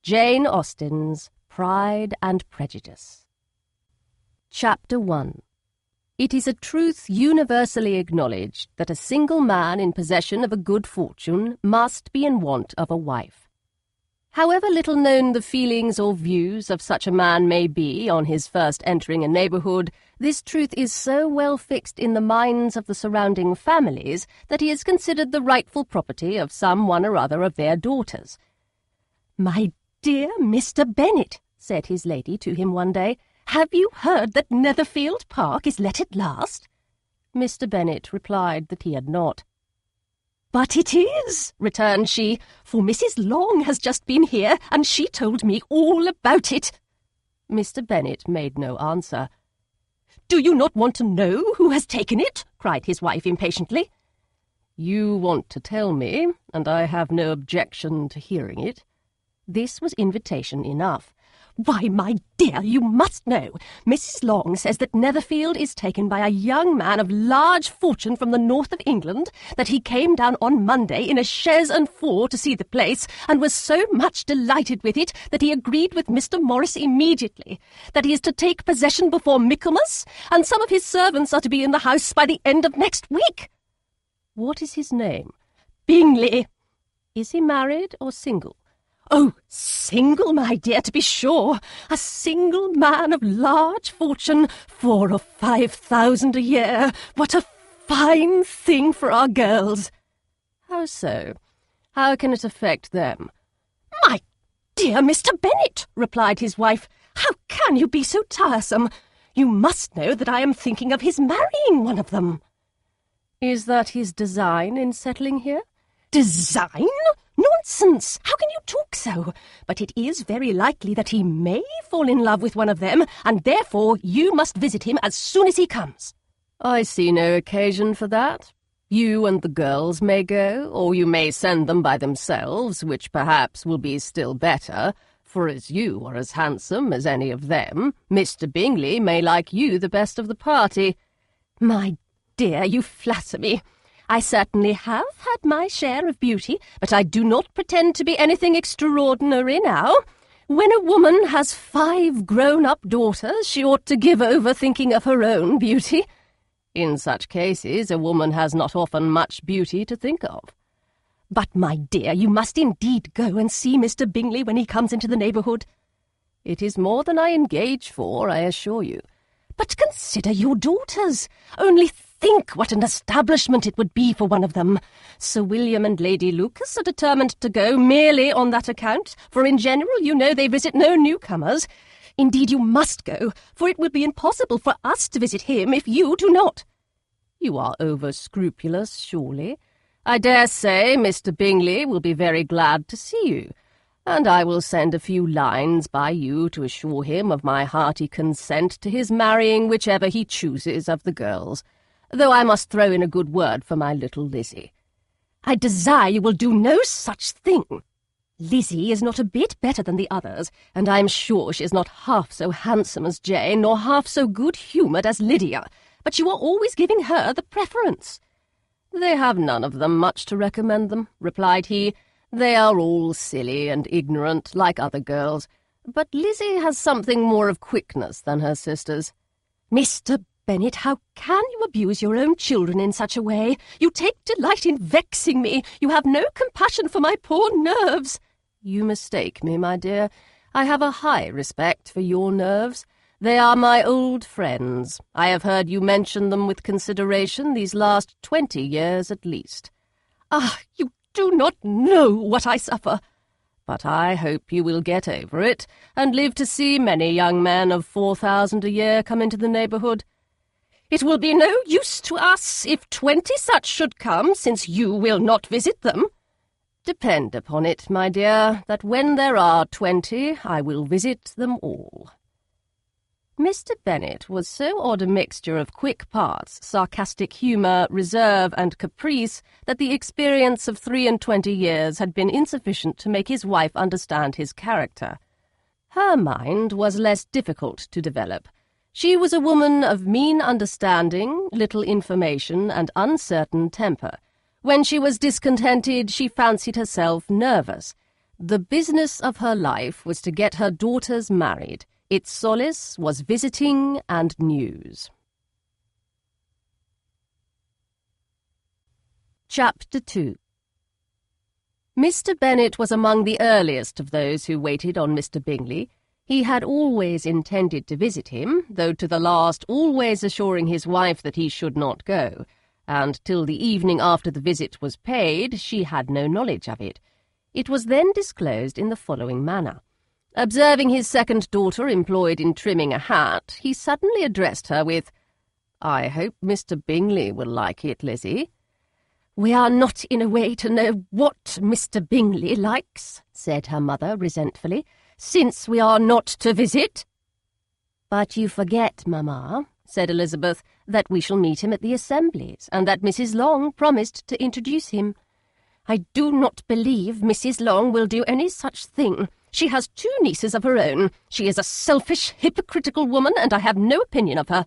Jane Austen's Pride and Prejudice. Chapter 1. It is a truth universally acknowledged that a single man in possession of a good fortune must be in want of a wife. However little known the feelings or views of such a man may be on his first entering a neighbourhood, this truth is so well fixed in the minds of the surrounding families that he is considered the rightful property of some one or other of their daughters. "My dear Mr. Bennet," said his lady to him one day, "have you heard that Netherfield Park is let at last?" Mr. Bennet replied that he had not. "But it is," returned she, "for Mrs. Long has just been here, and she told me all about it." Mr. Bennet made no answer. "Do you not want to know who has taken it?" cried his wife impatiently. "You want to tell me, and I have no objection to hearing it." This was invitation enough. "Why, my dear, you must know. Mrs. Long says that Netherfield is taken by a young man of large fortune from the north of England, that he came down on Monday in a chaise and four to see the place, and was so much delighted with it that he agreed with Mr. Morris immediately, that he is to take possession before Michaelmas, and some of his servants are to be in the house by the end of next week." "What is his name?" "Bingley." "Is he married or single?" "Oh, single, my dear, to be sure. A single man of large fortune, 4,000 or 5,000 a year. What a fine thing for our girls." "How so? How can it affect them?" "My dear Mr. Bennet," replied his wife, "how can you be so tiresome? You must know that I am thinking of his marrying one of them." "Is that his design in settling here?" "Design? Nonsense! How can you talk so? But it is very likely that he may fall in love with one of them, and therefore you must visit him as soon as he comes." "I see no occasion for that. You and the girls may go, or you may send them by themselves, which perhaps will be still better, for as you are as handsome as any of them, Mr. Bingley may like you the best of the party." "My dear, you flatter me. I certainly have had my share of beauty, but I do not pretend to be anything extraordinary now. When a woman has 5 grown-up daughters, she ought to give over thinking of her own beauty. In such cases, a woman has not often much beauty to think of." "But, my dear, you must indeed go and see Mr. Bingley when he comes into the neighbourhood." "It is more than I engage for, I assure you." "But consider your daughters. Only think what an establishment it would be for one of them. Sir William and Lady Lucas are determined to go merely on that account, for in general, you know, they visit no newcomers. Indeed, you must go, for it would be impossible for us to visit him if you do not." "You are over-scrupulous, surely. I dare say Mr. Bingley will be very glad to see you, and I will send a few lines by you to assure him of my hearty consent to his marrying whichever he chooses of the girls, though I must throw in a good word for my little Lizzie." "I desire you will do no such thing. Lizzie is not a bit better than the others, and I am sure she is not half so handsome as Jane, nor half so good-humoured as Lydia, but you are always giving her the preference." "They have none of them much to recommend them," replied he. "They are all silly and ignorant, like other girls, but Lizzie has something more of quickness than her sisters." "Mr. Bennet, how can you abuse your own children in such a way? You take delight in vexing me. You have no compassion for my poor nerves." "You mistake me, my dear. I have a high respect for your nerves. They are my old friends. I have heard you mention them with consideration these last 20 years at least." "Ah, you do not know what I suffer." "But I hope you will get over it, and live to see many young men of 4,000 a year come into the neighbourhood." "It will be no use to us if 20 such should come, since you will not visit them." "Depend upon it, my dear, that when there are 20, I will visit them all." Mr. Bennet was so odd a mixture of quick parts, sarcastic humour, reserve, and caprice that the experience of 23 years had been insufficient to make his wife understand his character. Her mind was less difficult to develop. She was a woman of mean understanding, little information, and uncertain temper. When she was discontented, she fancied herself nervous. The business of her life was to get her daughters married. Its solace was visiting and news. Chapter 2. Mr. Bennet was among the earliest of those who waited on Mr. Bingley. He had always intended to visit him, though to the last always assuring his wife that he should not go, and till the evening after the visit was paid, she had no knowledge of it. It was then disclosed in the following manner. Observing his second daughter employed in trimming a hat, he suddenly addressed her with, "I hope Mr. Bingley will like it, Lizzie." "We are not in a way to know what Mr. Bingley likes," said her mother resentfully, "since we are not to visit." "But you forget, mamma," said Elizabeth, "that we shall meet him at the assemblies, and that Mrs. Long promised to introduce him." "I do not believe Mrs. Long will do any such thing. She has 2 nieces of her own. She is a selfish, hypocritical woman, and I have no opinion of her."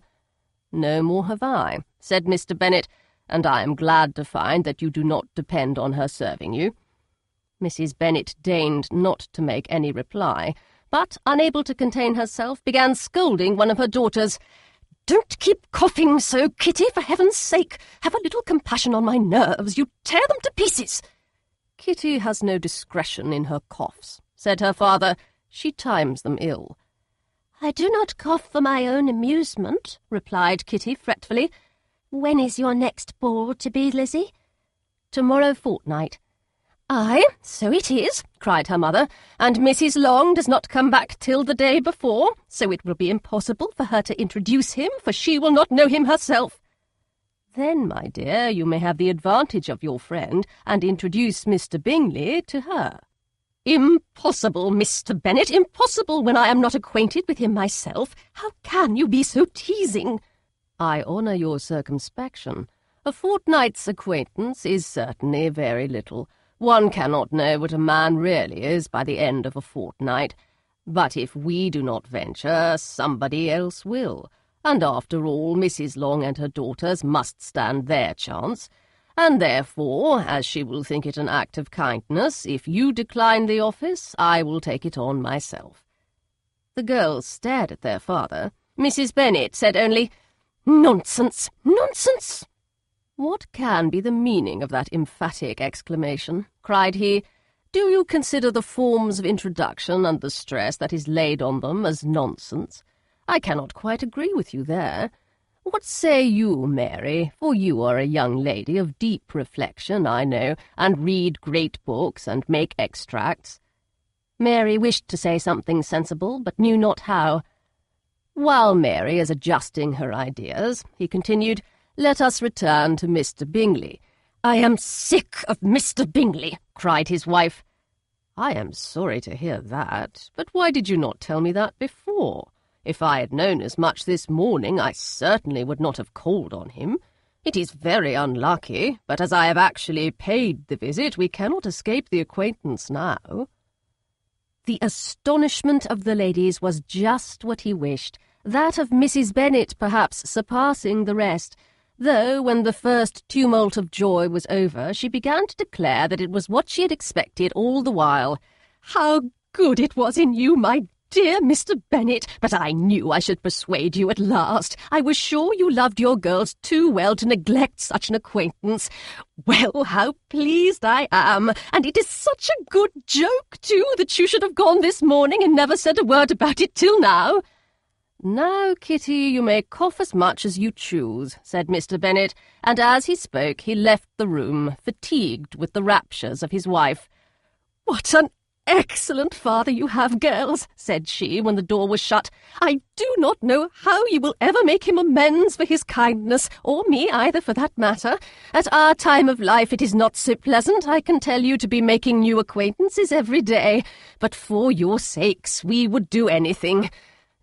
"No more have I," said Mr. Bennet, "and I am glad to find that you do not depend on her serving you." Mrs. Bennet deigned not to make any reply, but, unable to contain herself, began scolding one of her daughters. "Don't keep coughing so, Kitty, for heaven's sake! Have a little compassion on my nerves. You tear them to pieces." "Kitty has no discretion in her coughs," said her father. "She times them ill." "I do not cough for my own amusement," replied Kitty fretfully. "When is your next ball to be, Lizzie?" "Tomorrow fortnight." "Aye, so it is," cried her mother, "and Mrs. Long does not come back till the day before, so it will be impossible for her to introduce him, for she will not know him herself." "Then, my dear, you may have the advantage of your friend, and introduce Mr. Bingley to her." "Impossible, Mr. Bennet, impossible, when I am not acquainted with him myself. How can you be so teasing?" "I honour your circumspection. A fortnight's acquaintance is certainly very little. One cannot know what a man really is by the end of a fortnight. But if we do not venture, somebody else will. And after all, Mrs. Long and her daughters must stand their chance. And therefore, as she will think it an act of kindness, if you decline the office, I will take it on myself." The girls stared at their father. Mrs. Bennet said only, "Nonsense, nonsense!" "What can be the meaning of that emphatic exclamation?" cried he. "Do you consider the forms of introduction and the stress that is laid on them as nonsense? I cannot quite agree with you there. What say you, Mary, for you are a young lady of deep reflection, I know, and read great books and make extracts." Mary wished to say something sensible, but knew not how. "While Mary is adjusting her ideas," he continued, "let us return to Mr. Bingley." "I am sick of Mr. Bingley," cried his wife. "I am sorry to hear that, but why did you not tell me that before? If I had known as much this morning, I certainly would not have called on him. It is very unlucky, but as I have actually paid the visit, we cannot escape the acquaintance now." The astonishment of the ladies was just what he wished, that of Mrs. Bennet perhaps surpassing the rest, though when the first tumult of joy was over, she began to declare that it was what she had expected all the while. "How good it was in you, my dear Mr. Bennet, but I knew I should persuade you at last. I was sure you loved your girls too well to neglect such an acquaintance. Well, how pleased I am, and it is such a good joke, too, that you should have gone this morning and never said a word about it till now." "Now, Kitty, you may cough as much as you choose," said Mr. Bennet, and as he spoke he left the room, fatigued with the raptures of his wife. "What an excellent father you have, girls," said she, when the door was shut. "I do not know how you will ever make him amends for his kindness, or me either, for that matter. At our time of life it is not so pleasant, I can tell you, to be making new acquaintances every day, but for your sakes we would do anything.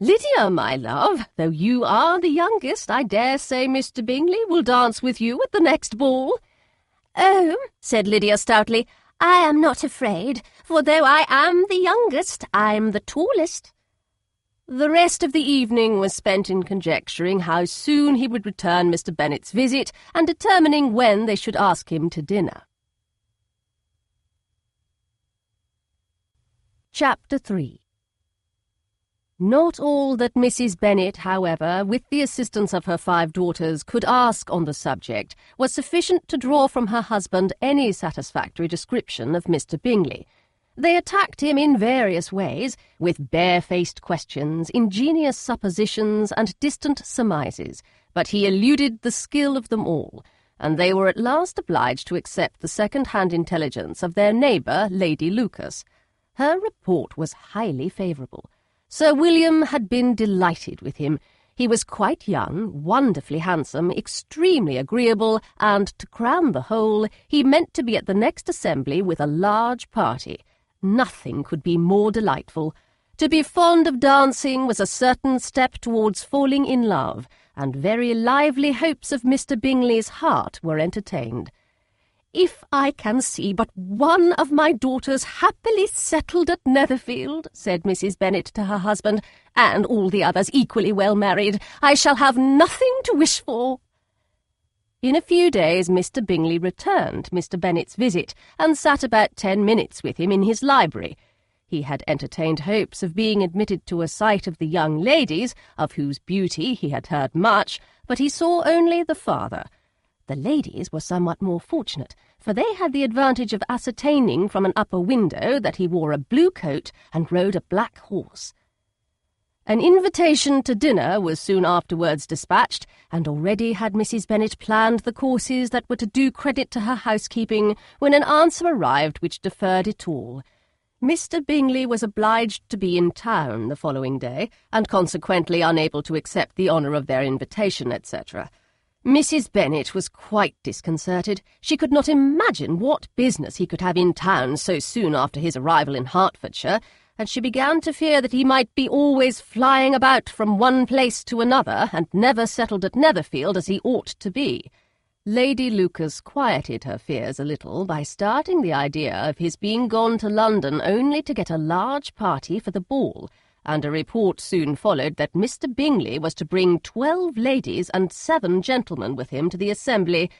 Lydia, my love, though you are the youngest, I dare say Mr. Bingley will dance with you at the next ball." "Oh," said Lydia stoutly, "I am not afraid, for though I am the youngest, I'm the tallest." The rest of the evening was spent in conjecturing how soon he would return Mr. Bennet's visit, and determining when they should ask him to dinner. Chapter 3. Not all that Mrs. Bennet, however, with the assistance of her 5 daughters, could ask on the subject was sufficient to draw from her husband any satisfactory description of Mr. Bingley. They attacked him in various ways, with bare-faced questions, ingenious suppositions, and distant surmises, but he eluded the skill of them all, and they were at last obliged to accept the second-hand intelligence of their neighbour, Lady Lucas. Her report was highly favourable. Sir William had been delighted with him. He was quite young, wonderfully handsome, extremely agreeable, and, to crown the whole, he meant to be at the next assembly with a large party. Nothing could be more delightful. To be fond of dancing was a certain step towards falling in love, and very lively hopes of Mr. Bingley's heart were entertained. "If I can see but one of my daughters happily settled at Netherfield," said Mrs. Bennet to her husband, "and all the others equally well married, I shall have nothing to wish for." In a few days Mr. Bingley returned Mr. Bennet's visit, and sat about 10 minutes with him in his library. He had entertained hopes of being admitted to a sight of the young ladies, of whose beauty he had heard much, but he saw only the father. The ladies were somewhat more fortunate, for they had the advantage of ascertaining from an upper window that he wore a blue coat and rode a black horse. An invitation to dinner was soon afterwards dispatched, and already had Mrs. Bennet planned the courses that were to do credit to her housekeeping, when an answer arrived which deferred it all. Mr. Bingley was obliged to be in town the following day, and consequently unable to accept the honour of their invitation, etc. Mrs. Bennet was quite disconcerted. She could not imagine what business he could have in town so soon after his arrival in Hertfordshire, and she began to fear that he might be always flying about from one place to another, and never settled at Netherfield as he ought to be. Lady Lucas quieted her fears a little by starting the idea of his being gone to London only to get a large party for the ball, and a report soon followed that Mr. Bingley was to bring 12 ladies and 7 gentlemen with him to the assembly.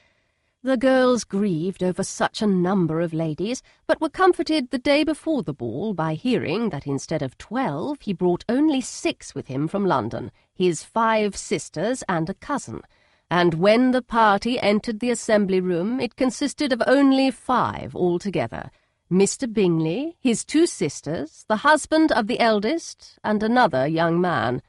The girls grieved over such a number of ladies, but were comforted the day before the ball by hearing that instead of 12 he brought only 6 with him from London, his 5 sisters and a cousin, and when the party entered the assembly-room it consisted of only 5 altogether: Mr. Bingley, his 2 sisters, the husband of the eldest, and another young man.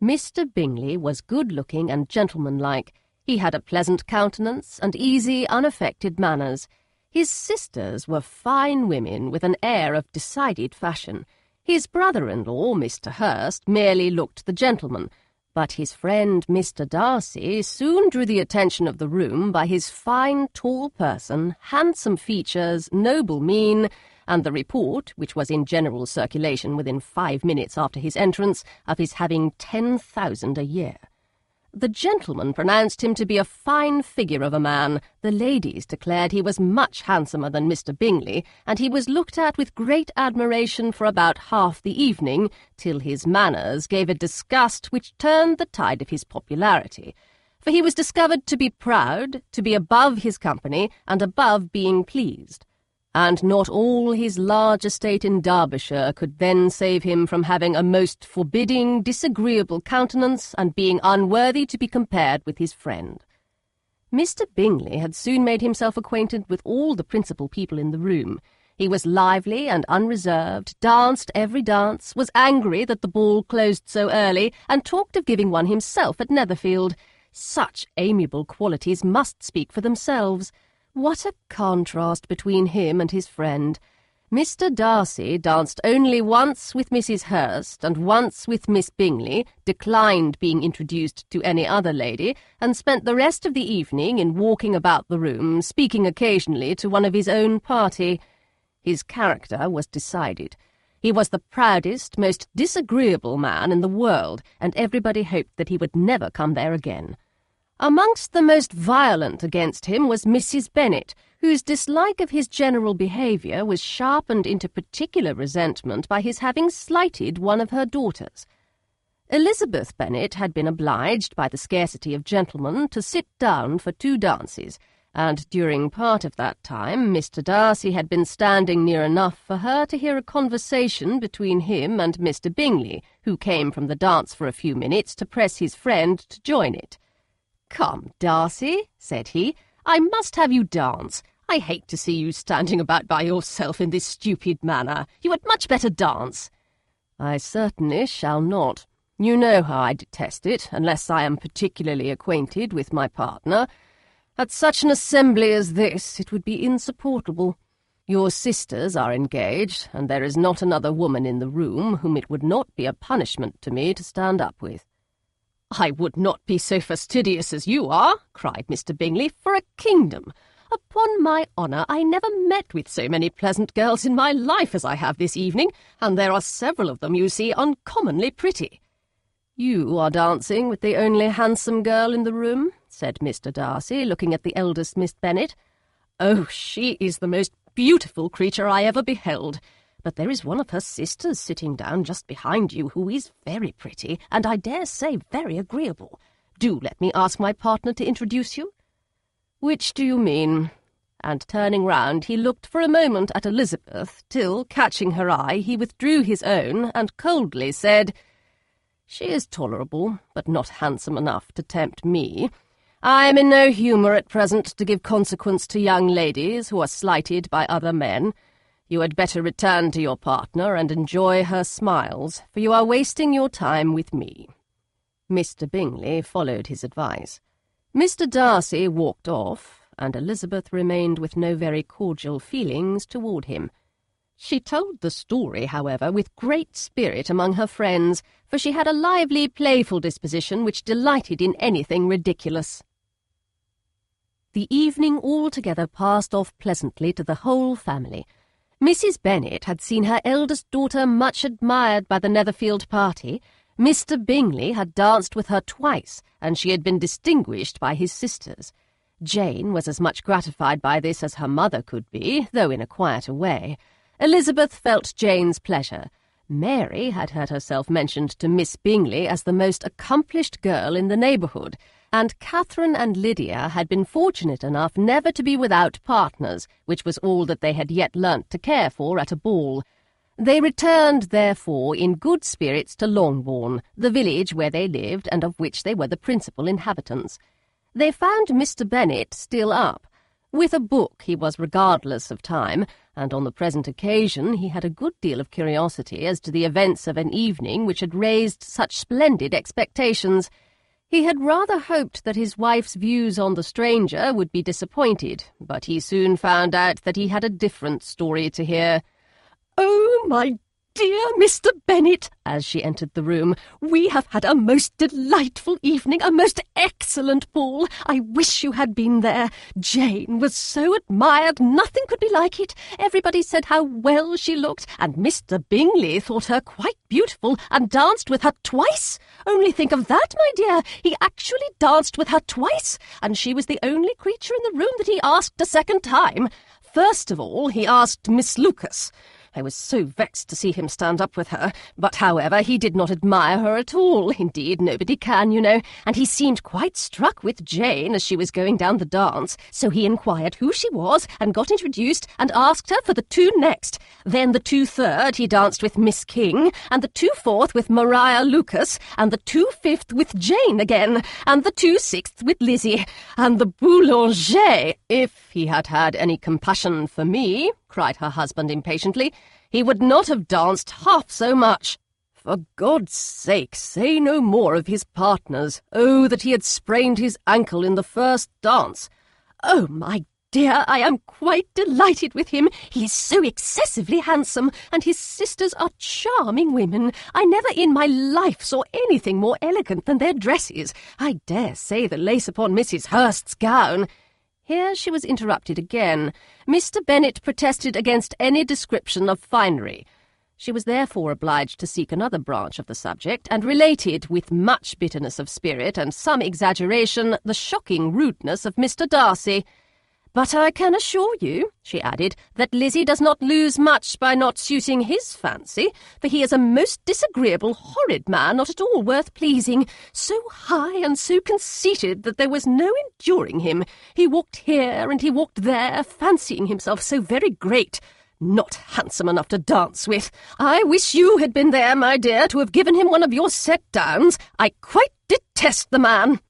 Mr. Bingley was good-looking and gentlemanlike. He had a pleasant countenance and easy, unaffected manners. His sisters were fine women with an air of decided fashion. His brother-in-law, Mr. Hurst, merely looked the gentleman, but his friend Mr. Darcy soon drew the attention of the room by his fine, tall person, handsome features, noble mien, and the report, which was in general circulation within 5 minutes after his entrance, of his having 10,000 a year. The gentlemen pronounced him to be a fine figure of a man. The ladies declared he was much handsomer than Mr. Bingley, and he was looked at with great admiration for about half the evening, till his manners gave a disgust which turned the tide of his popularity. For he was discovered to be proud, to be above his company, and above being pleased. And not all his large estate in Derbyshire could then save him from having a most forbidding, disagreeable countenance, and being unworthy to be compared with his friend. Mr. Bingley had soon made himself acquainted with all the principal people in the room. He was lively and unreserved, danced every dance, was angry that the ball closed so early, and talked of giving one himself at Netherfield. Such amiable qualities must speak for themselves. What a contrast between him and his friend! Mr. Darcy danced only once with Mrs. Hurst and once with Miss Bingley, declined being introduced to any other lady, and spent the rest of the evening in walking about the room, speaking occasionally to one of his own party. His character was decided. He was the proudest, most disagreeable man in the world, and everybody hoped that he would never come there again. Amongst the most violent against him was Mrs. Bennet, whose dislike of his general behaviour was sharpened into particular resentment by his having slighted one of her daughters. Elizabeth Bennet had been obliged, by the scarcity of gentlemen, to sit down for 2 dances, and during part of that time Mr. Darcy had been standing near enough for her to hear a conversation between him and Mr. Bingley, who came from the dance for a few minutes to press his friend to join it. "Come, Darcy," said he, "I must have you dance. I hate to see you standing about by yourself in this stupid manner. You had much better dance." "I certainly shall not. You know how I detest it, unless I am particularly acquainted with my partner. At such an assembly as this, it would be insupportable. Your sisters are engaged, and there is not another woman in the room whom it would not be a punishment to me to stand up with." "I would not be so fastidious as you are," cried Mr. Bingley, "for a kingdom. Upon my honour, I never met with so many pleasant girls in my life as I have this evening, and there are several of them, you see, uncommonly pretty." "You are dancing with the only handsome girl in the room," said Mr. Darcy, looking at the eldest Miss Bennet. "Oh, she is the most beautiful creature I ever beheld. But there is one of her sisters sitting down just behind you who is very pretty, and I dare say very agreeable. Do let me ask my partner to introduce you." "Which do you mean?" And turning round, he looked for a moment at Elizabeth, till, catching her eye, he withdrew his own, and coldly said, "She is tolerable, but not handsome enough to tempt me. I am in no humour at present to give consequence to young ladies who are slighted by other men. You had better return to your partner and enjoy her smiles, for you are wasting your time with me." Mr. Bingley followed his advice. Mr. Darcy walked off, and Elizabeth remained with no very cordial feelings toward him. She told the story, however, with great spirit among her friends, for she had a lively, playful disposition which delighted in anything ridiculous. The evening altogether passed off pleasantly to the whole family. Mrs. Bennet had seen her eldest daughter much admired by the Netherfield party. Mr. Bingley had danced with her twice, and she had been distinguished by his sisters. Jane was as much gratified by this as her mother could be, though in a quieter way. Elizabeth felt Jane's pleasure. Mary had heard herself mentioned to Miss Bingley as the most accomplished girl in the neighbourhood, and Catherine and Lydia had been fortunate enough never to be without partners, which was all that they had yet learnt to care for at a ball. They returned, therefore, in good spirits to Longbourn, the village where they lived and of which they were the principal inhabitants. They found Mr. Bennet still up. With a book he was regardless of time, and on the present occasion he had a good deal of curiosity as to the events of an evening which had raised such splendid expectations. He had rather hoped that his wife's views on the stranger would be disappointed, but he soon found out that he had a different story to hear. "Oh, my dear Mr. Bennet," as she entered the room, "we have had a most delightful evening, a most excellent ball. I wish you had been there. Jane was so admired, nothing could be like it. Everybody said how well she looked, and Mr. Bingley thought her quite beautiful and danced with her twice. Only think of that, my dear. He actually danced with her twice, and she was the only creature in the room that he asked a second time. First of all, he asked Miss Lucas. I was so vexed to see him stand up with her, but, however, he did not admire her at all. Indeed, nobody can, you know, and he seemed quite struck with Jane as she was going down the dance, so he inquired who she was and got introduced and asked her for the two next. Then the 2/3 he danced with Miss King, and the 2/4 with Maria Lucas, and the 2/5 with Jane again, and the 2/6 with Lizzie, and the boulanger. If he had had any compassion for me," cried her husband impatiently, "he would not have danced half so much. For God's sake, say no more of his partners. Oh, that he had sprained his ankle in the first dance. Oh, my dear, I am quite delighted with him. He is so excessively handsome, and his sisters are charming women. I never in my life saw anything more elegant than their dresses. I dare say the lace upon Mrs. Hurst's gown—" Here she was interrupted again. Mr. Bennet protested against any description of finery. She was therefore obliged to seek another branch of the subject, and related, with much bitterness of spirit and some exaggeration, the shocking rudeness of Mr. Darcy. But I can assure you," she added, "that Lizzie does not lose much by not suiting his fancy, for he is a most disagreeable, horrid man, not at all worth pleasing, so high and so conceited that there was no enduring him. He walked here and he walked there, fancying himself so very great. Not handsome enough to dance with. I wish you had been there, my dear, to have given him one of your set-downs. I quite detest the man."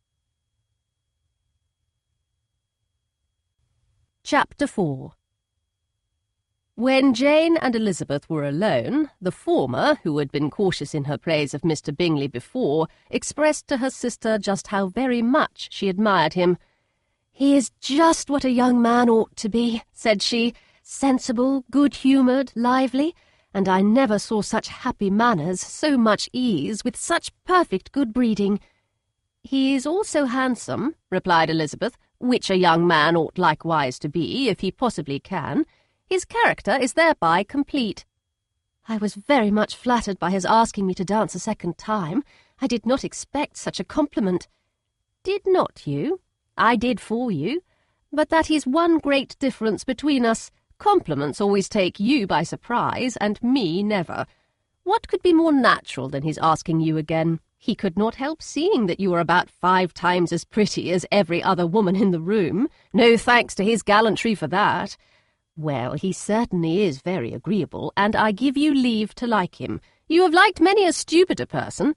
Chapter 4. When Jane and Elizabeth were alone, the former, who had been cautious in her praise of Mr. Bingley before, expressed to her sister just how very much she admired him. "He is just what a young man ought to be," said she, "sensible, good-humoured, lively, and I never saw such happy manners, so much ease, with such perfect good breeding." "He is also handsome," replied Elizabeth, "which a young man ought likewise to be, if he possibly can. His character is thereby complete." "I was very much flattered by his asking me to dance a second time. I did not expect such a compliment." "Did not you? I did for you. But that is one great difference between us. Compliments always take you by surprise, and me never. What could be more natural than his asking you again? He could not help seeing that you were about 5 times as pretty as every other woman in the room. No thanks to his gallantry for that. Well, he certainly is very agreeable, and I give you leave to like him. You have liked many a stupider person."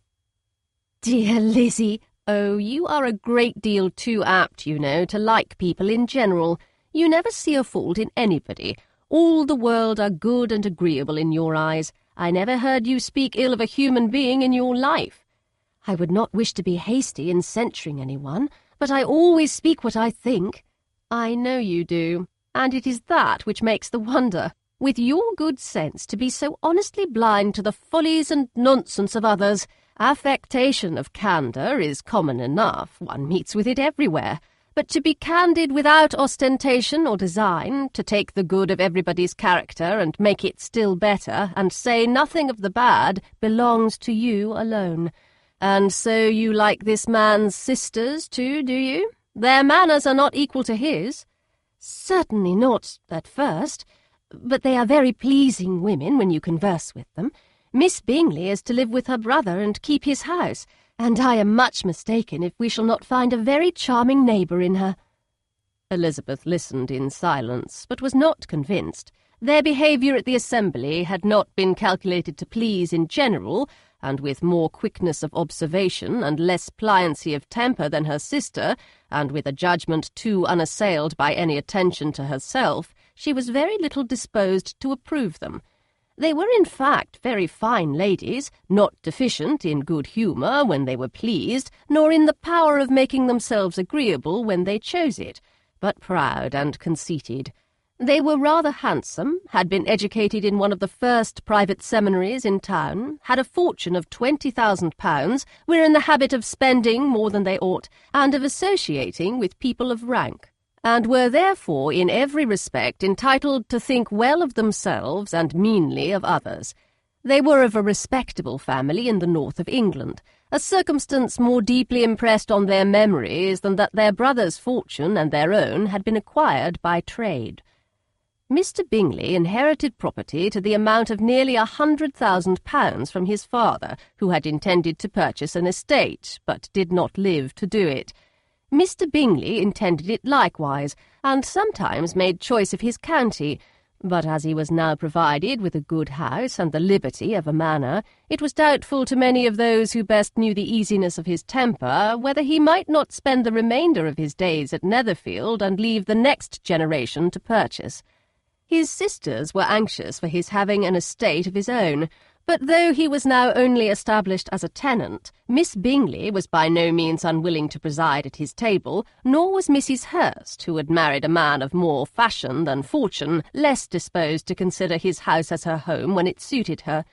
"Dear Lizzie, oh, you are a great deal too apt, you know, to like people in general. You never see a fault in anybody. All the world are good and agreeable in your eyes. I never heard you speak ill of a human being in your life. I would not wish to be hasty in censuring anyone, but I always speak what I think." "I know you do, and it is that which makes the wonder. With your good sense to be so honestly blind to the follies and nonsense of others. Affectation of candour is common enough, one meets with it everywhere. But to be candid without ostentation or design, to take the good of everybody's character and make it still better, and say nothing of the bad, belongs to you alone. And so you like this man's sisters too, do you? Their manners are not equal to his." "Certainly not at first, but they are very pleasing women when you converse with them. Miss Bingley is to live with her brother and keep his house, and I am much mistaken if we shall not find a very charming neighbour in her." Elizabeth listened in silence, but was not convinced. Their behaviour at the assembly had not been calculated to please in general, and with more quickness of observation and less pliancy of temper than her sister, and with a judgment too unassailed by any attention to herself, she was very little disposed to approve them. They were in fact very fine ladies, not deficient in good humour when they were pleased, nor in the power of making themselves agreeable when they chose it, but proud and conceited. They were rather handsome, had been educated in one of the first private seminaries in town, had a fortune of £20,000, were in the habit of spending more than they ought, and of associating with people of rank, and were therefore in every respect entitled to think well of themselves and meanly of others. They were of a respectable family in the north of England, a circumstance more deeply impressed on their memories than that their brother's fortune and their own had been acquired by trade. Mr. Bingley inherited property to the amount of nearly £100,000 from his father, who had intended to purchase an estate, but did not live to do it. Mr. Bingley intended it likewise, and sometimes made choice of his county, but as he was now provided with a good house and the liberty of a manor, it was doubtful to many of those who best knew the easiness of his temper whether he might not spend the remainder of his days at Netherfield and leave the next generation to purchase. His sisters were anxious for his having an estate of his own, but though he was now only established as a tenant, Miss Bingley was by no means unwilling to preside at his table, nor was Mrs. Hurst, who had married a man of more fashion than fortune, less disposed to consider his house as her home when it suited her.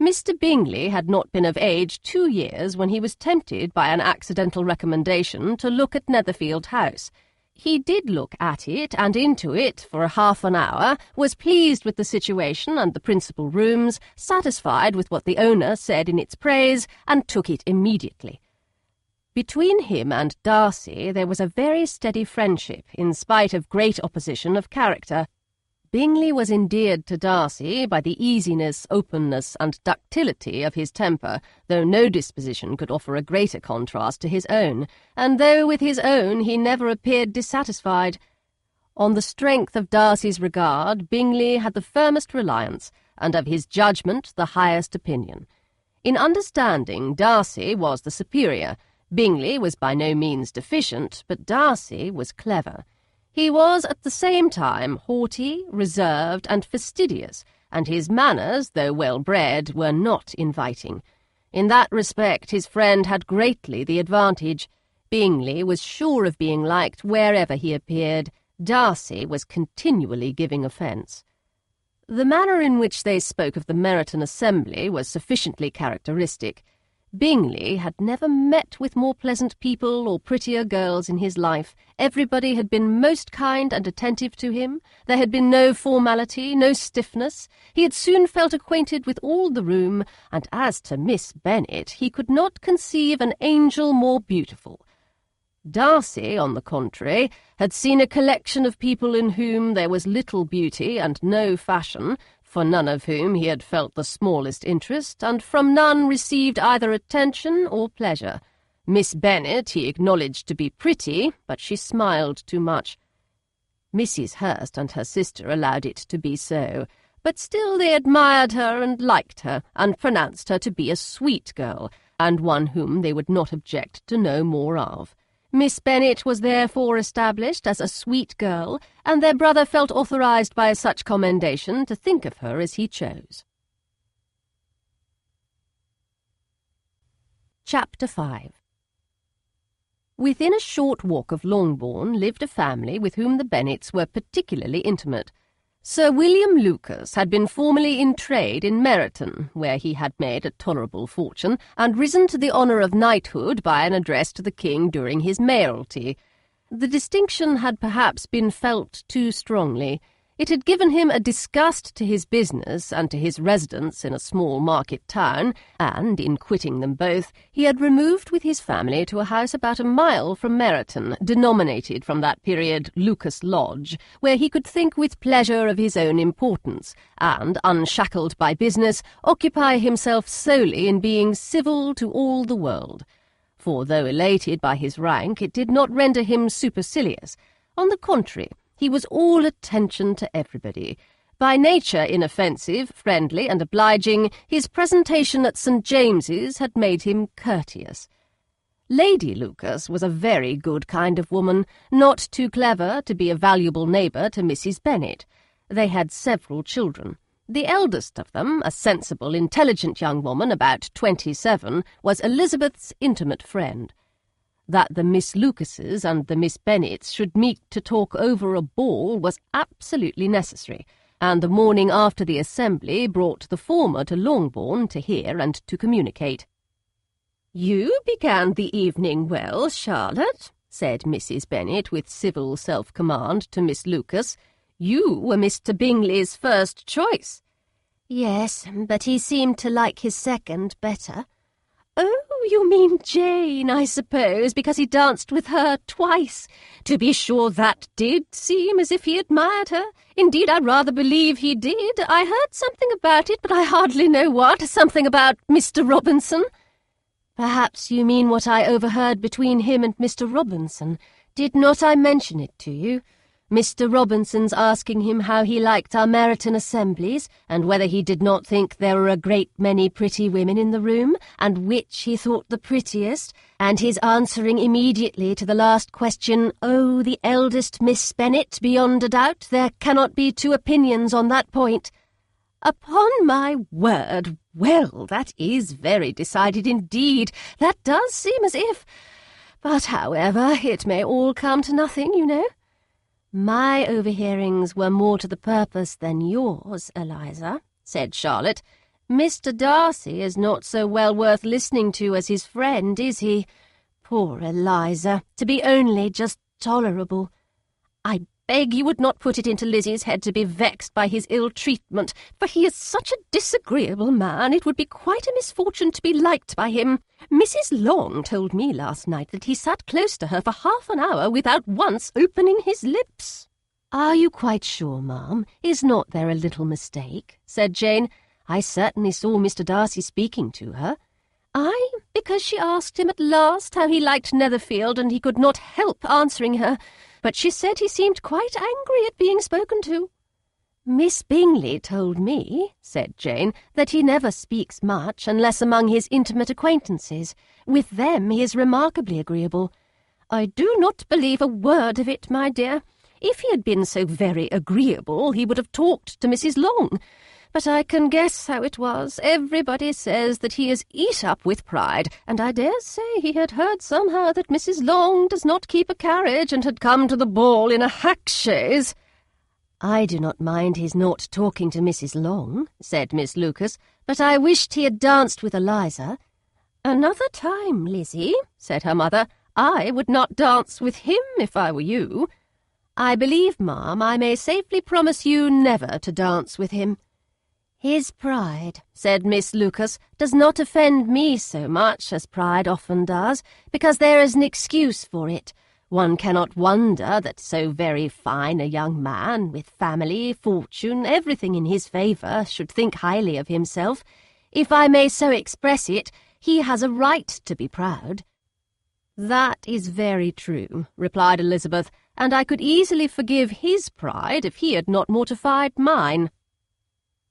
Mr. Bingley had not been of age 2 years when he was tempted by an accidental recommendation to look at Netherfield House. He did look at it and into it for half an hour, was pleased with the situation and the principal rooms, satisfied with what the owner said in its praise, and took it immediately. Between him and Darcy there was a very steady friendship, in spite of great opposition of character. Bingley was endeared to Darcy by the easiness, openness, and ductility of his temper, though no disposition could offer a greater contrast to his own, and though with his own he never appeared dissatisfied. On the strength of Darcy's regard, Bingley had the firmest reliance, and of his judgment the highest opinion. In understanding, Darcy was the superior. Bingley was by no means deficient, but Darcy was clever. He was at the same time haughty, reserved, and fastidious, and his manners, though well-bred, were not inviting. In that respect his friend had greatly the advantage. Bingley was sure of being liked wherever he appeared. Darcy was continually giving offence. The manner in which they spoke of the Meryton assembly was sufficiently characteristic. Bingley had never met with more pleasant people or prettier girls in his life. Everybody had been most kind and attentive to him. There had been no formality, no stiffness. He had soon felt acquainted with all the room, and as to Miss Bennet, he could not conceive an angel more beautiful. Darcy, on the contrary, had seen a collection of people in whom there was little beauty and no fashion, for none of whom he had felt the smallest interest, and from none received either attention or pleasure. Miss Bennet he acknowledged to be pretty, but she smiled too much. Mrs. Hurst and her sister allowed it to be so, but still they admired her and liked her, and pronounced her to be a sweet girl, and one whom they would not object to know more of. Miss Bennet was therefore established as a sweet girl, and their brother felt authorized by such commendation to think of her as he chose. Chapter 5. Within a short walk of Longbourn lived a family with whom the Bennets were particularly intimate. Sir William Lucas had been formerly in trade in Meryton, where he had made a tolerable fortune, and risen to the honour of knighthood by an address to the king during his mayoralty. The distinction had perhaps been felt too strongly. It had given him a disgust to his business and to his residence in a small market town, and, in quitting them both, he had removed with his family to a house about a mile from Meryton, denominated from that period Lucas Lodge, where he could think with pleasure of his own importance, and, unshackled by business, occupy himself solely in being civil to all the world. For though elated by his rank, it did not render him supercilious. On the contrary, he was all attention to everybody. By nature inoffensive, friendly, and obliging, his presentation at St. James's had made him courteous. Lady Lucas was a very good kind of woman, not too clever to be a valuable neighbour to Mrs. Bennet. They had several children. The eldest of them, a sensible, intelligent young woman about 27, was Elizabeth's intimate friend. That the Miss Lucases and the Miss Bennets should meet to talk over a ball was absolutely necessary, and the morning after the assembly brought the former to Longbourn to hear and to communicate. "You began the evening well, Charlotte," said Mrs. Bennet with civil self-command to Miss Lucas. "You were Mr. Bingley's first choice." "Yes, but he seemed to like his second better." "Oh, you mean Jane, I suppose, because he danced with her twice. To be sure, that did seem as if he admired her. Indeed, I rather believe he did. I heard something about it, but I hardly know what. Something about Mr. Robinson." "Perhaps you mean what I overheard between him and Mr. Robinson. Did not I mention it to you? Mr. Robinson's asking him how he liked our Meryton assemblies, and whether he did not think there were a great many pretty women in the room, and which he thought the prettiest, and his answering immediately to the last question, 'Oh, the eldest Miss Bennet, beyond a doubt. There cannot be two opinions on that point.'" "Upon my word, well, that is very decided indeed. That does seem as if... But, however, it may all come to nothing, you know." "My overhearings were more to the purpose than yours, Eliza," said Charlotte. "Mr. Darcy is not so well worth listening to as his friend, is he? Poor Eliza, to be only just tolerable. I beg you would not put it into Lizzie's head to be vexed by his ill-treatment, for he is such a disagreeable man, it would be quite a misfortune to be liked by him. Mrs. Long told me last night that he sat close to her for half an hour without once opening his lips." "Are you quite sure, ma'am? Is not there a little mistake?" said Jane. "I certainly saw Mr. Darcy speaking to her." "Aye, because she asked him at last how he liked Netherfield, and he could not help answering her. But she said he seemed quite angry at being spoken to." "Miss Bingley told me," said Jane, "that he never speaks much unless among his intimate acquaintances. With them he is remarkably agreeable." "I do not believe a word of it, my dear. If he had been so very agreeable, he would have talked to Mrs. Long. But I can guess how it was. Everybody says that he is eat up with pride, and I dare say he had heard somehow that Mrs. Long does not keep a carriage and had come to the ball in a hack chaise." "I do not mind his not talking to Mrs. Long," said Miss Lucas, "but I wished he had danced with Eliza." "Another time, Lizzie," said her mother, "I would not dance with him if I were you." "I believe, ma'am, I may safely promise you never to dance with him." "His pride," said Miss Lucas, "does not offend me so much as pride often does, because there is an excuse for it. One cannot wonder that so very fine a young man, with family, fortune, everything in his favour, should think highly of himself. If I may so express it, he has a right to be proud." "That is very true," replied Elizabeth, "and I could easily forgive his pride if he had not mortified mine."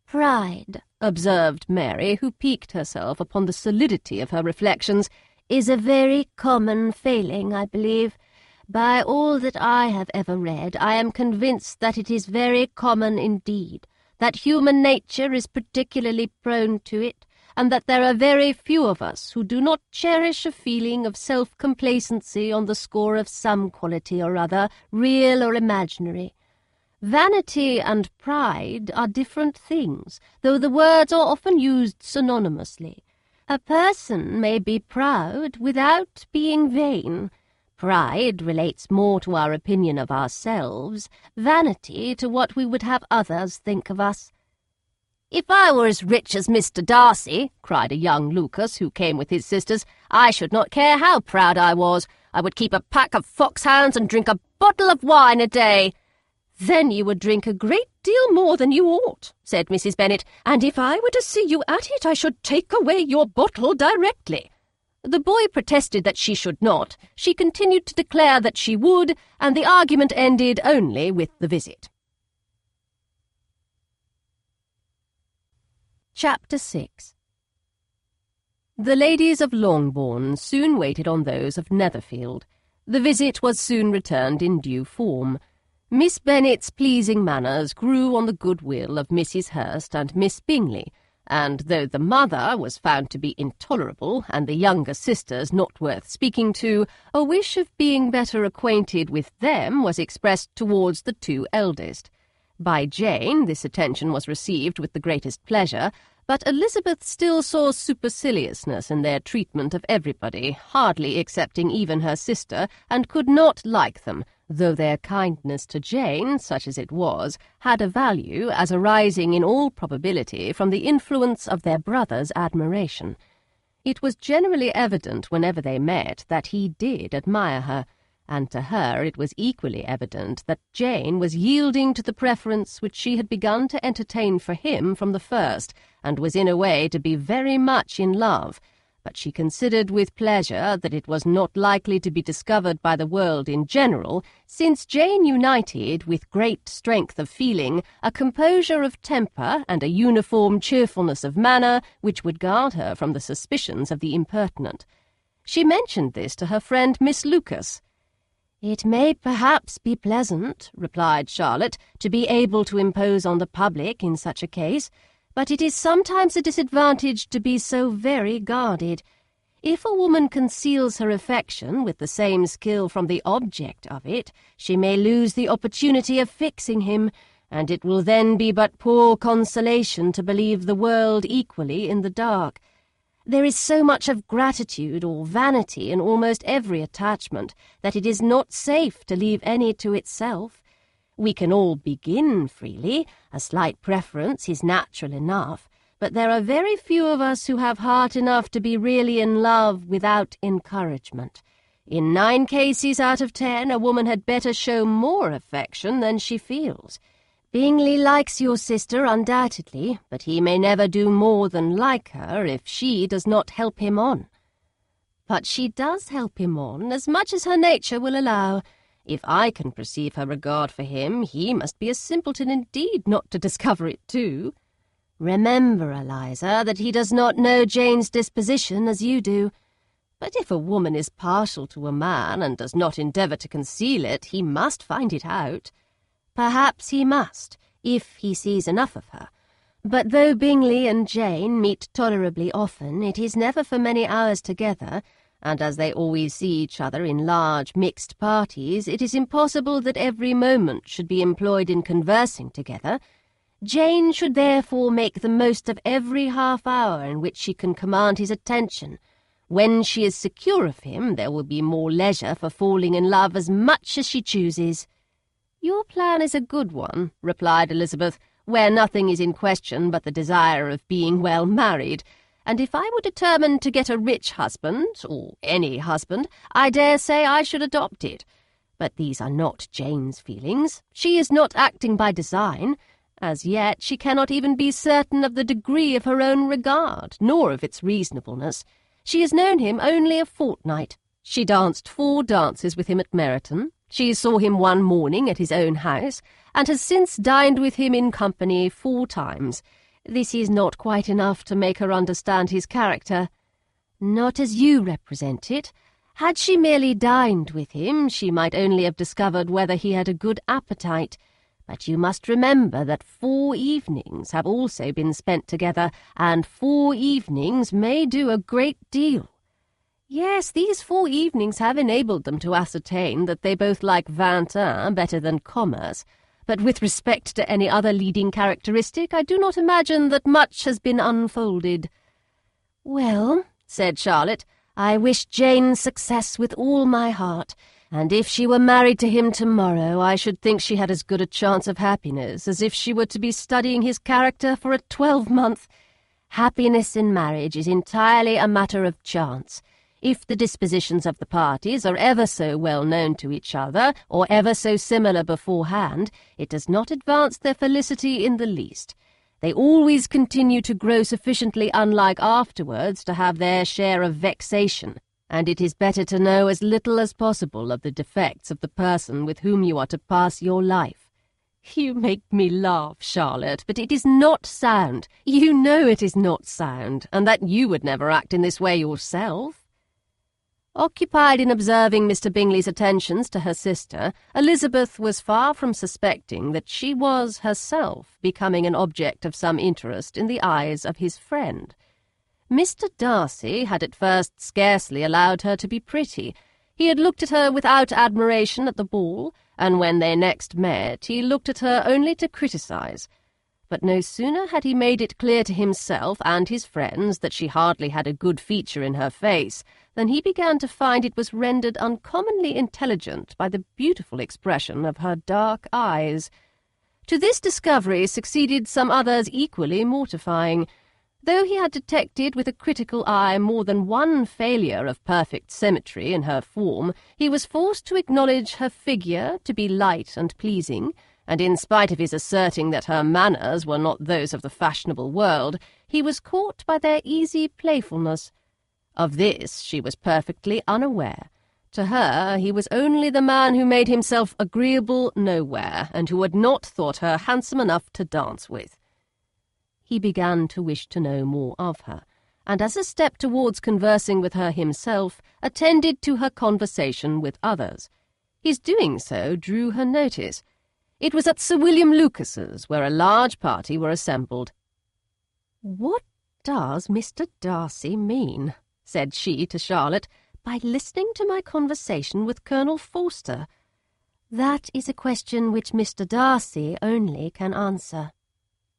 "Pride," observed Mary, who piqued herself upon the solidity of her reflections, "is a very common failing, I believe. By all that I have ever read, I am convinced that it is very common indeed, that human nature is particularly prone to it, and that there are very few of us who do not cherish a feeling of self-complacency on the score of some quality or other, real or imaginary. Vanity and pride are different things, though the words are often used synonymously. A person may be proud without being vain. Pride relates more to our opinion of ourselves, vanity to what we would have others think of us." "If I were as rich as Mr. Darcy," cried a young Lucas who came with his sisters, "I should not care how proud I was. I would keep a pack of foxhounds and drink a bottle of wine a day." "Then you would drink a great deal more than you ought," said Mrs. Bennet, "and if I were to see you at it, I should take away your bottle directly." The boy protested that she should not. She continued to declare that she would, and the argument ended only with the visit. Chapter 6. The ladies of Longbourn soon waited on those of Netherfield. The visit was soon returned in due form. Miss Bennet's pleasing manners grew on the goodwill of Mrs. Hurst and Miss Bingley, and though the mother was found to be intolerable and the younger sisters not worth speaking to, a wish of being better acquainted with them was expressed towards the two eldest. By Jane this attention was received with the greatest pleasure, but Elizabeth still saw superciliousness in their treatment of everybody, hardly excepting even her sister, and could not like them, though their kindness to Jane, such as it was, had a value as arising in all probability from the influence of their brother's admiration. It was generally evident whenever they met that he did admire her, and to her it was equally evident that Jane was yielding to the preference which she had begun to entertain for him from the first, and was in a way to be very much in love. But she considered with pleasure that it was not likely to be discovered by the world in general, since Jane united, with great strength of feeling, a composure of temper and a uniform cheerfulness of manner which would guard her from the suspicions of the impertinent. She mentioned this to her friend Miss Lucas. "It may perhaps be pleasant," replied Charlotte, "to be able to impose on the public in such a case, but it is sometimes a disadvantage to be so very guarded. If a woman conceals her affection with the same skill from the object of it, she may lose the opportunity of fixing him, and it will then be but poor consolation to believe the world equally in the dark. There is so much of gratitude or vanity in almost every attachment that it is not safe to leave any to itself. We can all begin freely. A slight preference is natural enough, but there are very few of us who have heart enough to be really in love without encouragement. In 9 cases out of 10, a woman had better show more affection than she feels. Bingley likes your sister undoubtedly, but he may never do more than like her if she does not help him on. But she does help him on, as much as her nature will allow. If I can perceive her regard for him, he must be a simpleton indeed not to discover it too. Remember, Eliza, that he does not know Jane's disposition as you do. But if a woman is partial to a man and does not endeavour to conceal it, he must find it out. Perhaps he must, if he sees enough of her. But though Bingley and Jane meet tolerably often, it is never for many hours together, and as they always see each other in large mixed parties, it is impossible that every moment should be employed in conversing together. Jane should therefore make the most of every half-hour in which she can command his attention. When she is secure of him, there will be more leisure for falling in love as much as she chooses. "Your plan is a good one," replied Elizabeth, "where nothing is in question but the desire of being well married. And if I were determined to get a rich husband, or any husband, I dare say I should adopt it. But these are not Jane's feelings. She is not acting by design. As yet she cannot even be certain of the degree of her own regard, nor of its reasonableness. She has known him only a fortnight. She danced 4 dances with him at Meryton. She saw him one morning at his own house, and has since dined with him in company 4 times. This is not quite enough to make her understand his character. Not as you represent it. Had she merely dined with him, she might only have discovered whether he had a good appetite. But you must remember that 4 evenings have also been spent together, and 4 evenings may do a great deal. Yes, these 4 evenings have enabled them to ascertain that they both like 21 better than commerce, but with respect to any other leading characteristic, I do not imagine that much has been unfolded. "Well," said Charlotte, "I wish Jane success with all my heart, and if she were married to him tomorrow, I should think she had as good a chance of happiness as if she were to be studying his character for a 12-month. Happiness in marriage is entirely a matter of chance. If the dispositions of the parties are ever so well known to each other, or ever so similar beforehand, it does not advance their felicity in the least. They always continue to grow sufficiently unlike afterwards to have their share of vexation, and it is better to know as little as possible of the defects of the person with whom you are to pass your life." "You make me laugh, Charlotte, but it is not sound. You know it is not sound, and that you would never act in this way yourself." Occupied in observing Mr. Bingley's attentions to her sister, Elizabeth was far from suspecting that she was herself becoming an object of some interest in the eyes of his friend. Mr. Darcy had at first scarcely allowed her to be pretty. He had looked at her without admiration at the ball, and when they next met he looked at her only to criticise. But no sooner had he made it clear to himself and his friends that she hardly had a good feature in her face than he began to find it was rendered uncommonly intelligent by the beautiful expression of her dark eyes. To this discovery succeeded some others equally mortifying. Though he had detected with a critical eye more than one failure of perfect symmetry in her form, he was forced to acknowledge her figure to be light and pleasing, and in spite of his asserting that her manners were not those of the fashionable world, he was caught by their easy playfulness. Of this she was perfectly unaware. To her he was only the man who made himself agreeable nowhere, and who had not thought her handsome enough to dance with. He began to wish to know more of her, and as a step towards conversing with her himself, attended to her conversation with others. His doing so drew her notice. It was at Sir William Lucas's, where a large party were assembled. "What does Mr. Darcy mean," said she to Charlotte, "by listening to my conversation with Colonel Forster?" "That is a question which Mr. Darcy only can answer.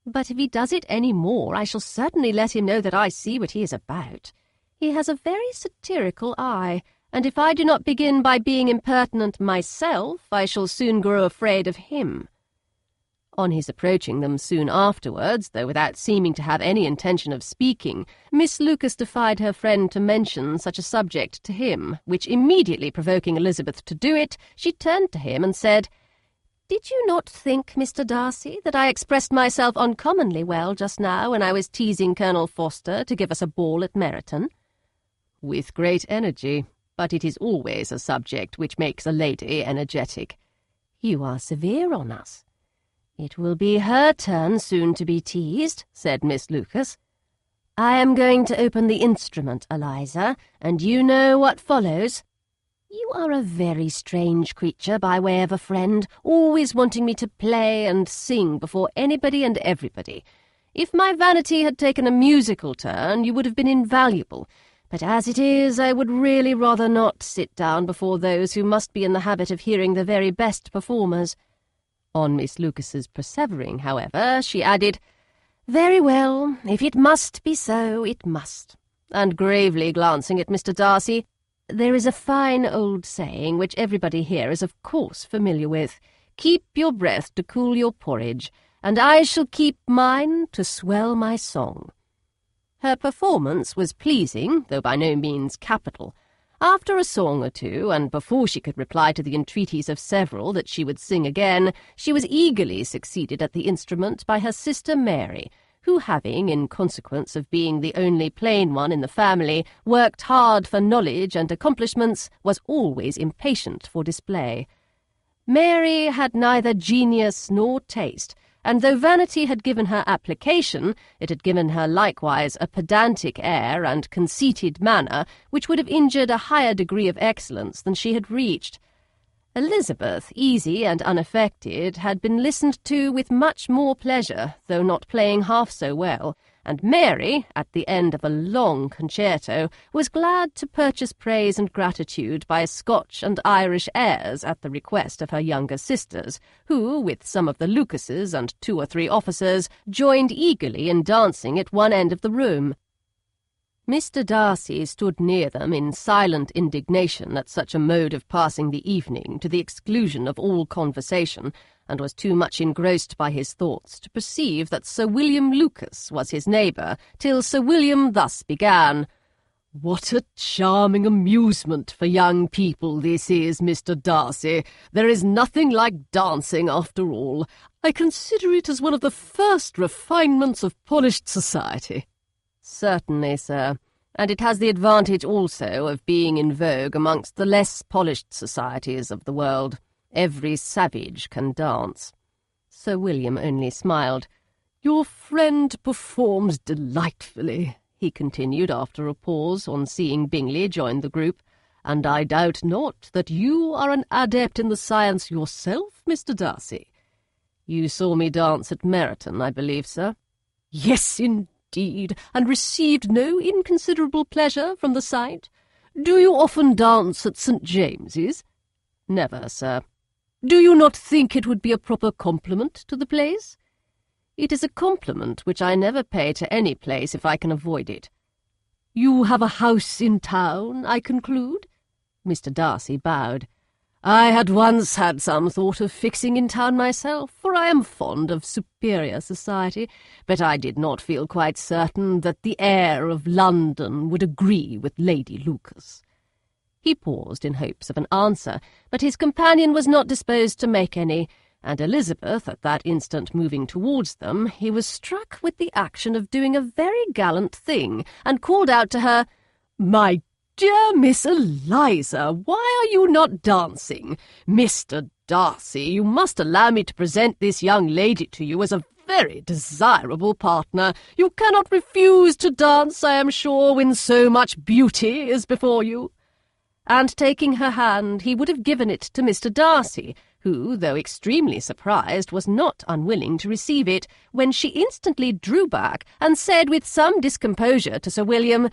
But if he does it any more, I shall certainly let him know that I see what he is about. He has a very satirical eye, and if I do not begin by being impertinent myself, I shall soon grow afraid of him." On his approaching them soon afterwards, though without seeming to have any intention of speaking, Miss Lucas defied her friend to mention such a subject to him, which immediately provoking Elizabeth to do it, she turned to him and said, "Did you not think, Mr. Darcy, that I expressed myself uncommonly well just now when I was teasing Colonel Forster to give us a ball at Meryton?" "With great energy, but it is always a subject which makes a lady energetic." "You are severe on us." "It will be her turn soon to be teased," said Miss Lucas. "I am going to open the instrument, Eliza, and you know what follows. You are a very strange creature by way of a friend, always wanting me to play and sing before anybody and everybody. If my vanity had taken a musical turn, you would have been invaluable, but as it is, I would really rather not sit down before those who must be in the habit of hearing the very best performers." On Miss Lucas's persevering, however, she added, "Very well, if it must be so, it must," and gravely glancing at Mr. Darcy, "There is a fine old saying which everybody here is of course familiar with, 'Keep your breath to cool your porridge,' and I shall keep mine to swell my song." Her performance was pleasing, though by no means capital. After a song or two, and before she could reply to the entreaties of several that she would sing again, she was eagerly succeeded at the instrument by her sister Mary, who having, in consequence of being the only plain one in the family, worked hard for knowledge and accomplishments, was always impatient for display. Mary had neither genius nor taste, and though vanity had given her application, it had given her likewise a pedantic air and conceited manner which would have injured a higher degree of excellence than she had reached. Elizabeth, easy and unaffected, had been listened to with much more pleasure, though not playing half so well, and Mary, at the end of a long concerto, was glad to purchase praise and gratitude by Scotch and Irish airs at the request of her younger sisters, who, with some of the Lucases and 2 or 3 officers, joined eagerly in dancing at one end of the room. Mr. Darcy stood near them in silent indignation at such a mode of passing the evening, to the exclusion of all conversation, and was too much engrossed by his thoughts to perceive that Sir William Lucas was his neighbour, till Sir William thus began, "What a charming amusement for young people this is, Mr. Darcy. There is nothing like dancing after all. I consider it as one of the first refinements of polished society." "Certainly, sir, and it has the advantage also of being in vogue amongst the less polished societies of the world. Every savage can dance." Sir William only smiled. "Your friend performs delightfully," he continued after a pause, on seeing Bingley join the group, "and I doubt not that you are an adept in the science yourself, Mr. Darcy. You saw me dance at Meryton, I believe, sir?" "Yes, indeed, and received no inconsiderable pleasure from the sight. Do you often dance at St. James's?" "Never, sir." "Do you not think it would be a proper compliment to the place?" "It is a compliment which I never pay to any place if I can avoid it." "You have a house in town, I conclude?" Mr. Darcy bowed. "I had once had some thought of fixing in town myself, for I am fond of superior society, but I did not feel quite certain that the air of London would agree with Lady Lucas." He paused in hopes of an answer, but his companion was not disposed to make any, and Elizabeth at that instant moving towards them, he was struck with the action of doing a very gallant thing, and called out to her, "My dear Miss Eliza, why are you not dancing? Mr. Darcy, you must allow me to present this young lady to you as a very desirable partner. You cannot refuse to dance, I am sure, when so much beauty is before you." And taking her hand, he would have given it to Mr. Darcy, who, though extremely surprised, was not unwilling to receive it, when she instantly drew back, and said with some discomposure to Sir William,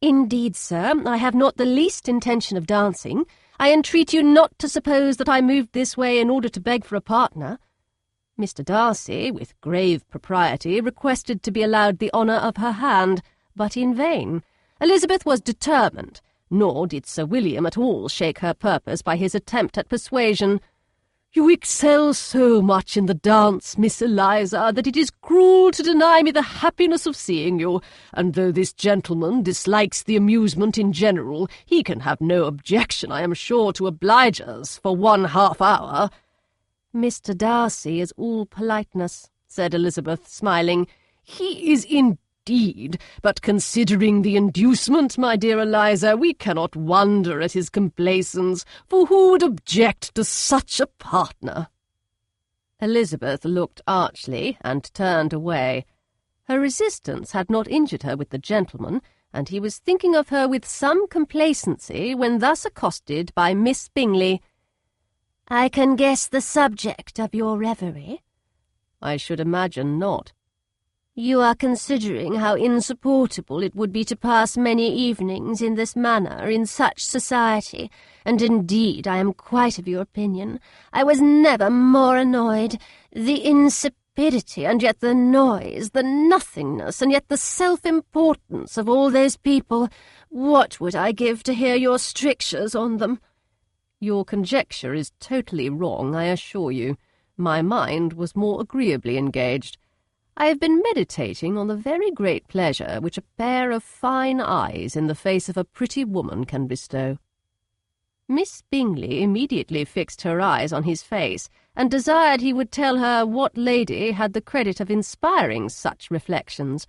"Indeed, sir, I have not the least intention of dancing. I entreat you not to suppose that I moved this way in order to beg for a partner." Mr. Darcy, with grave propriety, requested to be allowed the honour of her hand, but in vain. Elizabeth was determined. nor did Sir William at all shake her purpose by his attempt at persuasion. "You excel so much in the dance, Miss Eliza, that it is cruel to deny me the happiness of seeing you, and though this gentleman dislikes the amusement in general, he can have no objection, I am sure, to oblige us for 1/2 hour." "Mr. Darcy is all politeness," said Elizabeth, smiling. "He is indeed, but considering the inducement, my dear Eliza, we cannot wonder at his complaisance, for who would object to such a partner?" Elizabeth looked archly and turned away. Her resistance had not injured her with the gentleman, and he was thinking of her with some complacency when thus accosted by Miss Bingley. "I can guess the subject of your reverie." "I should imagine not." "You are considering how insupportable it would be to pass many evenings in this manner in such society, and indeed I am quite of your opinion. I was never more annoyed. The insipidity, and yet the noise, the nothingness, and yet the self-importance of all those people. What would I give to hear your strictures on them?" "Your conjecture is totally wrong, I assure you. My mind was more agreeably engaged. I have been meditating on the very great pleasure which a pair of fine eyes in the face of a pretty woman can bestow." Miss Bingley immediately fixed her eyes on his face, and desired he would tell her what lady had the credit of inspiring such reflections.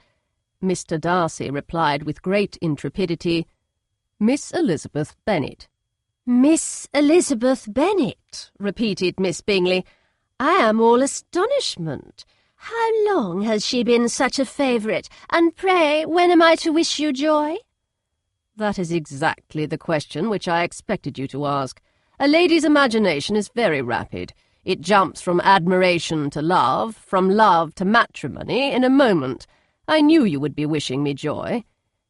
Mr. Darcy replied with great intrepidity, "Miss Elizabeth Bennet." "Miss Elizabeth Bennet," repeated Miss Bingley. "I am all astonishment. How long has she been such a favourite, and pray, when am I to wish you joy?" "That is exactly the question which I expected you to ask. A lady's imagination is very rapid. It jumps from admiration to love, from love to matrimony, in a moment. I knew you would be wishing me joy."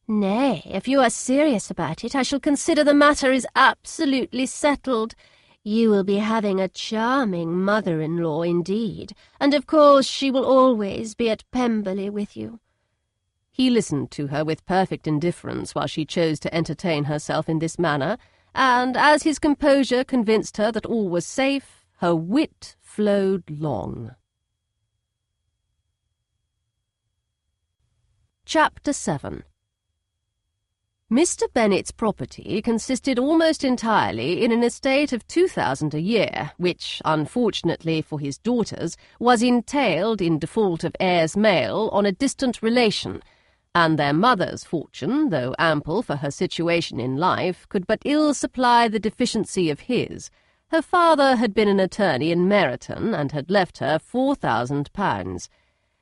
"Nay, if you are serious about it, I shall consider the matter is absolutely settled. You will be having a charming mother-in-law indeed, and of course she will always be at Pemberley with you." He listened to her with perfect indifference while she chose to entertain herself in this manner, and as his composure convinced her that all was safe, her wit flowed long. Chapter 7. Mr. Bennet's property consisted almost entirely in an estate of 2,000 a year, which, unfortunately for his daughters, was entailed in default of heirs male on a distant relation, and their mother's fortune, though ample for her situation in life, could but ill supply the deficiency of his. Her father had been an attorney in Meryton, and had left her £4,000.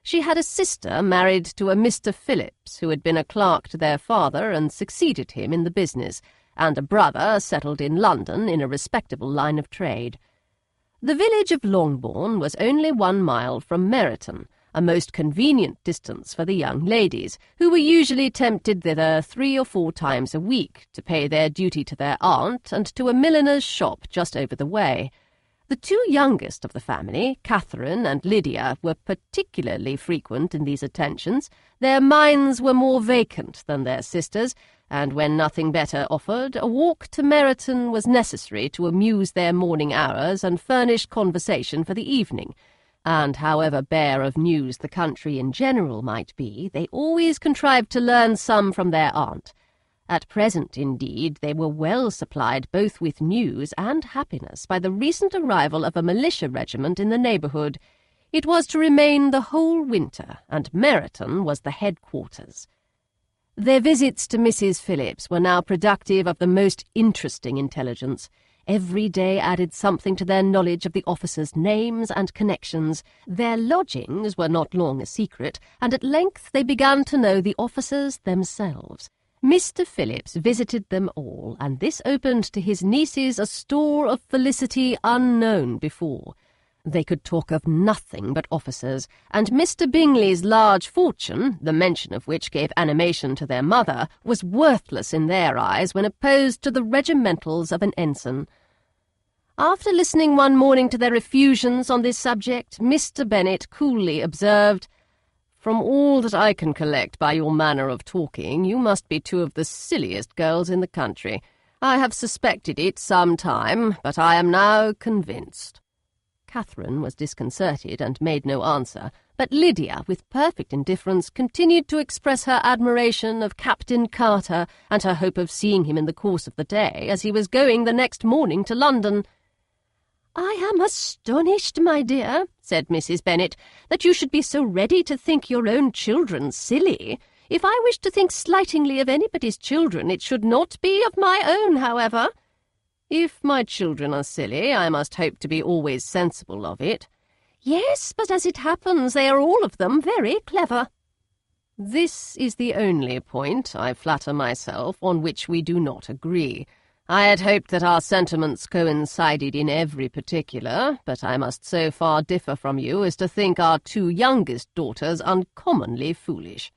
She had a sister married to a Mr. Phillips, who had been a clerk to their father and succeeded him in the business, and a brother settled in London in a respectable line of trade. The village of Longbourn was only 1 mile from Meryton, a most convenient distance for the young ladies, who were usually tempted thither 3 or 4 times a week to pay their duty to their aunt and to a milliner's shop just over the way. The 2 youngest of the family, Catherine and Lydia, were particularly frequent in these attentions. Their minds were more vacant than their sisters', and when nothing better offered, a walk to Meryton was necessary to amuse their morning hours and furnish conversation for the evening. And however bare of news the country in general might be, they always contrived to learn some from their aunt. At present, indeed, they were well supplied both with news and happiness by the recent arrival of a militia regiment in the neighbourhood. It was to remain the whole winter, and Meryton was the headquarters. Their visits to Mrs. Phillips were now productive of the most interesting intelligence. Every day added something to their knowledge of the officers' names and connections. Their lodgings were not long a secret, and at length they began to know the officers themselves. Mr. Phillips visited them all, and this opened to his nieces a store of felicity unknown before. They could talk of nothing but officers, and Mr. Bingley's large fortune, the mention of which gave animation to their mother, was worthless in their eyes when opposed to the regimentals of an ensign. After listening one morning to their effusions on this subject, Mr. Bennet coolly observed, From all that I can collect by your manner of talking, you must be two of the silliest girls in the country. I have suspected it some time, but I am now convinced." Catherine was disconcerted and made no answer, but Lydia, with perfect indifference, continued to express her admiration of Captain Carter and her hope of seeing him in the course of the day, as he was going the next morning to London. "I am astonished, my dear," said Mrs. Bennet, "that you should be so ready to think your own children silly. If I wish to think slightingly of anybody's children, it should not be of my own, however." "If my children are silly, I must hope to be always sensible of it." "Yes, but as it happens, they are all of them very clever." "This is the only point, I flatter myself, on which we do not agree. I had hoped that our sentiments coincided in every particular, but I must so far differ from you as to think our two youngest daughters uncommonly foolish."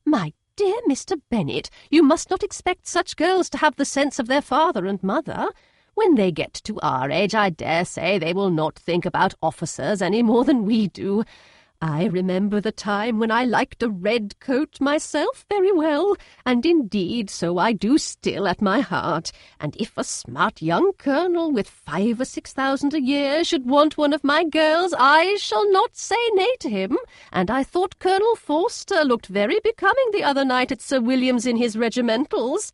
"My dear Mr. Bennet, you must not expect such girls to have the sense of their father and mother. When they get to our age, I dare say they will not think about officers any more than we do. I remember the time when I liked a red coat myself very well, and indeed so I do still at my heart, and if a smart young colonel with 5,000 or 6,000 a year should want one of my girls, I shall not say nay to him, and I thought Colonel Forster looked very becoming the other night at Sir William's in his regimentals."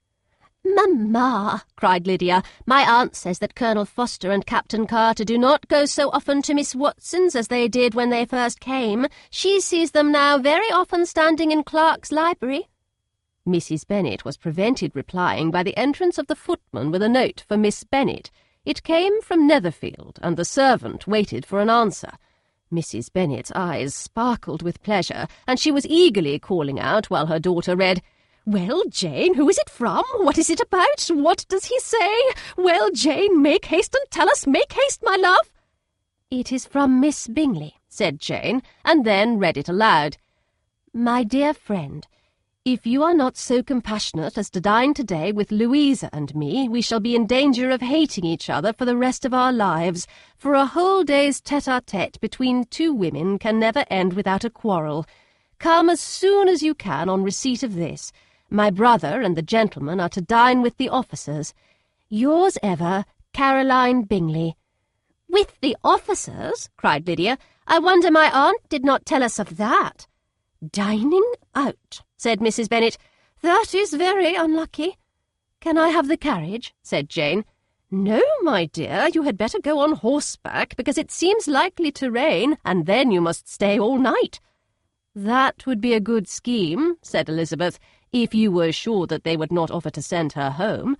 "Mamma," cried Lydia, "my aunt says that Colonel Forster and Captain Carter do not go so often to Miss Watson's as they did when they first came. She sees them now very often standing in Clark's library." Mrs. Bennet was prevented replying by the entrance of the footman with a note for Miss Bennet. It came from Netherfield, and the servant waited for an answer. Mrs. Bennet's eyes sparkled with pleasure, and she was eagerly calling out while her daughter read, "Well, Jane, who is it from? What is it about? What does he say? Well, Jane, make haste and tell us. Make haste, my love." "It is from Miss Bingley," said Jane, and then read it aloud. "My dear friend, if you are not so compassionate as to dine today with Louisa and me, we shall be in danger of hating each other for the rest of our lives, for a whole day's tete-a-tete between two women can never end without a quarrel. Come as soon as you can on receipt of this. My brother and the gentleman are to dine with the officers. Yours ever, Caroline Bingley." "With the officers?" cried Lydia. "I wonder my aunt did not tell us of that." "Dining out," said Mrs. Bennet. "That is very unlucky." "Can I have the carriage?" said Jane. "No, my dear, you had better go on horseback, because it seems likely to rain, and then you must stay all night." "That would be a good scheme," said Elizabeth, "if you were sure that they would not offer to send her home."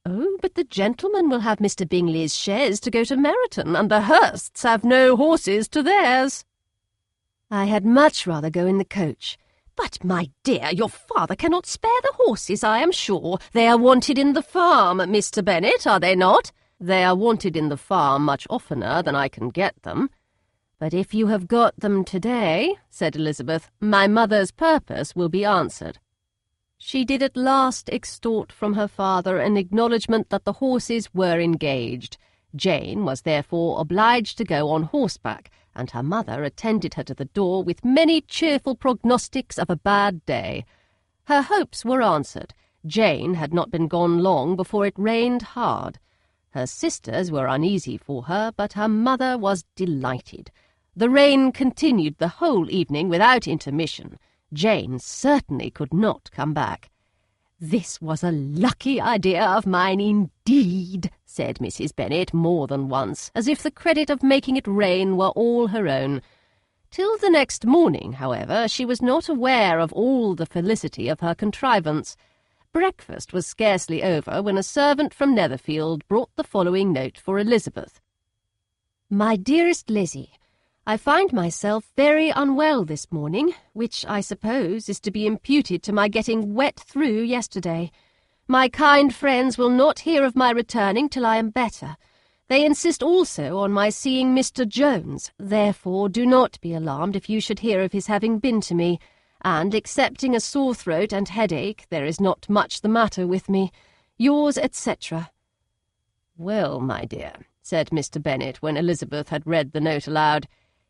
"Oh, but the gentlemen will have Mr. Bingley's chaise to go to Meryton, and the Hursts have no horses to theirs." "I had much rather go in the coach." "But, my dear, your father cannot spare the horses, I am sure. They are wanted in the farm, Mr. Bennet, are they not?" "They are wanted in the farm much oftener than I can get them." "But if you have got them today," said Elizabeth, "my mother's purpose will be answered." She did at last extort from her father an acknowledgment that the horses were engaged. Jane was therefore obliged to go on horseback, and her mother attended her to the door with many cheerful prognostics of a bad day. Her hopes were answered. Jane had not been gone long before it rained hard. Her sisters were uneasy for her, but her mother was delighted. The rain continued the whole evening without intermission. Jane certainly could not come back. "This was a lucky idea of mine indeed," said Mrs. Bennet more than once, as if the credit of making it rain were all her own. Till the next morning, however, she was not aware of all the felicity of her contrivance. Breakfast was scarcely over when a servant from Netherfield brought the following note for Elizabeth. "My dearest Lizzie, I find myself very unwell this morning, which I suppose is to be imputed to my getting wet through yesterday. My kind friends will not hear of my returning till I am better. They insist also on my seeing Mr. Jones, therefore do not be alarmed if you should hear of his having been to me, and excepting a sore throat and headache, there is not much the matter with me. Yours, etc." "Well, my dear," said Mr. Bennet, when Elizabeth had read the note aloud,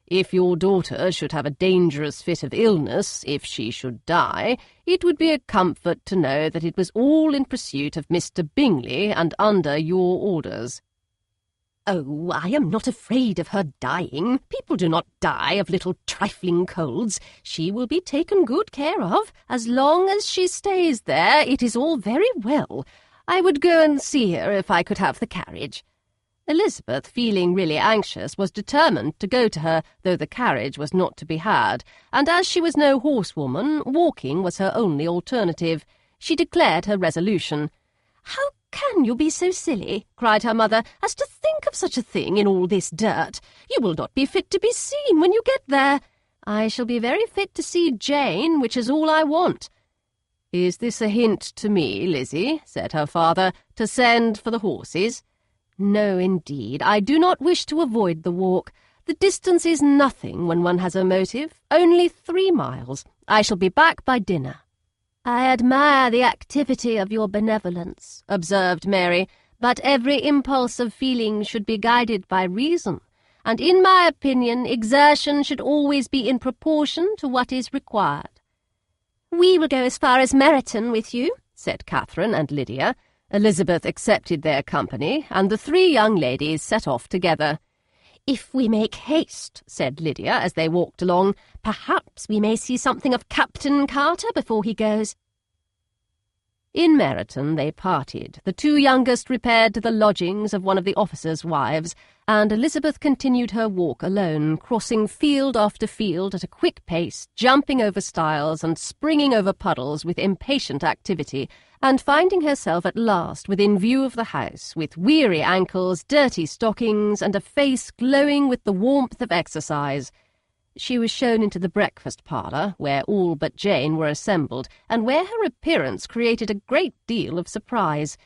If your daughter should have a dangerous fit of illness, if she should die, it would be a comfort to know that it was all in pursuit of Mr. Bingley and under your orders." "Oh, I am not afraid of her dying. People do not die of little trifling colds. She will be taken good care of. As long as she stays there, it is all very well. I would go and see her if I could have the carriage." Elizabeth, feeling really anxious, was determined to go to her, though the carriage was not to be had, and as she was no horsewoman, walking was her only alternative. She declared her resolution. "How can you be so silly," cried her mother, "as to think of such a thing in all this dirt? You will not be fit to be seen when you get there." "I shall be very fit to see Jane, which is all I want." "Is this a hint to me, Lizzie," said her father, "to send for the horses?" "No, indeed. I do not wish to avoid the walk. The distance is nothing when one has a motive. Only 3 miles. I shall be back by dinner." "I admire the activity of your benevolence," observed Mary, "but every impulse of feeling should be guided by reason, and in my opinion exertion should always be in proportion to what is required." "We will go as far as Meryton with you," said Catherine and Lydia. Elizabeth accepted their company, and the 3 young ladies set off together. "If we make haste," said Lydia as they walked along, "perhaps we may see something of Captain Carter before he goes." In Meryton they parted. The 2 youngest repaired to the lodgings of one of the officers' wives, and Elizabeth continued her walk alone, crossing field after field at a quick pace, jumping over stiles and springing over puddles with impatient activity, and finding herself at last within view of the house, with weary ankles, dirty stockings, and a face glowing with the warmth of exercise. She was shown into the breakfast parlour, where all but Jane were assembled, and where her appearance created a great deal of surprise.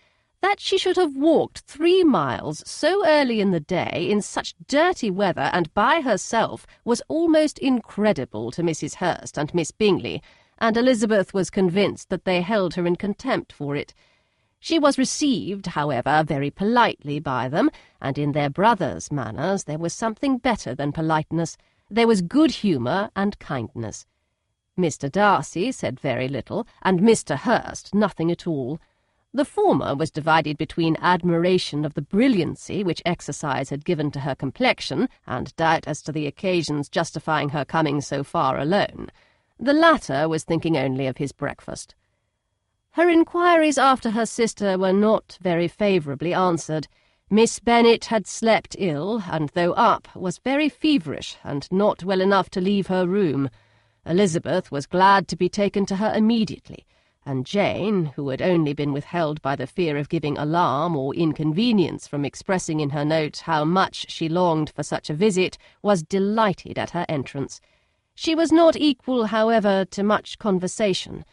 That she should have walked 3 miles so early in the day, in such dirty weather, and by herself, was almost incredible to Mrs. Hurst and Miss Bingley, and Elizabeth was convinced that they held her in contempt for it. She was received, however, very politely by them, and in their brother's manners there was something better than politeness. There was good humour and kindness. Mr. Darcy said very little, and Mr. Hurst nothing at all. The former was divided between admiration of the brilliancy which exercise had given to her complexion, and doubt as to the occasions justifying her coming so far alone. The latter was thinking only of his breakfast. Her inquiries after her sister were not very favourably answered. Miss Bennet had slept ill, and though up, was very feverish, and not well enough to leave her room. Elizabeth was glad to be taken to her immediately, and Jane, who had only been withheld by the fear of giving alarm or inconvenience from expressing in her note how much she longed for such a visit, was delighted at her entrance. She was not equal, however, to much conversation,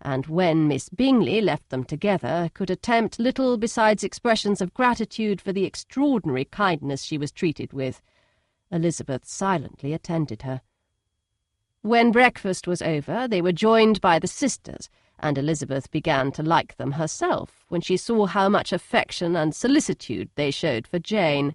and when Miss Bingley left them together, could attempt little besides expressions of gratitude for the extraordinary kindness she was treated with. Elizabeth silently attended her. When breakfast was over, they were joined by the sisters, and Elizabeth began to like them herself when she saw how much affection and solicitude they showed for Jane.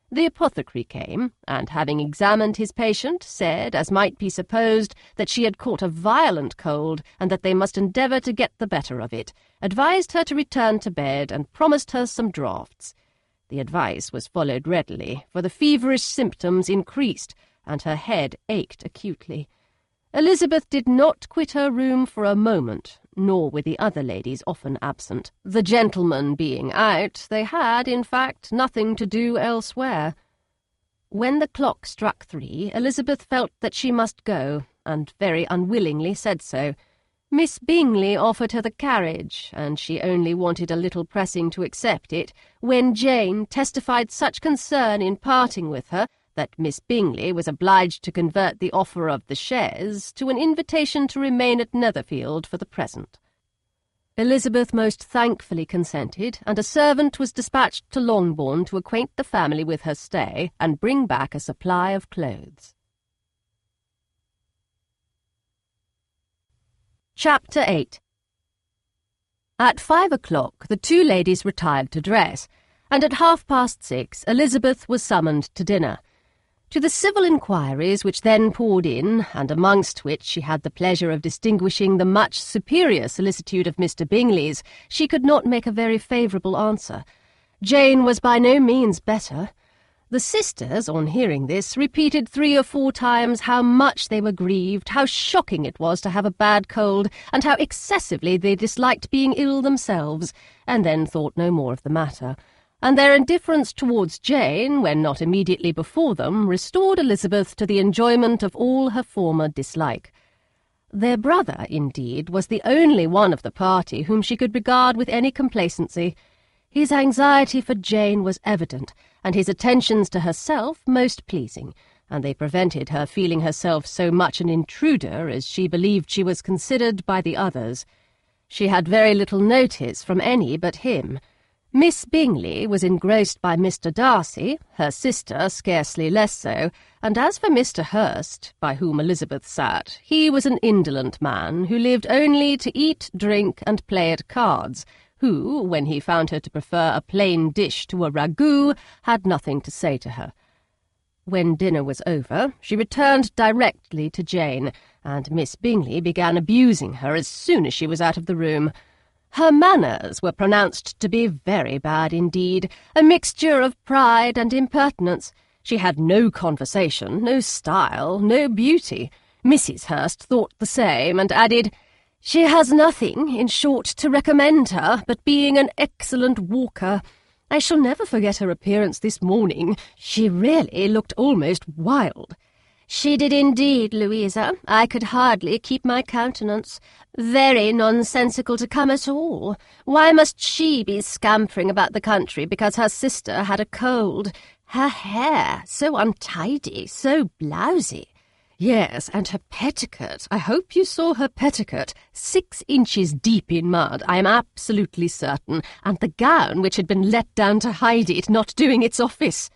The apothecary came, and having examined his patient, said, as might be supposed, that she had caught a violent cold, and that they must endeavour to get the better of it, advised her to return to bed, and promised her some draughts. The advice was followed readily, for the feverish symptoms increased, and her head ached acutely. Elizabeth did not quit her room for a moment, nor were the other ladies often absent. The gentlemen being out, they had, in fact, nothing to do elsewhere. When the clock struck 3, Elizabeth felt that she must go, and very unwillingly said so. Miss Bingley offered her the carriage, and she only wanted a little pressing to accept it, when Jane testified such concern in parting with her that Miss Bingley was obliged to convert the offer of the chaise to an invitation to remain at Netherfield for the present. Elizabeth most thankfully consented, and a servant was dispatched to Longbourn to acquaint the family with her stay and bring back a supply of clothes. Chapter 8. At 5 o'clock the 2 ladies retired to dress, and at 6:30 Elizabeth was summoned to dinner. To the civil inquiries which then poured in, and amongst which she had the pleasure of distinguishing the much superior solicitude of Mr. Bingley's, she could not make a very favourable answer. Jane was by no means better. The sisters, on hearing this, repeated 3 or 4 times how much they were grieved, how shocking it was to have a bad cold, and how excessively they disliked being ill themselves, and then thought no more of the matter. And their indifference towards Jane, when not immediately before them, restored Elizabeth to the enjoyment of all her former dislike. Their brother, indeed, was the only one of the party whom she could regard with any complacency. His anxiety for Jane was evident, and his attentions to herself most pleasing, and they prevented her feeling herself so much an intruder as she believed she was considered by the others. She had very little notice from any but him. Miss Bingley was engrossed by Mr. Darcy, her sister scarcely less so, and as for Mr. Hurst, by whom Elizabeth sat, he was an indolent man who lived only to eat, drink, and play at cards, who, when he found her to prefer a plain dish to a ragout, had nothing to say to her. When dinner was over, she returned directly to Jane, and Miss Bingley began abusing her as soon as she was out of the room. Her manners were pronounced to be very bad indeed, a mixture of pride and impertinence. She had no conversation, no style, no beauty. Mrs. Hurst thought the same, and added, "She has nothing, in short, to recommend her, but being an excellent walker. I shall never forget her appearance this morning. She really looked almost wild." "She did indeed, Louisa. I could hardly keep my countenance. Very nonsensical to come at all. Why must she be scampering about the country because her sister had a cold? Her hair, so untidy, so blousy." "Yes, and her petticoat. I hope you saw her petticoat. 6 inches deep in mud, I am absolutely certain, and the gown which had been let down to hide it not doing its office."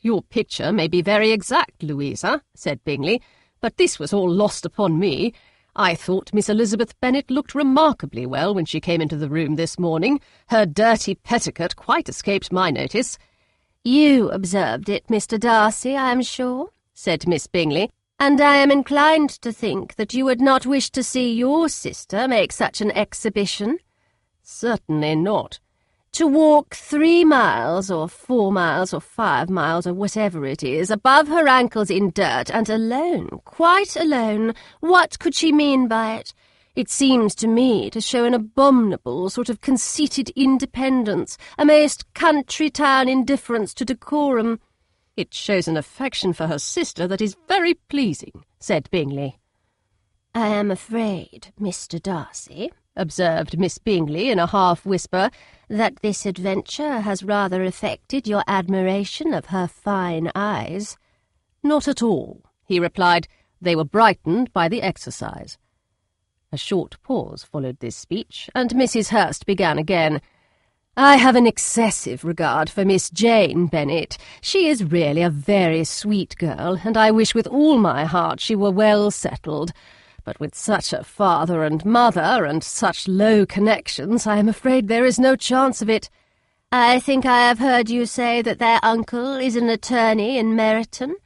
"Your picture may be very exact, Louisa," said Bingley, "but this was all lost upon me. I thought Miss Elizabeth Bennet looked remarkably well when she came into the room this morning. Her dirty petticoat quite escaped my notice." "You observed it, Mr. Darcy, I am sure," said Miss Bingley, "and I am inclined to think that you would not wish to see your sister make such an exhibition." "Certainly not." "To walk 3 miles, or 4 miles, or 5 miles, or whatever it is, above her ankles in dirt, and alone, quite alone. What could she mean by it? It seems to me to show an abominable sort of conceited independence, a most country-town indifference to decorum." "It shows an affection for her sister that is very pleasing," said Bingley. "I am afraid, Mr. Darcy," observed Miss Bingley in a half-whisper, "that this adventure has rather affected your admiration of her fine eyes." "Not at all," he replied. "They were brightened by the exercise." A short pause followed this speech, and Mrs. Hurst began again. "I have an excessive regard for Miss Jane Bennet. She is really a very sweet girl, and I wish with all my heart she were well settled. But with such a father and mother, and such low connections, I am afraid there is no chance of it." "I think I have heard you say that their uncle is an attorney in Meryton?"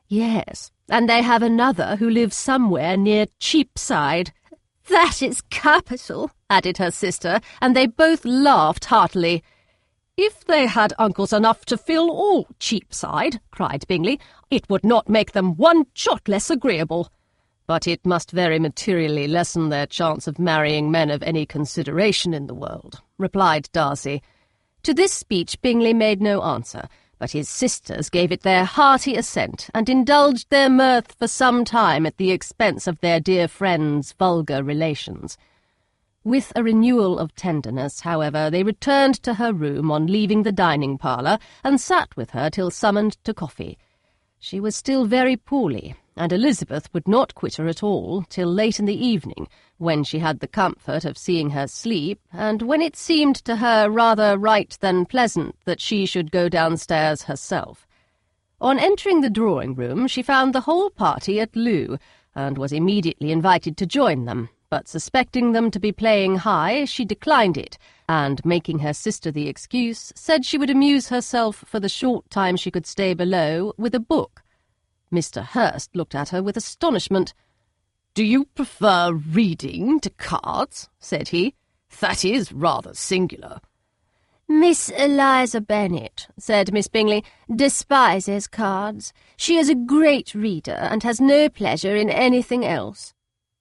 "Yes, and they have another who lives somewhere near Cheapside." "That is capital," added her sister, and they both laughed heartily. "If they had uncles enough to fill all Cheapside," cried Bingley, "it would not make them one jot less agreeable." "But it must very materially lessen their chance of marrying men of any consideration in the world," replied Darcy. To this speech Bingley made no answer, but his sisters gave it their hearty assent, and indulged their mirth for some time at the expense of their dear friend's vulgar relations. With a renewal of tenderness, however, they returned to her room on leaving the dining-parlour, and sat with her till summoned to coffee. She was still very poorly, and Elizabeth would not quit her at all till late in the evening, when she had the comfort of seeing her sleep, and when it seemed to her rather right than pleasant that she should go downstairs herself. On entering the drawing-room, she found the whole party at loo, and was immediately invited to join them, but suspecting them to be playing high, she declined it, and, making her sister the excuse, said she would amuse herself for the short time she could stay below with a book. Mr. Hurst looked at her with astonishment. "Do you prefer reading to cards?" said he. "That is rather singular." "Miss Eliza Bennet," said Miss Bingley, "despises cards. She is a great reader, and has no pleasure in anything else."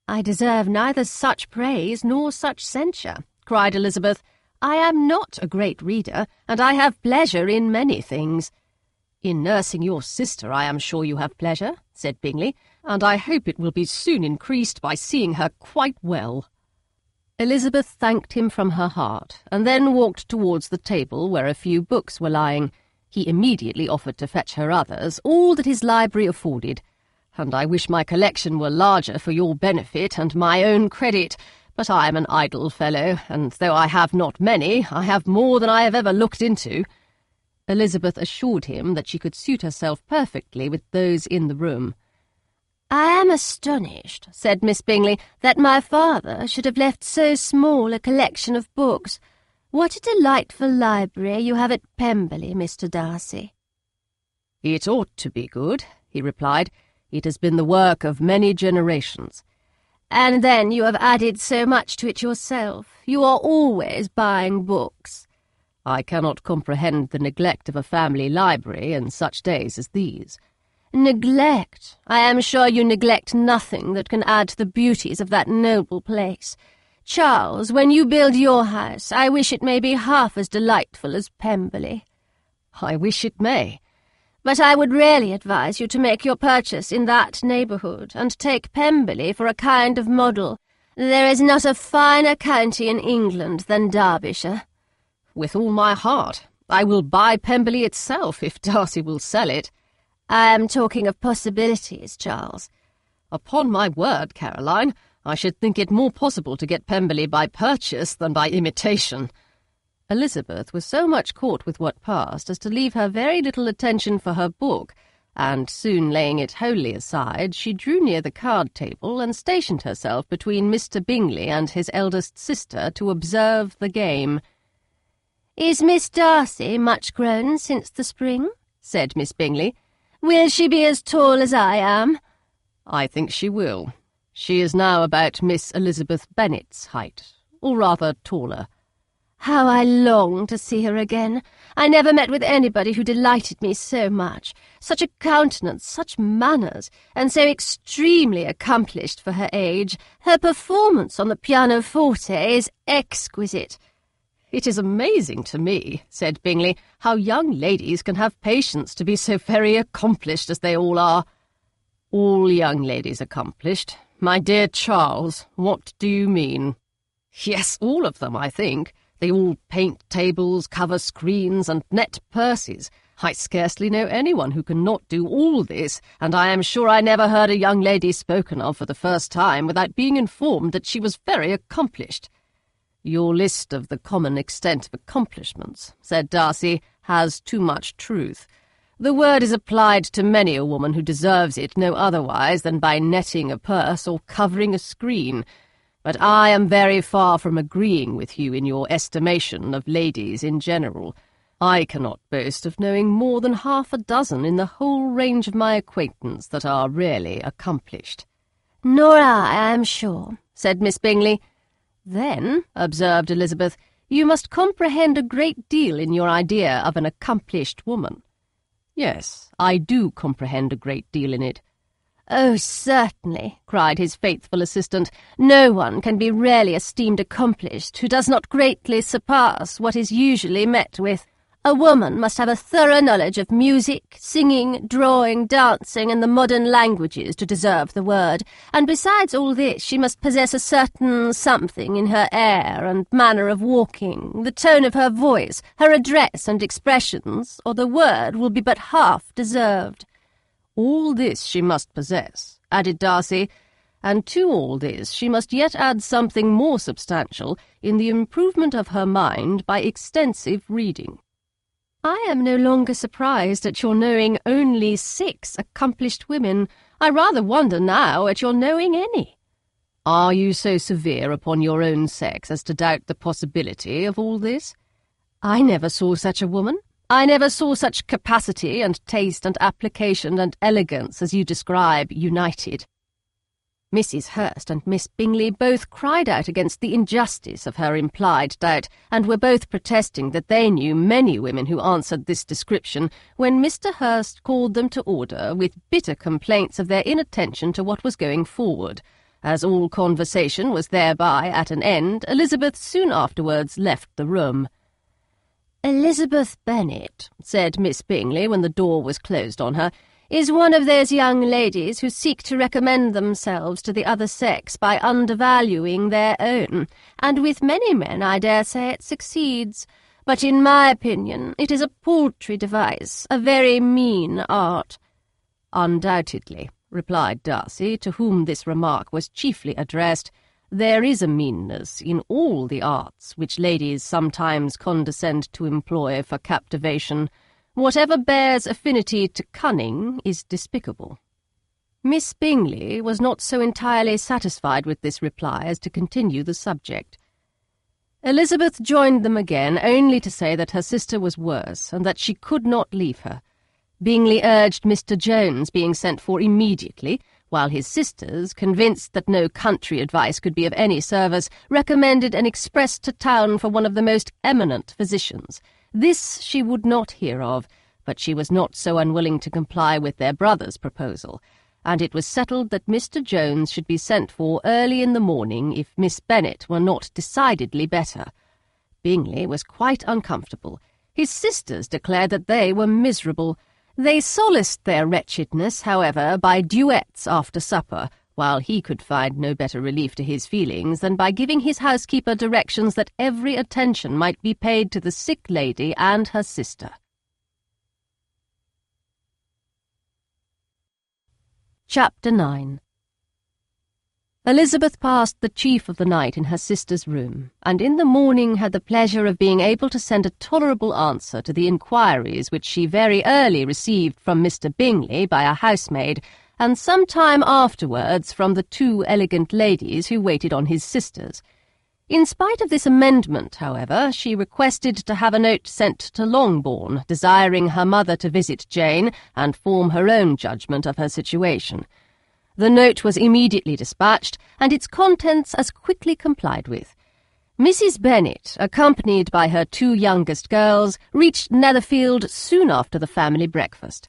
"I deserve neither such praise nor such censure," cried Elizabeth. "I am not a great reader, and I have pleasure in many things." "In nursing your sister I am sure you have pleasure," said Bingley, "and I hope it will be soon increased by seeing her quite well." Elizabeth thanked him from her heart, and then walked towards the table where a few books were lying. He immediately offered to fetch her others, all that his library afforded. "And I wish my collection were larger for your benefit and my own credit, but I am an idle fellow, and though I have not many, I have more than I have ever looked into." Elizabeth assured him that she could suit herself perfectly with those in the room. "I am astonished," said Miss Bingley, "that my father should have left so small a collection of books. What a delightful library you have at Pemberley, Mr. Darcy." "It ought to be good," he replied. "It has been the work of many generations." "And then you have added so much to it yourself. You are always buying books." "I cannot comprehend the neglect of a family library in such days as these." "Neglect? I am sure you neglect nothing that can add to the beauties of that noble place. Charles, when you build your house, I wish it may be half as delightful as Pemberley." "I wish it may." "But I would really advise you to make your purchase in that neighbourhood, and take Pemberley for a kind of model. There is not a finer county in England than Derbyshire." "With all my heart. I will buy Pemberley itself, if Darcy will sell it." "I am talking of possibilities, Charles." "Upon my word, Caroline, I should think it more possible to get Pemberley by purchase than by imitation." Elizabeth was so much caught with what passed as to leave her very little attention for her book, and soon laying it wholly aside, she drew near the card-table and stationed herself between Mr. Bingley and his eldest sister to observe the game. "Is Miss Darcy much grown since the spring?" said Miss Bingley. "Will she be as tall as I am?" "I think she will. She is now about Miss Elizabeth Bennet's height, or rather taller." "How I long to see her again! I never met with anybody who delighted me so much. Such a countenance, such manners, and so extremely accomplished for her age. Her performance on the pianoforte is exquisite." "It is amazing to me," said Bingley, "how young ladies can have patience to be so very accomplished as they all are." "All young ladies accomplished? My dear Charles, what do you mean?" "Yes, all of them, I think. They all paint tables, cover screens, and net purses. I scarcely know anyone who cannot do all this, and I am sure I never heard a young lady spoken of for the first time without being informed that she was very accomplished." "Your list of the common extent of accomplishments," said Darcy, "has too much truth. The word is applied to many a woman who deserves it no otherwise than by netting a purse or covering a screen. But I am very far from agreeing with you in your estimation of ladies in general. I cannot boast of knowing more than half a dozen in the whole range of my acquaintance that are really accomplished." "Nor I am sure," said Miss Bingley. "Then," observed Elizabeth, "you must comprehend a great deal in your idea of an accomplished woman." "Yes, I do comprehend a great deal in it." "Oh, certainly," cried his faithful assistant. "No one can be really esteemed accomplished who does not greatly surpass what is usually met with. A woman must have a thorough knowledge of music, singing, drawing, dancing, and the modern languages to deserve the word, and besides all this she must possess a certain something in her air and manner of walking, the tone of her voice, her address and expressions, or the word will be but half deserved." "All this she must possess," added Darcy, "and to all this she must yet add something more substantial in the improvement of her mind by extensive reading." "I am no longer surprised at your knowing only 6 accomplished women. I rather wonder now at your knowing any." "Are you so severe upon your own sex as to doubt the possibility of all this?" "I never saw such a woman. I never saw such capacity and taste and application and elegance as you describe united." Mrs. Hurst and Miss Bingley both cried out against the injustice of her implied doubt, and were both protesting that they knew many women who answered this description, when Mr. Hurst called them to order with bitter complaints of their inattention to what was going forward. As all conversation was thereby at an end, Elizabeth soon afterwards left the room. "Elizabeth Bennet," said Miss Bingley when the door was closed on her, "is one of those young ladies who seek to recommend themselves to the other sex by undervaluing their own, and with many men I dare say it succeeds. But in my opinion it is a paltry device, a very mean art." "Undoubtedly," replied Darcy, to whom this remark was chiefly addressed. "There is a meanness in all the arts which ladies sometimes condescend to employ for captivation. Whatever bears affinity to cunning is despicable." Miss Bingley was not so entirely satisfied with this reply as to continue the subject. Elizabeth joined them again, only to say that her sister was worse, and that she could not leave her. Bingley urged Mr. Jones being sent for immediately, while his sisters, convinced that no country advice could be of any service, recommended an express to town for one of the most eminent physicians. This she would not hear of, but she was not so unwilling to comply with their brother's proposal, and it was settled that Mr. Jones should be sent for early in the morning if Miss Bennet were not decidedly better. Bingley was quite uncomfortable. His sisters declared that they were miserable. They solaced their wretchedness, however, by duets after supper, while he could find no better relief to his feelings than by giving his housekeeper directions that every attention might be paid to the sick lady and her sister. Chapter 9. Elizabeth passed the chief of the night in her sister's room, and in the morning had the pleasure of being able to send a tolerable answer to the inquiries which she very early received from Mr. Bingley by a housemaid, and some time afterwards from the two elegant ladies who waited on his sisters. In spite of this amendment, however, she requested to have a note sent to Longbourn, desiring her mother to visit Jane and form her own judgment of her situation. The note was immediately dispatched, and its contents as quickly complied with. Mrs. Bennet, accompanied by her two youngest girls, reached Netherfield soon after the family breakfast.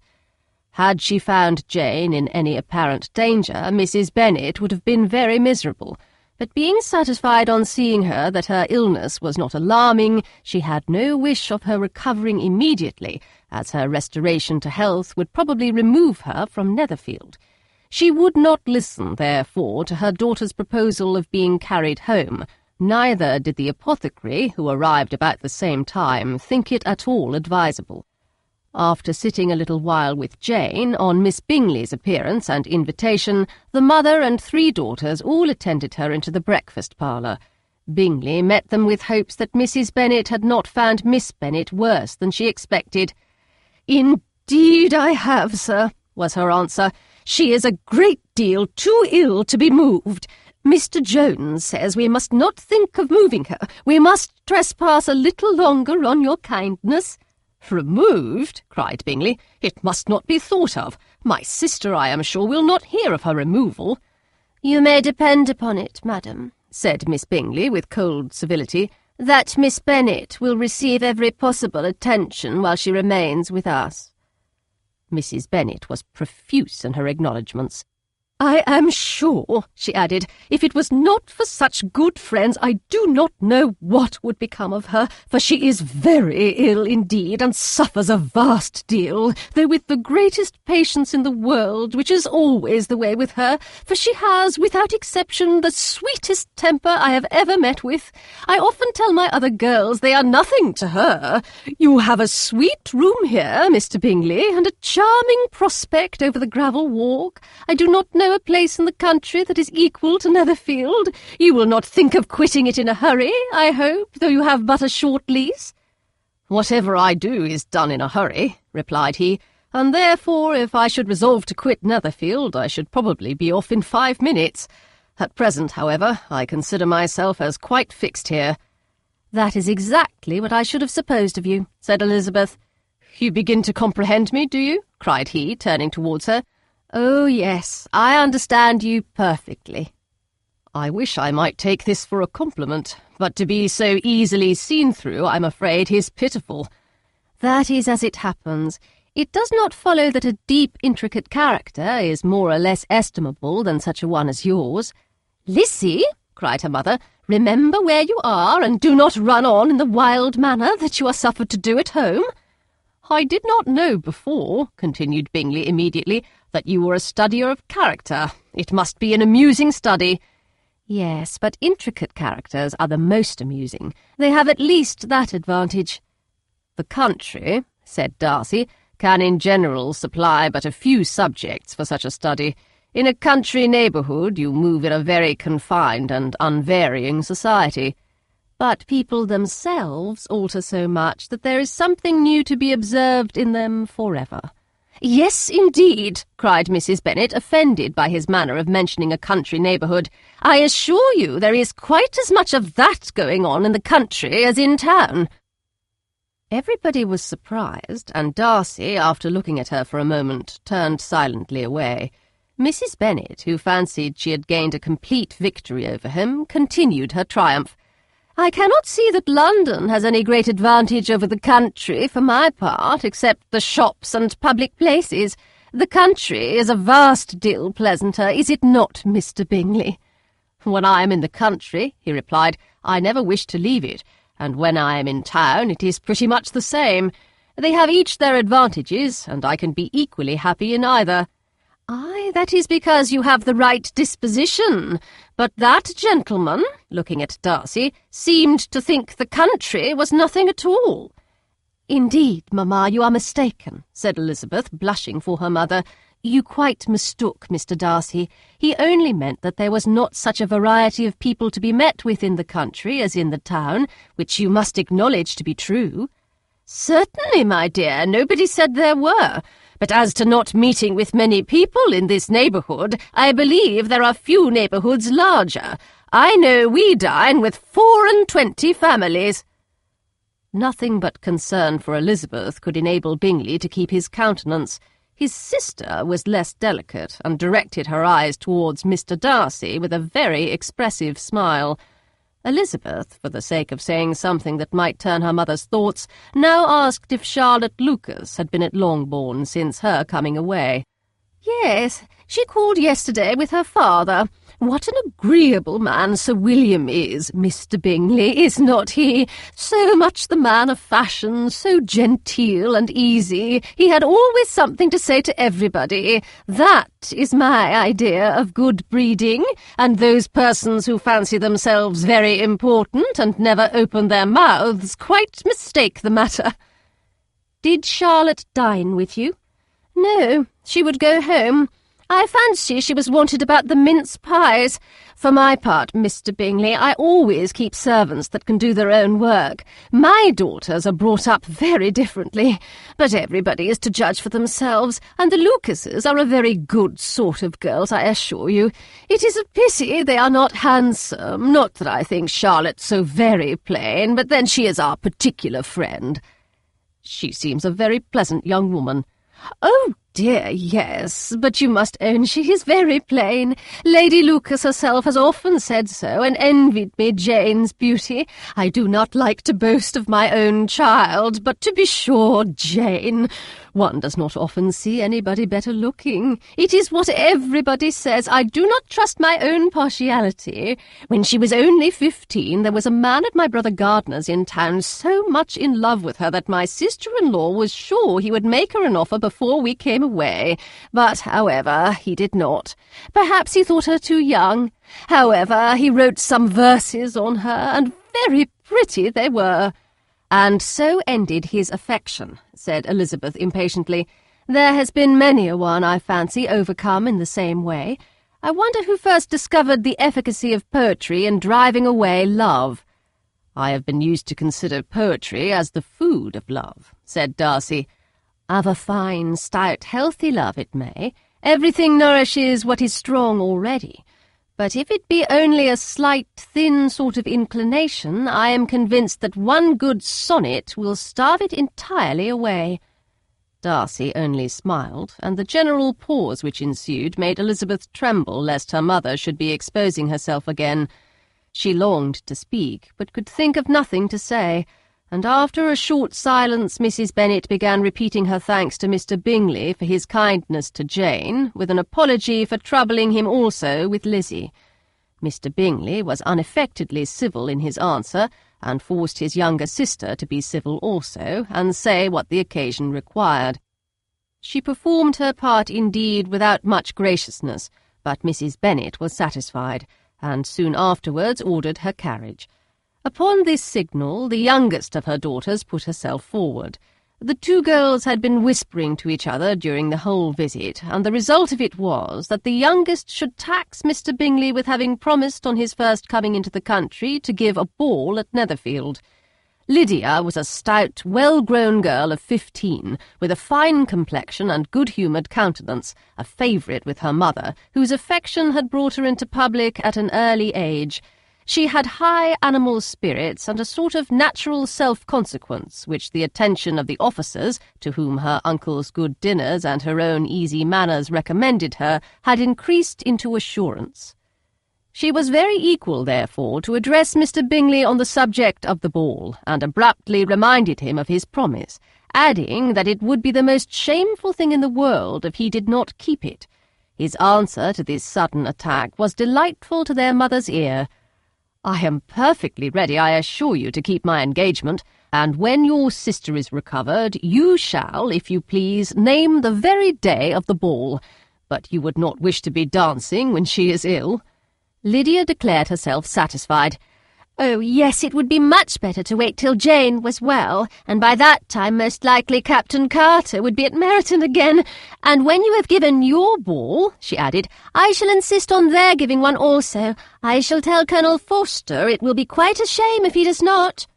Had she found Jane in any apparent danger, Mrs. Bennet would have been very miserable, but being satisfied on seeing her that her illness was not alarming, she had no wish of her recovering immediately, as her restoration to health would probably remove her from Netherfield. She would not listen, therefore, to her daughter's proposal of being carried home. Neither did the apothecary, who arrived about the same time, think it at all advisable. After sitting a little while with Jane, on Miss Bingley's appearance and invitation, the mother and three daughters all attended her into the breakfast-parlour. Bingley met them with hopes that Mrs. Bennet had not found Miss Bennet worse than she expected. "Indeed I have, sir," was her answer. "She is a great deal too ill to be moved. Mr. Jones says we must not think of moving her. We must trespass a little longer on your kindness." "Removed?" cried Bingley. "It must not be thought of. My sister, I am sure, will not hear of her removal." "You may depend upon it, madam," said Miss Bingley with cold civility, "that Miss Bennet will receive every possible attention while she remains with us." Mrs. Bennet was profuse in her acknowledgments. "I am sure," she added, "if it was not for such good friends, I do not know what would become of her, for she is very ill indeed, and suffers a vast deal, though with the greatest patience in the world, which is always the way with her, for she has, without exception, the sweetest temper I have ever met with. I often tell my other girls they are nothing to her. You have a sweet room here, Mr. Bingley, and a charming prospect over the gravel walk. I do not know a place in the country that is equal to Netherfield. You will not think of quitting it in a hurry, I hope, though you have but a short lease." "Whatever I do is done in a hurry," replied he, "and therefore if I should resolve to quit Netherfield, I should probably be off in 5 minutes. At present, however, I consider myself as quite fixed here." "That is exactly what I should have supposed of you," said Elizabeth. you begin to comprehend me, do you?" cried he, turning towards her. "Oh, yes, I understand you perfectly." "I wish I might take this for a compliment, but to be so easily seen through, I'm afraid, is pitiful." "That is as it happens. It does not follow that a deep, intricate character is more or less estimable than such a one as yours." "Lizzie," cried her mother, "remember where you are, and do not run on in the wild manner that you are suffered to do at home." "I did not know before," continued Bingley immediately, "that you were a studier of character. It must be an amusing study." "Yes, but intricate characters are the most amusing. They have at least that advantage." "The country," said Darcy, "can in general supply but a few subjects for such a study. In a country neighbourhood you move in a very confined and unvarying society. But people themselves alter so much that there is something new to be observed in them forever." "Yes, indeed," cried Mrs. Bennet, offended by his manner of mentioning a country neighbourhood. "I assure you there is quite as much of that going on in the country as in town." Everybody was surprised, and Darcy, after looking at her for a moment, turned silently away. Mrs. Bennet, who fancied she had gained a complete victory over him, continued her triumph. "I cannot see that London has any great advantage over the country, for my part, except the shops and public places. The country is a vast deal pleasanter, is it not, Mr. Bingley?" "When I am in the country," he replied, "I never wish to leave it, and when I am in town it is pretty much the same. They have each their advantages, and I can be equally happy in either." "Aye, that is because you have the right disposition. But that gentleman," looking at Darcy, "seemed to think the country was nothing at all." "Indeed, mamma, you are mistaken," said Elizabeth, blushing for her mother. "You quite mistook Mr. Darcy. He only meant that there was not such a variety of people to be met with in the country as in the town, which you must acknowledge to be true." "Certainly, my dear, nobody said there were. But as to not meeting with many people in this neighbourhood, I believe there are few neighbourhoods larger. I know we dine with 24 families." Nothing but concern for Elizabeth could enable Bingley to keep his countenance. His sister was less delicate, and directed her eyes towards Mr. Darcy with a very expressive smile. Elizabeth, for the sake of saying something that might turn her mother's thoughts, now asked if Charlotte Lucas had been at Longbourn since her coming away. "Yes, she called yesterday with her father. What an agreeable man Sir William is, Mr. Bingley, is not he? So much the man of fashion, so genteel and easy. He had always something to say to everybody. That is my idea of good breeding, and those persons who fancy themselves very important and never open their mouths quite mistake the matter." "Did Charlotte dine with you?" "No, she would go home. I fancy she was wanted about the mince pies. For my part, Mr. Bingley, I always keep servants that can do their own work. My daughters are brought up very differently, but everybody is to judge for themselves, and the Lucases are a very good sort of girls, I assure you. It is a pity they are not handsome, not that I think Charlotte so very plain, but then she is our particular friend." "She seems a very pleasant young woman." "Oh, dear, yes, but you must own she is very plain. Lady Lucas herself has often said so, and envied me Jane's beauty. I do not like to boast of my own child, but to be sure, Jane, one does not often see anybody better looking. It is what everybody says. I do not trust my own partiality. When she was only 15, there was a man at my brother Gardner's in town so much in love with her that my sister-in-law was sure he would make her an offer before we came away. But, however, he did not. Perhaps he thought her too young. However, he wrote some verses on her, and very pretty they were." "And so ended his affection," said Elizabeth impatiently. "There has been many a one, I fancy, overcome in the same way. I wonder who first discovered the efficacy of poetry in driving away love." "I have been used to consider poetry as the food of love," said Darcy. "Of a fine, stout, healthy love it may. Everything nourishes what is strong already. But if it be only a slight, thin sort of inclination, I am convinced that one good sonnet will starve it entirely away." Darcy only smiled, and the general pause which ensued made Elizabeth tremble lest her mother should be exposing herself again. She longed to speak, but could think of nothing to say, and after a short silence Mrs. Bennet began repeating her thanks to Mr. Bingley for his kindness to Jane, with an apology for troubling him also with Lizzie. Mr. Bingley was unaffectedly civil in his answer, and forced his younger sister to be civil also, and say what the occasion required. She performed her part indeed without much graciousness, but Mrs. Bennet was satisfied, and soon afterwards ordered her carriage. Upon this signal, the youngest of her daughters put herself forward. The two girls had been whispering to each other during the whole visit, and the result of it was that the youngest should tax Mr. Bingley with having promised on his first coming into the country to give a ball at Netherfield. Lydia was a stout, well-grown girl of 15, with a fine complexion and good-humoured countenance, a favourite with her mother, whose affection had brought her into public at an early age. She had high animal spirits and a sort of natural self-consequence, which the attention of the officers, to whom her uncle's good dinners and her own easy manners recommended her, had increased into assurance. She was very equal, therefore, to address Mr. Bingley on the subject of the ball, and abruptly reminded him of his promise, adding that it would be the most shameful thing in the world if he did not keep it. His answer to this sudden attack was delightful to their mother's ear. "I am perfectly ready, I assure you, to keep my engagement, and when your sister is recovered, you shall, if you please, name the very day of the ball. But you would not wish to be dancing when she is ill?" Lydia declared herself satisfied. "Oh, yes, it would be much better to wait till Jane was well, and by that time most likely Captain Carter would be at Meryton again. And when you have given your ball," she added, "I shall insist on their giving one also. I shall tell Colonel Forster it will be quite a shame if he does not."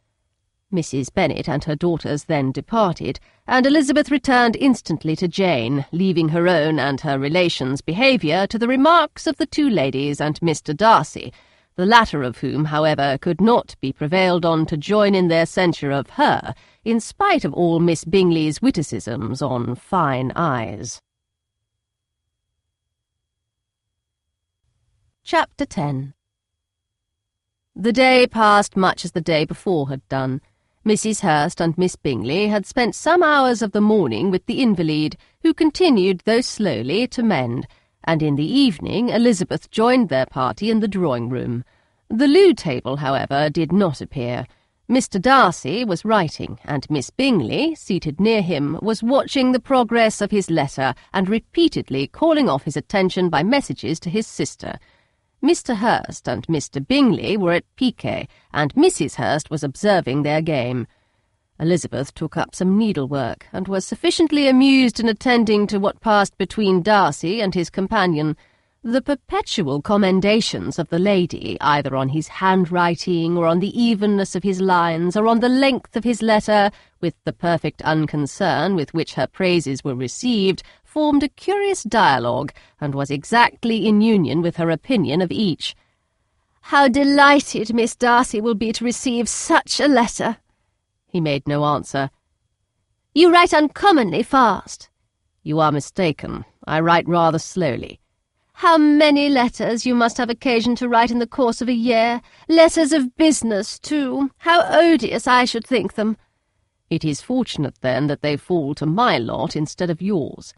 Mrs. Bennet and her daughters then departed, and Elizabeth returned instantly to Jane, leaving her own and her relations' behaviour to the remarks of the two ladies and Mr. Darcy, the latter of whom, however, could not be prevailed on to join in their censure of her, in spite of all Miss Bingley's witticisms on fine eyes. Chapter 10. The day passed much as the day before had done. Mrs. Hurst and Miss Bingley had spent some hours of the morning with the invalid, who continued, though slowly, to mend, and in the evening Elizabeth joined their party in the drawing-room. The loo table, however, did not appear. Mr. Darcy was writing, and Miss Bingley, seated near him, was watching the progress of his letter and repeatedly calling off his attention by messages to his sister. Mr. Hurst and Mr. Bingley were at piquet, and Mrs. Hurst was observing their game. Elizabeth took up some needlework, and was sufficiently amused in attending to what passed between Darcy and his companion. The perpetual commendations of the lady, either on his handwriting, or on the evenness of his lines, or on the length of his letter, with the perfect unconcern with which her praises were received, formed a curious dialogue, and was exactly in union with her opinion of each. "How delighted Miss Darcy will be to receive such a letter!" He made no answer. "You write uncommonly fast." "You are mistaken. I write rather slowly." "How many letters you must have occasion to write in the course of a year! Letters of business, too! How odious I should think them!" "It is fortunate, then, that they fall to my lot instead of yours."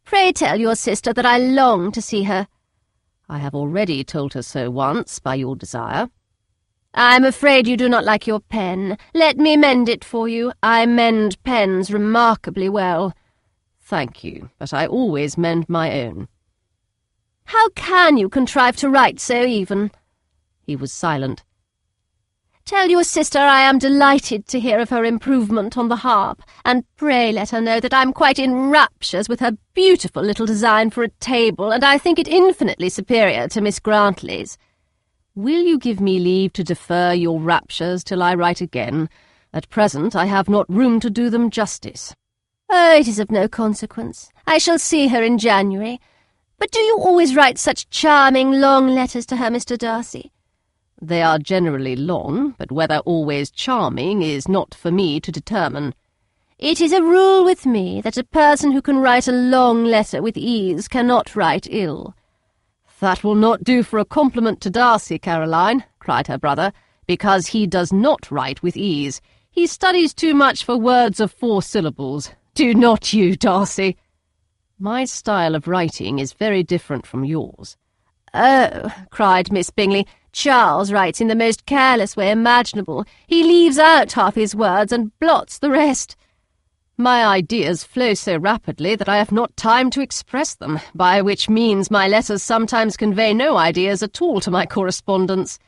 "Pray tell your sister that I long to see her." "I have already told her so once, by your desire." "I'm afraid you do not like your pen. Let me mend it for you. I mend pens remarkably well." "Thank you, but I always mend my own." "How can you contrive to write so even?" He was silent. "Tell your sister I am delighted to hear of her improvement on the harp, and pray let her know that I'm quite in raptures with her beautiful little design for a table, and I think it infinitely superior to Miss Grantley's." "Will you give me leave to defer your raptures till I write again? At present I have not room to do them justice." "Oh, it is of no consequence. I shall see her in January. But do you always write such charming long letters to her, Mr. Darcy?" "They are generally long, but whether always charming is not for me to determine." It is a rule with me that a person who can write a long letter with ease cannot write ill." "That will not do for a compliment to Darcy, Caroline," cried her brother, "because he does not write with ease. He studies too much for words of 4 syllables. Do not you, Darcy?" "My style of writing is very different from yours." "Oh," cried Miss Bingley, "Charles writes in the most careless way imaginable. He leaves out half his words and blots the rest." "My ideas flow so rapidly that I have not time to express them, by which means my letters sometimes convey no ideas at all to my correspondents."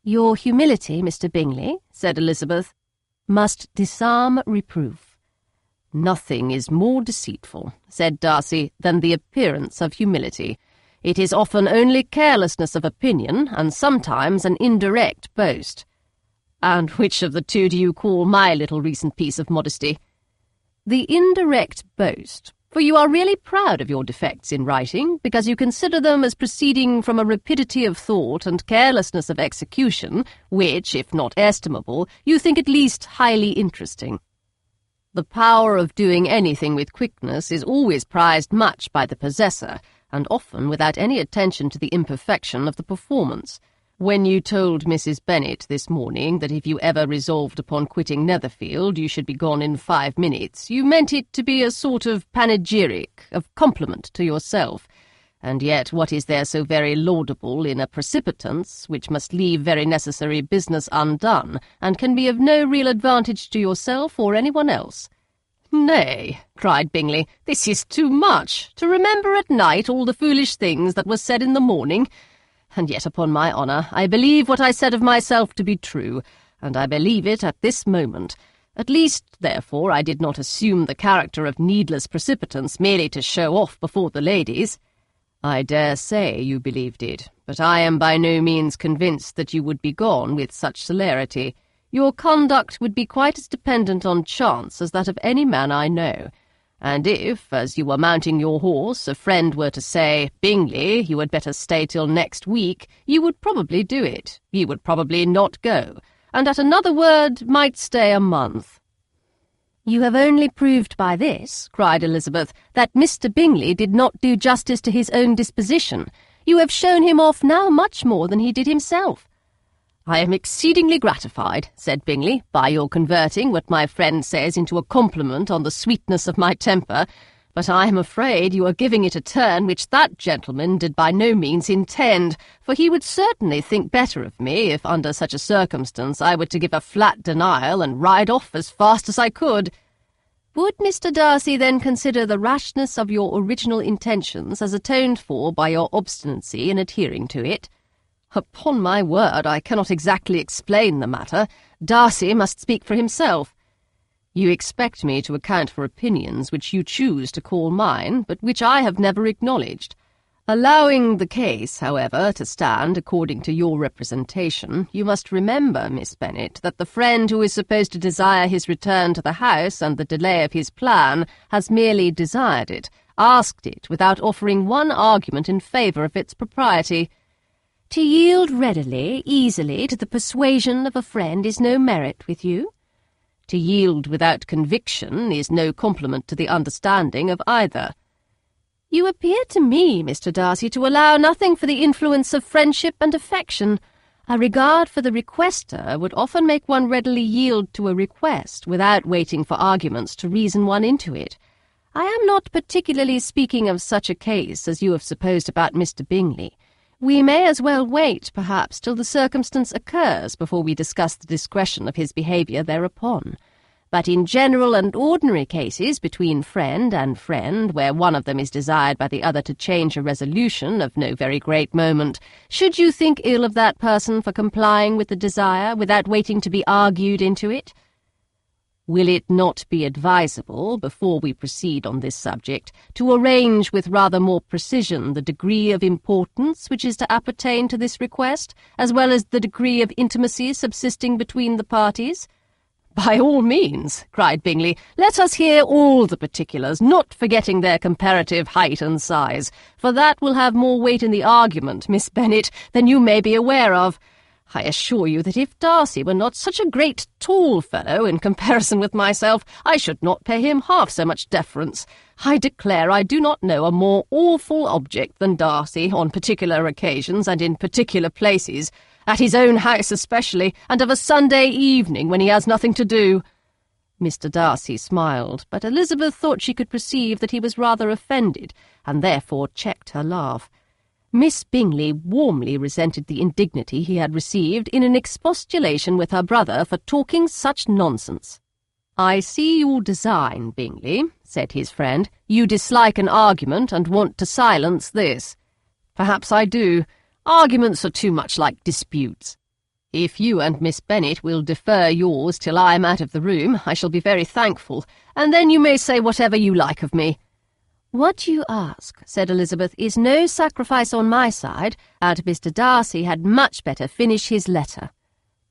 "Your humility, Mr. Bingley," said Elizabeth, "must disarm reproof." "Nothing is more deceitful," said Darcy, "than the appearance of humility. It is often only carelessness of opinion, and sometimes an indirect boast." "And which of the two do you call my little recent piece of modesty?" "The indirect boast, for you are really proud of your defects in writing, because you consider them as proceeding from a rapidity of thought and carelessness of execution, which, if not estimable, you think at least highly interesting. The power of doing anything with quickness is always prized much by the possessor, and often without any attention to the imperfection of the performance. When you told Mrs. Bennet this morning that if you ever resolved upon quitting Netherfield you should be gone in 5 minutes, you meant it to be a sort of panegyric, of compliment to yourself. And yet what is there so very laudable in a precipitance which must leave very necessary business undone, and can be of no real advantage to yourself or anyone else?" "Nay," cried Bingley, "this is too much, to remember at night all the foolish things that were said in the morning. And yet, upon my honour, I believe what I said of myself to be true, and I believe it at this moment. At least, therefore, I did not assume the character of needless precipitance merely to show off before the ladies." "I dare say you believed it, but I am by no means convinced that you would be gone with such celerity. Your conduct would be quite as dependent on chance as that of any man I know. And if, as you were mounting your horse, a friend were to say, 'Bingley, you had better stay till next week,' you would probably do it. You would probably not go, and at another word might stay a month." "You have only proved by this," cried Elizabeth, "that Mr. Bingley did not do justice to his own disposition. You have shown him off now much more than he did himself." "I am exceedingly gratified," said Bingley, "by your converting what my friend says into a compliment on the sweetness of my temper, but I am afraid you are giving it a turn which that gentleman did by no means intend, for he would certainly think better of me if under such a circumstance I were to give a flat denial and ride off as fast as I could." "Would Mr. Darcy then consider the rashness of your original intentions as atoned for by your obstinacy in adhering to it?" "Upon my word, I cannot exactly explain the matter. Darcy must speak for himself." "You expect me to account for opinions which you choose to call mine, but which I have never acknowledged. Allowing the case, however, to stand according to your representation, you must remember, Miss Bennet, that the friend who is supposed to desire his return to the house and the delay of his plan has merely desired it, asked it, without offering one argument in favour of its propriety." "To yield readily, easily, to the persuasion of a friend is no merit with you?" "To yield without conviction is no compliment to the understanding of either." "You appear to me, Mr. Darcy, to allow nothing for the influence of friendship and affection. A regard for the requester would often make one readily yield to a request, without waiting for arguments to reason one into it. I am not particularly speaking of such a case as you have supposed about Mr. Bingley. We may as well wait, perhaps, till the circumstance occurs before we discuss the discretion of his behaviour thereupon. But in general and ordinary cases between friend and friend, where one of them is desired by the other to change a resolution of no very great moment, should you think ill of that person for complying with the desire without waiting to be argued into it? Will it not be advisable, before we proceed on this subject, to arrange with rather more precision the degree of importance which is to appertain to this request, as well as the degree of intimacy subsisting between the parties?" "By all means," cried Bingley. "Let us hear all the particulars, not forgetting their comparative height and size, for that will have more weight in the argument, Miss Bennet, than you may be aware of. I assure you that if Darcy were not such a great tall fellow in comparison with myself, I should not pay him half so much deference. I declare I do not know a more awful object than Darcy on particular occasions and in particular places, at his own house especially, and of a Sunday evening when he has nothing to do." Mr. Darcy smiled, but Elizabeth thought she could perceive that he was rather offended, and therefore checked her laugh. Miss Bingley warmly resented the indignity he had received in an expostulation with her brother for talking such nonsense. "I see your design, Bingley," said his friend. "You dislike an argument and want to silence this." "Perhaps I do. Arguments are too much like disputes. If you and Miss Bennet will defer yours till I am out of the room, I shall be very thankful, and then you may say whatever you like of me." "What you ask," said Elizabeth, "is no sacrifice on my side, and Mr. Darcy had much better finish his letter."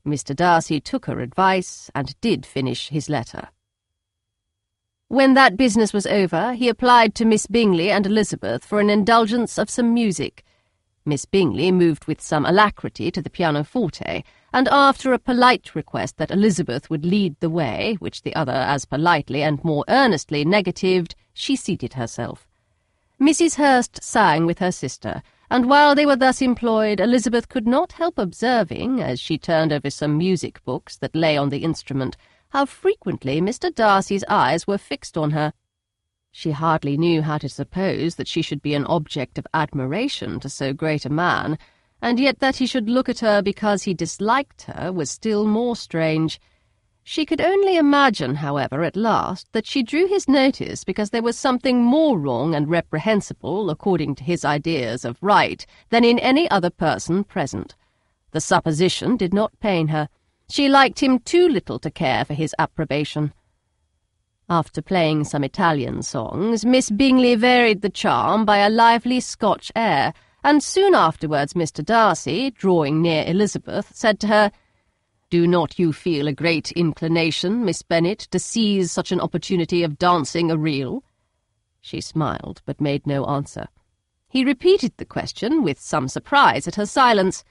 Mr. Darcy took her advice and did finish his letter. When that business was over, he applied to Miss Bingley and Elizabeth for an indulgence of some music. Miss Bingley moved with some alacrity to the pianoforte, and after a polite request that Elizabeth would lead the way, which the other as politely and more earnestly negatived, she seated herself. Mrs. Hurst sang with her sister, and while they were thus employed, Elizabeth could not help observing, as she turned over some music books that lay on the instrument, how frequently Mr. Darcy's eyes were fixed on her. She hardly knew how to suppose that she should be an object of admiration to so great a man, and yet that he should look at her because he disliked her was still more strange. She could only imagine, however, at last, that she drew his notice because there was something more wrong and reprehensible, according to his ideas of right, than in any other person present. The supposition did not pain her. She liked him too little to care for his approbation. After playing some Italian songs, Miss Bingley varied the charm by a lively Scotch air, and soon afterwards Mr. Darcy, drawing near Elizabeth, said to her, "Do not you feel a great inclination, Miss Bennet, to seize such an opportunity of dancing a reel?" She smiled, but made no answer. He repeated the question, with some surprise at her silence.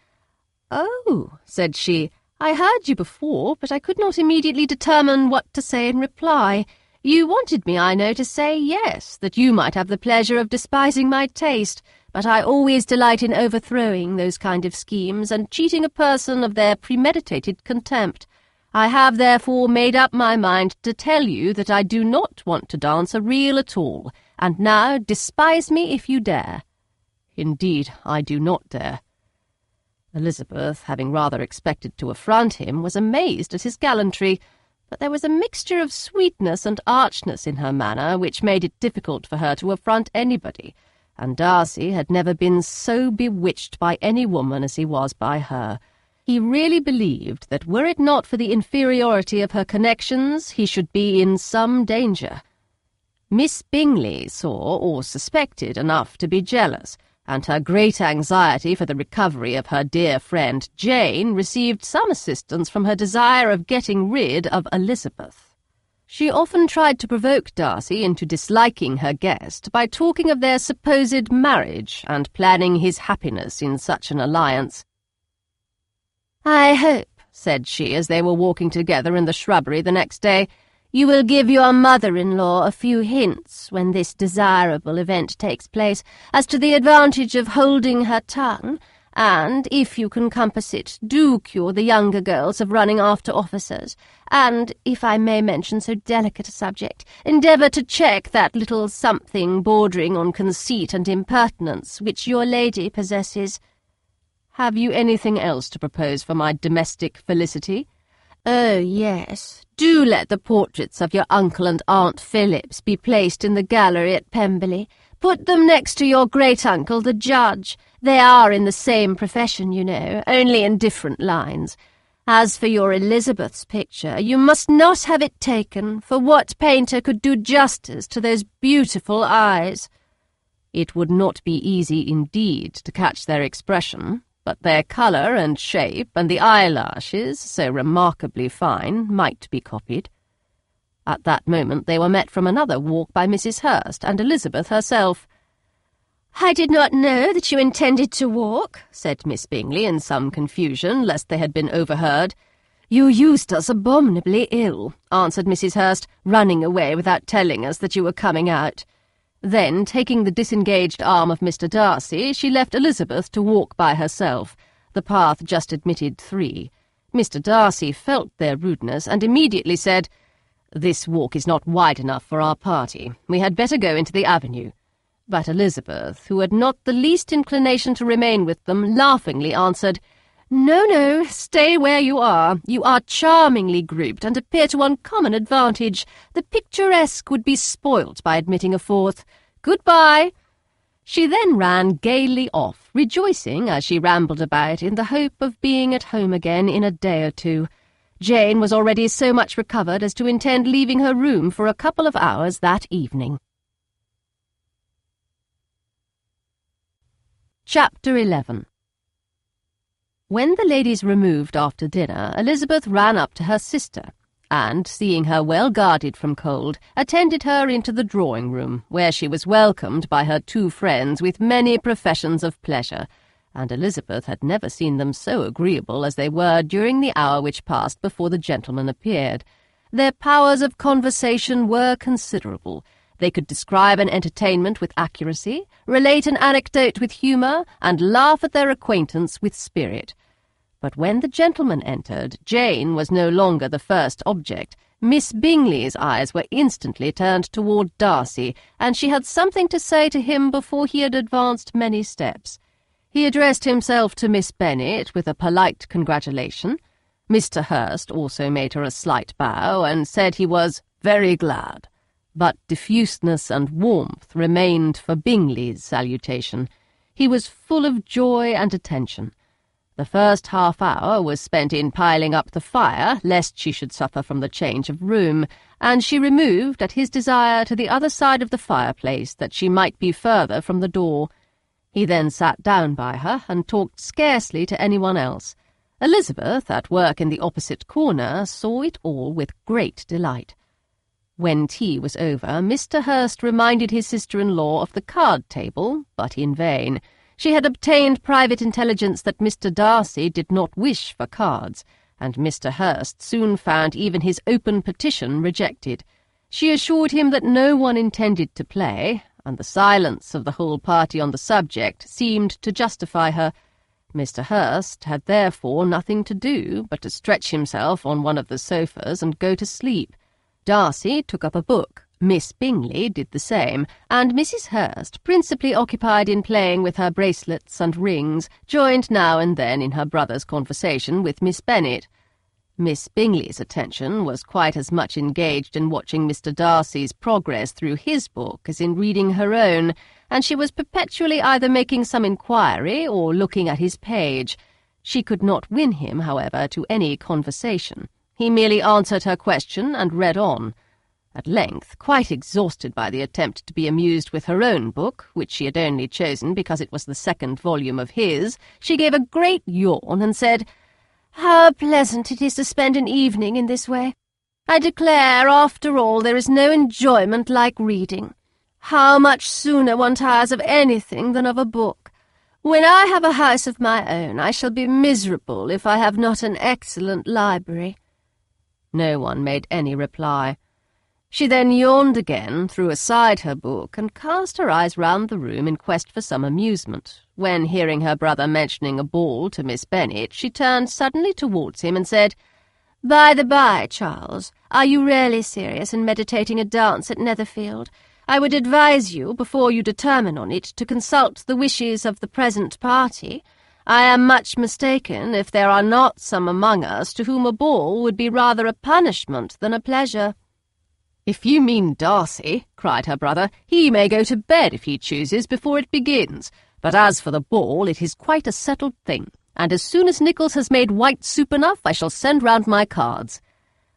"Oh," said she, "I heard you before, but I could not immediately determine what to say in reply. You wanted me, I know, to say yes, that you might have the pleasure of despising my taste, but I always delight in overthrowing those kind of schemes and cheating a person of their premeditated contempt. I have therefore made up my mind to tell you that I do not want to dance a reel at all, and now despise me if you dare." "Indeed, I do not dare." Elizabeth, having rather expected to affront him, was amazed at his gallantry, but there was a mixture of sweetness and archness in her manner which made it difficult for her to affront anybody, and Darcy had never been so bewitched by any woman as he was by her. He really believed that were it not for the inferiority of her connections, he should be in some danger. Miss Bingley saw or suspected enough to be jealous, and her great anxiety for the recovery of her dear friend Jane received some assistance from her desire of getting rid of Elizabeth. She often tried to provoke Darcy into disliking her guest by talking of their supposed marriage and planning his happiness in such an alliance. "I hope," said she, as they were walking together in the shrubbery the next day, "you will give your mother-in-law a few hints when this desirable event takes place as to the advantage of holding her tongue, and, if you can compass it, do cure the younger girls of running after officers, and, if I may mention so delicate a subject, endeavour to check that little something bordering on conceit and impertinence which your lady possesses." "Have you anything else to propose for my domestic felicity?" "Oh, yes. Do let the portraits of your uncle and Aunt Phillips be placed in the gallery at Pemberley. Put them next to your great-uncle, the judge. They are in the same profession, you know, only in different lines. As for your Elizabeth's picture, you must not have it taken, for what painter could do justice to those beautiful eyes?" "It would not be easy indeed to catch their expression, but their colour and shape, and the eyelashes, so remarkably fine, might be copied." At that moment they were met from another walk by Mrs. Hurst and Elizabeth herself. "I did not know that you intended to walk," said Miss Bingley in some confusion, lest they had been overheard. "You used us abominably ill," answered Mrs. Hurst, "running away without telling us that you were coming out." Then, taking the disengaged arm of Mr. Darcy, she left Elizabeth to walk by herself. The path just admitted 3. Mr. Darcy felt their rudeness, and immediately said, "This walk is not wide enough for our party. We had better go into the avenue." But Elizabeth, who had not the least inclination to remain with them, laughingly answered, "No, no, stay where you are. You are charmingly grouped, and appear to uncommon advantage. The picturesque would be spoilt by admitting a 4th. Good-bye." She then ran gaily off, rejoicing as she rambled about in the hope of being at home again in a day or 2. Jane was already so much recovered as to intend leaving her room for a couple of hours that evening. Chapter 11. When the ladies removed after dinner, Elizabeth ran up to her sister, and, seeing her well guarded from cold, attended her into the drawing-room, where she was welcomed by her 2 friends with many professions of pleasure, and Elizabeth had never seen them so agreeable as they were during the hour which passed before the gentlemen appeared. Their powers of conversation were considerable. They could describe an entertainment with accuracy, relate an anecdote with humour, and laugh at their acquaintance with spirit. But when the gentlemen entered, Jane was no longer the first object. Miss Bingley's eyes were instantly turned toward Darcy, and she had something to say to him before he had advanced many steps. He addressed himself to Miss Bennet with a polite congratulation. Mr. Hurst also made her a slight bow, and said he was very glad. But diffuseness and warmth remained for Bingley's salutation. He was full of joy and attention. The first half-hour was spent in piling up the fire, lest she should suffer from the change of room, and she removed, at his desire, to the other side of the fireplace, that she might be further from the door. He then sat down by her, and talked scarcely to anyone else. Elizabeth, at work in the opposite corner, saw it all with great delight. When tea was over, Mr. Hurst reminded his sister-in-law of the card-table, but in vain. She had obtained private intelligence that Mr. Darcy did not wish for cards, and Mr. Hurst soon found even his open petition rejected. She assured him that no one intended to play, and the silence of the whole party on the subject seemed to justify her. Mr. Hurst had therefore nothing to do but to stretch himself on one of the sofas and go to sleep. Darcy took up a book. Miss Bingley did the same, and Mrs. Hurst, principally occupied in playing with her bracelets and rings, joined now and then in her brother's conversation with Miss Bennet. Miss Bingley's attention was quite as much engaged in watching Mr. Darcy's progress through his book as in reading her own, and she was perpetually either making some inquiry or looking at his page. She could not win him, however, to any conversation. He merely answered her question and read on. At length, quite exhausted by the attempt to be amused with her own book, which she had only chosen because it was the 2nd volume of his, she gave a great yawn and said, "How pleasant it is to spend an evening in this way! I declare, after all, there is no enjoyment like reading. How much sooner one tires of anything than of a book! When I have a house of my own, I shall be miserable if I have not an excellent library." No one made any reply. She then yawned again, threw aside her book, and cast her eyes round the room in quest for some amusement, when, hearing her brother mentioning a ball to Miss Bennet, she turned suddenly towards him and said, "By the by, Charles, are you really serious in meditating a dance at Netherfield? I would advise you, before you determine on it, to consult the wishes of the present party. I am much mistaken if there are not some among us to whom a ball would be rather a punishment than a pleasure." "If you mean Darcy," cried her brother, "he may go to bed if he chooses before it begins. But as for the ball, it is quite a settled thing, and as soon as Nicholas has made white soup enough, I shall send round my cards."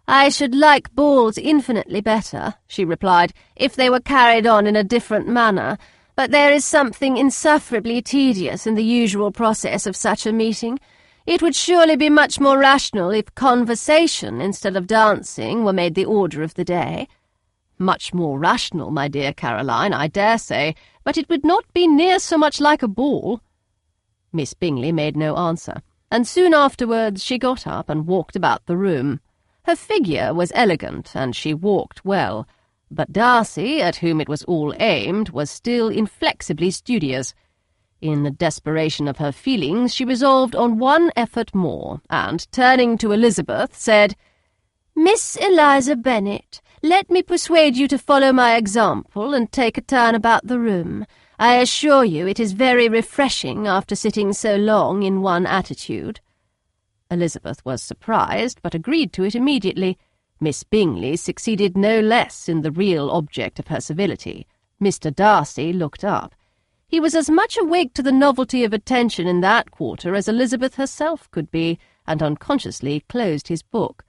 "I should like balls infinitely better," she replied, "if they were carried on in a different manner, but there is something insufferably tedious in the usual process of such a meeting. It would surely be much more rational if conversation, instead of dancing, were made the order of the day." Much more rational, my dear Caroline, I dare say, but it would not be near so much like a ball." Miss Bingley made no answer, and soon afterwards she got up and walked about the room. Her figure was elegant, and she walked well, but Darcy, at whom it was all aimed, was still inflexibly studious. In the desperation of her feelings, she resolved on one effort more, and, turning to Elizabeth, said, "Miss Eliza Bennet, let me persuade you to follow my example and take a turn about the room. I assure you it is very refreshing after sitting so long in one attitude." Elizabeth was surprised, but agreed to it immediately. Miss Bingley succeeded no less in the real object of her civility. Mr. Darcy looked up. He was as much awake to the novelty of attention in that quarter as Elizabeth herself could be, and unconsciously closed his book.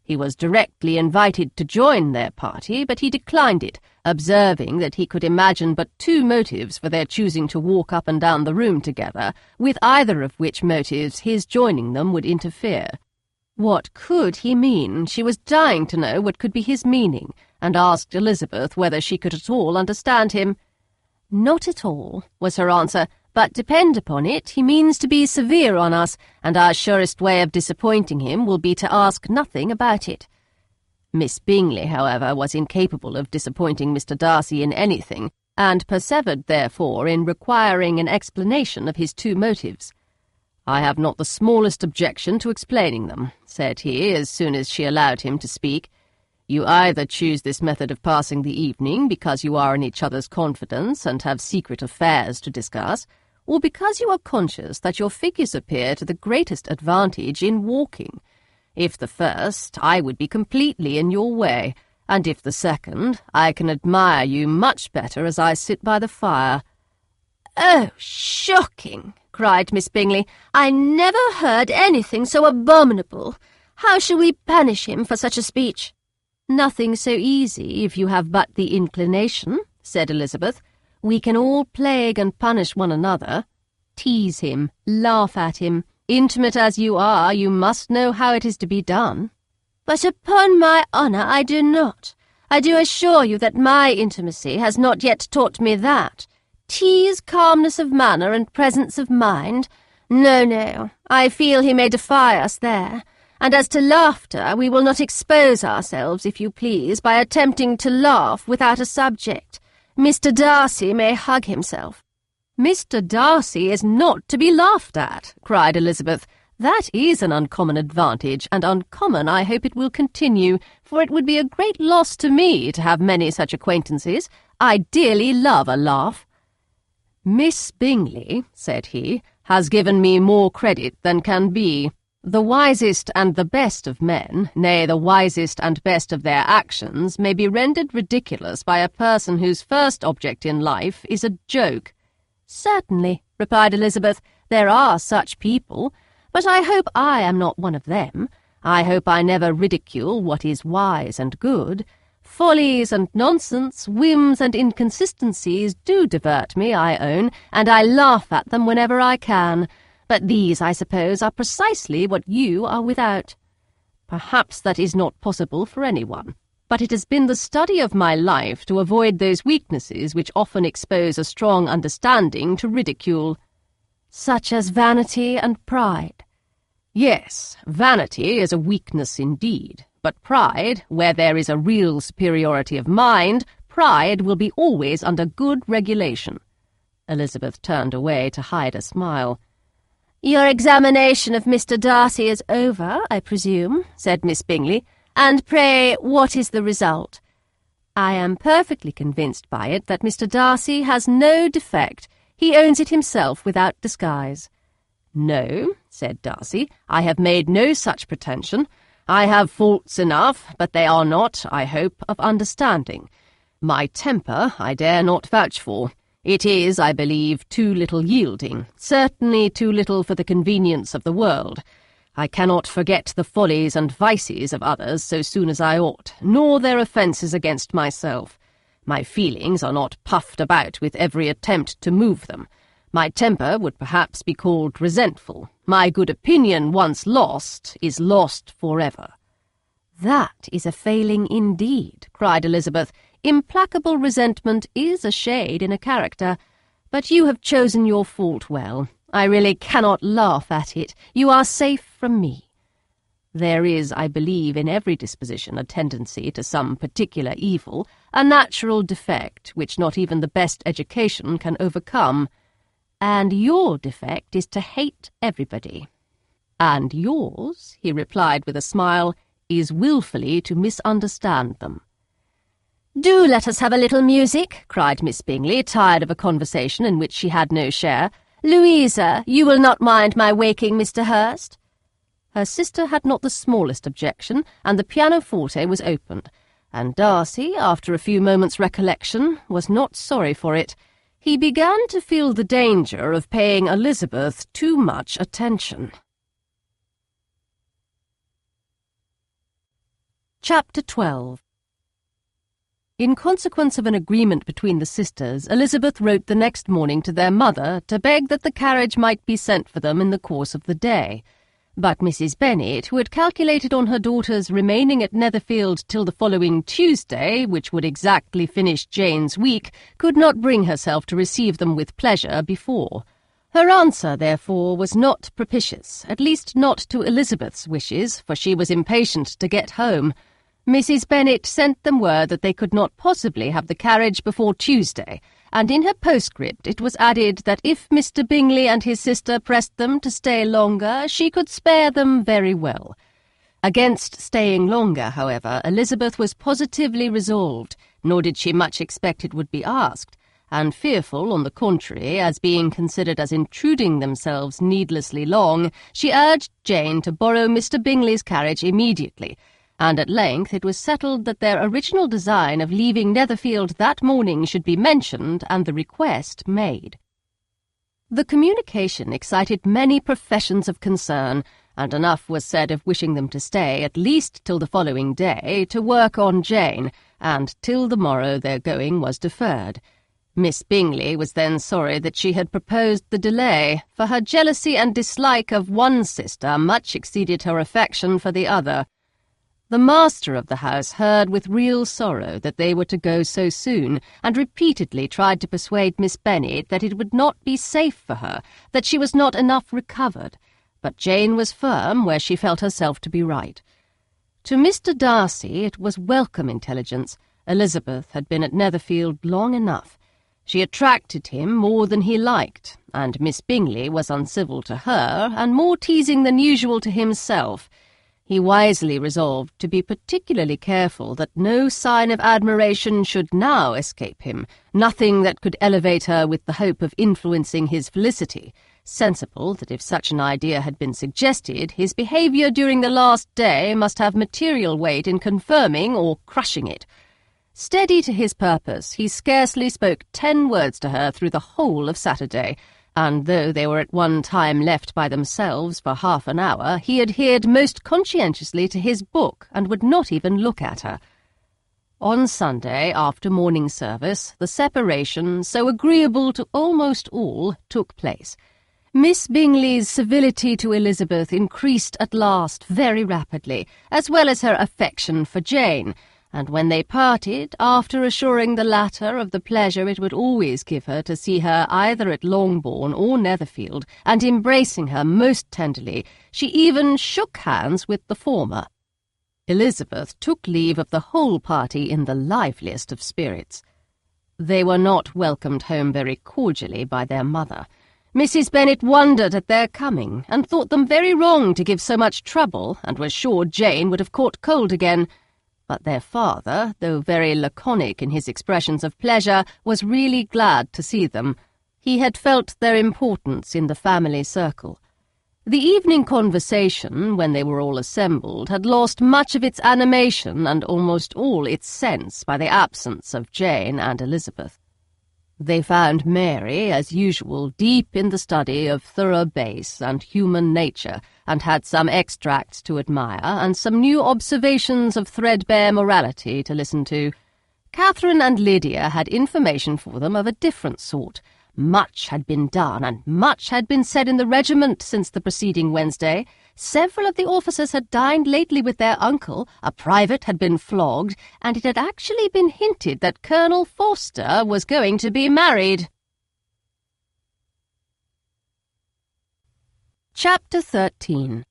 He was directly invited to join their party, but he declined it, observing that he could imagine but two motives for their choosing to walk up and down the room together, with either of which motives his joining them would interfere. What could he mean? She was dying to know what could be his meaning, and asked Elizabeth whether she could at all understand him. "Not at all," was her answer, "but depend upon it, he means to be severe on us, and our surest way of disappointing him will be to ask nothing about it." Miss Bingley, however, was incapable of disappointing Mr. Darcy in anything, and persevered, therefore, in requiring an explanation of his two motives. "I have not the smallest objection to explaining them," said he, as soon as she allowed him to speak. "You either choose this method of passing the evening because you are in each other's confidence and have secret affairs to discuss, or because you are conscious that your figures appear to the greatest advantage in walking. If the first, I would be completely in your way, and if the second, I can admire you much better as I sit by the fire." "Oh, shocking!" cried Miss Bingley. "I never heard anything so abominable. How shall we punish him for such a speech?" "Nothing so easy if you have but the inclination," said Elizabeth. "We can all plague and punish one another. Tease him, laugh at him. Intimate as you are, you must know how it is to be done." "But upon my honour I do not. I do assure you that my intimacy has not yet taught me that. Tease, calmness of manner, and presence of mind? No, no, I feel he may defy us there. And as to laughter, we will not expose ourselves, if you please, by attempting to laugh without a subject. Mr. Darcy may hug himself." "Mr. Darcy is not to be laughed at," cried Elizabeth. "That is an uncommon advantage, and uncommon I hope it will continue, for it would be a great loss to me to have many such acquaintances. I dearly love a laugh." "Miss Bingley," said he, "has given me more credit than can be. The wisest and the best of men, nay, the wisest and best of their actions, may be rendered ridiculous by a person whose first object in life is a joke." "Certainly," replied Elizabeth, "there are such people, but I hope I am not one of them. I hope I never ridicule what is wise and good. Follies and nonsense, whims and inconsistencies do divert me, I own, and I laugh at them whenever I can. But these, I suppose, are precisely what you are without." "Perhaps that is not possible for anyone, but it has been the study of my life to avoid those weaknesses which often expose a strong understanding to ridicule." "Such as vanity and pride?" "Yes, vanity is a weakness indeed, but pride, where there is a real superiority of mind, pride will be always under good regulation." Elizabeth turned away to hide a smile. "Your examination of Mr. Darcy is over, I presume," said Miss Bingley, "and pray, what is the result?" "I am perfectly convinced by it that Mr. Darcy has no defect. He owns it himself without disguise." "No," said Darcy, "I have made no such pretension. I have faults enough, but they are not, I hope, of understanding. My temper I dare not vouch for. It is, I believe, too little yielding, certainly too little for the convenience of the world. I cannot forget the follies and vices of others so soon as I ought, nor their offences against myself. My feelings are not puffed about with every attempt to move them. My temper would perhaps be called resentful. My good opinion, once lost, is lost forever." "That is a failing indeed," cried Elizabeth. implacable resentment is a shade in a character, but you have chosen your fault well. I really cannot laugh at it. You are safe from me. There is, I believe, in every disposition a tendency to some particular evil, a natural defect which not even the best education can overcome. And your defect is to hate everybody. And yours, he replied with a smile, is wilfully to misunderstand them. "Do let us have a little music," cried Miss Bingley, tired of a conversation in which she had no share. "Louisa, you will not mind my waking Mr. Hurst?" Her sister had not the smallest objection, and the pianoforte was opened, and Darcy, after a few moments' recollection, was not sorry for it. He began to feel the danger of paying Elizabeth too much attention. Chapter 12. In consequence of an agreement between the sisters, Elizabeth wrote the next morning to their mother to beg that the carriage might be sent for them in the course of the day. But Mrs. Bennet, who had calculated on her daughter's remaining at Netherfield till the following Tuesday, which would exactly finish Jane's week, could not bring herself to receive them with pleasure before. Her answer, therefore, was not propitious, at least not to Elizabeth's wishes, for she was impatient to get home. Mrs. Bennet sent them word that they could not possibly have the carriage before Tuesday, and in her postscript it was added that if Mr. Bingley and his sister pressed them to stay longer, she could spare them very well. Against staying longer, however, Elizabeth was positively resolved, nor did she much expect it would be asked, and fearful, on the contrary, as being considered as intruding themselves needlessly long, she urged Jane to borrow Mr. Bingley's carriage immediately, and at length it was settled that their original design of leaving Netherfield that morning should be mentioned and the request made. The communication excited many professions of concern, and enough was said of wishing them to stay at least till the following day to work on Jane, and till the morrow their going was deferred. Miss Bingley was then sorry that she had proposed the delay, for her jealousy and dislike of one sister much exceeded her affection for the other. The master of the house heard with real sorrow that they were to go so soon, and repeatedly tried to persuade Miss Bennet that it would not be safe for her, that she was not enough recovered, but Jane was firm where she felt herself to be right. To Mr. Darcy it was welcome intelligence. Elizabeth had been at Netherfield long enough. She attracted him more than he liked, and Miss Bingley was uncivil to her, and more teasing than usual to himself. He wisely resolved to be particularly careful that no sign of admiration should now escape him, nothing that could elevate her with the hope of influencing his felicity, sensible that if such an idea had been suggested, his behaviour during the last day must have material weight in confirming or crushing it. Steady to his purpose, he scarcely spoke 10 words to her through the whole of Saturday, and though they were at one time left by themselves for half an hour, he adhered most conscientiously to his book, and would not even look at her. On Sunday, after morning service, the separation, so agreeable to almost all, took place. Miss Bingley's civility to Elizabeth increased at last very rapidly, as well as her affection for Jane, and when they parted, after assuring the latter of the pleasure it would always give her to see her either at Longbourn or Netherfield, and embracing her most tenderly, she even shook hands with the former. Elizabeth took leave of the whole party in the liveliest of spirits. They were not welcomed home very cordially by their mother. Mrs. Bennet wondered at their coming, and thought them very wrong to give so much trouble, and was sure Jane would have caught cold again. But their father, though very laconic in his expressions of pleasure, was really glad to see them. He had felt their importance in the family circle. The evening conversation, when they were all assembled, had lost much of its animation and almost all its sense by the absence of Jane and Elizabeth. They found Mary, as usual, deep in the study of thorough bass and human nature, and had some extracts to admire, and some new observations of threadbare morality to listen to. Catherine and Lydia had information for them of a different sort. Much had been done, and much had been said in the regiment since the preceding Wednesday. Several of the officers had dined lately with their uncle, a private had been flogged, and it had actually been hinted that Colonel Forster was going to be married. Chapter 13.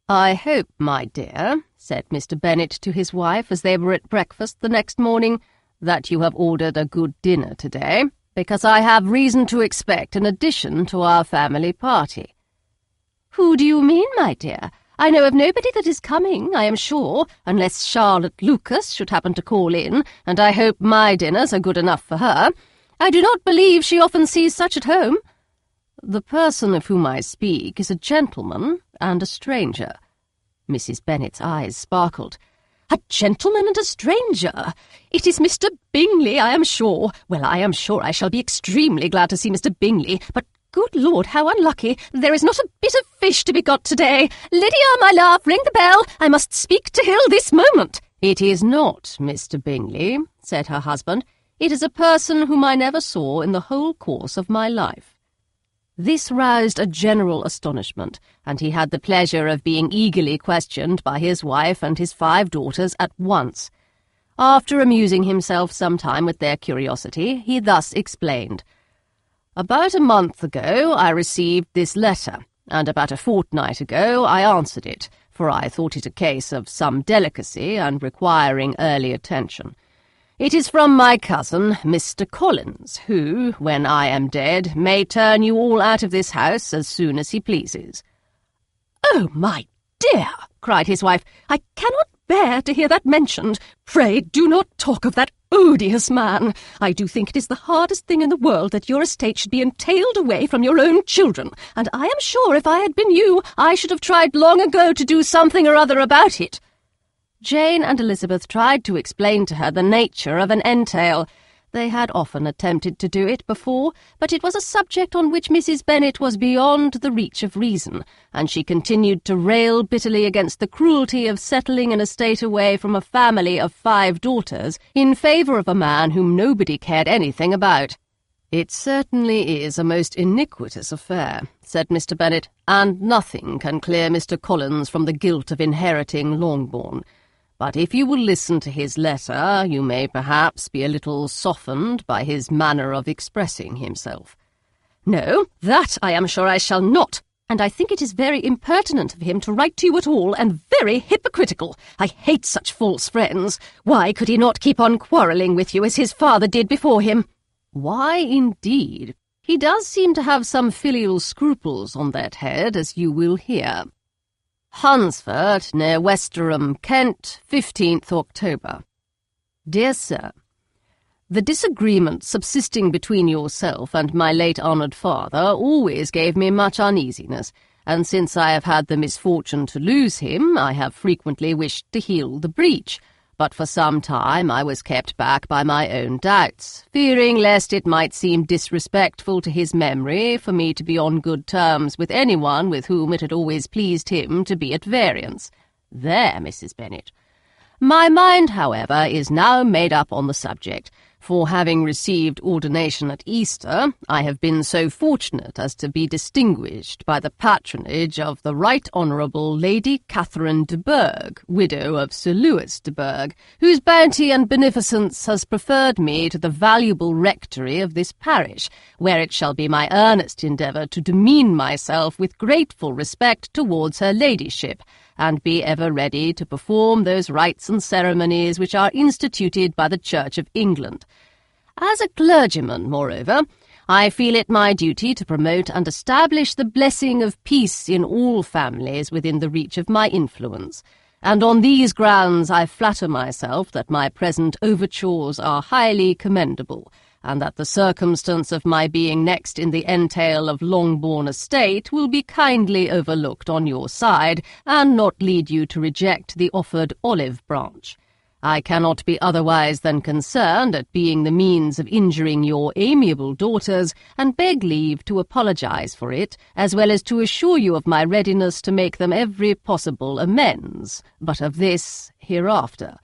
"I hope, my dear," said Mr. Bennet to his wife as they were at breakfast the next morning, "that you have ordered a good dinner today, because I have reason to expect an addition to our family party." "Who do you mean, my dear? I know of nobody that is coming, I am sure, unless Charlotte Lucas should happen to call in, and I hope my dinners are good enough for her. I do not believe she often sees such at home." "The person of whom I speak is a gentleman and a stranger." Mrs. Bennet's eyes sparkled. "A gentleman and a stranger? It is Mr. Bingley, I am sure. Well, I am sure I shall be extremely glad to see Mr. Bingley, but good Lord, how unlucky! There is not a bit of fish to be got today. Lydia, my love, ring the bell. I must speak to Hill this moment." "It is not Mr. Bingley," said her husband. "It is a person whom I never saw in the whole course of my life." This roused a general astonishment, and he had the pleasure of being eagerly questioned by his wife and his 5 daughters at once. After amusing himself some time with their curiosity, he thus explained. "About a month ago I received this letter, and about a fortnight ago I answered it, for I thought it a case of some delicacy and requiring early attention. It is from my cousin, Mr. Collins, who, when I am dead, may turn you all out of this house as soon as he pleases." "Oh, my dear," cried his wife, "I cannot bear to hear that mentioned. Pray do not talk of that odious man. I do think it is the hardest thing in the world that your estate should be entailed away from your own children, and I am sure if I had been you, I should have tried long ago to do something or other about it." Jane and Elizabeth tried to explain to her the nature of an entail. They had often attempted to do it before, but it was a subject on which Mrs. Bennet was beyond the reach of reason, and she continued to rail bitterly against the cruelty of settling an estate away from a family of 5 daughters in favour of a man whom nobody cared anything about. "It certainly is a most iniquitous affair," said Mr. Bennet, "and nothing can clear Mr. Collins from the guilt of inheriting Longbourn. But if you will listen to his letter, you may perhaps be a little softened by his manner of expressing himself." "No, that I am sure I shall not, and I think it is very impertinent of him to write to you at all, and very hypocritical. I hate such false friends. Why could he not keep on quarrelling with you as his father did before him?" "Why, indeed? He does seem to have some filial scruples on that head, as you will hear. Hunsford, near Westerham, Kent, 15th October. Dear Sir, the disagreement subsisting between yourself and my late honoured father always gave me much uneasiness, and since I have had the misfortune to lose him, I have frequently wished to heal the breach, but for some time I was kept back by my own doubts, fearing lest it might seem disrespectful to his memory for me to be on good terms with anyone with whom it had always pleased him to be at variance. There, Mrs. Bennet. My mind, however, is now made up on the subject, for having received ordination at Easter, I have been so fortunate as to be distinguished by the patronage of the Right Honourable Lady Catherine de Bourgh, widow of Sir Lewis de Bourgh, whose bounty and beneficence has preferred me to the valuable rectory of this parish, where it shall be my earnest endeavour to demean myself with grateful respect towards her ladyship, and be ever ready to perform those rites and ceremonies which are instituted by the Church of England. As a clergyman, moreover, I feel it my duty to promote and establish the blessing of peace in all families within the reach of my influence, and on these grounds I flatter myself that my present overtures are highly commendable, and that the circumstance of my being next in the entail of Longbourn estate will be kindly overlooked on your side, and not lead you to reject the offered olive branch. I cannot be otherwise than concerned at being the means of injuring your amiable daughters, and beg leave to apologize for it, as well as to assure you of my readiness to make them every possible amends, but of this hereafter.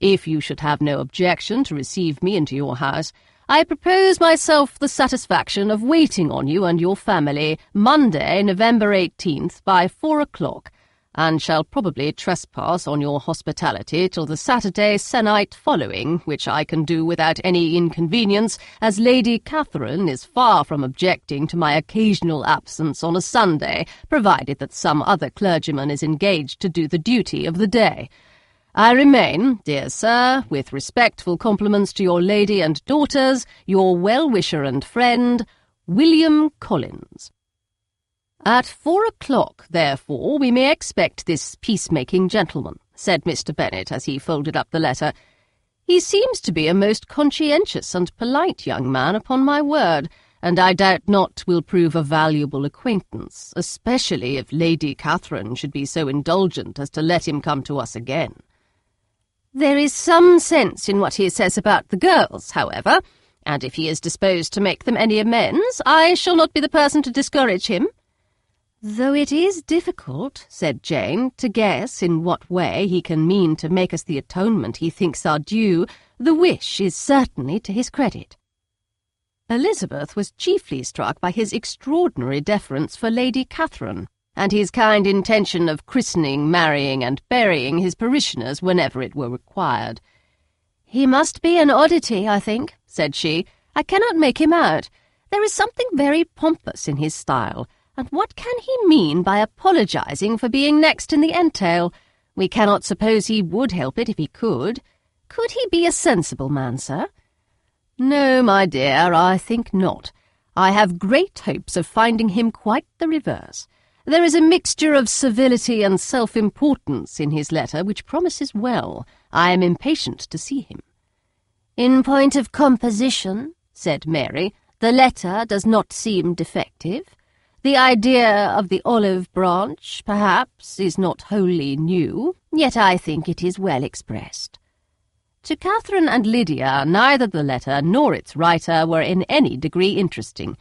If you should have no objection to receive me into your house, I propose myself the satisfaction of waiting on you and your family Monday, November 18th, by 4 o'clock, and shall probably trespass on your hospitality till the Saturday se'nnight following, which I can do without any inconvenience, as Lady Catherine is far from objecting to my occasional absence on a Sunday, provided that some other clergyman is engaged to do the duty of the day. I remain, dear sir, with respectful compliments to your lady and daughters, your well-wisher and friend, William Collins. At 4 o'clock, therefore, we may expect this peacemaking gentleman, said Mr. Bennet as he folded up the letter. He seems to be a most conscientious and polite young man, upon my word, and I doubt not will prove a valuable acquaintance, especially if Lady Catherine should be so indulgent as to let him come to us again. There is some sense in what he says about the girls, however, and if he is disposed to make them any amends, I shall not be the person to discourage him. Though it is difficult, said Jane, to guess in what way he can mean to make us the atonement he thinks our due, the wish is certainly to his credit. Elizabeth was chiefly struck by his extraordinary deference for Lady Catherine, and his kind intention of christening, marrying, and burying his parishioners whenever it were required. "He must be an oddity, I think," said she. "I cannot make him out. There is something very pompous in his style, and what can he mean by apologizing for being next in the entail? We cannot suppose he would help it if he could. Could he be a sensible man, sir?" "No, my dear, I think not. I have great hopes of finding him quite the reverse. There is a mixture of civility and self-importance in his letter which promises well. I am impatient to see him." "In point of composition," said Mary, "the letter does not seem defective. The idea of the olive branch, perhaps, is not wholly new, yet I think it is well expressed." To Catherine and Lydia, neither the letter nor its writer were in any degree interesting.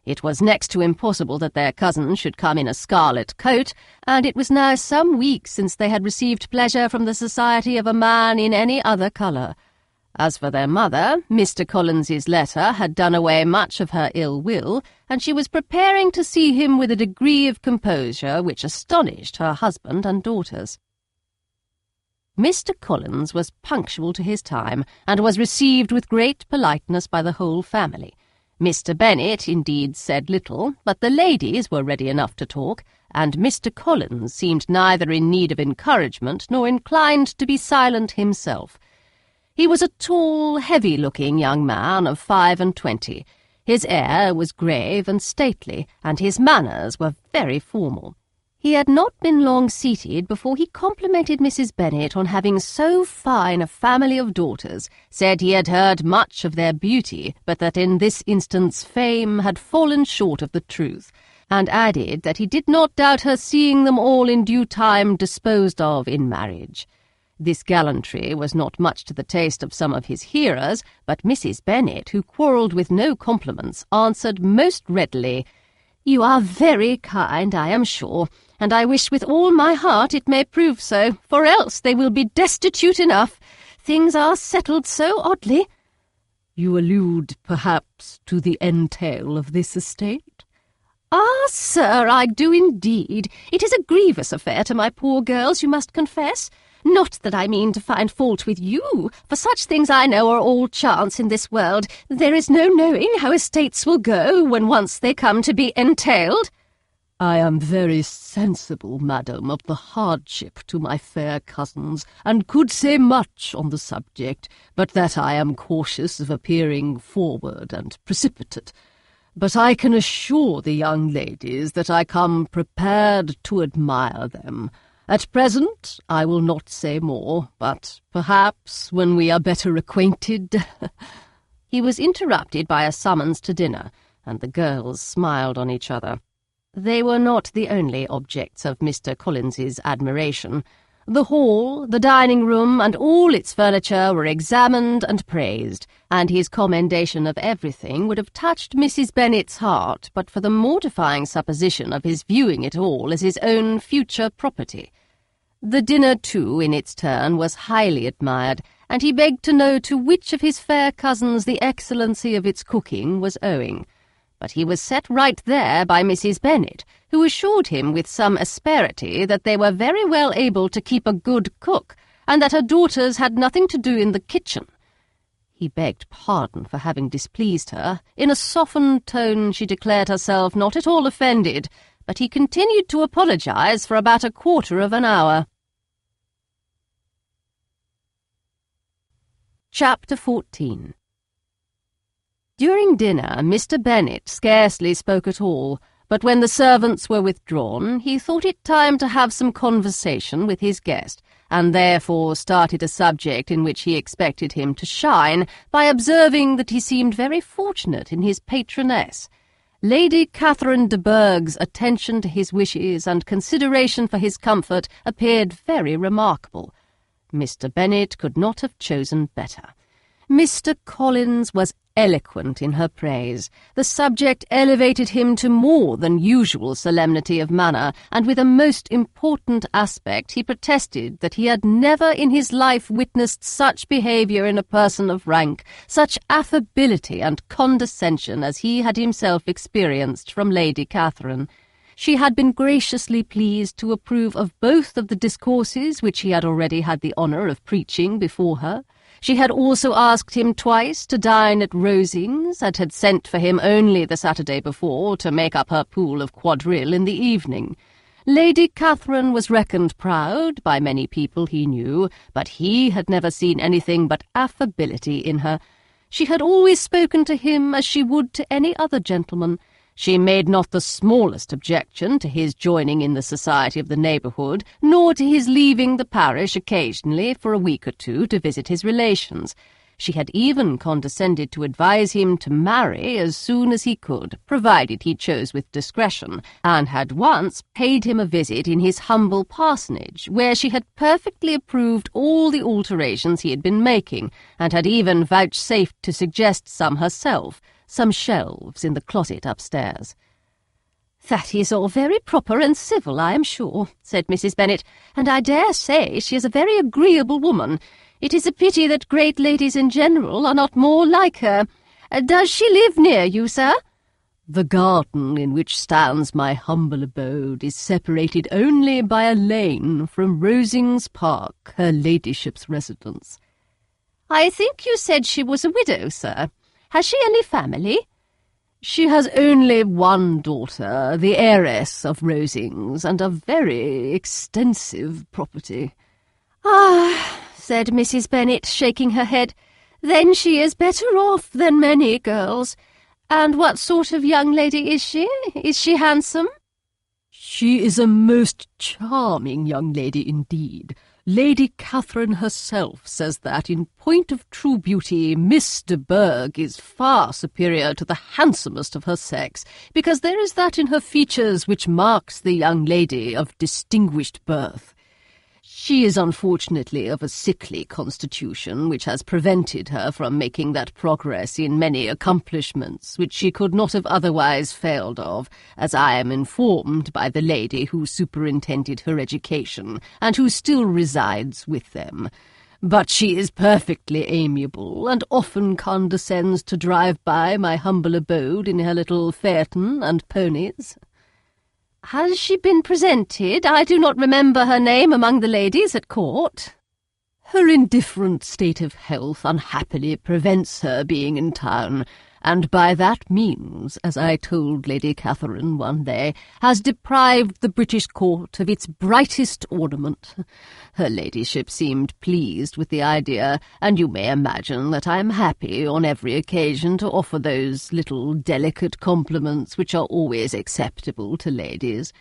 It was next to impossible that their cousin should come in a scarlet coat, and it was now some weeks since they had received pleasure from the society of a man in any other colour. As for their mother, Mr. Collins's letter had done away much of her ill will, and she was preparing to see him with a degree of composure which astonished her husband and daughters. Mr. Collins was punctual to his time, and was received with great politeness by the whole family. Mr. Bennet, indeed, said little, but the ladies were ready enough to talk, and Mr. Collins seemed neither in need of encouragement nor inclined to be silent himself. He was a tall, heavy-looking young man of 25. His air was grave and stately, and his manners were very formal. He had not been long seated before he complimented Mrs. Bennet on having so fine a family of daughters, said he had heard much of their beauty, but that in this instance fame had fallen short of the truth, and added that he did not doubt her seeing them all in due time disposed of in marriage. This gallantry was not much to the taste of some of his hearers, but Mrs. Bennet, who quarrelled with no compliments, answered most readily, "You are very kind, I am sure, and I wish with all my heart it may prove so, for else they will be destitute enough. Things are settled so oddly." "You allude, perhaps, to the entail of this estate?" "Ah, sir, I do indeed. It is a grievous affair to my poor girls, you must confess. Not that I mean to find fault with you, for such things I know are all chance in this world. There is no knowing how estates will go when once they come to be entailed." "I am very sensible, madam, of the hardship to my fair cousins, and could say much on the subject, but that I am cautious of appearing forward and precipitate. But I can assure the young ladies that I come prepared to admire them. At present I will not say more, but perhaps when we are better acquainted—" He was interrupted by a summons to dinner, and the girls smiled on each other. They were not the only objects of Mr. Collins's admiration. The hall, the dining-room, and all its furniture were examined and praised, and his commendation of everything would have touched Mrs. Bennet's heart but for the mortifying supposition of his viewing it all as his own future property. The dinner, too, in its turn, was highly admired, and he begged to know to which of his fair cousins the excellency of its cooking was owing. But he was set right there by Mrs. Bennet, who assured him with some asperity that they were very well able to keep a good cook, and that her daughters had nothing to do in the kitchen. He begged pardon for having displeased her. In a softened tone she declared herself not at all offended, but he continued to apologize for about a quarter of an hour. Chapter 14. During dinner, Mr. Bennet scarcely spoke at all, but when the servants were withdrawn, he thought it time to have some conversation with his guest, and therefore started a subject in which he expected him to shine, by observing that he seemed very fortunate in his patroness. Lady Catherine de Bourgh's attention to his wishes and consideration for his comfort appeared very remarkable. Mr. Bennet could not have chosen better. Mr. Collins was eloquent in her praise. The subject elevated him to more than usual solemnity of manner, and with a most important aspect he protested that he had never in his life witnessed such behaviour in a person of rank, such affability and condescension as he had himself experienced from Lady Catherine. She had been graciously pleased to approve of both of the discourses which he had already had the honour of preaching before her. She had also asked him twice to dine at Rosings, and had sent for him only the Saturday before to make up her pool of quadrille in the evening. Lady Catherine was reckoned proud by many people he knew, but he had never seen anything but affability in her. She had always spoken to him as she would to any other gentleman. She made not the smallest objection to his joining in the society of the neighbourhood, nor to his leaving the parish occasionally for a week or two to visit his relations. She had even condescended to advise him to marry as soon as he could, provided he chose with discretion, and had once paid him a visit in his humble parsonage, where she had perfectly approved all the alterations he had been making, and had even vouchsafed to suggest some herself, some shelves in the closet upstairs. "That is all very proper and civil, I am sure," said Mrs. Bennet, "and I dare say she is a very agreeable woman. It is a pity that great ladies in general are not more like her. Does she live near you, sir?" "The garden in which stands my humble abode is separated only by a lane from Rosings Park, her ladyship's residence." "I think you said she was a widow, sir. Has she any family?" "She has only one daughter, the heiress of Rosings, and a very extensive property." "Ah," said Mrs. Bennet, shaking her head, "then she is better off than many girls. And what sort of young lady is she? Is she handsome?" "She is a most charming young lady indeed. Lady Catherine herself says that, in point of true beauty, Miss de Bourgh is far superior to the handsomest of her sex, because there is that in her features which marks the young lady of distinguished birth. She is unfortunately of a sickly constitution, which has prevented her from making that progress in many accomplishments which she could not have otherwise failed of, as I am informed by the lady who superintended her education, and who still resides with them. But she is perfectly amiable, and often condescends to drive by my humble abode in her little phaeton and ponies." "Has she been presented? I do not remember her name among the ladies at court." "Her indifferent state of health unhappily prevents her being in town, and by that means, as I told Lady Catherine one day, has deprived the British court of its brightest ornament. Her ladyship seemed pleased with the idea, and you may imagine that I am happy on every occasion to offer those little delicate compliments which are always acceptable to ladies.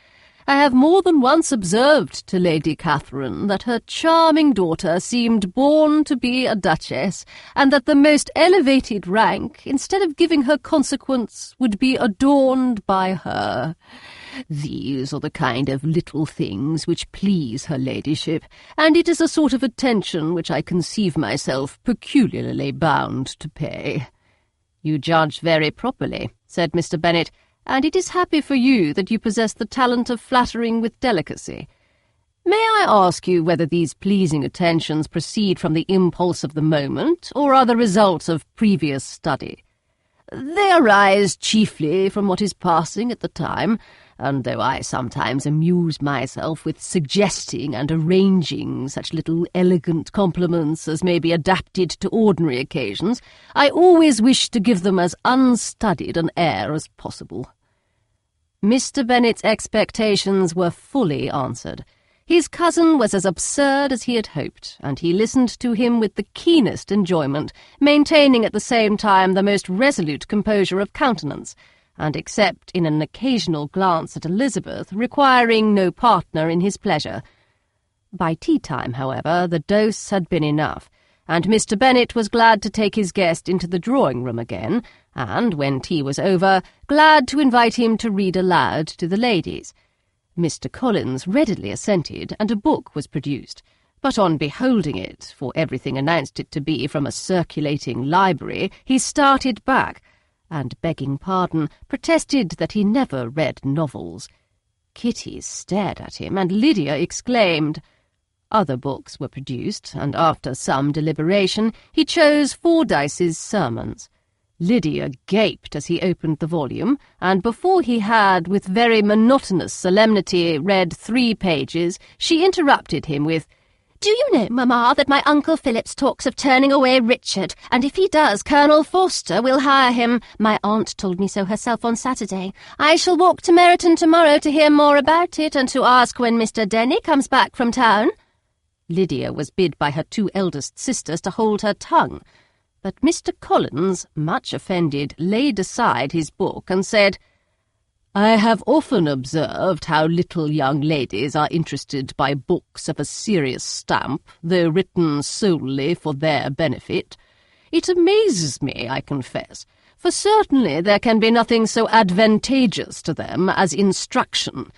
I have more than once observed to Lady Catherine that her charming daughter seemed born to be a duchess, and that the most elevated rank, instead of giving her consequence, would be adorned by her. These are the kind of little things which please her ladyship, and it is a sort of attention which I conceive myself peculiarly bound to pay." "You judge very properly," said Mr. Bennet, "and it is happy for you that you possess the talent of flattering with delicacy." May I ask you whether these pleasing attentions proceed from the impulse of the moment, or are the result of previous study? They arise chiefly from what is passing at the time, and though I sometimes amuse myself with suggesting and arranging such little elegant compliments as may be adapted to ordinary occasions, I always wish to give them as unstudied an air as possible." Mr. Bennet's expectations were fully answered. His cousin was as absurd as he had hoped, and he listened to him with the keenest enjoyment, maintaining at the same time the most resolute composure of countenance, and except in an occasional glance at Elizabeth, requiring no partner in his pleasure. By tea-time, however, the dose had been enough, and Mr. Bennet was glad to take his guest into the drawing-room again, and, when tea was over, glad to invite him to read aloud to the ladies. Mr. Collins readily assented, and a book was produced, but on beholding it, for everything announced it to be from a circulating library, he started back, and, begging pardon, protested that he never read novels. Kitty stared at him, and Lydia exclaimed. Other books were produced, and after some deliberation he chose Fordyce's Sermons. Lydia gaped as he opened the volume, and before he had, with very monotonous solemnity, read 3 pages, she interrupted him with, "Do you know, Mamma, that my Uncle Phillips talks of turning away Richard, and if he does, Colonel Forster will hire him. My aunt told me so herself on Saturday. I shall walk to Meryton tomorrow to hear more about it, and to ask when Mr. Denny comes back from town." Lydia was bid by her 2 eldest sisters to hold her tongue, but Mr. Collins, much offended, laid aside his book and said, "I have often observed how little young ladies are interested by books of a serious stamp, though written solely for their benefit. It amazes me, I confess, for certainly there can be nothing so advantageous to them as instruction.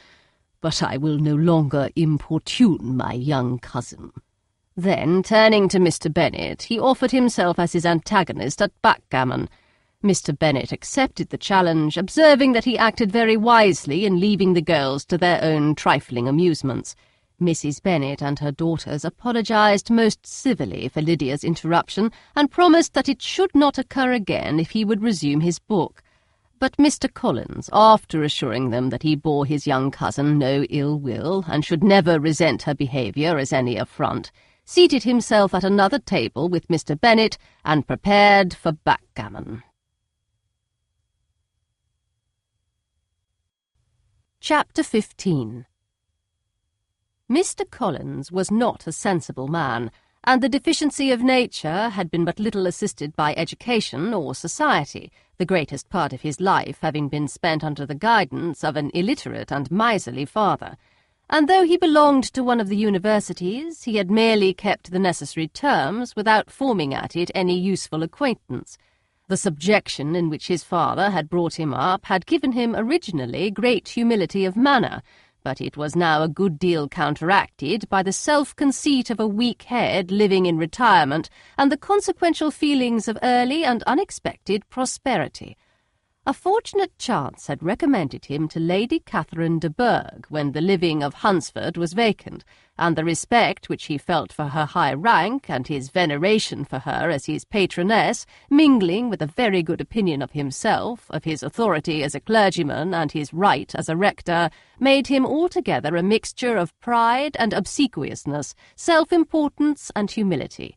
But I will no longer importune my young cousin." Then, turning to Mr. Bennet, he offered himself as his antagonist at backgammon. Mr. Bennet accepted the challenge, observing that he acted very wisely in leaving the girls to their own trifling amusements. Mrs. Bennet and her daughters apologized most civilly for Lydia's interruption, and promised that it should not occur again if he would resume his book. But Mr. Collins, after assuring them that he bore his young cousin no ill will, and should never resent her behaviour as any affront, seated himself at another table with Mr. Bennet, and prepared for backgammon. Chapter 15. Mr. Collins was not a sensible man, and the deficiency of nature had been but little assisted by education or society, the greatest part of his life having been spent under the guidance of an illiterate and miserly father. And though he belonged to one of the universities, he had merely kept the necessary terms without forming at it any useful acquaintance. The subjection in which his father had brought him up had given him originally great humility of manner, but it was now a good deal counteracted by the self-conceit of a weak head living in retirement, and the consequential feelings of early and unexpected prosperity. A fortunate chance had recommended him to Lady Catherine de Bourgh when the living of Hunsford was vacant, and the respect which he felt for her high rank, and his veneration for her as his patroness, mingling with a very good opinion of himself, of his authority as a clergyman, and his right as a rector, made him altogether a mixture of pride and obsequiousness, self-importance and humility.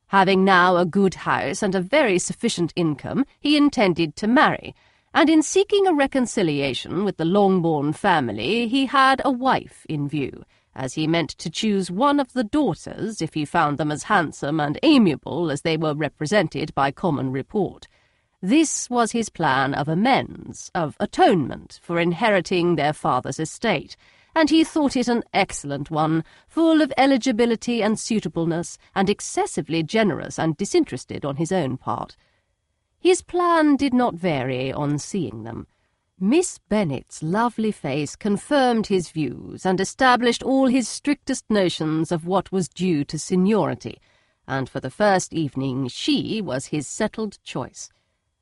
Having now a good house and a very sufficient income, he intended to marry, and in seeking a reconciliation with the Longbourn family, he had a wife in view, as he meant to choose one of the daughters if he found them as handsome and amiable as they were represented by common report. This was his plan of amends, of atonement for inheriting their father's estate, and he thought it an excellent one, full of eligibility and suitableness, and excessively generous and disinterested on his own part. His plan did not vary on seeing them. Miss Bennet's lovely face confirmed his views, and established all his strictest notions of what was due to seniority, and for the first evening she was his settled choice.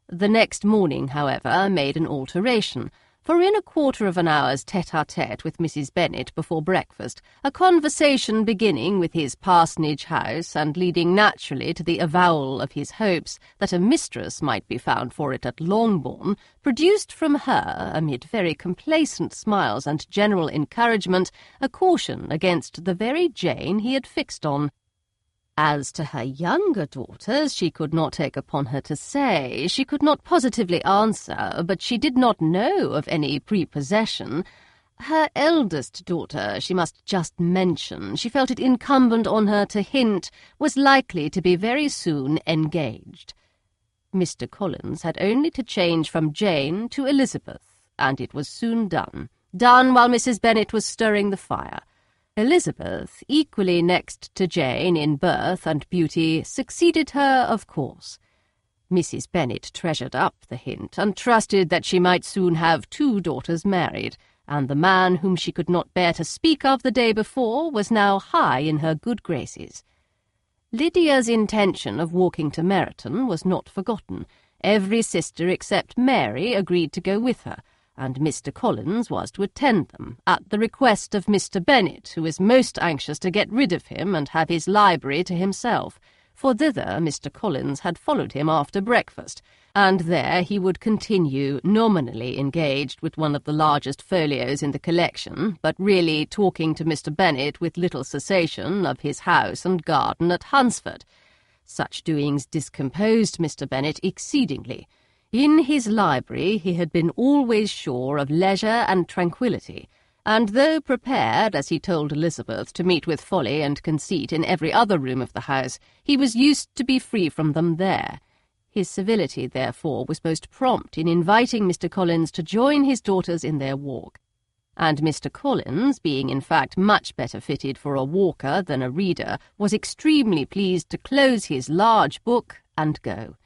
The next morning, however, made an alteration, for in a quarter of an hour's tete-a-tete with Mrs. Bennet before breakfast, a conversation beginning with his parsonage house and leading naturally to the avowal of his hopes that a mistress might be found for it at Longbourn, produced from her, amid very complacent smiles and general encouragement, a caution against the very Jane he had fixed on. As to her younger daughters, she could not take upon her to say, she could not positively answer, but she did not know of any prepossession. Her eldest daughter, she must just mention, she felt it incumbent on her to hint, was likely to be very soon engaged. Mr. Collins had only to change from Jane to Elizabeth, and it was soon done while Mrs. Bennet was stirring the fire. Elizabeth, equally next to Jane in birth and beauty, succeeded her, of course. Mrs. Bennet treasured up the hint, and trusted that she might soon have 2 daughters married, and the man whom she could not bear to speak of the day before was now high in her good graces. Lydia's intention of walking to Meryton was not forgotten. Every sister except Mary agreed to go with her, and Mr. Collins was to attend them, at the request of Mr. Bennet, who was most anxious to get rid of him and have his library to himself, for thither Mr. Collins had followed him after breakfast, and there he would continue nominally engaged with one of the largest folios in the collection, but really talking to Mr. Bennet with little cessation of his house and garden at Hunsford. Such doings discomposed Mr. Bennet exceedingly. In his library he had been always sure of leisure and tranquillity, and though prepared, as he told Elizabeth, to meet with folly and conceit in every other room of the house, he was used to be free from them there. His civility, therefore, was most prompt in inviting Mr. Collins to join his daughters in their walk, and Mr. Collins, being in fact much better fitted for a walker than a reader, was extremely pleased to close his large book and go.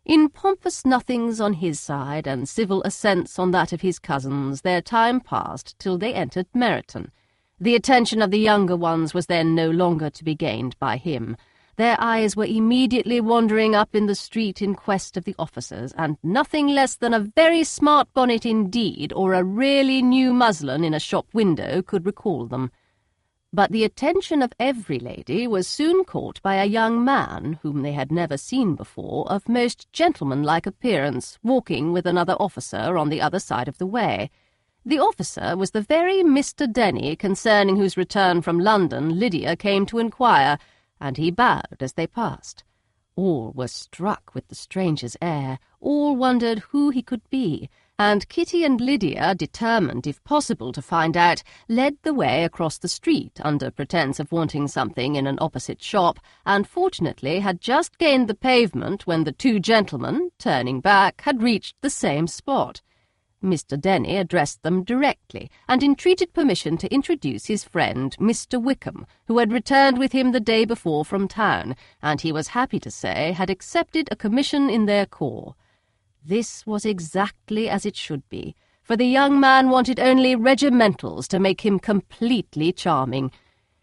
In pompous nothings on his side and civil assents on that of his cousins, their time passed till they entered Meryton. The attention of the younger ones was then no longer to be gained by him. Their eyes were immediately wandering up in the street in quest of the officers, and nothing less than a very smart bonnet indeed, or a really new muslin in a shop window, could recall them. But the attention of every lady was soon caught by a young man, whom they had never seen before, of most gentlemanlike appearance, walking with another officer on the other side of the way. The officer was the very Mr. Denny concerning whose return from London Lydia came to inquire, and he bowed as they passed. All were struck with the stranger's air, all wondered who he could be, and Kitty and Lydia, determined, if possible, to find out, led the way across the street under pretence of wanting something in an opposite shop, and fortunately had just gained the pavement when the 2 gentlemen, turning back, had reached the same spot. Mr. Denny addressed them directly, and entreated permission to introduce his friend, Mr. Wickham, who had returned with him the day before from town, and he was happy to say had accepted a commission in their corps. This was exactly as it should be, for the young man wanted only regimentals to make him completely charming.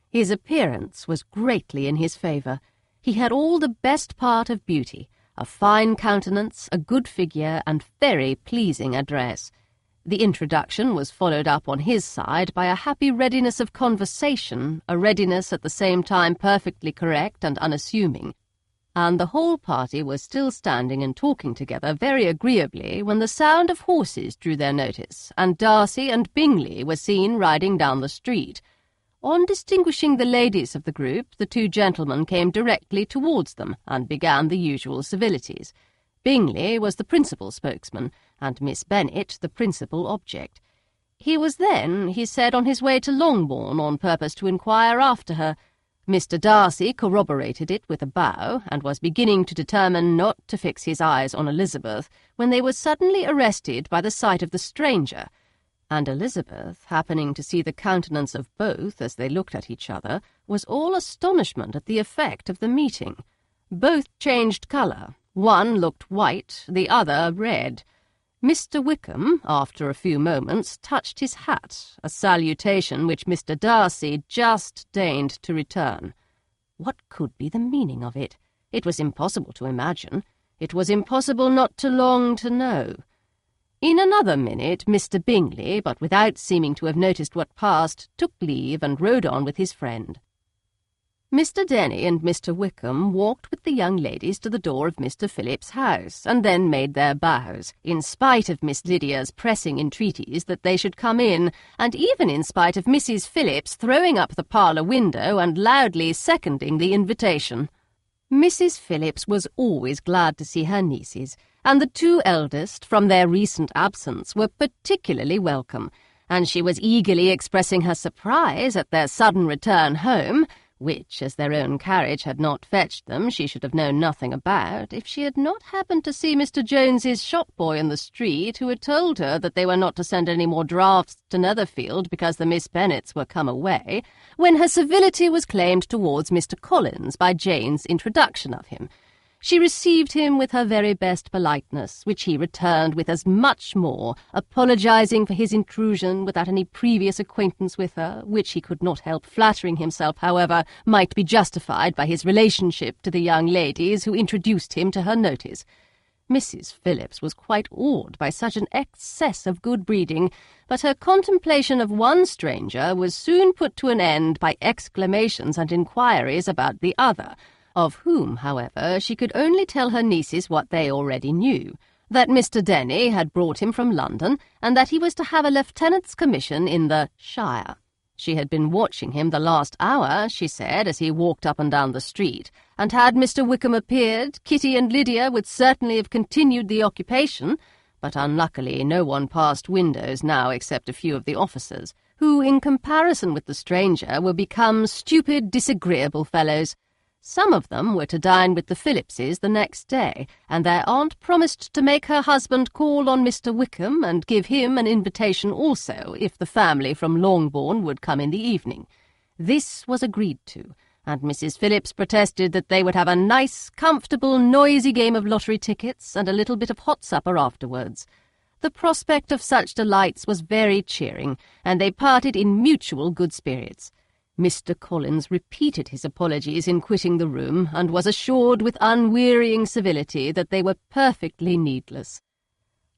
His appearance was greatly in his favour. He had all the best part of beauty, a fine countenance, a good figure, and very pleasing address. The introduction was followed up on his side by a happy readiness of conversation, a readiness at the same time perfectly correct and unassuming, and the whole party was still standing and talking together very agreeably when the sound of horses drew their notice, and Darcy and Bingley were seen riding down the street. On distinguishing the ladies of the group, the 2 gentlemen came directly towards them, and began the usual civilities. Bingley was the principal spokesman, and Miss Bennet the principal object. He was then, he said, on his way to Longbourn on purpose to inquire after her. Mr. Darcy corroborated it with a bow, and was beginning to determine not to fix his eyes on Elizabeth, when they were suddenly arrested by the sight of the stranger, and Elizabeth, happening to see the countenance of both as they looked at each other, was all astonishment at the effect of the meeting. Both changed colour. One looked white, the other red. Mr. Wickham, after a few moments, touched his hat, a salutation which Mr. Darcy just deigned to return. What could be the meaning of it? It was impossible to imagine. It was impossible not to long to know. In another minute Mr. Bingley, but without seeming to have noticed what passed, took leave and rode on with his friend. Mr. Denny and Mr. Wickham walked with the young ladies to the door of Mr. Phillips's house, and then made their bows, in spite of Miss Lydia's pressing entreaties that they should come in, and even in spite of Mrs. Phillips throwing up the parlour window and loudly seconding the invitation. Mrs. Phillips was always glad to see her nieces, and the two eldest, from their recent absence, were particularly welcome, and she was eagerly expressing her surprise at their sudden return home, which, as their own carriage had not fetched them, she should have known nothing about, if she had not happened to see Mr. Jones's shop-boy in the street, who had told her that they were not to send any more drafts to Netherfield because the Miss Bennets were come away, when her civility was claimed towards Mr. Collins by Jane's introduction of him. She received him with her very best politeness, which he returned with as much more, apologizing for his intrusion without any previous acquaintance with her, which he could not help flattering himself, however, might be justified by his relationship to the young ladies who introduced him to her notice. Mrs. Phillips was quite awed by such an excess of good breeding, but her contemplation of one stranger was soon put to an end by exclamations and inquiries about the other, of whom, however, she could only tell her nieces what they already knew, that Mr. Denny had brought him from London, and that he was to have a lieutenant's commission in the shire. She had been watching him the last hour, she said, as he walked up and down the street, and had Mr. Wickham appeared, Kitty and Lydia would certainly have continued the occupation, but unluckily no one passed windows now except a few of the officers, who, in comparison with the stranger, were become stupid, disagreeable fellows. Some of them were to dine with the Phillipses the next day, and their aunt promised to make her husband call on Mr. Wickham and give him an invitation also, if the family from Longbourn would come in the evening. This was agreed to, and Mrs. Phillips protested that they would have a nice, comfortable, noisy game of lottery tickets and a little bit of hot supper afterwards. The prospect of such delights was very cheering, and they parted in mutual good spirits. Mr. Collins repeated his apologies in quitting the room, and was assured with unwearying civility that they were perfectly needless.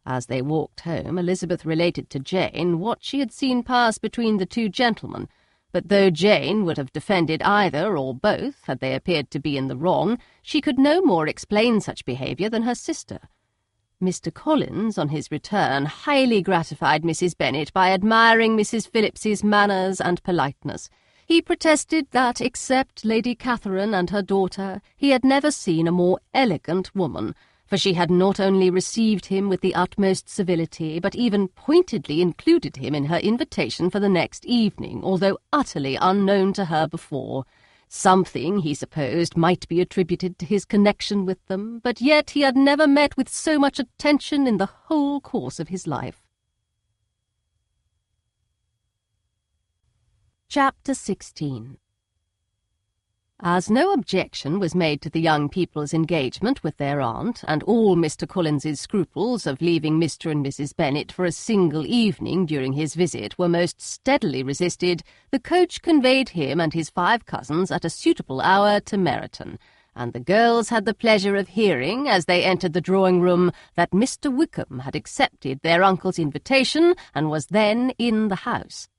As they walked home, Elizabeth related to Jane what she had seen pass between the two gentlemen, but though Jane would have defended either or both, had they appeared to be in the wrong, she could no more explain such behaviour than her sister. Mr. Collins, on his return, highly gratified Mrs. Bennet by admiring Mrs. Phillips's manners and politeness. He protested that, except Lady Catherine and her daughter, he had never seen a more elegant woman, for she had not only received him with the utmost civility, but even pointedly included him in her invitation for the next evening, although utterly unknown to her before. Something, he supposed, might be attributed to his connection with them, but yet he had never met with so much attention in the whole course of his life. Chapter 16. As no objection was made to the young people's engagement with their aunt, and all Mr. Collins's scruples of leaving Mr. and Mrs. Bennet for a single evening during his visit were most steadily resisted, the coach conveyed him and his 5 cousins at a suitable hour to Meryton, and the girls had the pleasure of hearing, as they entered the drawing-room, that Mr. Wickham had accepted their uncle's invitation and was then in the house.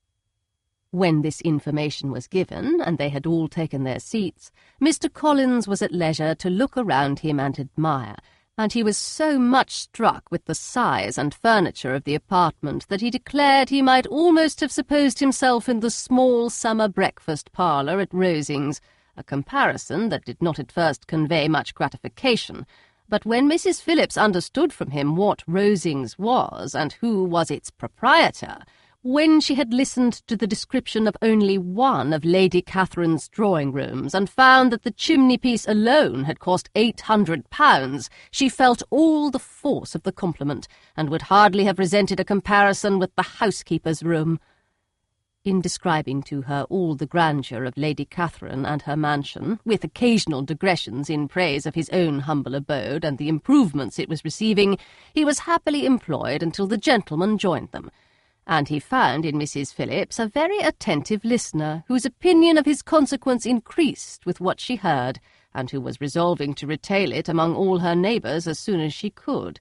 When this information was given, and they had all taken their seats, Mr. Collins was at leisure to look around him and admire, and he was so much struck with the size and furniture of the apartment that he declared he might almost have supposed himself in the small summer breakfast parlour at Rosings, a comparison that did not at first convey much gratification, but when Mrs. Phillips understood from him what Rosings was, and who was its proprietor, when she had listened to the description of only one of Lady Catherine's drawing-rooms, and found that the chimney-piece alone had cost £800, she felt all the force of the compliment, and would hardly have resented a comparison with the housekeeper's room. In describing to her all the grandeur of Lady Catherine and her mansion, with occasional digressions in praise of his own humble abode and the improvements it was receiving, he was happily employed until the gentlemen joined them, and he found in Mrs. Phillips a very attentive listener, whose opinion of his consequence increased with what she heard, and who was resolving to retail it among all her neighbours as soon as she could.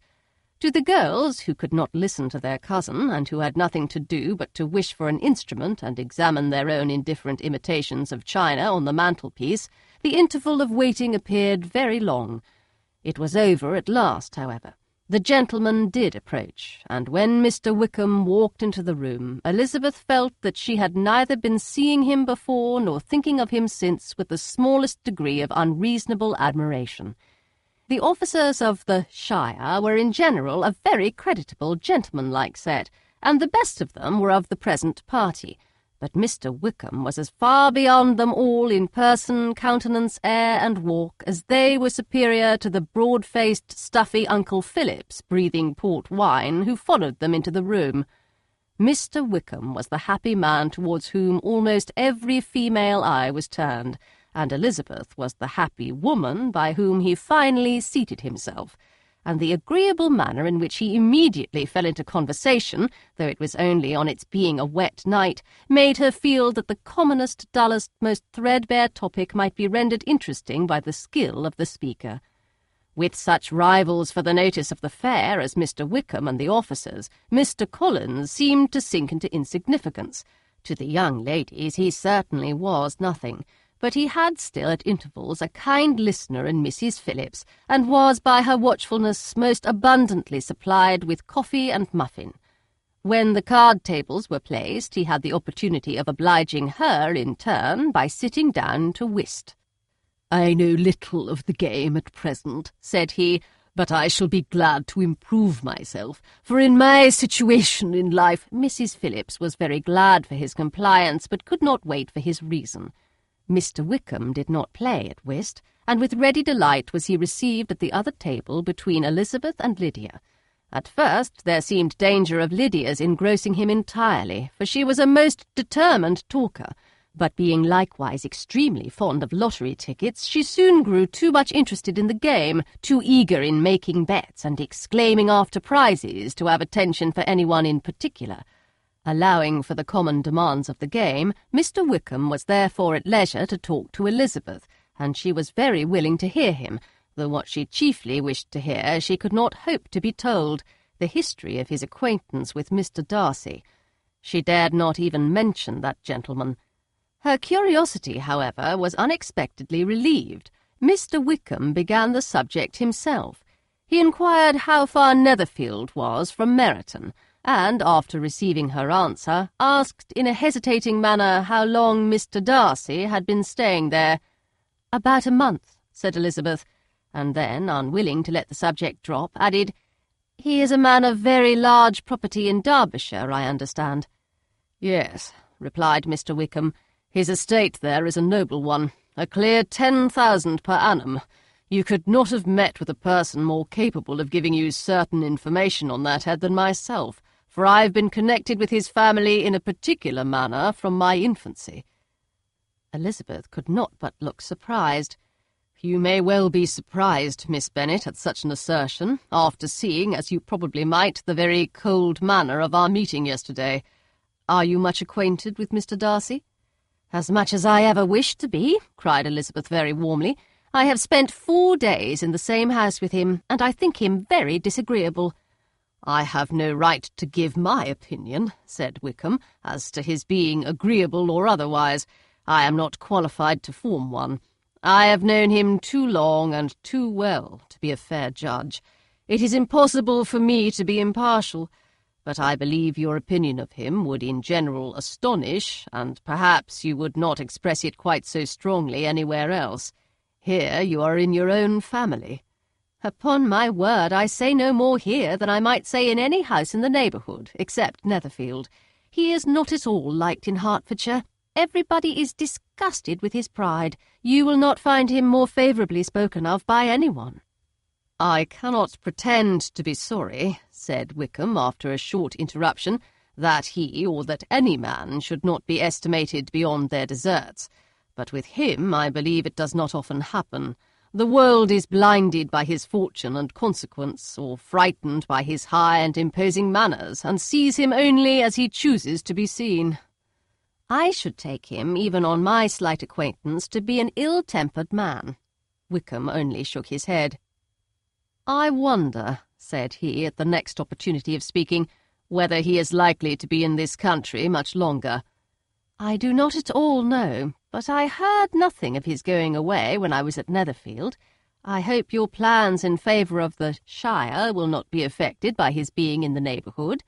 To the girls, who could not listen to their cousin, and who had nothing to do but to wish for an instrument and examine their own indifferent imitations of china on the mantelpiece, the interval of waiting appeared very long. It was over at last, however. The gentleman did approach, and when Mr. Wickham walked into the room, Elizabeth felt that she had neither been seeing him before nor thinking of him since with the smallest degree of unreasonable admiration. The officers of the Shire were in general a very creditable, gentlemanlike set, and the best of them were of the present party. But Mr. Wickham was as far beyond them all in person, countenance, air, and walk, as they were superior to the broad-faced, stuffy Uncle Phillips, breathing port wine, who followed them into the room. Mr. Wickham was the happy man towards whom almost every female eye was turned, and Elizabeth was the happy woman by whom he finally seated himself, and the agreeable manner in which he immediately fell into conversation, though it was only on its being a wet night, made her feel that the commonest, dullest, most threadbare topic might be rendered interesting by the skill of the speaker. With such rivals for the notice of the fair as Mr. Wickham and the officers, Mr. Collins seemed to sink into insignificance. To the young ladies he certainly was nothing, but he had still at intervals a kind listener in Mrs. Phillips, and was by her watchfulness most abundantly supplied with coffee and muffin. When the card-tables were placed, he had the opportunity of obliging her in turn by sitting down to whist. "I know little of the game at present," said he, "but I shall be glad to improve myself, for in my situation in life—" Mrs. Phillips was very glad for his compliance, but could not wait for his reason. Mr. Wickham did not play at whist, and with ready delight was he received at the other table between Elizabeth and Lydia. At first there seemed danger of Lydia's engrossing him entirely, for she was a most determined talker, but being likewise extremely fond of lottery tickets, she soon grew too much interested in the game, too eager in making bets and exclaiming after prizes to have attention for anyone in particular. Allowing for the common demands of the game, Mr. Wickham was therefore at leisure to talk to Elizabeth, and she was very willing to hear him, though what she chiefly wished to hear she could not hope to be told, the history of his acquaintance with Mr. Darcy. She dared not even mention that gentleman. Her curiosity, however, was unexpectedly relieved. Mr. Wickham began the subject himself. He inquired how far Netherfield was from Meryton, and, after receiving her answer, asked in a hesitating manner how long Mr. Darcy had been staying there. "About a month," said Elizabeth, and then, unwilling to let the subject drop, added, "He is a man of very large property in Derbyshire, I understand." "Yes," replied Mr. Wickham, "his estate there is a noble one, a clear 10,000 per annum. You could not have met with a person more capable of giving you certain information on that head than myself, for I have been connected with his family in a particular manner from my infancy." Elizabeth could not but look surprised. "You may well be surprised, Miss Bennet, at such an assertion, after seeing, as you probably might, the very cold manner of our meeting yesterday. Are you much acquainted with Mr. Darcy?" "As much as I ever wished to be," cried Elizabeth very warmly. "I have spent 4 days in the same house with him, and I think him very disagreeable." "I have no right to give my opinion," said Wickham, "as to his being agreeable or otherwise. I am not qualified to form one. I have known him too long and too well to be a fair judge. It is impossible for me to be impartial, but I believe your opinion of him would in general astonish, and perhaps you would not express it quite so strongly anywhere else. Here you are in your own family." "Upon my word, I say no more here than I might say in any house in the neighbourhood, except Netherfield. He is not at all liked in Hertfordshire. Everybody is disgusted with his pride. You will not find him more favourably spoken of by anyone." "I cannot pretend to be sorry," said Wickham, after a short interruption, "that he or that any man should not be estimated beyond their deserts. But with him I believe it does not often happen. The world is blinded by his fortune and consequence, or frightened by his high and imposing manners, and sees him only as he chooses to be seen." "I should take him, even on my slight acquaintance, to be an ill-tempered man." Wickham only shook his head. "I wonder," said he at the next opportunity of speaking, "whether he is likely to be in this country much longer." "I do not at all know, but I heard nothing of his going away when I was at Netherfield. I hope your plans in favour of the Shire will not be affected by his being in the neighbourhood."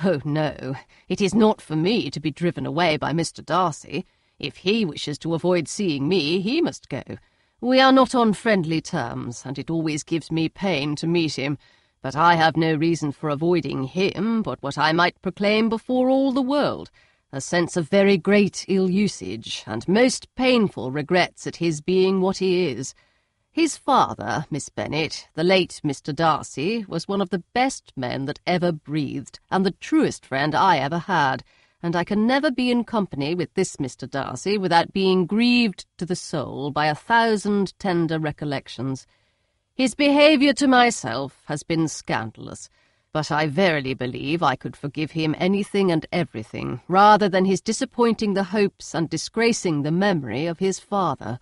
"Oh, no, it is not for me to be driven away by Mr. Darcy. If he wishes to avoid seeing me, he must go. We are not on friendly terms, and it always gives me pain to meet him. But I have no reason for avoiding him but what I might proclaim before all the world, a sense of very great ill-usage, and most painful regrets at his being what he is. His father, Miss Bennet, the late Mr. Darcy, was one of the best men that ever breathed, and the truest friend I ever had, and I can never be in company with this Mr. Darcy without being grieved to the soul by 1,000 tender recollections. His behaviour to myself has been scandalous, but I verily believe I could forgive him anything and everything, rather than his disappointing the hopes and disgracing the memory of his father."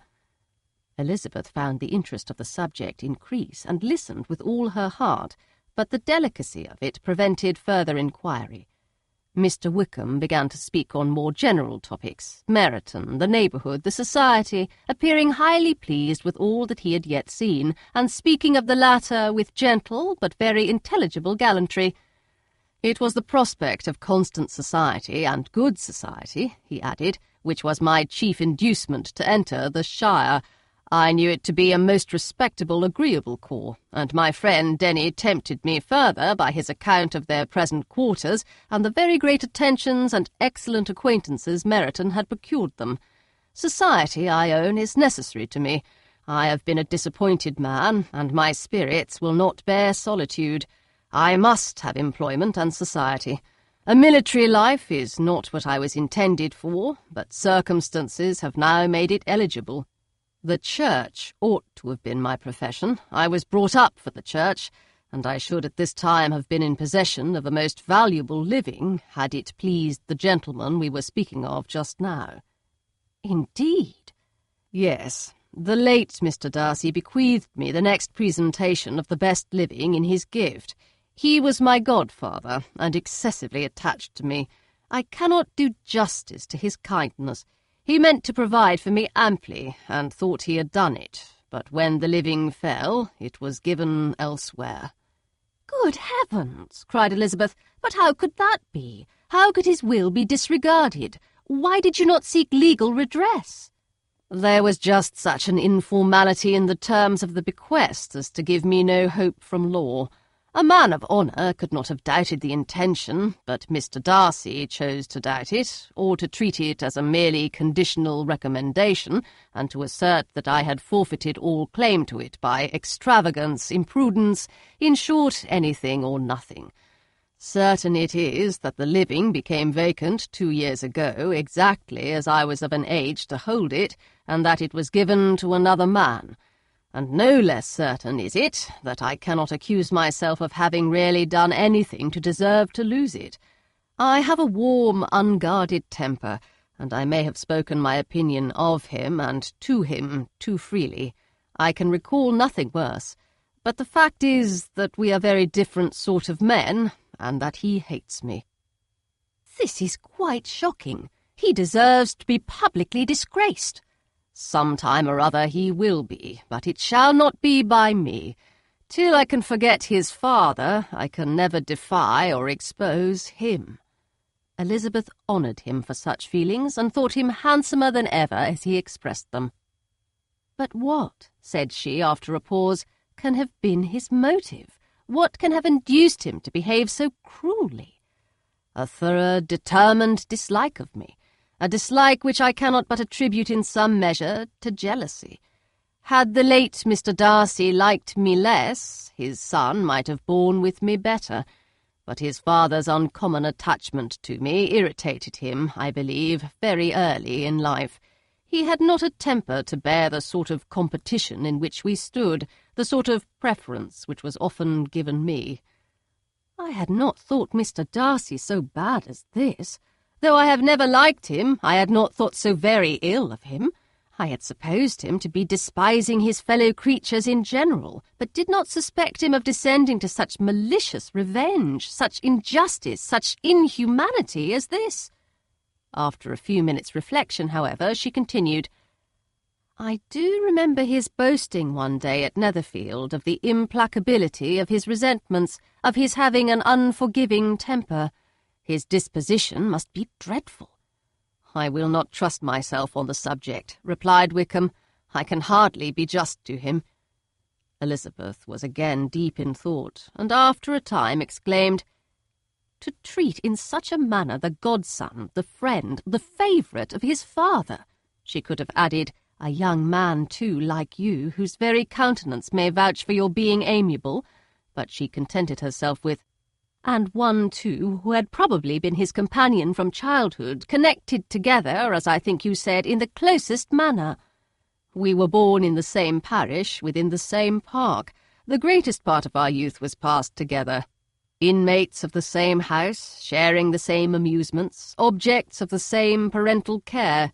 Elizabeth found the interest of the subject increase, and listened with all her heart, but the delicacy of it prevented further inquiry. Mr. Wickham began to speak on more general topics, Meryton, the neighbourhood, the society, appearing highly pleased with all that he had yet seen, and speaking of the latter with gentle but very intelligible gallantry. "It was the prospect of constant society, and good society," he added, "which was my chief inducement to enter the Shire. I knew it to be a most respectable, agreeable corps, and my friend Denny tempted me further by his account of their present quarters, and the very great attentions and excellent acquaintances Meryton had procured them. Society, I own, is necessary to me. I have been a disappointed man, and my spirits will not bear solitude. I must have employment and society. A military life is not what I was intended for, but circumstances have now made it eligible. The church ought to have been my profession. I was brought up for the church, and I should at this time have been in possession of a most valuable living, had it pleased the gentleman we were speaking of just now." "Indeed?" "Yes. The late Mr. Darcy bequeathed me the next presentation of the best living in his gift. He was my godfather, and excessively attached to me. I cannot do justice to his kindness. He meant to provide for me amply, and thought he had done it, but when the living fell, it was given elsewhere." "Good heavens!" cried Elizabeth. "But how could that be? How could his will be disregarded? Why did you not seek legal redress?" "There was just such an informality in the terms of the bequest as to give me no hope from law. A man of honour could not have doubted the intention, but Mr. Darcy chose to doubt it, or to treat it as a merely conditional recommendation, and to assert that I had forfeited all claim to it by extravagance, imprudence, in short, anything or nothing. Certain it is that the living became vacant 2 years ago, exactly as I was of an age to hold it, and that it was given to another man. And no less certain is it that I cannot accuse myself of having really done anything to deserve to lose it. I have a warm, unguarded temper, and I may have spoken my opinion of him and to him too freely. I can recall nothing worse. But the fact is that we are very different sort of men, and that he hates me." "This is quite shocking. He deserves to be publicly disgraced." "Some time or other he will be, but it shall not be by me. Till I can forget his father, I can never defy or expose him." Elizabeth honoured him for such feelings, and thought him handsomer than ever as he expressed them. "But what," said she, after a pause, "can have been his motive? What can have induced him to behave so cruelly?" "A thorough, determined dislike of me. A dislike which I cannot but attribute in some measure to jealousy. Had the late Mr. Darcy liked me less, his son might have borne with me better, but his father's uncommon attachment to me irritated him, I believe, very early in life. He had not a temper to bear the sort of competition in which we stood, the sort of preference which was often given me." "I had not thought Mr. Darcy so bad as this. Though I have never liked him, I had not thought so very ill of him. I had supposed him to be despising his fellow creatures in general, but did not suspect him of descending to such malicious revenge, such injustice, such inhumanity as this. After a few minutes' reflection, however, she continued, I do remember his boasting one day at Netherfield of the implacability of his resentments, of his having an unforgiving temper. His disposition must be dreadful. I will not trust myself on the subject, replied Wickham. I can hardly be just to him. Elizabeth was again deep in thought, and after a time exclaimed, To treat in such a manner the godson, the friend, the favourite of his father! She could have added, a young man, too, like you, whose very countenance may vouch for your being amiable, but she contented herself with, and one, too, who had probably been his companion from childhood, connected together, as I think you said, in the closest manner. We were born in the same parish, within the same park. The greatest part of our youth was passed together. Inmates of the same house, sharing the same amusements, objects of the same parental care.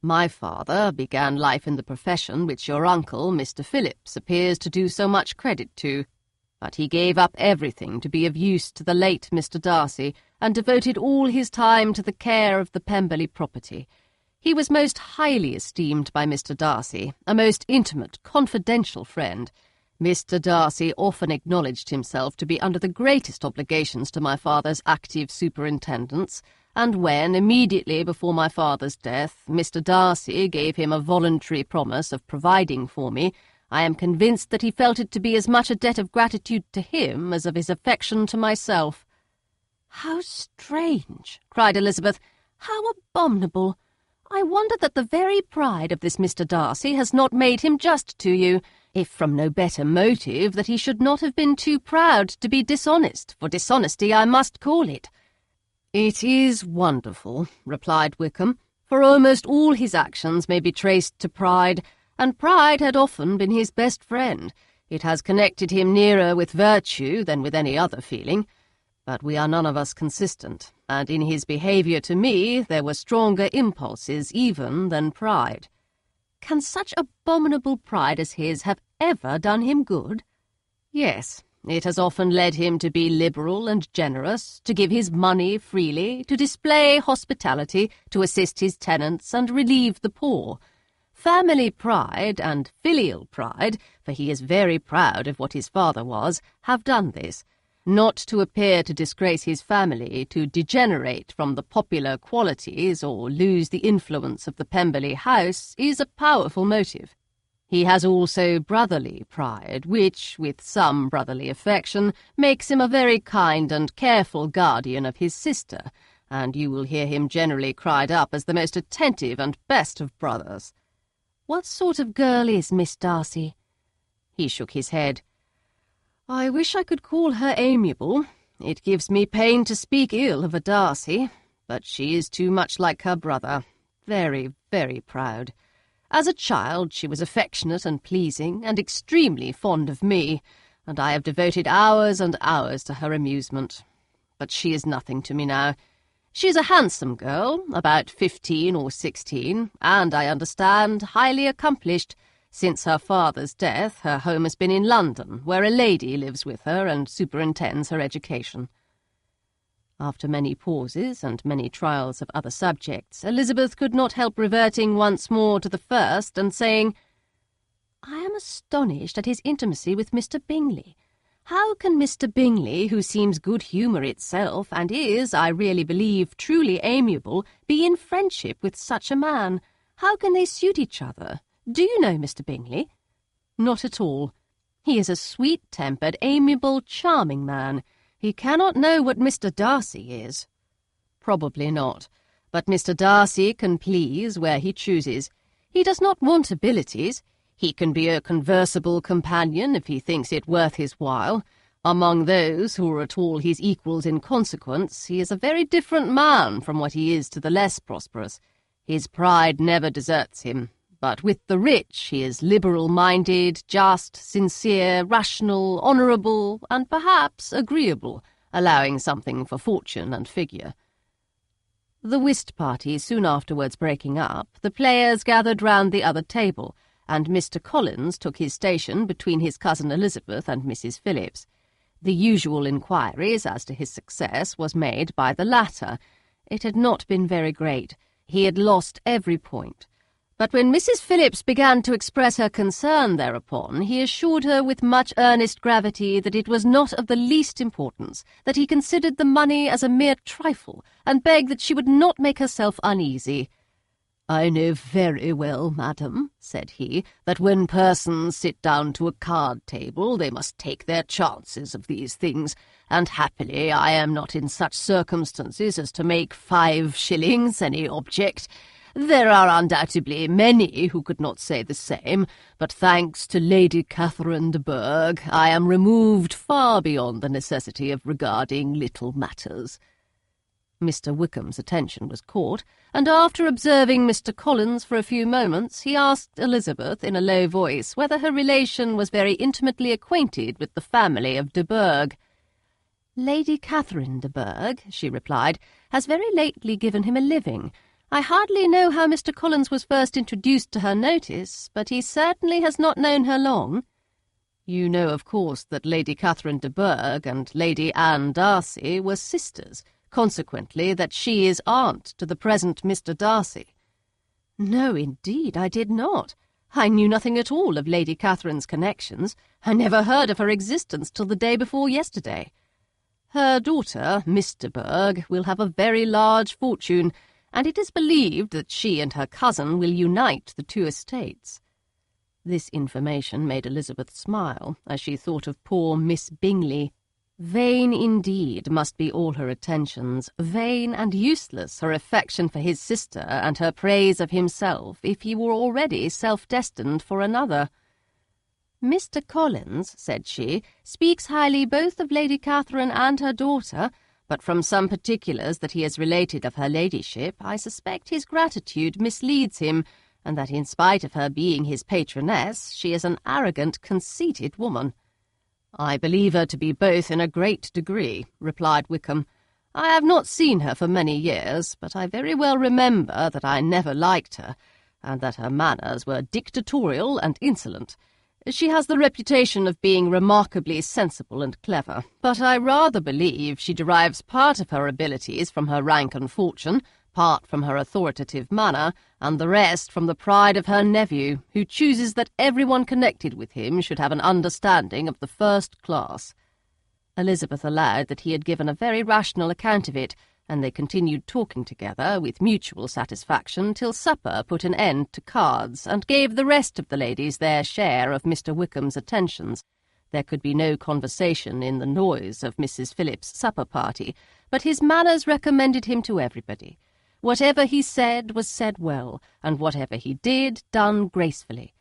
My father began life in the profession which your uncle, Mr. Phillips, appears to do so much credit to. But he gave up everything to be of use to the late Mr. Darcy, and devoted all his time to the care of the Pemberley property. He was most highly esteemed by Mr. Darcy, a most intimate, confidential friend. Mr. Darcy often acknowledged himself to be under the greatest obligations to my father's active superintendence, and when, immediately before my father's death, Mr. Darcy gave him a voluntary promise of providing for me, I am convinced that he felt it to be as much a debt of gratitude to him as of his affection to myself. How strange! Cried Elizabeth. How abominable! I wonder that the very pride of this Mr. Darcy has not made him just to you, if from no better motive that he should not have been too proud to be dishonest, for dishonesty I must call it. It is wonderful, replied Wickham, for almost all his actions may be traced to pride, and pride had often been his best friend. It has connected him nearer with virtue than with any other feeling. But we are none of us consistent, and in his behaviour to me there were stronger impulses even than pride. Can such abominable pride as his have ever done him good? Yes, it has often led him to be liberal and generous, to give his money freely, to display hospitality, to assist his tenants and relieve the poor. Family pride and filial pride, for he is very proud of what his father was, have done this. Not to appear to disgrace his family, to degenerate from the popular qualities, or lose the influence of the Pemberley house, is a powerful motive. He has also brotherly pride, which, with some brotherly affection, makes him a very kind and careful guardian of his sister, and you will hear him generally cried up as the most attentive and best of brothers. What sort of girl is Miss Darcy? He shook his head. I wish I could call her amiable. It gives me pain to speak ill of a Darcy, but she is too much like her brother, very, very proud. As a child she was affectionate and pleasing, and extremely fond of me, and I have devoted hours and hours to her amusement. But she is nothing to me now. She is a handsome girl, about 15 or 16, and, I understand, highly accomplished. Since her father's death, her home has been in London, where a lady lives with her and superintends her education. After many pauses and many trials of other subjects, Elizabeth could not help reverting once more to the first and saying, I am astonished at his intimacy with Mr. Bingley. How can Mr. Bingley, who seems good humour itself, and is, I really believe, truly amiable, be in friendship with such a man? How can they suit each other? Do you know Mr. Bingley? Not at all. He is a sweet-tempered, amiable, charming man. He cannot know what Mr. Darcy is. Probably not. But Mr. Darcy can please where he chooses. He does not want abilities. He can be a conversable companion if he thinks it worth his while. Among those who are at all his equals in consequence, he is a very different man from what he is to the less prosperous. His pride never deserts him, but with the rich he is liberal-minded, just, sincere, rational, honourable, and perhaps agreeable, allowing something for fortune and figure. The whist party soon afterwards breaking up, the players gathered round the other table, and Mr. Collins took his station between his cousin Elizabeth and Mrs. Phillips. The usual inquiries as to his success was made by the latter. It had not been very great. He had lost every point. But when Mrs. Phillips began to express her concern thereupon, he assured her with much earnest gravity that it was not of the least importance, that he considered the money as a mere trifle, and begged that she would not make herself uneasy. "I know very well, madam," said he, "that when persons sit down to a card-table they must take their chances of these things, and happily I am not in such circumstances as to make 5 shillings any object. There are undoubtedly many who could not say the same, but thanks to Lady Catherine de Bourgh, I am removed far beyond the necessity of regarding little matters." Mr. Wickham's attention was caught, and after observing Mr. Collins for a few moments, he asked Elizabeth in a low voice whether her relation was very intimately acquainted with the family of de Bourgh. "Lady Catherine de Bourgh," she replied, "has very lately given him a living. I hardly know how Mr. Collins was first introduced to her notice, but he certainly has not known her long." "You know, of course, that Lady Catherine de Bourgh and Lady Anne Darcy were sisters, consequently that she is aunt to the present Mr. Darcy." "No, indeed, I did not. I knew nothing at all of Lady Catherine's connections. I never heard of her existence till the day before yesterday. Her daughter, Miss de Bourgh, will have a very large fortune, and it is believed that she and her cousin will unite the 2 estates." This information made Elizabeth smile, as she thought of poor Miss Bingley. Vain indeed must be all her attentions, vain and useless her affection for his sister and her praise of himself, if he were already self-destined for another. "Mr. Collins," said she, "speaks highly both of Lady Catherine and her daughter, but from some particulars that he has related of her ladyship, I suspect his gratitude misleads him, and that in spite of her being his patroness, she is an arrogant, conceited woman." "I believe her to be both in a great degree," replied Wickham. "I have not seen her for many years, but I very well remember that I never liked her, and that her manners were dictatorial and insolent. She has the reputation of being remarkably sensible and clever, but I rather believe she derives part of her abilities from her rank and fortune, part from her authoritative manner, and the rest from the pride of her nephew, who chooses that everyone connected with him should have an understanding of the first class." Elizabeth allowed that he had given a very rational account of it, and they continued talking together with mutual satisfaction till supper put an end to cards, and gave the rest of the ladies their share of Mr. Wickham's attentions. There could be no conversation in the noise of Mrs. Phillips' supper party, but his manners recommended him to everybody. Whatever he said was said well, and whatever he did, done gracefully.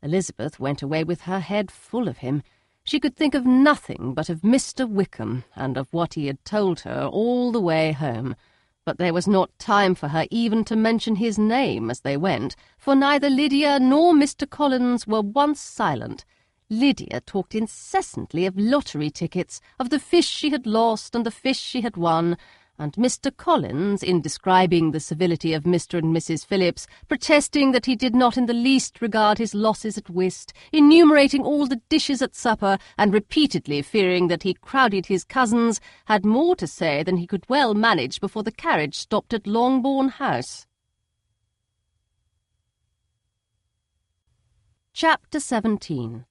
Elizabeth went away with her head full of him. She could think of nothing but of Mr. Wickham, and of what he had told her all the way home. But there was not time for her even to mention his name as they went, for neither Lydia nor Mr. Collins were once silent. Lydia talked incessantly of lottery tickets, of the fish she had lost and the fish she had won, and Mr. Collins, in describing the civility of Mr. and Mrs. Phillips, protesting that he did not in the least regard his losses at whist, enumerating all the dishes at supper, and repeatedly fearing that he crowded his cousins, had more to say than he could well manage before the carriage stopped at Longbourn House. Chapter 17.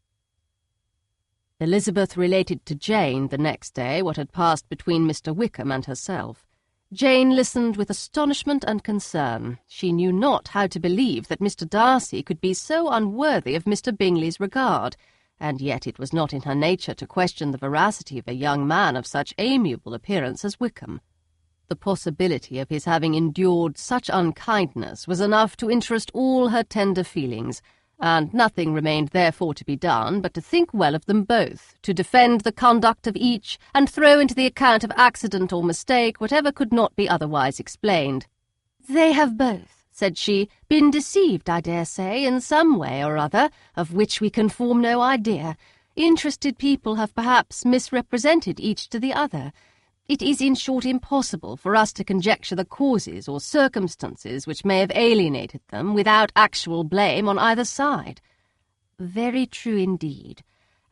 Elizabeth related to Jane the next day what had passed between Mr. Wickham and herself. Jane listened with astonishment and concern. She knew not how to believe that Mr. Darcy could be so unworthy of Mr. Bingley's regard, and yet it was not in her nature to question the veracity of a young man of such amiable appearance as Wickham. The possibility of his having endured such unkindness was enough to interest all her tender feelings, and nothing remained therefore to be done but to think well of them both, to defend the conduct of each, and throw into the account of accident or mistake whatever could not be otherwise explained. "They have both," said she, "been deceived, I dare say, in some way or other, of which we can form no idea. Interested people have perhaps misrepresented each to the other. It is, in short, impossible for us to conjecture the causes or circumstances which may have alienated them without actual blame on either side. Very true indeed.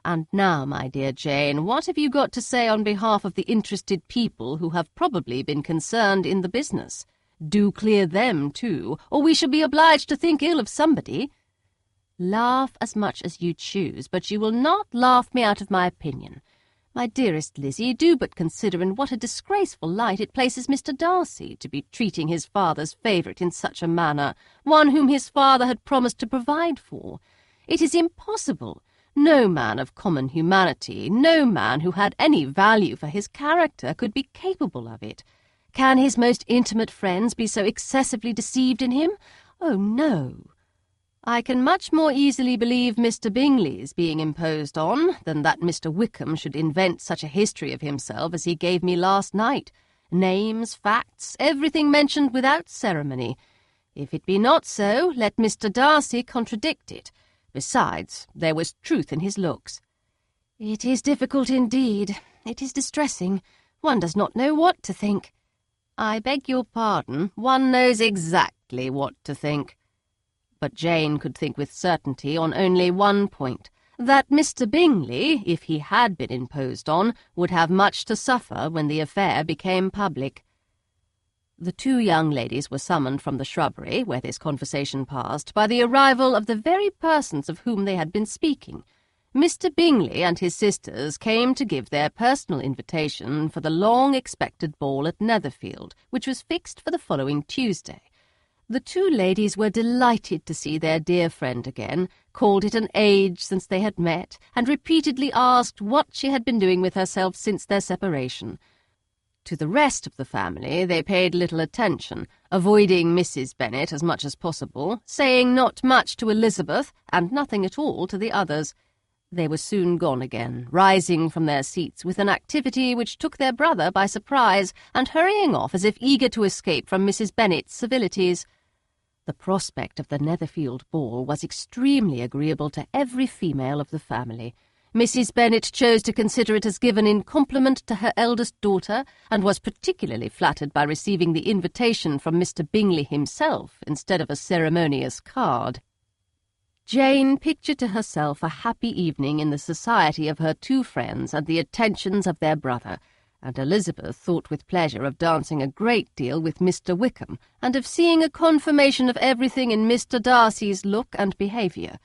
And now, my dear Jane, what have you got to say on behalf of the interested people who have probably been concerned in the business? Do clear them, too, or we shall be obliged to think ill of somebody. Laugh as much as you choose, but you will not laugh me out of my opinion. My dearest Lizzie, do but consider in what a disgraceful light it places Mr. Darcy to be treating his father's favourite in such a manner, one whom his father had promised to provide for. It is impossible. No man of common humanity, no man who had any value for his character could be capable of it. Can his most intimate friends be so excessively deceived in him? Oh, no. I can much more easily believe Mr. Bingley's being imposed on than that Mr. Wickham should invent such a history of himself as he gave me last night. Names, facts, everything mentioned without ceremony. If it be not so, let Mr. Darcy contradict it. Besides, there was truth in his looks. It is difficult indeed. It is distressing. One does not know what to think. I beg your pardon, one knows exactly what to think. But Jane could think with certainty on only one point, that Mr. Bingley, if he had been imposed on, would have much to suffer when the affair became public. The two young ladies were summoned from the shrubbery, where this conversation passed, by the arrival of the very persons of whom they had been speaking. Mr. Bingley and his sisters came to give their personal invitation for the long-expected ball at Netherfield, which was fixed for the following Tuesday. The two ladies were delighted to see their dear friend again, called it an age since they had met, and repeatedly asked what she had been doing with herself since their separation. To the rest of the family they paid little attention, avoiding Mrs. Bennet as much as possible, saying not much to Elizabeth, and nothing at all to the others. They were soon gone again, rising from their seats with an activity which took their brother by surprise, and hurrying off as if eager to escape from Mrs. Bennet's civilities. The prospect of the Netherfield ball was extremely agreeable to every female of the family. Mrs. Bennet chose to consider it as given in compliment to her eldest daughter, and was particularly flattered by receiving the invitation from Mr. Bingley himself instead of a ceremonious card. Jane pictured to herself a happy evening in the society of her two friends and the attentions of their brother, and Elizabeth thought with pleasure of dancing a great deal with Mr. Wickham, and of seeing a confirmation of everything in Mr. Darcy's look and behaviour.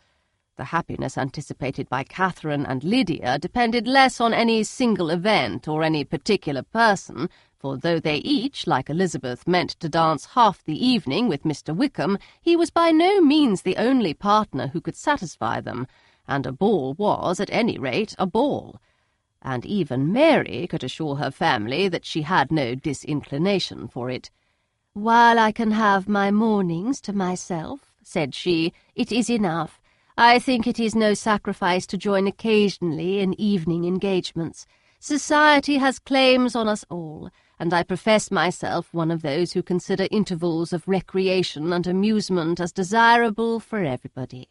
The happiness anticipated by Catherine and Lydia depended less on any single event or any particular person, for though they each, like Elizabeth, meant to dance half the evening with Mr. Wickham, he was by no means the only partner who could satisfy them, and a ball was, at any rate, a ball. And even Mary could assure her family that she had no disinclination for it. "While I can have my mornings to myself," said she, "it is enough. I think it is no sacrifice to join occasionally in evening engagements. Society has claims on us all, and I profess myself one of those who consider intervals of recreation and amusement as desirable for everybody."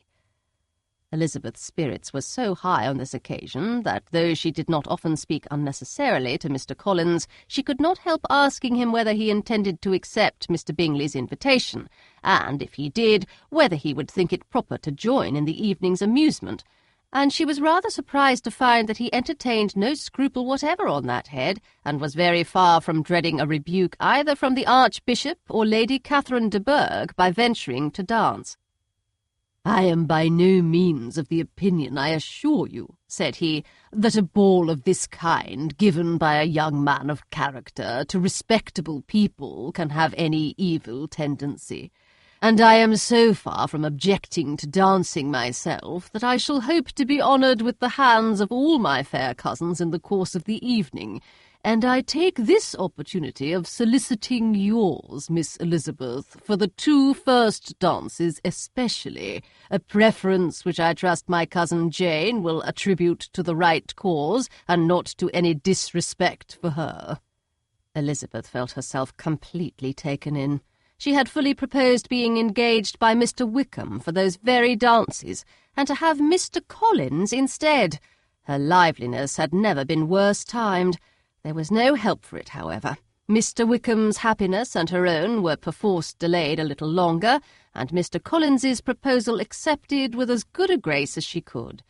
Elizabeth's spirits were so high on this occasion that, though she did not often speak unnecessarily to Mr. Collins, she could not help asking him whether he intended to accept Mr. Bingley's invitation, and, if he did, whether he would think it proper to join in the evening's amusement, and she was rather surprised to find that he entertained no scruple whatever on that head, and was very far from dreading a rebuke either from the Archbishop or Lady Catherine de Bourgh by venturing to dance. "I am by no means of the opinion, I assure you," said he, "that a ball of this kind, given by a young man of character to respectable people, can have any evil tendency. And I am so far from objecting to dancing myself that I shall hope to be honoured with the hands of all my fair cousins in the course of the evening, and I take this opportunity of soliciting yours, Miss Elizabeth, for the two first dances especially, a preference which I trust my cousin Jane will attribute to the right cause, and not to any disrespect for her." Elizabeth felt herself completely taken in. She had fully proposed being engaged by Mr. Wickham for those very dances, and to have Mr. Collins instead. Her liveliness had never been worse timed. There was no help for it, however. Mr. Wickham's happiness and her own were perforce delayed a little longer, and Mr. Collins's proposal accepted with as good a grace as she could.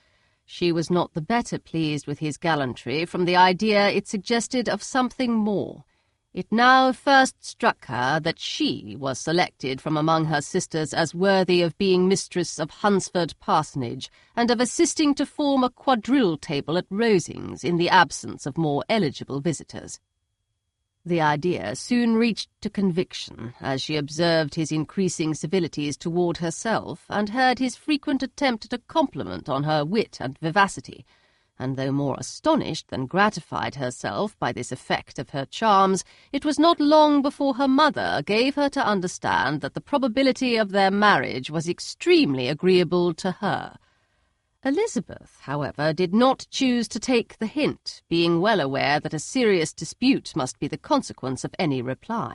She was not the better pleased with his gallantry from the idea it suggested of something more. It now first struck her that she was selected from among her sisters as worthy of being mistress of Hunsford Parsonage, and of assisting to form a quadrille table at Rosings in the absence of more eligible visitors. The idea soon reached to conviction, as she observed his increasing civilities toward herself, and heard his frequent attempt at a compliment on her wit and vivacity, and though more astonished than gratified herself by this effect of her charms, it was not long before her mother gave her to understand that the probability of their marriage was extremely agreeable to her. Elizabeth, however, did not choose to take the hint, being well aware that a serious dispute must be the consequence of any reply.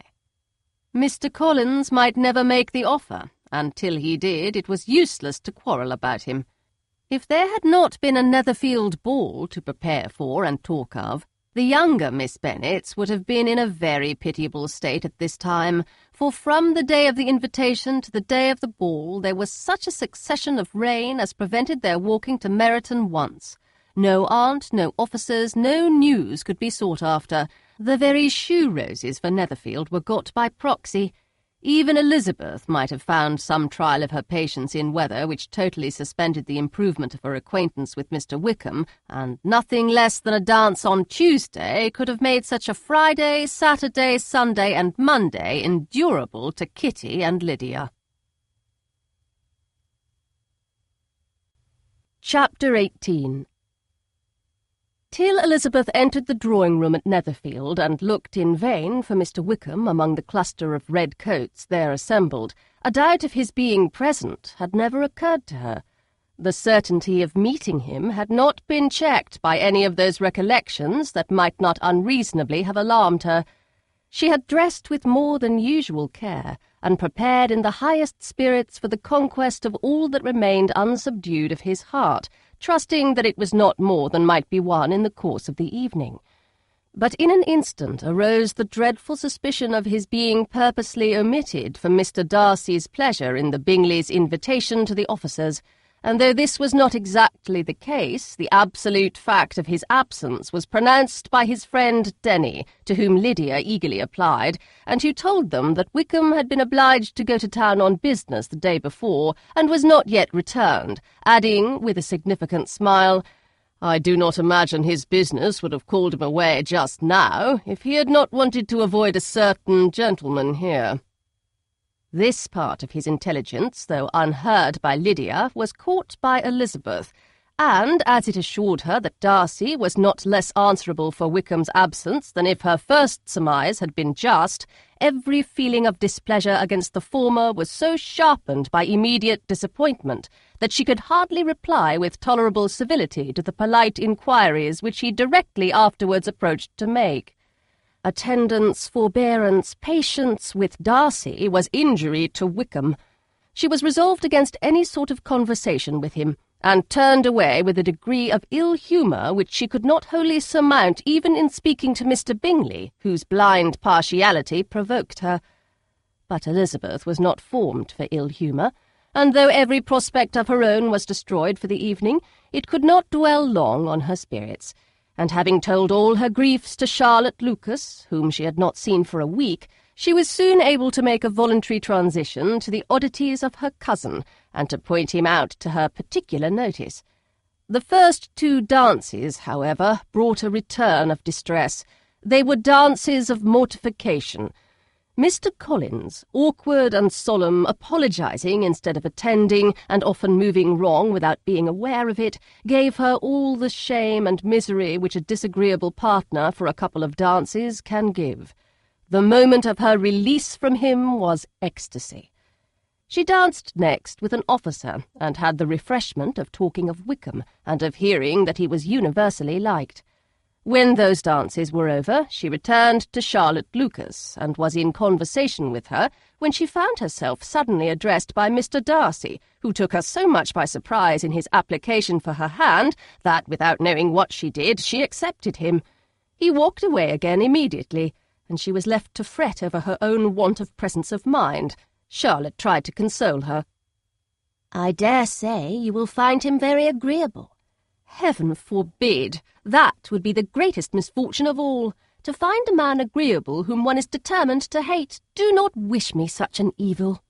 Mr. Collins might never make the offer, and till he did it was useless to quarrel about him. If there had not been a Netherfield ball to prepare for and talk of, the younger Miss Bennets would have been in a very pitiable state at this time, for from the day of the invitation to the day of the ball there was such a succession of rain as prevented their walking to Meryton once. No aunt, no officers, no news could be sought after. The very shoe-roses for Netherfield were got by proxy. Even Elizabeth might have found some trial of her patience in weather which totally suspended the improvement of her acquaintance with Mr. Wickham, and nothing less than a dance on Tuesday could have made such a Friday, Saturday, Sunday, and Monday endurable to Kitty and Lydia. Chapter 18. Till Elizabeth entered the drawing-room at Netherfield and looked in vain for Mr. Wickham among the cluster of red coats there assembled, a doubt of his being present had never occurred to her. The certainty of meeting him had not been checked by any of those recollections that might not unreasonably have alarmed her. She had dressed with more than usual care, and prepared in the highest spirits for the conquest of all that remained unsubdued of his heart, trusting that it was not more than might be won in the course of the evening. But in an instant arose the dreadful suspicion of his being purposely omitted from Mr. Darcy's pleasure in the Bingleys' invitation to the officers, and though this was not exactly the case, the absolute fact of his absence was pronounced by his friend Denny, to whom Lydia eagerly applied, and who told them that Wickham had been obliged to go to town on business the day before, and was not yet returned, adding, with a significant smile, "I do not imagine his business would have called him away just now, if he had not wanted to avoid a certain gentleman here." This part of his intelligence, though unheard by Lydia, was caught by Elizabeth, and, as it assured her that Darcy was not less answerable for Wickham's absence than if her first surmise had been just, every feeling of displeasure against the former was so sharpened by immediate disappointment that she could hardly reply with tolerable civility to the polite inquiries which he directly afterwards approached to make. Attendance, forbearance, patience with Darcy was injury to Wickham. She was resolved against any sort of conversation with him, and turned away with a degree of ill-humour which she could not wholly surmount even in speaking to Mr. Bingley, whose blind partiality provoked her. But Elizabeth was not formed for ill-humour, and though every prospect of her own was destroyed for the evening, it could not dwell long on her spirits, and having told all her griefs to Charlotte Lucas, whom she had not seen for a week, she was soon able to make a voluntary transition to the oddities of her cousin, and to point him out to her particular notice. The first 2 dances, however, brought a return of distress. They were dances of mortification. Mr. Collins, awkward and solemn, apologizing instead of attending, and often moving wrong without being aware of it, gave her all the shame and misery which a disagreeable partner for a couple of dances can give. The moment of her release from him was ecstasy. She danced next with an officer, and had the refreshment of talking of Wickham, and of hearing that he was universally liked. When those dances were over, she returned to Charlotte Lucas, and was in conversation with her, when she found herself suddenly addressed by Mr. Darcy, who took her so much by surprise in his application for her hand, that, without knowing what she did, she accepted him. He walked away again immediately, and she was left to fret over her own want of presence of mind. Charlotte tried to console her. "I dare say you will find him very agreeable." "Heaven forbid! That would be the greatest misfortune of all. To find a man agreeable whom one is determined to hate. Do not wish me such an evil."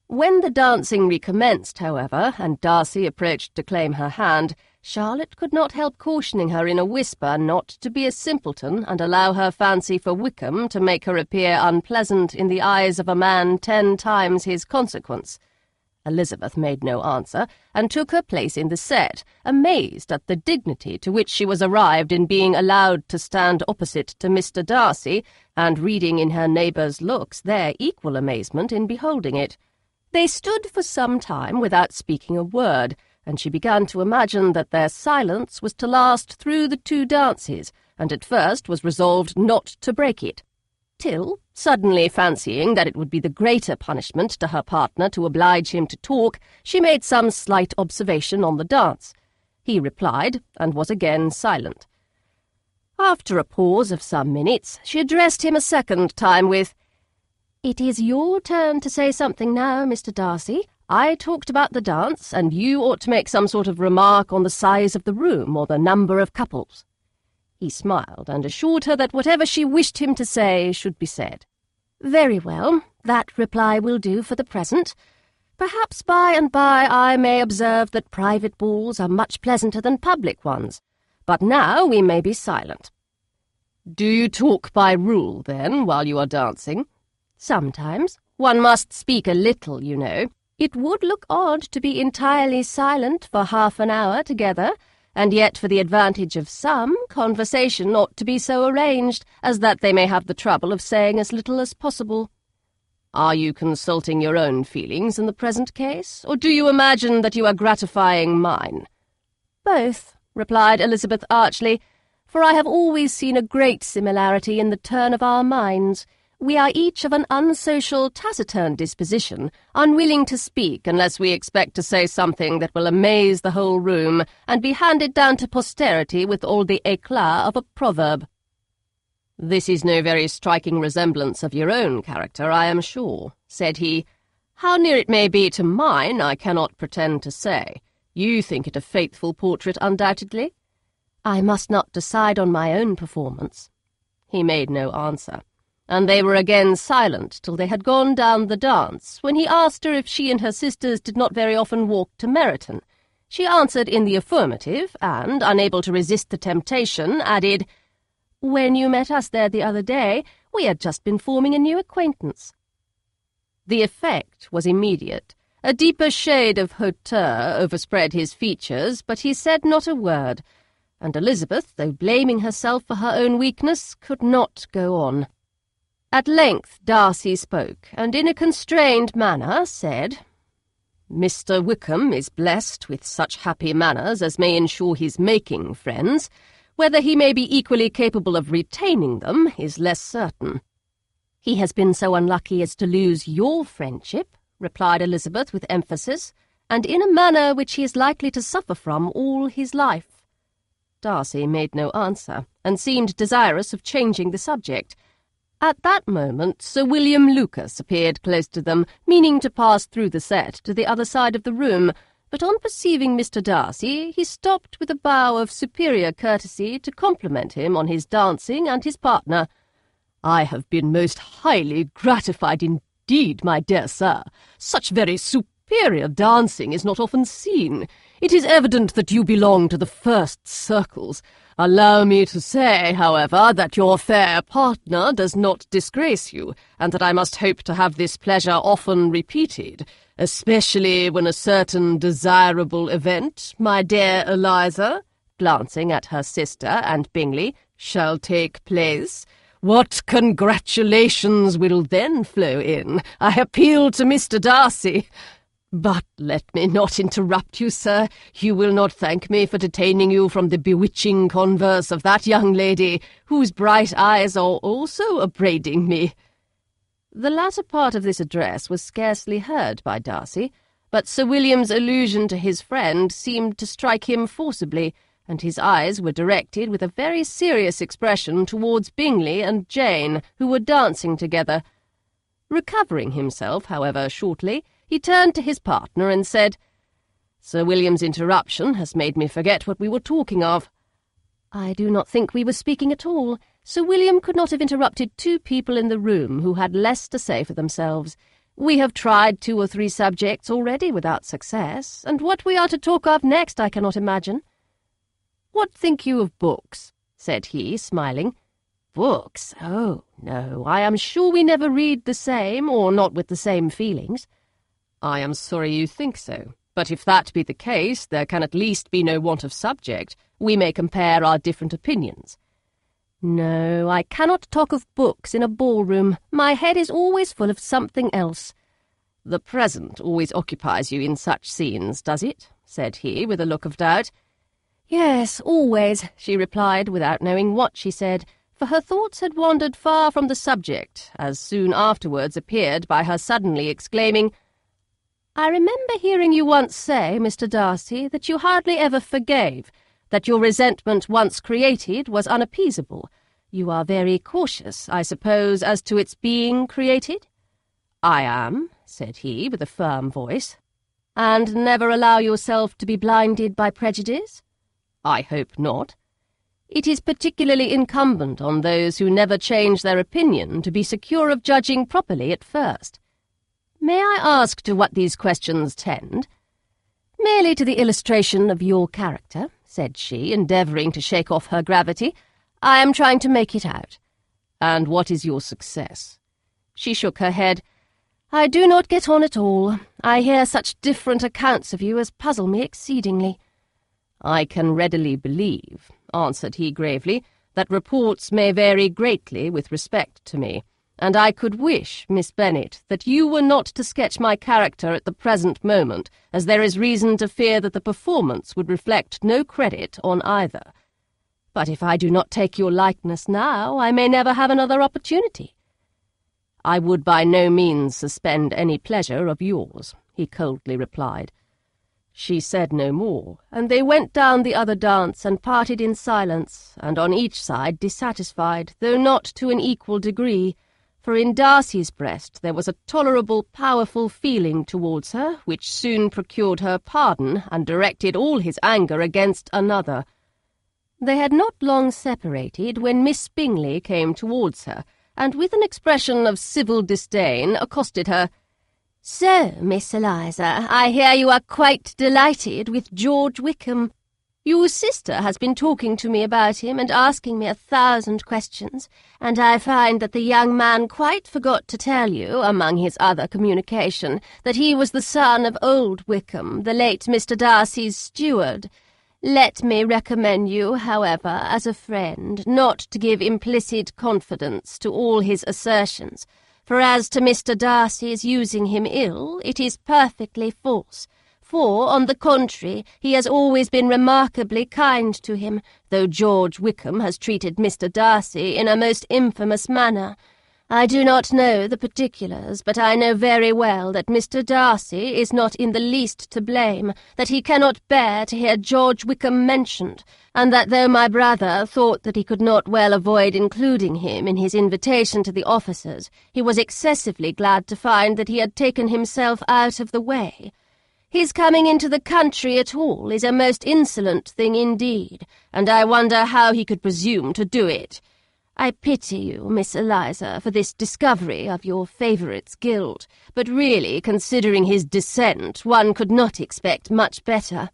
When the dancing recommenced, however, and Darcy approached to claim her hand, Charlotte could not help cautioning her in a whisper not to be a simpleton and allow her fancy for Wickham to make her appear unpleasant in the eyes of a man 10 times his consequence. Elizabeth made no answer, and took her place in the set, amazed at the dignity to which she was arrived in being allowed to stand opposite to Mr. Darcy, and reading in her neighbour's looks their equal amazement in beholding it. They stood for some time without speaking a word, and she began to imagine that their silence was to last through the 2 dances, and at first was resolved not to break it, till, suddenly fancying that it would be the greater punishment to her partner to oblige him to talk, she made some slight observation on the dance. He replied, and was again silent. After a pause of some minutes, she addressed him a second time with, "It is your turn to say something now, Mr. Darcy. I talked about the dance, and you ought to make some sort of remark on the size of the room or the number of couples." He smiled, and assured her that whatever she wished him to say should be said. "Very well, that reply will do for the present. Perhaps by and by I may observe that private balls are much pleasanter than public ones, but now we may be silent." "Do you talk by rule, then, while you are dancing?" "Sometimes. One must speak a little, you know. It would look odd to be entirely silent for half an hour together, and yet for the advantage of some, conversation ought to be so arranged as that they may have the trouble of saying as little as possible." "Are you consulting your own feelings in the present case, or do you imagine that you are gratifying mine?" "Both," replied Elizabeth archly, "for I have always seen a great similarity in the turn of our minds. We are each of an unsocial, taciturn disposition, unwilling to speak unless we expect to say something that will amaze the whole room and be handed down to posterity with all the éclat of a proverb." "This is no very striking resemblance of your own character, I am sure," said he. "How near it may be to mine, I cannot pretend to say. You think it a faithful portrait, undoubtedly?" "I must not decide on my own performance." He made no answer, and they were again silent till they had gone down the dance, when he asked her if she and her sisters did not very often walk to Meryton. She answered in the affirmative, and, unable to resist the temptation, added, "When you met us there the other day, we had just been forming a new acquaintance." The effect was immediate. A deeper shade of hauteur overspread his features, but he said not a word, and Elizabeth, though blaming herself for her own weakness, could not go on. At length Darcy spoke, and in a constrained manner said, "Mr. Wickham is blessed with such happy manners as may ensure his making friends. Whether he may be equally capable of retaining them is less certain." "He has been so unlucky as to lose your friendship," replied Elizabeth with emphasis, "and in a manner which he is likely to suffer from all his life." Darcy made no answer, and seemed desirous of changing the subject. At that moment Sir William Lucas appeared close to them, meaning to pass through the set to the other side of the room, but on perceiving Mr. Darcy, he stopped with a bow of superior courtesy to compliment him on his dancing and his partner. "I have been most highly gratified indeed, my dear sir. Such very superior dancing is not often seen. It is evident that you belong to the first circles. Allow me to say, however, that your fair partner does not disgrace you, and that I must hope to have this pleasure often repeated, especially when a certain desirable event, my dear Eliza," glancing at her sister and Bingley, "shall take place. What congratulations will then flow in! I appeal to Mr. Darcy. But let me not interrupt you, sir. You will not thank me for detaining you from the bewitching converse of that young lady, whose bright eyes are also upbraiding me." The latter part of this address was scarcely heard by Darcy, but Sir William's allusion to his friend seemed to strike him forcibly, and his eyes were directed with a very serious expression towards Bingley and Jane, who were dancing together. Recovering himself, however, shortly, he turned to his partner and said, "Sir William's interruption has made me forget what we were talking of." "I do not think we were speaking at all. Sir William could not have interrupted two people in the room who had less to say for themselves. We have tried 2 or 3 subjects already without success, and what we are to talk of next I cannot imagine." "What think you of books?" said he, smiling. "Books? Oh, no, I am sure we never read the same, or not with the same feelings." "I am sorry you think so. But if that be the case, there can at least be no want of subject. We may compare our different opinions." "No, I cannot talk of books in a ballroom. My head is always full of something else." "The present always occupies you in such scenes, does it?" said he, with a look of doubt. "Yes, always," she replied, without knowing what she said, for her thoughts had wandered far from the subject, as soon afterwards appeared by her suddenly exclaiming, "I remember hearing you once say, Mr. Darcy, that you hardly ever forgave, that your resentment once created was unappeasable. You are very cautious, I suppose, as to its being created?" "I am," said he, with a firm voice. "And never allow yourself to be blinded by prejudice?" "I hope not." "It is particularly incumbent on those who never change their opinion to be secure of judging properly at first." "May I ask to what these questions tend?" "Merely to the illustration of your character," said she, endeavouring to shake off her gravity. "I am trying to make it out." "And what is your success?" She shook her head. "I do not get on at all. I hear such different accounts of you as puzzle me exceedingly." "I can readily believe," answered he gravely, "that reports may vary greatly with respect to me, and I could wish, Miss Bennet, that you were not to sketch my character at the present moment, as there is reason to fear that the performance would reflect no credit on either. But if I do not take your likeness now, I may never have another opportunity." "I would by no means suspend any pleasure of yours," he coldly replied. She said no more, and they went down the other dance and parted in silence, and on each side dissatisfied, though not to an equal degree, for in Darcy's breast there was a tolerable, powerful feeling towards her, which soon procured her pardon and directed all his anger against another. They had not long separated when Miss Bingley came towards her, and with an expression of civil disdain accosted her. "So, Miss Eliza, I hear you are quite delighted with George Wickham. Your sister has been talking to me about him and asking me 1,000 questions, and I find that the young man quite forgot to tell you, among his other communication, that he was the son of old Wickham, the late Mr. Darcy's steward. Let me recommend you, however, as a friend, not to give implicit confidence to all his assertions, for as to Mr. Darcy's using him ill, it is perfectly false. For, on the contrary, he has always been remarkably kind to him, though George Wickham has treated Mr. Darcy in a most infamous manner. I do not know the particulars, but I know very well that Mr. Darcy is not in the least to blame, that he cannot bear to hear George Wickham mentioned, and that though my brother thought that he could not well avoid including him in his invitation to the officers, he was excessively glad to find that he had taken himself out of the way. His coming into the country at all is a most insolent thing indeed, and I wonder how he could presume to do it. I pity you, Miss Eliza, for this discovery of your favourite's guilt, but really, considering his descent, one could not expect much better."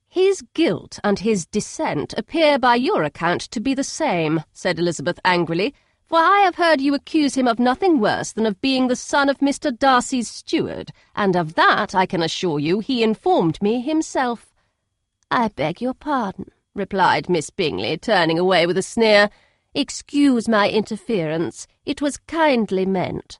"His guilt and his descent appear by your account to be the same," said Elizabeth angrily, "for I have heard you accuse him of nothing worse than of being the son of Mr. Darcy's steward, and of that, I can assure you, he informed me himself." "I beg your pardon," replied Miss Bingley, turning away with a sneer. "Excuse my interference. It was kindly meant."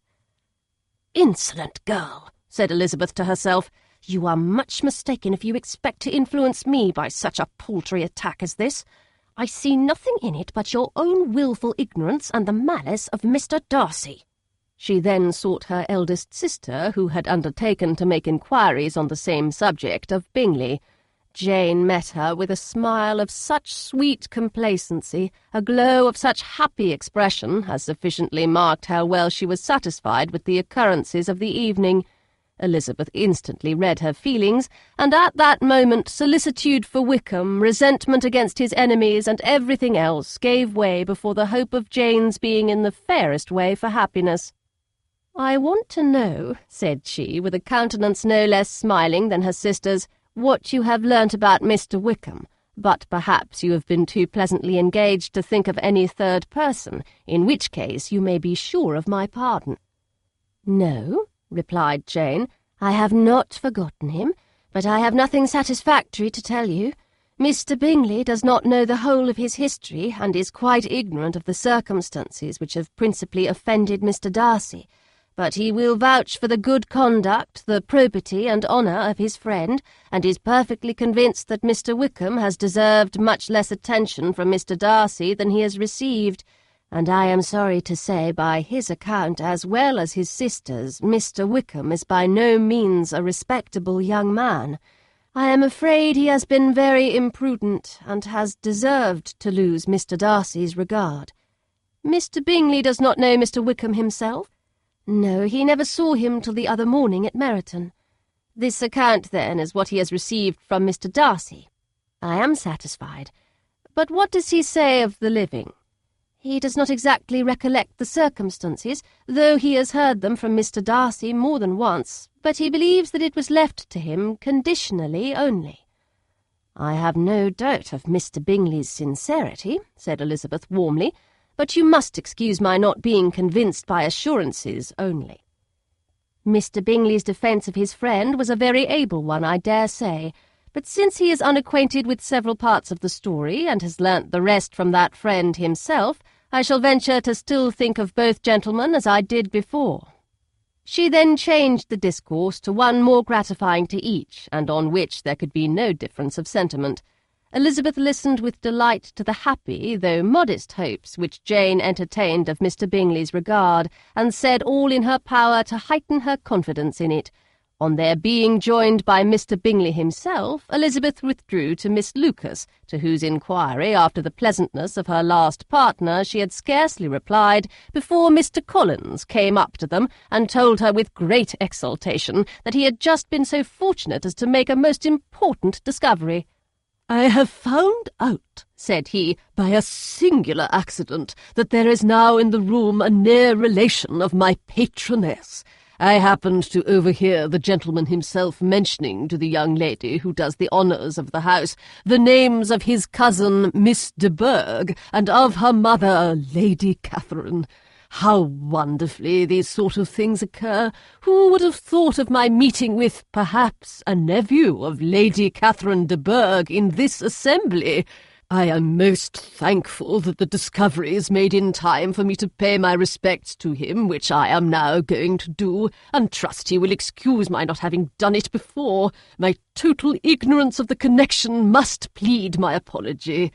"Insolent girl," said Elizabeth to herself. "You are much mistaken if you expect to influence me by such a paltry attack as this. I see nothing in it but your own wilful ignorance and the malice of Mr. Darcy." She then sought her eldest sister, who had undertaken to make inquiries on the same subject of Bingley. Jane met her with a smile of such sweet complacency, a glow of such happy expression, as sufficiently marked how well she was satisfied with the occurrences of the evening. Elizabeth instantly read her feelings, and at that moment solicitude for Wickham, resentment against his enemies, and everything else gave way before the hope of Jane's being in the fairest way for happiness. "I want to know," said she, with a countenance no less smiling than her sister's, "what you have learnt about Mr. Wickham, but perhaps you have been too pleasantly engaged to think of any third person, in which case you may be sure of my pardon." "No," replied Jane, "I have not forgotten him, but I have nothing satisfactory to tell you. Mr. Bingley does not know the whole of his history, and is quite ignorant of the circumstances which have principally offended Mr. Darcy, but he will vouch for the good conduct, the probity and honour of his friend, and is perfectly convinced that Mr. Wickham has deserved much less attention from Mr. Darcy than he has received, and I am sorry to say, by his account as well as his sister's, Mr. Wickham is by no means a respectable young man. I am afraid he has been very imprudent, and has deserved to lose Mr. Darcy's regard." "Mr. Bingley does not know Mr. Wickham himself?" "No, he never saw him till the other morning at Meryton." "This account, then, is what he has received from Mr. Darcy?" "I am satisfied." "But what does he say of the living?" "He does not exactly recollect the circumstances, though he has heard them from Mr. Darcy more than once, but he believes that it was left to him conditionally only." "I have no doubt of Mr. Bingley's sincerity," said Elizabeth warmly, "but you must excuse my not being convinced by assurances only." "Mr. Bingley's defence of his friend was a very able one, I dare say, but since he is unacquainted with several parts of the story, and has learnt the rest from that friend himself, I shall venture to still think of both gentlemen as I did before." She then changed the discourse to one more gratifying to each, and on which there could be no difference of sentiment. Elizabeth listened with delight to the happy, though modest hopes which Jane entertained of Mr. Bingley's regard, and said all in her power to heighten her confidence in it. On their being joined by Mr. Bingley himself, Elizabeth withdrew to Miss Lucas, to whose inquiry after the pleasantness of her last partner she had scarcely replied before Mr. Collins came up to them and told her with great exultation that he had just been so fortunate as to make a most important discovery. "I have found out," said he, "by a singular accident, that there is now in the room a near relation of my patroness. I happened to overhear the gentleman himself mentioning to the young lady who does the honours of the house the names of his cousin Miss de Bourgh, and of her mother, Lady Catherine. How wonderfully these sort of things occur! Who would have thought of my meeting with, perhaps, a nephew of Lady Catherine de Bourgh in this assembly? I am most thankful that the discovery is made in time for me to pay my respects to him, which I am now going to do, and trust he will excuse my not having done it before. My total ignorance of the connection must plead my apology."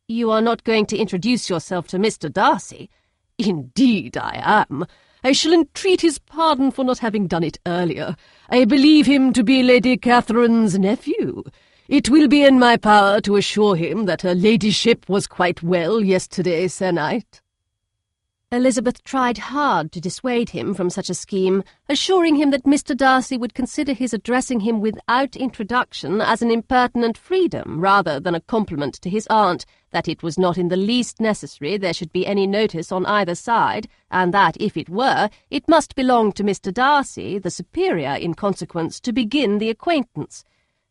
"You are not going to introduce yourself to Mr. Darcy?" "Indeed I am. I shall entreat his pardon for not having done it earlier. I believe him to be Lady Catherine's nephew. It will be in my power to assure him that her ladyship was quite well yesterday se'night." Elizabeth tried hard to dissuade him from such a scheme, assuring him that Mr. Darcy would consider his addressing him without introduction as an impertinent freedom rather than a compliment to his aunt, that it was not in the least necessary there should be any notice on either side, and that, if it were, it must belong to Mr. Darcy, the superior in consequence, to begin the acquaintance.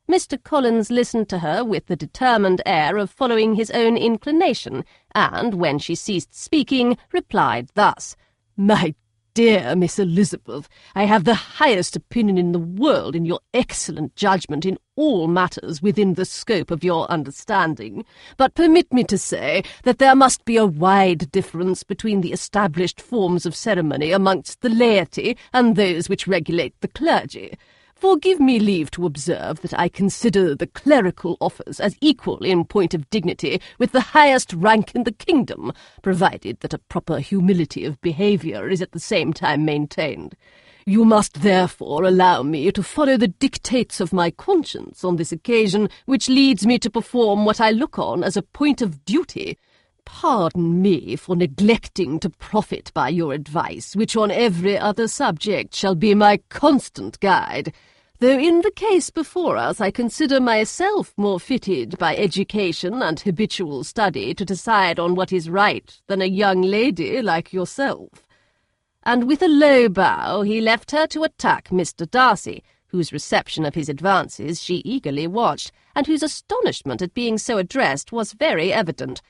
Mr. Collins listened to her with the determined air of following his own inclination, and, when she ceased speaking, replied thus: "My dear Miss Elizabeth, I have the highest opinion in the world in your excellent judgment in all matters within the scope of your understanding, but permit me to say that there must be a wide difference between the established forms of ceremony amongst the laity and those which regulate the clergy. Forgive me leave to observe that I consider the clerical office as equal in point of dignity with the highest rank in the kingdom, provided that a proper humility of behaviour is at the same time maintained. You must therefore allow me to follow the dictates of my conscience on this occasion, which leads me to perform what I look on as a point of duty. Pardon me for neglecting to profit by your advice, which on every other subject shall be my constant guide, though in the case before us I consider myself more fitted by education and habitual study to decide on what is right than a young lady like yourself." And with a low bow he left her to attack Mr. Darcy, whose reception of his advances she eagerly watched, and whose astonishment at being so addressed was very evident.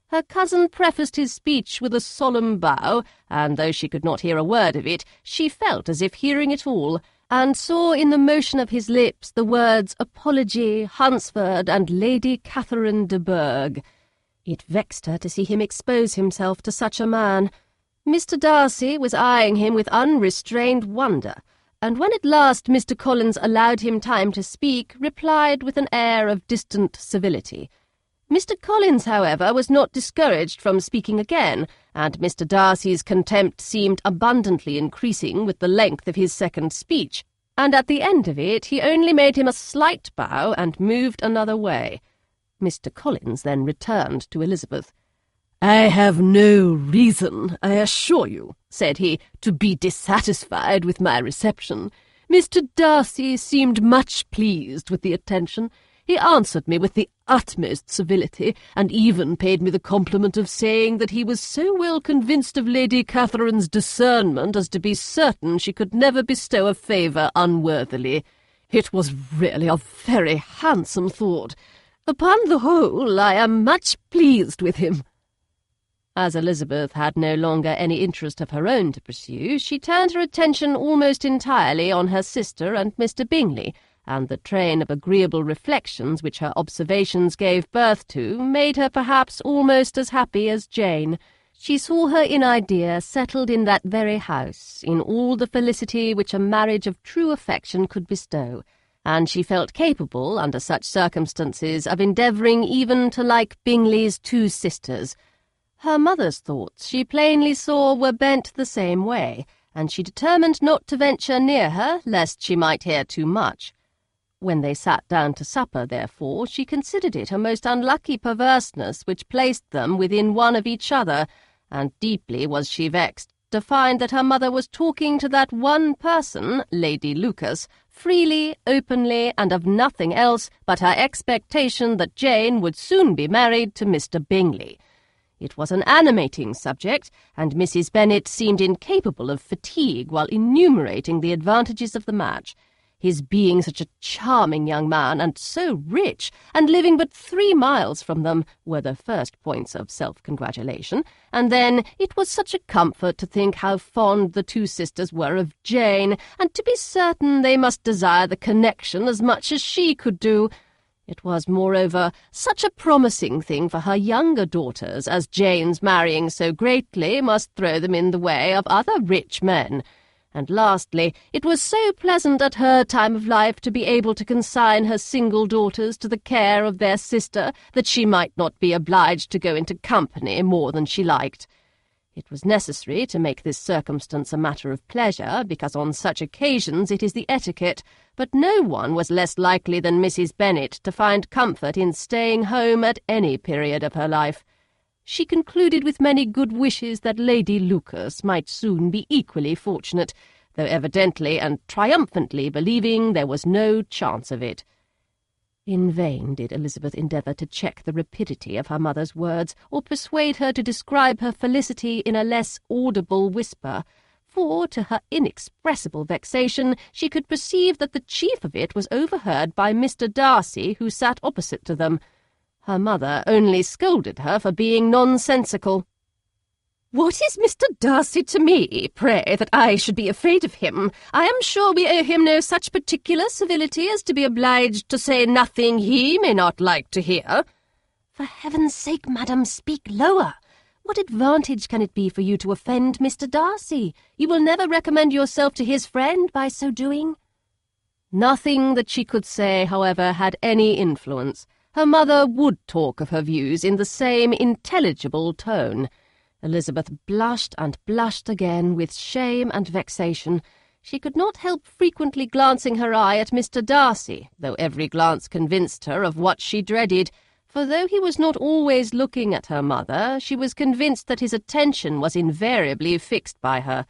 Her cousin prefaced his speech with a solemn bow, and though she could not hear a word of it, she felt as if hearing it all, and saw in the motion of his lips the words apology, Hunsford, and Lady Catherine de Bourgh. It vexed her to see him expose himself to such a man. Mr. Darcy was eyeing him with unrestrained wonder, and when at last Mr. Collins allowed him time to speak, replied with an air of distant civility. Mr. Collins, however, was not discouraged from speaking again, and Mr. Darcy's contempt seemed abundantly increasing with the length of his second speech, and at the end of it he only made him a slight bow and moved another way. Mr. Collins then returned to Elizabeth. "I have no reason, I assure you," said he, "to be dissatisfied with my reception. Mr. Darcy seemed much pleased with the attention. He answered me with the utmost civility, and even paid me the compliment of saying that he was so well convinced of Lady Catherine's discernment as to be certain she could never bestow a favour unworthily. It was really a very handsome thought. Upon the whole, I am much pleased with him." As Elizabeth had no longer any interest of her own to pursue, she turned her attention almost entirely on her sister and Mr. Bingley, and the train of agreeable reflections which her observations gave birth to made her perhaps almost as happy as Jane. She saw her in idea settled in that very house, in all the felicity which a marriage of true affection could bestow, and she felt capable, under such circumstances, of endeavouring even to like Bingley's two sisters. Her mother's thoughts, she plainly saw, were bent the same way, and she determined not to venture near her, lest she might hear too much. When they sat down to supper, therefore, she considered it a most unlucky perverseness which placed them within one of each other, and deeply was she vexed to find that her mother was talking to that one person, Lady Lucas, freely, openly, and of nothing else but her expectation that Jane would soon be married to Mr. Bingley. It was an animating subject, and Mrs. Bennet seemed incapable of fatigue while enumerating the advantages of the match. His being such a charming young man, and so rich, and living but 3 miles from them, were the first points of self-congratulation, and then it was such a comfort to think how fond the two sisters were of Jane, and to be certain they must desire the connection as much as she could do. It was, moreover, such a promising thing for her younger daughters, as Jane's marrying so greatly must throw them in the way of other rich men. And lastly, it was so pleasant at her time of life to be able to consign her single daughters to the care of their sister, that she might not be obliged to go into company more than she liked. It was necessary to make this circumstance a matter of pleasure, because on such occasions it is the etiquette, but no one was less likely than Mrs. Bennet to find comfort in staying home at any period of her life. She concluded with many good wishes that Lady Lucas might soon be equally fortunate, though evidently and triumphantly believing there was no chance of it. In vain did Elizabeth endeavour to check the rapidity of her mother's words, or persuade her to describe her felicity in a less audible whisper, for, to her inexpressible vexation, she could perceive that the chief of it was overheard by Mr. Darcy, who sat opposite to them. Her mother only scolded her for being nonsensical. "What is Mr. Darcy to me, pray, that I should be afraid of him? I am sure we owe him no such particular civility as to be obliged to say nothing he may not like to hear." "For heaven's sake, madam, speak lower. What advantage can it be for you to offend Mr. Darcy? You will never recommend yourself to his friend by so doing." Nothing that she could say, however, had any influence. Her mother would talk of her views in the same intelligible tone. Elizabeth blushed and blushed again with shame and vexation. she could not help frequently glancing her eye at Mr. Darcy, though every glance convinced her of what she dreaded, for though he was not always looking at her mother, she was convinced that his attention was invariably fixed by her.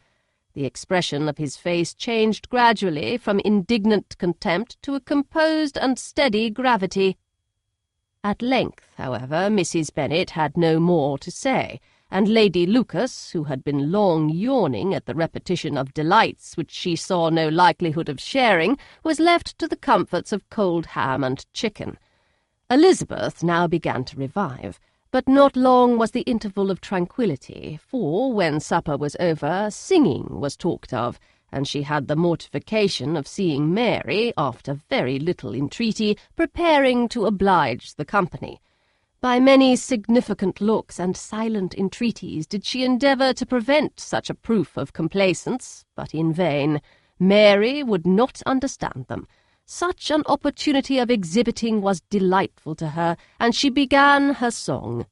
The expression of his face changed gradually from indignant contempt to a composed and steady gravity. At length, however, Mrs. Bennet had no more to say, and Lady Lucas, who had been long yawning at the repetition of delights which she saw no likelihood of sharing, was left to the comforts of cold ham and chicken. Elizabeth now began to revive, but not long was the interval of tranquillity, for, when supper was over, singing was talked of, and she had the mortification of seeing Mary, after very little entreaty, preparing to oblige the company. By many significant looks and silent entreaties did she endeavour to prevent such a proof of complaisance, but in vain. Mary would not understand them. Such an opportunity of exhibiting was delightful to her, and she began her song.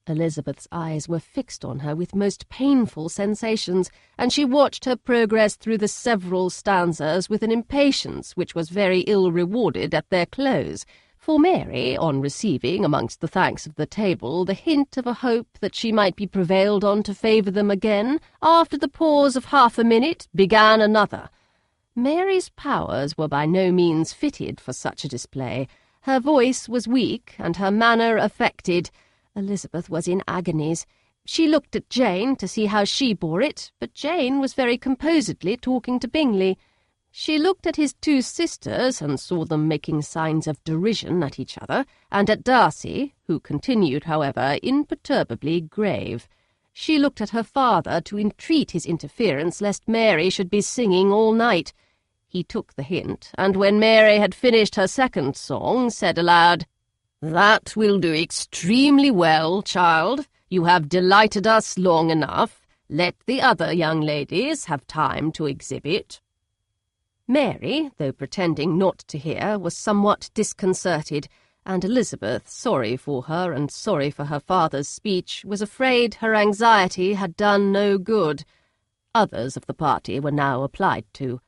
Elizabeth's eyes were fixed on her with most painful sensations, and she watched her progress through the several stanzas with an impatience which was very ill rewarded at their close, for Mary, on receiving, amongst the thanks of the table, the hint of a hope that she might be prevailed on to favour them again, after the pause of half a minute, began another. Mary's powers were by no means fitted for such a display. Her voice was weak, and her manner affected. Elizabeth was in agonies. She looked at Jane to see how she bore it, but Jane was very composedly talking to Bingley. She looked at his two sisters, and saw them making signs of derision at each other, and at Darcy, who continued, however, imperturbably grave. She looked at her father to entreat his interference lest Mary should be singing all night. He took the hint, and when Mary had finished her second song, said aloud, "That will do extremely well, child. You have delighted us long enough. Let the other young ladies have time to exhibit." Mary, though pretending not to hear, was somewhat disconcerted, and Elizabeth, sorry for her and sorry for her father's speech, was afraid her anxiety had done no good. Others of the party were now applied to.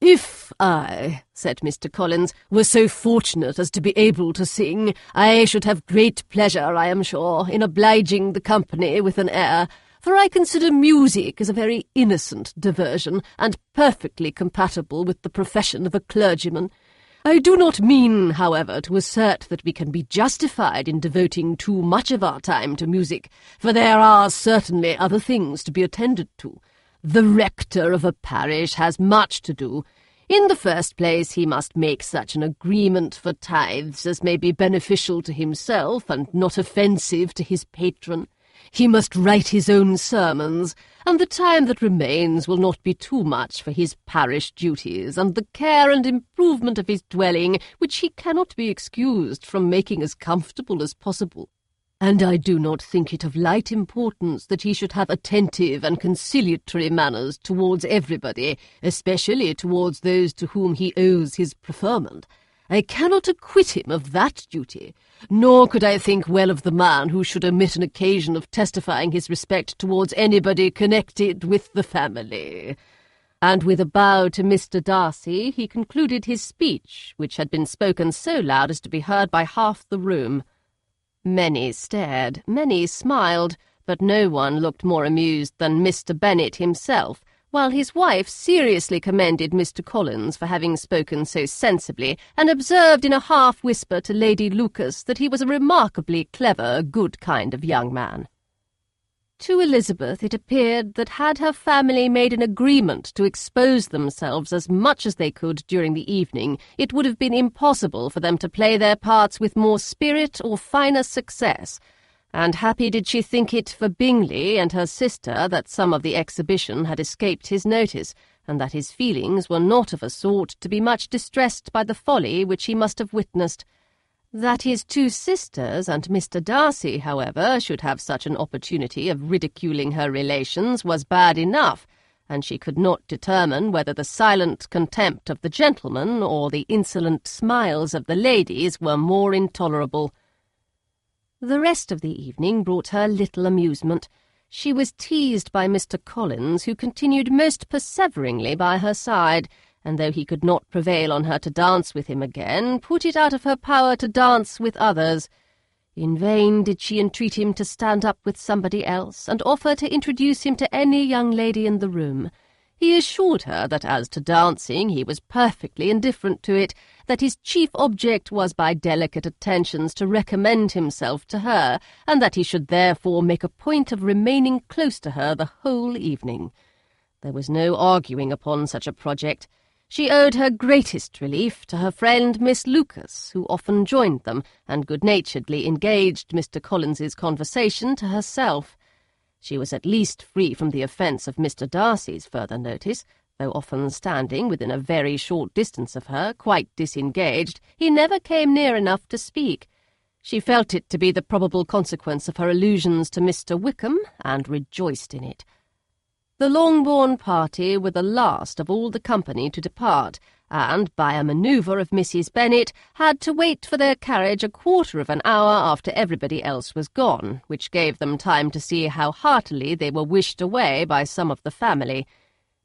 "If I," said Mr. Collins, "were so fortunate as to be able to sing, I should have great pleasure, I am sure, in obliging the company with an air, for I consider music as a very innocent diversion, and perfectly compatible with the profession of a clergyman. I do not mean, however, to assert that we can be justified in devoting too much of our time to music, for there are certainly other things to be attended to. The rector of a parish has much to do. In the first place, he must make such an agreement for tithes as may be beneficial to himself and not offensive to his patron. He must write his own sermons, and the time that remains will not be too much for his parish duties and the care and improvement of his dwelling, which he cannot be excused from making as comfortable as possible. And I do not think it of light importance that he should have attentive and conciliatory manners towards everybody, especially towards those to whom he owes his preferment. I cannot acquit him of that duty, nor could I think well of the man who should omit an occasion of testifying his respect towards anybody connected with the family." And with a bow to Mr. Darcy, he concluded his speech, which had been spoken so loud as to be heard by half the room. Many stared, many smiled, but no one looked more amused than Mr. Bennet himself, while his wife seriously commended Mr. Collins for having spoken so sensibly, and observed in a half-whisper to Lady Lucas that he was a remarkably clever, good kind of young man. To Elizabeth it appeared that had her family made an agreement to expose themselves as much as they could during the evening, it would have been impossible for them to play their parts with more spirit or finer success, and happy did she think it for Bingley and her sister that some of the exhibition had escaped his notice, and that his feelings were not of a sort to be much distressed by the folly which he must have witnessed. That his two sisters and Mr. Darcy, however, should have such an opportunity of ridiculing her relations was bad enough, and she could not determine whether the silent contempt of the gentlemen or the insolent smiles of the ladies were more intolerable. The rest of the evening brought her little amusement. She was teased by Mr. Collins, who continued most perseveringly by her side, and though he could not prevail on her to dance with him again, put it out of her power to dance with others. In vain did she entreat him to stand up with somebody else, and offer to introduce him to any young lady in the room. He assured her that as to dancing he was perfectly indifferent to it, that his chief object was by delicate attentions to recommend himself to her, and that he should therefore make a point of remaining close to her the whole evening. There was no arguing upon such a project. She owed her greatest relief to her friend Miss Lucas, who often joined them, and good-naturedly engaged Mr. Collins's conversation to herself. She was at least free from the offence of Mr. Darcy's further notice, though often standing within a very short distance of her, quite disengaged, he never came near enough to speak. She felt it to be the probable consequence of her allusions to Mr. Wickham, and rejoiced in it. The Longbourn party were the last of all the company to depart, and, by a manoeuvre of Mrs. Bennet, had to wait for their carriage a quarter of an hour after everybody else was gone, which gave them time to see how heartily they were wished away by some of the family.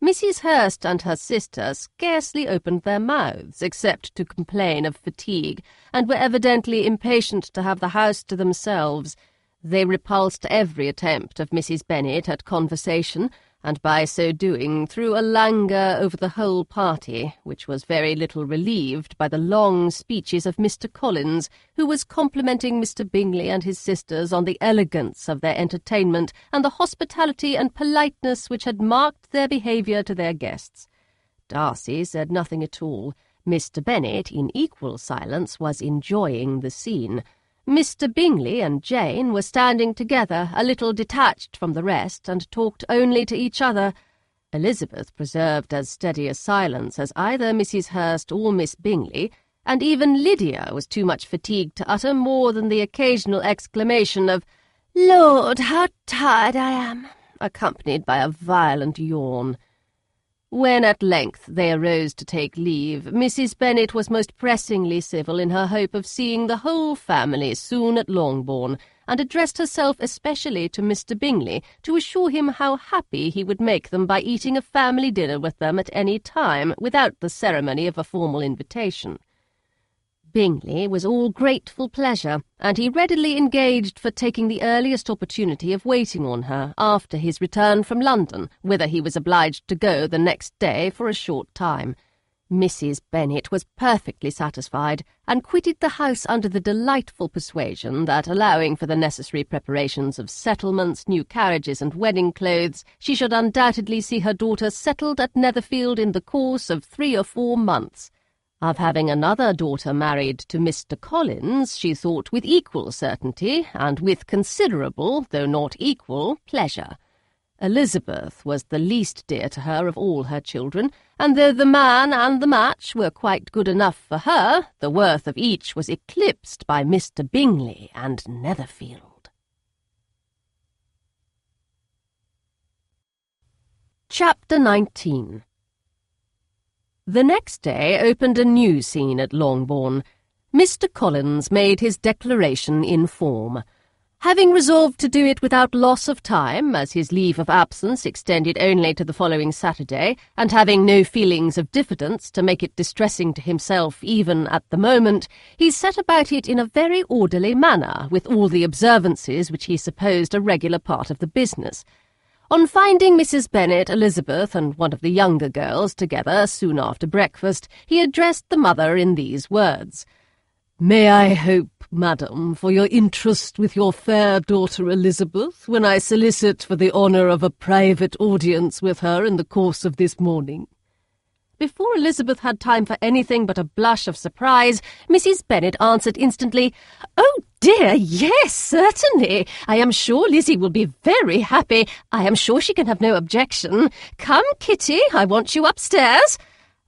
Mrs. Hurst and her sister scarcely opened their mouths, except to complain of fatigue, and were evidently impatient to have the house to themselves. They repulsed every attempt of Mrs. Bennet at conversation, and by so doing threw a languor over the whole party, which was very little relieved by the long speeches of Mr. Collins, who was complimenting Mr. Bingley and his sisters on the elegance of their entertainment and the hospitality and politeness which had marked their behaviour to their guests. Darcy said nothing at all. Mr. Bennet, in equal silence, was enjoying the scene. Mr. Bingley and Jane were standing together, a little detached from the rest, and talked only to each other. Elizabeth preserved as steady a silence as either Mrs. Hurst or Miss Bingley, and even Lydia was too much fatigued to utter more than the occasional exclamation of, "Lord, how tired I am!" accompanied by a violent yawn. When at length they arose to take leave, Mrs. Bennet was most pressingly civil in her hope of seeing the whole family soon at Longbourn, and addressed herself especially to Mr. Bingley to assure him how happy he would make them by eating a family dinner with them at any time, without the ceremony of a formal invitation. Bingley was all grateful pleasure, and he readily engaged for taking the earliest opportunity of waiting on her after his return from London, whither he was obliged to go the next day for a short time. Mrs. Bennet was perfectly satisfied, and quitted the house under the delightful persuasion that, allowing for the necessary preparations of settlements, new carriages, and wedding clothes, she should undoubtedly see her daughter settled at Netherfield in the course of 3 or 4 months. Of having another daughter married to Mr. Collins, she thought with equal certainty, and with considerable, though not equal, pleasure. Elizabeth was the least dear to her of all her children, and though the man and the match were quite good enough for her, the worth of each was eclipsed by Mr. Bingley and Netherfield. Chapter 19. The next day opened a new scene at Longbourn. Mr. Collins made his declaration in form. Having resolved to do it without loss of time, as his leave of absence extended only to the following Saturday, and having no feelings of diffidence to make it distressing to himself even at the moment, he set about it in a very orderly manner, with all the observances which he supposed a regular part of the business. On finding Mrs. Bennet, Elizabeth, and one of the younger girls together soon after breakfast, he addressed the mother in these words: "May I hope, madam, for your interest with your fair daughter Elizabeth, when I solicit for the honour of a private audience with her in the course of this morning?" Before Elizabeth had time for anything but a blush of surprise, Mrs. Bennet answered instantly, "Oh dear, yes, certainly. I am sure Lizzie will be very happy. I am sure she can have no objection. Come, Kitty, I want you upstairs."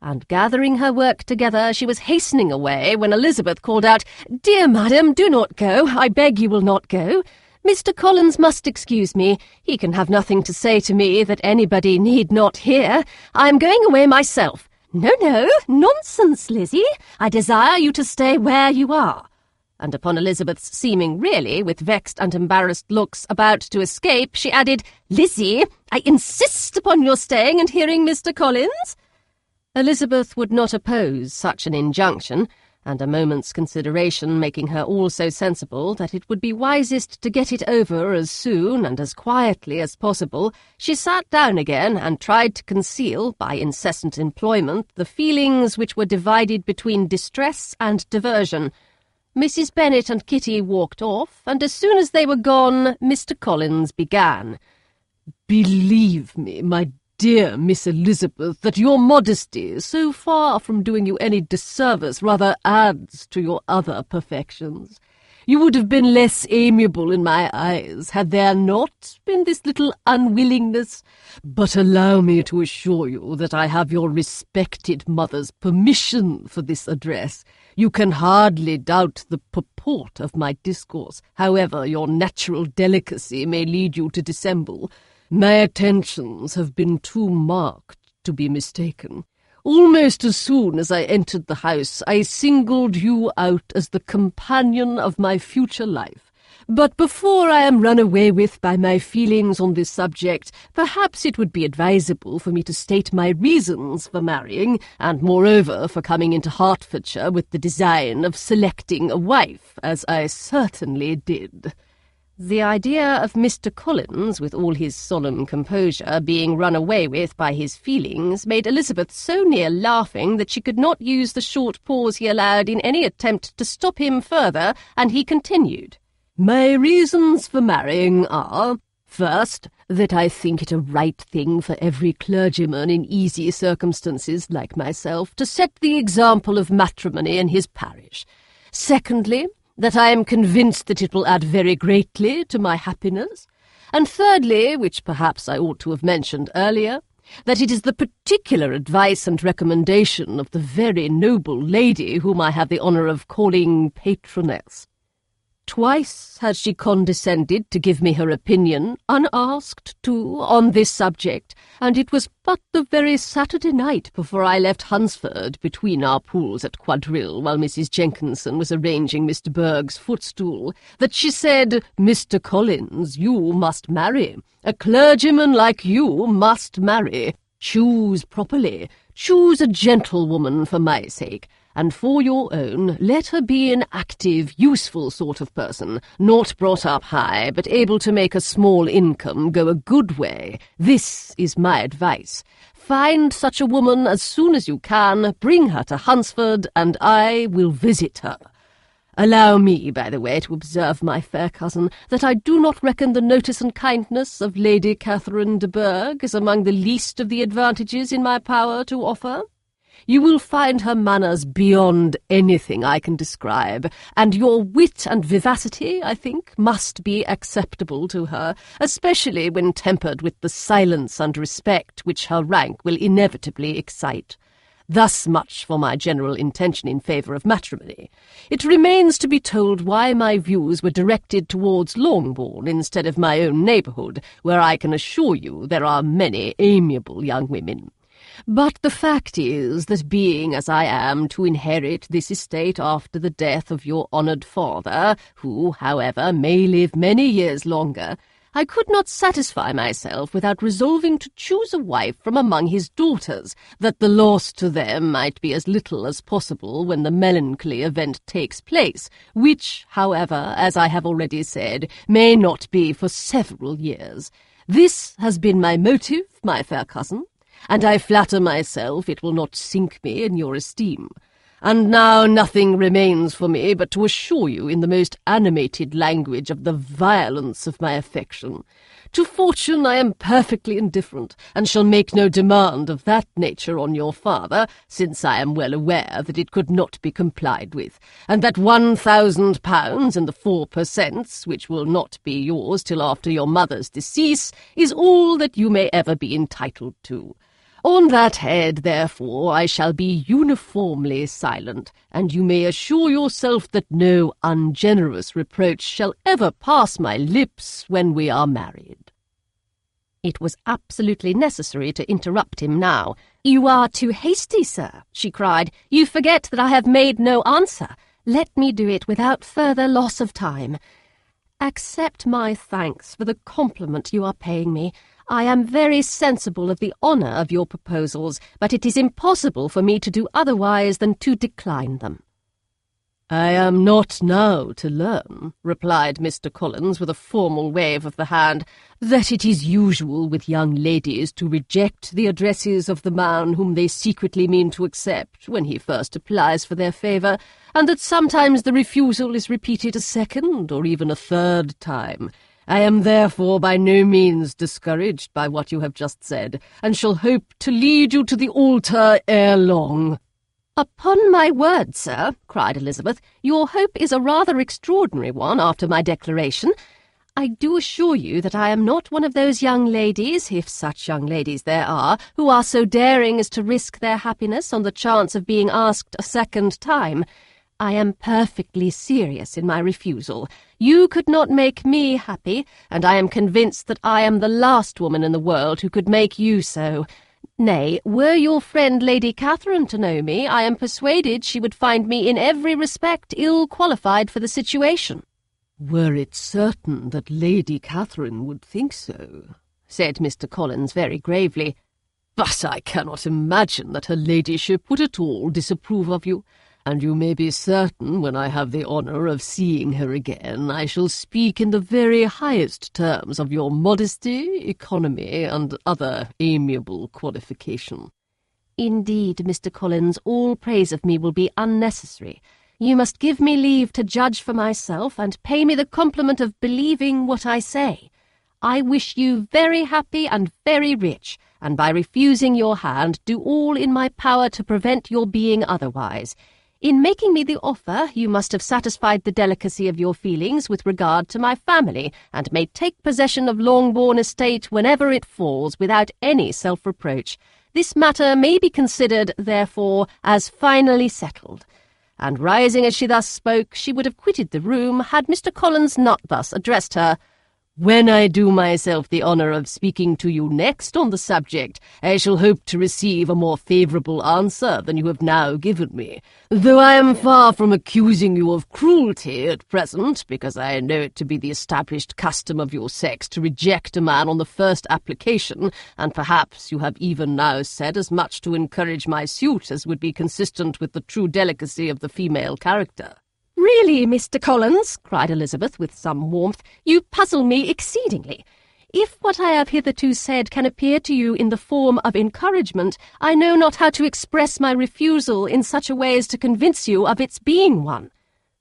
And gathering her work together, she was hastening away when Elizabeth called out, "Dear madam, do not go. I beg you will not go. Mr. Collins must excuse me. He can have nothing to say to me that anybody need not hear. I am going away myself." "No, no, nonsense, Lizzie. I desire you to stay where you are." and upon Elizabeth's seeming really, with vexed and embarrassed looks, about to escape, she added, "Lizzie, I insist upon your staying and hearing Mr. Collins." Elizabeth would not oppose such an injunction, and a moment's consideration making her also sensible that it would be wisest to get it over as soon and as quietly as possible, she sat down again and tried to conceal, by incessant employment, the feelings which were divided between distress and diversion. Mrs. Bennet and Kitty walked off, and as soon as they were gone, Mr. Collins began. "Believe me, my dear Miss Elizabeth, that your modesty, so far from doing you any disservice, rather adds to your other perfections. You would have been less amiable in my eyes had there not been this little unwillingness. But allow me to assure you that I have your respected mother's permission for this address. You can hardly doubt the purport of my discourse, however your natural delicacy may lead you to dissemble. My attentions have been too marked to be mistaken. Almost as soon as I entered the house, I singled you out as the companion of my future life. But before I am run away with by my feelings on this subject, perhaps it would be advisable for me to state my reasons for marrying, and moreover for coming into Hertfordshire with the design of selecting a wife, as I certainly did." The idea of Mr. Collins, with all his solemn composure, being run away with by his feelings, made Elizabeth so near laughing that she could not use the short pause he allowed in any attempt to stop him further, and he continued. "My reasons for marrying are, first, that I think it a right thing for every clergyman in easy circumstances like myself to set the example of matrimony in his parish. Secondly, that I am convinced that it will add very greatly to my happiness. And thirdly, which perhaps I ought to have mentioned earlier, that it is the particular advice and recommendation of the very noble lady whom I have the honour of calling patroness. Twice has she condescended to give me her opinion, unasked, too, on this subject, and it was but the very Saturday night before I left Hunsford, between our pools at quadrille, while Mrs. Jenkinson was arranging Mr. Berg's footstool, that she said, 'Mr. Collins, you must marry. A clergyman like you must marry. Choose properly. Choose a gentlewoman for my sake. And for your own, let her be an active, useful sort of person, not brought up high, but able to make a small income go a good way. This is my advice. Find such a woman as soon as you can, bring her to Hunsford, and I will visit her. Allow me, by the way, to observe, my fair cousin, that I do not reckon the notice and kindness of Lady Catherine de Bourgh as among the least of the advantages in my power to offer. You will find her manners beyond anything I can describe, and your wit and vivacity, I think, must be acceptable to her, especially when tempered with the silence and respect which her rank will inevitably excite. Thus much for my general intention in favour of matrimony. It remains to be told why my views were directed towards Longbourn instead of my own neighbourhood, where I can assure you there are many amiable young women. But the fact is that being as I am to inherit this estate after the death of your honoured father, who, however, may live many years longer, I could not satisfy myself without resolving to choose a wife from among his daughters, that the loss to them might be as little as possible when the melancholy event takes place, which, however, as I have already said, may not be for several years. This has been my motive, my fair cousin, and I flatter myself it will not sink me in your esteem. And now nothing remains for me but to assure you in the most animated language of the violence of my affection. To fortune I am perfectly indifferent, and shall make no demand of that nature on your father, since I am well aware that it could not be complied with, and that £1,000 and the 4%, which will not be yours till after your mother's decease, is all that you may ever be entitled to. On that head, therefore, I shall be uniformly silent, and you may assure yourself that no ungenerous reproach shall ever pass my lips when we are married." It was absolutely necessary to interrupt him now. "You are too hasty, sir," she cried. "You forget that I have made no answer. Let me do it without further loss of time. Accept my thanks for the compliment you are paying me. I am very sensible of the honour of your proposals, but it is impossible for me to do otherwise than to decline them." "I am not now to learn," replied Mr. Collins with a formal wave of the hand, "that it is usual with young ladies to reject the addresses of the man whom they secretly mean to accept when he first applies for their favour, and that sometimes the refusal is repeated a second or even a third time. I am therefore by no means discouraged by what you have just said, and shall hope to lead you to the altar ere long." "Upon my word, sir," cried Elizabeth, "your hope is a rather extraordinary one after my declaration. I do assure you that I am not one of those young ladies, if such young ladies there are, who are so daring as to risk their happiness on the chance of being asked a second time. I am perfectly serious in my refusal. You could not make me happy, and I am convinced that I am the last woman in the world who could make you so. Nay, were your friend Lady Catherine to know me, I am persuaded she would find me in every respect ill qualified for the situation." "Were it certain that Lady Catherine would think so," said Mr. Collins very gravely. "But I cannot imagine that her ladyship would at all disapprove of you, and you may be certain when I have the honour of seeing her again I shall speak in the very highest terms of your modesty, economy, and other amiable qualification." "Indeed, Mr. Collins, all praise of me will be unnecessary. You must give me leave to judge for myself, and pay me the compliment of believing what I say. I wish you very happy and very rich, and by refusing your hand do all in my power to prevent your being otherwise. In making me the offer, you must have satisfied the delicacy of your feelings with regard to my family, and may take possession of Longbourn estate whenever it falls, without any self-reproach. This matter may be considered, therefore, as finally settled." And rising as she thus spoke, she would have quitted the room had Mr. Collins not thus addressed her. "When I do myself the honour of speaking to you next on the subject, I shall hope to receive a more favourable answer than you have now given me, though I am far from accusing you of cruelty at present, because I know it to be the established custom of your sex to reject a man on the first application, and perhaps you have even now said as much to encourage my suit as would be consistent with the true delicacy of the female character." "Really, Mr. Collins," cried Elizabeth with some warmth, "you puzzle me exceedingly. If what I have hitherto said can appear to you in the form of encouragement, I know not how to express my refusal in such a way as to convince you of its being one."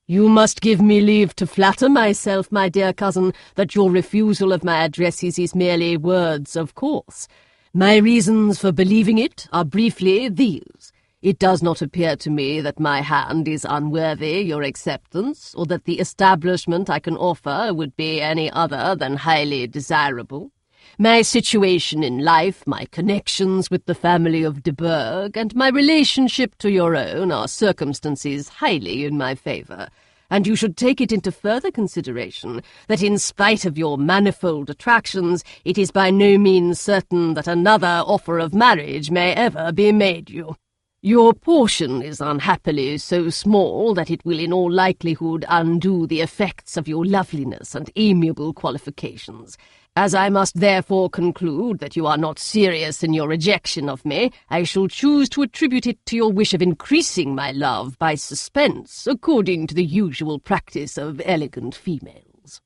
"You must give me leave to flatter myself, my dear cousin, that your refusal of my addresses is merely words of course. My reasons for believing it are briefly these. It does not appear to me that my hand is unworthy your acceptance, or that the establishment I can offer would be any other than highly desirable. My situation in life, my connections with the family of de Bourgh, and my relationship to your own are circumstances highly in my favour, and you should take it into further consideration that in spite of your manifold attractions, it is by no means certain that another offer of marriage may ever be made you. Your portion is unhappily so small that it will in all likelihood undo the effects of your loveliness and amiable qualifications. As I must therefore conclude that you are not serious in your rejection of me, I shall choose to attribute it to your wish of increasing my love by suspense, according to the usual practice of elegant females."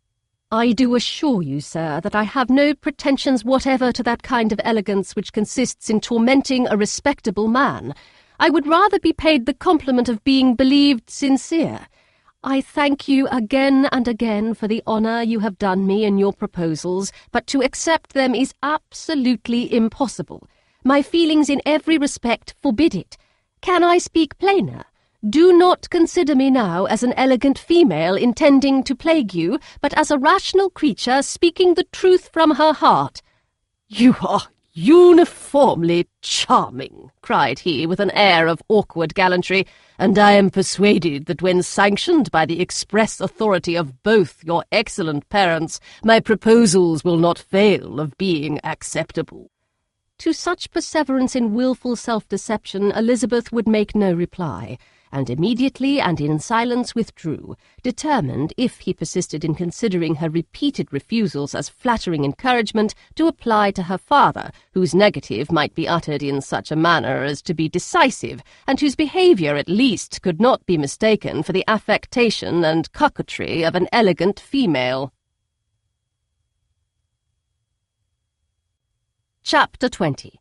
"I do assure you, sir, that I have no pretensions whatever to that kind of elegance which consists in tormenting a respectable man. I would rather be paid the compliment of being believed sincere. I thank you again and again for the honour you have done me in your proposals, but to accept them is absolutely impossible. My feelings in every respect forbid it. Can I speak plainer? Do not consider me now as an elegant female intending to plague you, but as a rational creature speaking the truth from her heart." "You are uniformly charming," cried he with an air of awkward gallantry, "and I am persuaded that when sanctioned by the express authority of both your excellent parents, my proposals will not fail of being acceptable." To such perseverance in wilful self-deception Elizabeth would make no reply, and immediately and in silence withdrew, determined, if he persisted in considering her repeated refusals as flattering encouragement, to apply to her father, whose negative might be uttered in such a manner as to be decisive, and whose behaviour at least could not be mistaken for the affectation and coquetry of an elegant female. Chapter 20.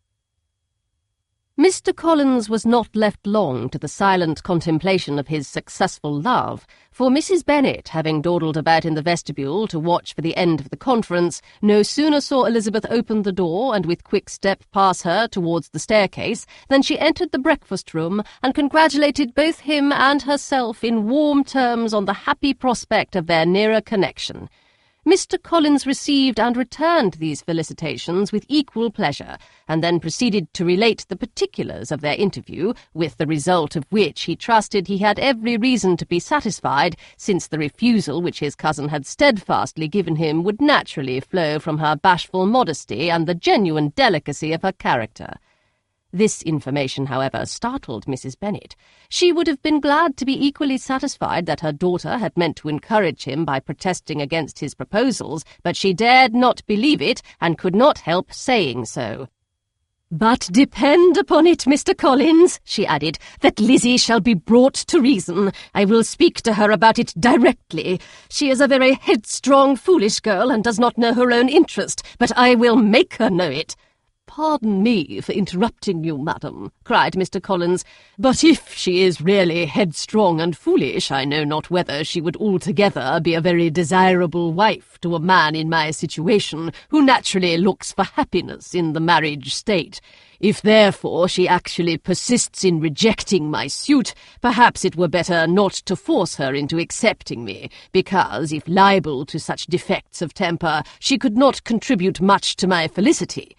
Mr. Collins was not left long to the silent contemplation of his successful love, for Mrs. Bennet, having dawdled about in the vestibule to watch for the end of the conference, no sooner saw Elizabeth open the door and with quick step pass her towards the staircase than she entered the breakfast-room and congratulated both him and herself in warm terms on the happy prospect of their nearer connection. Mr. Collins received and returned these felicitations with equal pleasure, and then proceeded to relate the particulars of their interview, with the result of which he trusted he had every reason to be satisfied, since the refusal which his cousin had steadfastly given him would naturally flow from her bashful modesty and the genuine delicacy of her character. This information, however, startled Mrs. Bennet. She would have been glad to be equally satisfied that her daughter had meant to encourage him by protesting against his proposals, but she dared not believe it, and could not help saying so. "But depend upon it, Mr. Collins," she added, "that Lizzie shall be brought to reason. I will speak to her about it directly. She is a very headstrong, foolish girl, and does not know her own interest, but I will make her know it." "Pardon me for interrupting you, madam," cried Mr. Collins, "but if she is really headstrong and foolish, I know not whether she would altogether be a very desirable wife to a man in my situation, who naturally looks for happiness in the marriage state. If therefore she actually persists in rejecting my suit, perhaps it were better not to force her into accepting me, because, if liable to such defects of temper, she could not contribute much to my felicity."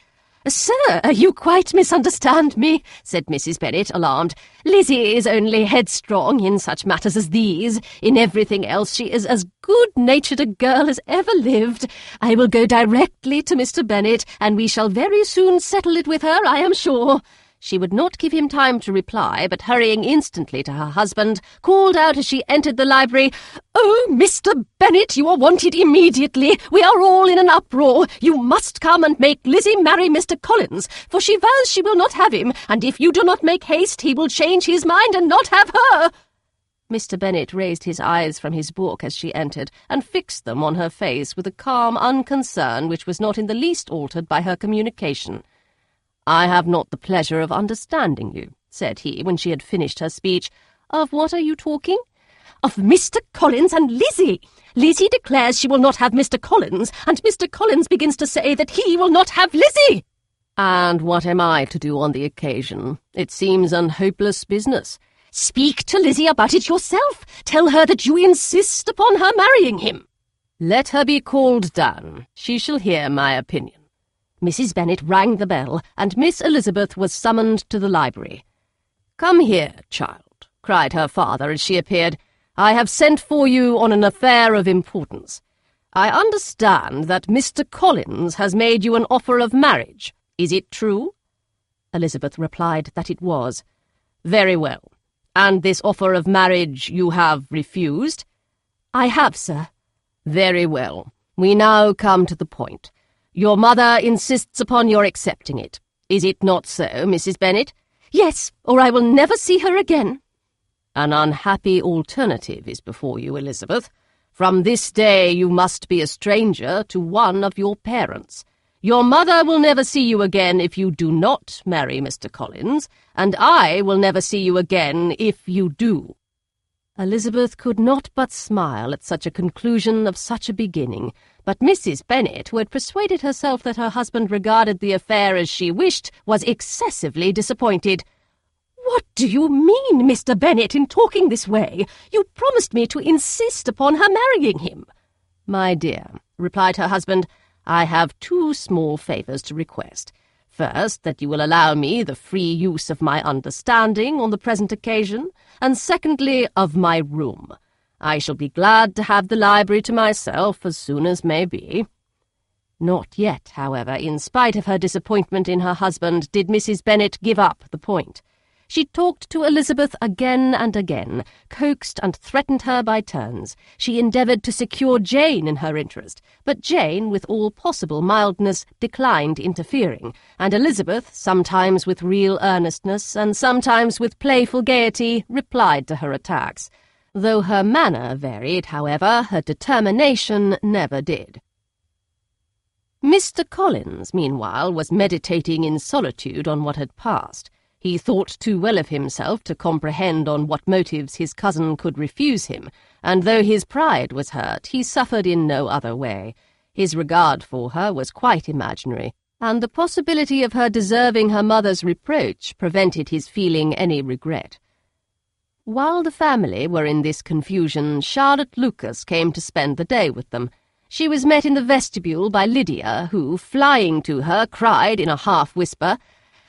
"Sir, you quite misunderstand me," said Mrs. Bennet, alarmed. "Lizzie is only headstrong in such matters as these. In everything else she is as good-natured a girl as ever lived. I will go directly to Mr. Bennet, and we shall very soon settle it with her, I am sure." She would not give him time to reply, but hurrying instantly to her husband, called out as she entered the library, "Oh, Mr. Bennet, you are wanted immediately. We are all in an uproar. You must come and make Lizzie marry Mr. Collins, for she vows she will not have him, and if you do not make haste, he will change his mind and not have her." Mr. Bennet raised his eyes from his book as she entered, and fixed them on her face with a calm unconcern which was not in the least altered by her communication. "I have not the pleasure of understanding you," said he, when she had finished her speech. "Of what are you talking?" "Of Mr. Collins and Lizzie. Lizzie declares she will not have Mr. Collins, and Mr. Collins begins to say that he will not have Lizzie." "And what am I to do on the occasion? It seems an hopeless business." "Speak to Lizzie about it yourself. Tell her that you insist upon her marrying him." "Let her be called down. She shall hear my opinion." Mrs. Bennet rang the bell, and Miss Elizabeth was summoned to the library. "Come here, child," cried her father as she appeared. "I have sent for you on an affair of importance. I understand that Mr. Collins has made you an offer of marriage. Is it true?" Elizabeth replied that it was. "Very well. And this offer of marriage you have refused?" "I have, sir." "Very well. We now come to the point. Your mother insists upon your accepting it. Is it not so, Mrs. Bennet?" "Yes, or I will never see her again." "An unhappy alternative is before you, Elizabeth. From this day you must be a stranger to one of your parents. Your mother will never see you again if you do not marry Mr. Collins, and I will never see you again if you do." Elizabeth could not but smile at such a conclusion of such a beginning, but Mrs. Bennet, who had persuaded herself that her husband regarded the affair as she wished, was excessively disappointed. "What do you mean, Mr. Bennet, in talking this way? You promised me to insist upon her marrying him." "My dear," replied her husband, "I have two small favours to request. First, that you will allow me the free use of my understanding on the present occasion, and secondly, of my room. I shall be glad to have the library to myself as soon as may be." Not yet, however, in spite of her disappointment in her husband, did Mrs. Bennet give up the point. She talked to Elizabeth again and again, coaxed and threatened her by turns. She endeavoured to secure Jane in her interest, but Jane, with all possible mildness, declined interfering, and Elizabeth, sometimes with real earnestness and sometimes with playful gaiety, replied to her attacks. Though her manner varied, however, her determination never did. Mr. Collins, meanwhile, was meditating in solitude on what had passed. He thought too well of himself to comprehend on what motives his cousin could refuse him, and though his pride was hurt, he suffered in no other way. His regard for her was quite imaginary, and the possibility of her deserving her mother's reproach prevented his feeling any regret. While the family were in this confusion, Charlotte Lucas came to spend the day with them. She was met in the vestibule by Lydia, who, flying to her, cried in a half-whisper,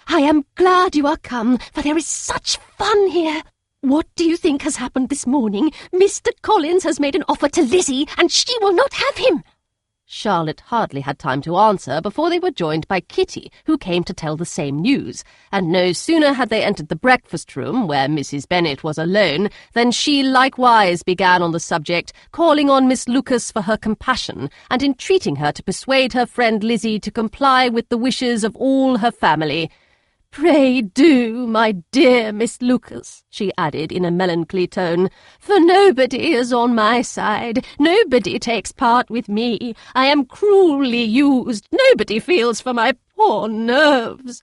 "I am glad you are come, for there is such fun here. What do you think has happened this morning? Mr. Collins has made an offer to Lizzie, and she will not have him." Charlotte hardly had time to answer before they were joined by Kitty, who came to tell the same news, and no sooner had they entered the breakfast-room, where Mrs. Bennet was alone, than she likewise began on the subject, calling on Miss Lucas for her compassion, and entreating her to persuade her friend Lizzie to comply with the wishes of all her family. "Pray do, my dear Miss Lucas," she added in a melancholy tone, "for nobody is on my side. Nobody takes part with me. I am cruelly used. Nobody feels for my poor nerves."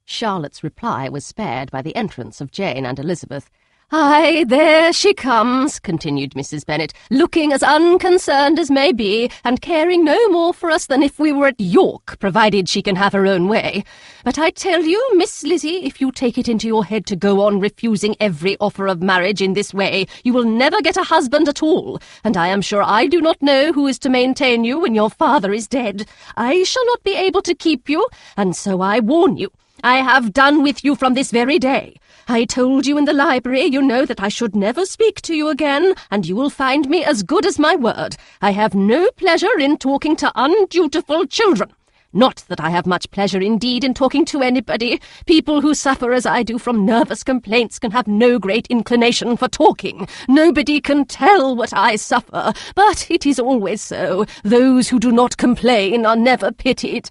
Charlotte's reply was spared by the entrance of Jane and Elizabeth. "Aye, there she comes," continued Mrs. Bennet, "looking as unconcerned as may be, and caring no more for us than if we were at York, provided she can have her own way. But I tell you, Miss Lizzie, if you take it into your head to go on refusing every offer of marriage in this way, you will never get a husband at all, and I am sure I do not know who is to maintain you when your father is dead. I shall not be able to keep you, and so I warn you. I have done with you from this very day. I told you in the library, you know, that I should never speak to you again, and you will find me as good as my word. I have no pleasure in talking to undutiful children. Not that I have much pleasure indeed in talking to anybody. People who suffer as I do from nervous complaints can have no great inclination for talking. Nobody can tell what I suffer, but it is always so. Those who do not complain are never pitied."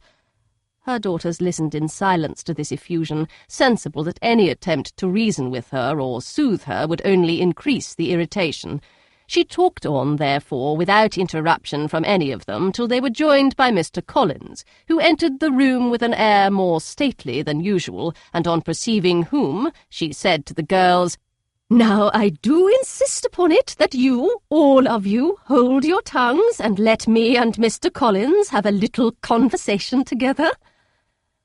Her daughters listened in silence to this effusion, sensible that any attempt to reason with her or soothe her would only increase the irritation. She talked on, therefore, without interruption from any of them, till they were joined by Mr. Collins, who entered the room with an air more stately than usual, and on perceiving whom, she said to the girls, "Now I do insist upon it that you, all of you, hold your tongues and let me and Mr. Collins have a little conversation together."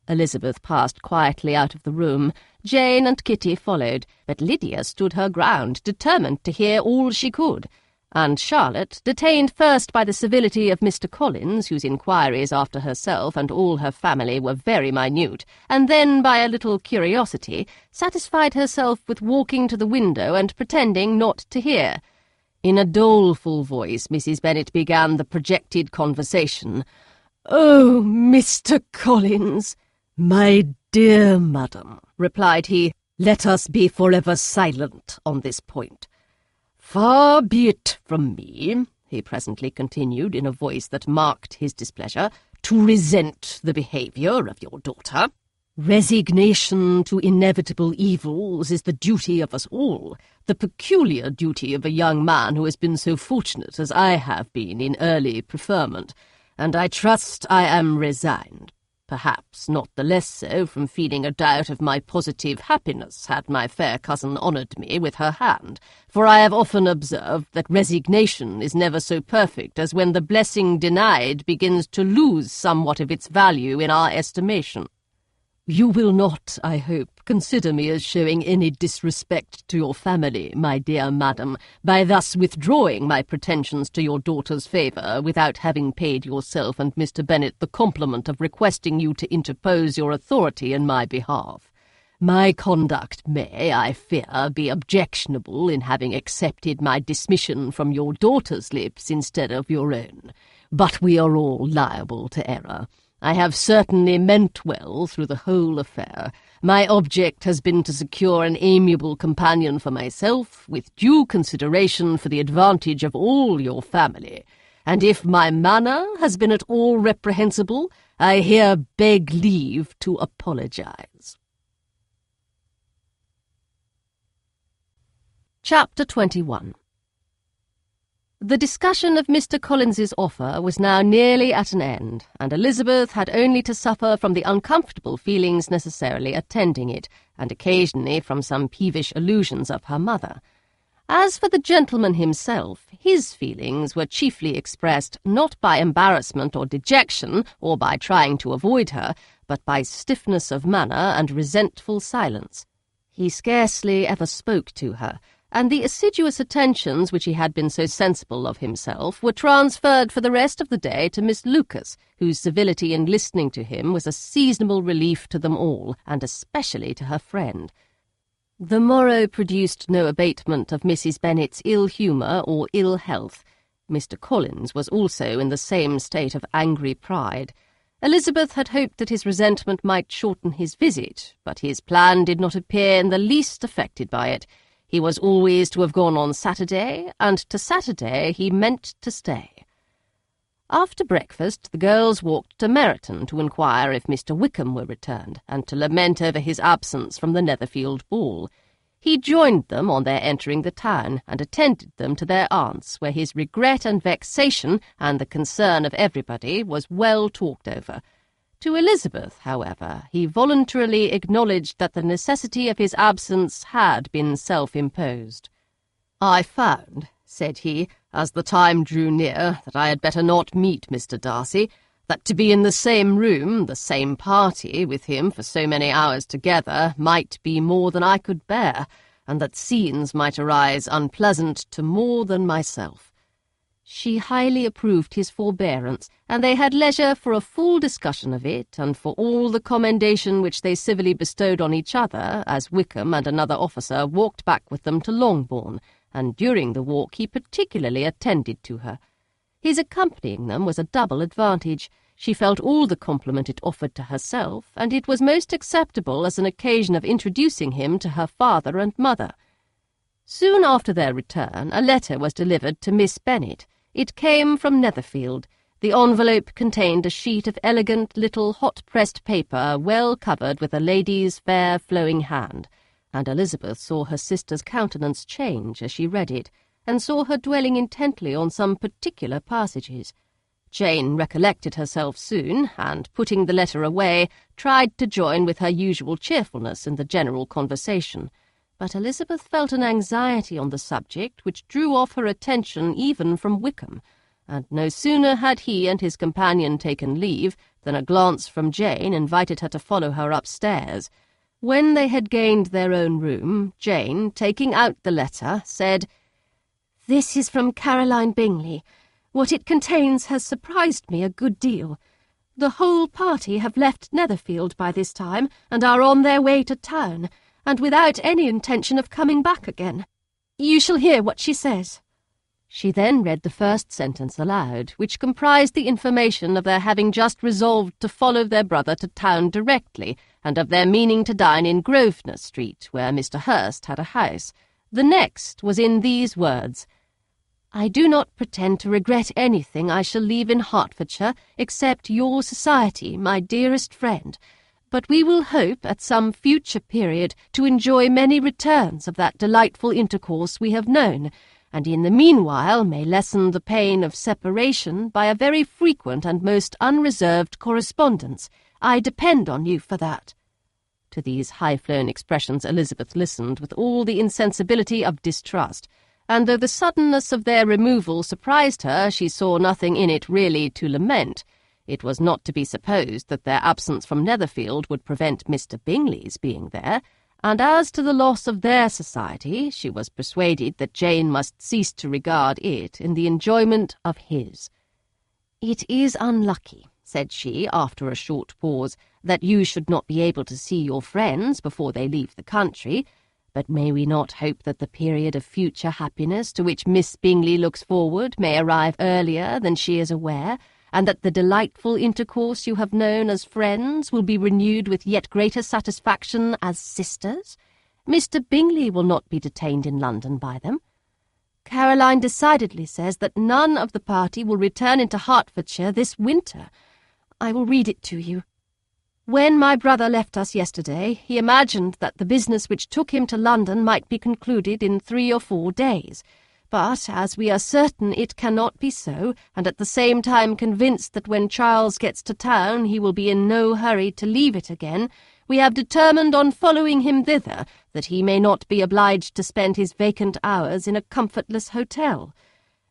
Elizabeth passed quietly out of the room. Jane and Kitty followed, but Lydia stood her ground, determined to hear all she could, and Charlotte, detained first by the civility of Mr. Collins, whose inquiries after herself and all her family were very minute, and then by a little curiosity, satisfied herself with walking to the window and pretending not to hear. In a doleful voice, Mrs. Bennet began the projected conversation. "Oh, Mr. Collins!" "My dear madam," replied he, "let us be forever silent on this point. Far be it from me," he presently continued in a voice that marked his displeasure, "to resent the behaviour of your daughter. Resignation to inevitable evils is the duty of us all, the peculiar duty of a young man who has been so fortunate as I have been in early preferment, and I trust I am resigned. Perhaps not the less so from feeling a doubt of my positive happiness had my fair cousin honoured me with her hand, for I have often observed that resignation is never so perfect as when the blessing denied begins to lose somewhat of its value in our estimation. You will not, I hope, consider me as showing any disrespect to your family, my dear madam, by thus withdrawing my pretensions to your daughter's favour without having paid yourself and Mr. Bennet the compliment of requesting you to interpose your authority in my behalf. My conduct may, I fear, be objectionable in having accepted my dismission from your daughter's lips instead of your own, but we are all liable to error. I have certainly meant well through the whole affair. My object has been to secure an amiable companion for myself, with due consideration for the advantage of all your family. And if my manner has been at all reprehensible, I here beg leave to apologize. Chapter 21. The discussion of Mr. Collins's offer was now nearly at an end, and Elizabeth had only to suffer from the uncomfortable feelings necessarily attending it, and occasionally from some peevish allusions of her mother. As for the gentleman himself, his feelings were chiefly expressed not by embarrassment or dejection, or by trying to avoid her, but by stiffness of manner and resentful silence. He scarcely ever spoke to her, and the assiduous attentions which he had been so sensible of himself were transferred for the rest of the day to Miss Lucas, whose civility in listening to him was a seasonable relief to them all, and especially to her friend. The morrow produced no abatement of Mrs. Bennet's ill-humour or ill-health. Mr. Collins was also in the same state of angry pride. Elizabeth had hoped that his resentment might shorten his visit, but his plan did not appear in the least affected by it. He was always to have gone on Saturday, and to Saturday he meant to stay. After breakfast, the girls walked to Meryton to inquire if Mr. Wickham were returned, and to lament over his absence from the Netherfield ball. He joined them on their entering the town, and attended them to their aunt's, where his regret and vexation, and the concern of everybody, was well talked over. To Elizabeth, however, he voluntarily acknowledged that the necessity of his absence had been self-imposed. "I found," said he, as the time drew near, "that I had better not meet Mr. Darcy, that to be in the same room, the same party, with him for so many hours together might be more than I could bear, and that scenes might arise unpleasant to more than myself." She highly approved his forbearance, and they had leisure for a full discussion of it, and for all the commendation which they civilly bestowed on each other, as Wickham and another officer walked back with them to Longbourn, and during the walk he particularly attended to her. His accompanying them was a double advantage. She felt all the compliment it offered to herself, and it was most acceptable as an occasion of introducing him to her father and mother. Soon after their return, a letter was delivered to Miss Bennet. It came from Netherfield. The envelope contained a sheet of elegant little hot-pressed paper well covered with a lady's fair flowing hand, and Elizabeth saw her sister's countenance change as she read it, and saw her dwelling intently on some particular passages. Jane recollected herself soon, and, putting the letter away, tried to join with her usual cheerfulness in the general conversation. But Elizabeth felt an anxiety on the subject which drew off her attention even from Wickham, and no sooner had he and his companion taken leave than a glance from Jane invited her to follow her upstairs. When they had gained their own room, Jane, taking out the letter, said, "This is from Caroline Bingley. What it contains has surprised me a good deal. The whole party have left Netherfield by this time, and are on their way to town, and without any intention of coming back again. You shall hear what she says." She then read the first sentence aloud, which comprised the information of their having just resolved to follow their brother to town directly, and of their meaning to dine in Grosvenor Street, where Mr. Hurst had a house. The next was in these words: "I do not pretend to regret anything I shall leave in Hertfordshire, except your society, my dearest friend, but we will hope at some future period to enjoy many returns of that delightful intercourse we have known, and in the meanwhile may lessen the pain of separation by a very frequent and most unreserved correspondence. I depend on you for that." To these high-flown expressions Elizabeth listened with all the insensibility of distrust, and though the suddenness of their removal surprised her, she saw nothing in it really to lament. It was not to be supposed that their absence from Netherfield would prevent Mr. Bingley's being there, and as to the loss of their society, she was persuaded that Jane must cease to regard it in the enjoyment of his. "It is unlucky," said she, after a short pause, "that you should not be able to see your friends before they leave the country, but may we not hope that the period of future happiness to which Miss Bingley looks forward may arrive earlier than she is aware, and that the delightful intercourse you have known as friends will be renewed with yet greater satisfaction as sisters? Mr. Bingley will not be detained in London by them. Caroline decidedly says that none of the party will return into Hertfordshire this winter. I will read it to you. When my brother left us yesterday, he imagined that the business which took him to London might be concluded in 3 or 4 days. But, as we are certain it cannot be so, and at the same time convinced that when Charles gets to town he will be in no hurry to leave it again, we have determined on following him thither, that he may not be obliged to spend his vacant hours in a comfortless hotel.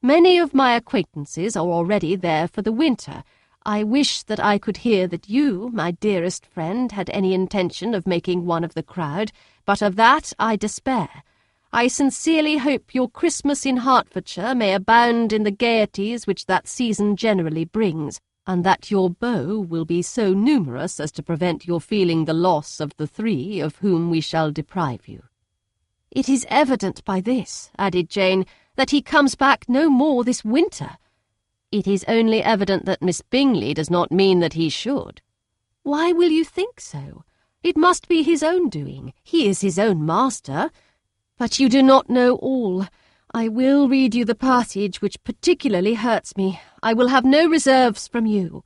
Many of my acquaintances are already there for the winter. I wish that I could hear that you, my dearest friend, had any intention of making one of the crowd, but of that I despair. I sincerely hope your Christmas in Hertfordshire may abound in the gaieties which that season generally brings, and that your beaux will be so numerous as to prevent your feeling the loss of the 3 of whom we shall deprive you. It is evident by this, added Jane, that he comes back no more this winter. It is only evident that Miss Bingley does not mean that he should. Why will you think so? It must be his own doing. He is his own master. But you do not know all. I will read you the passage which particularly hurts me. I will have no reserves from you.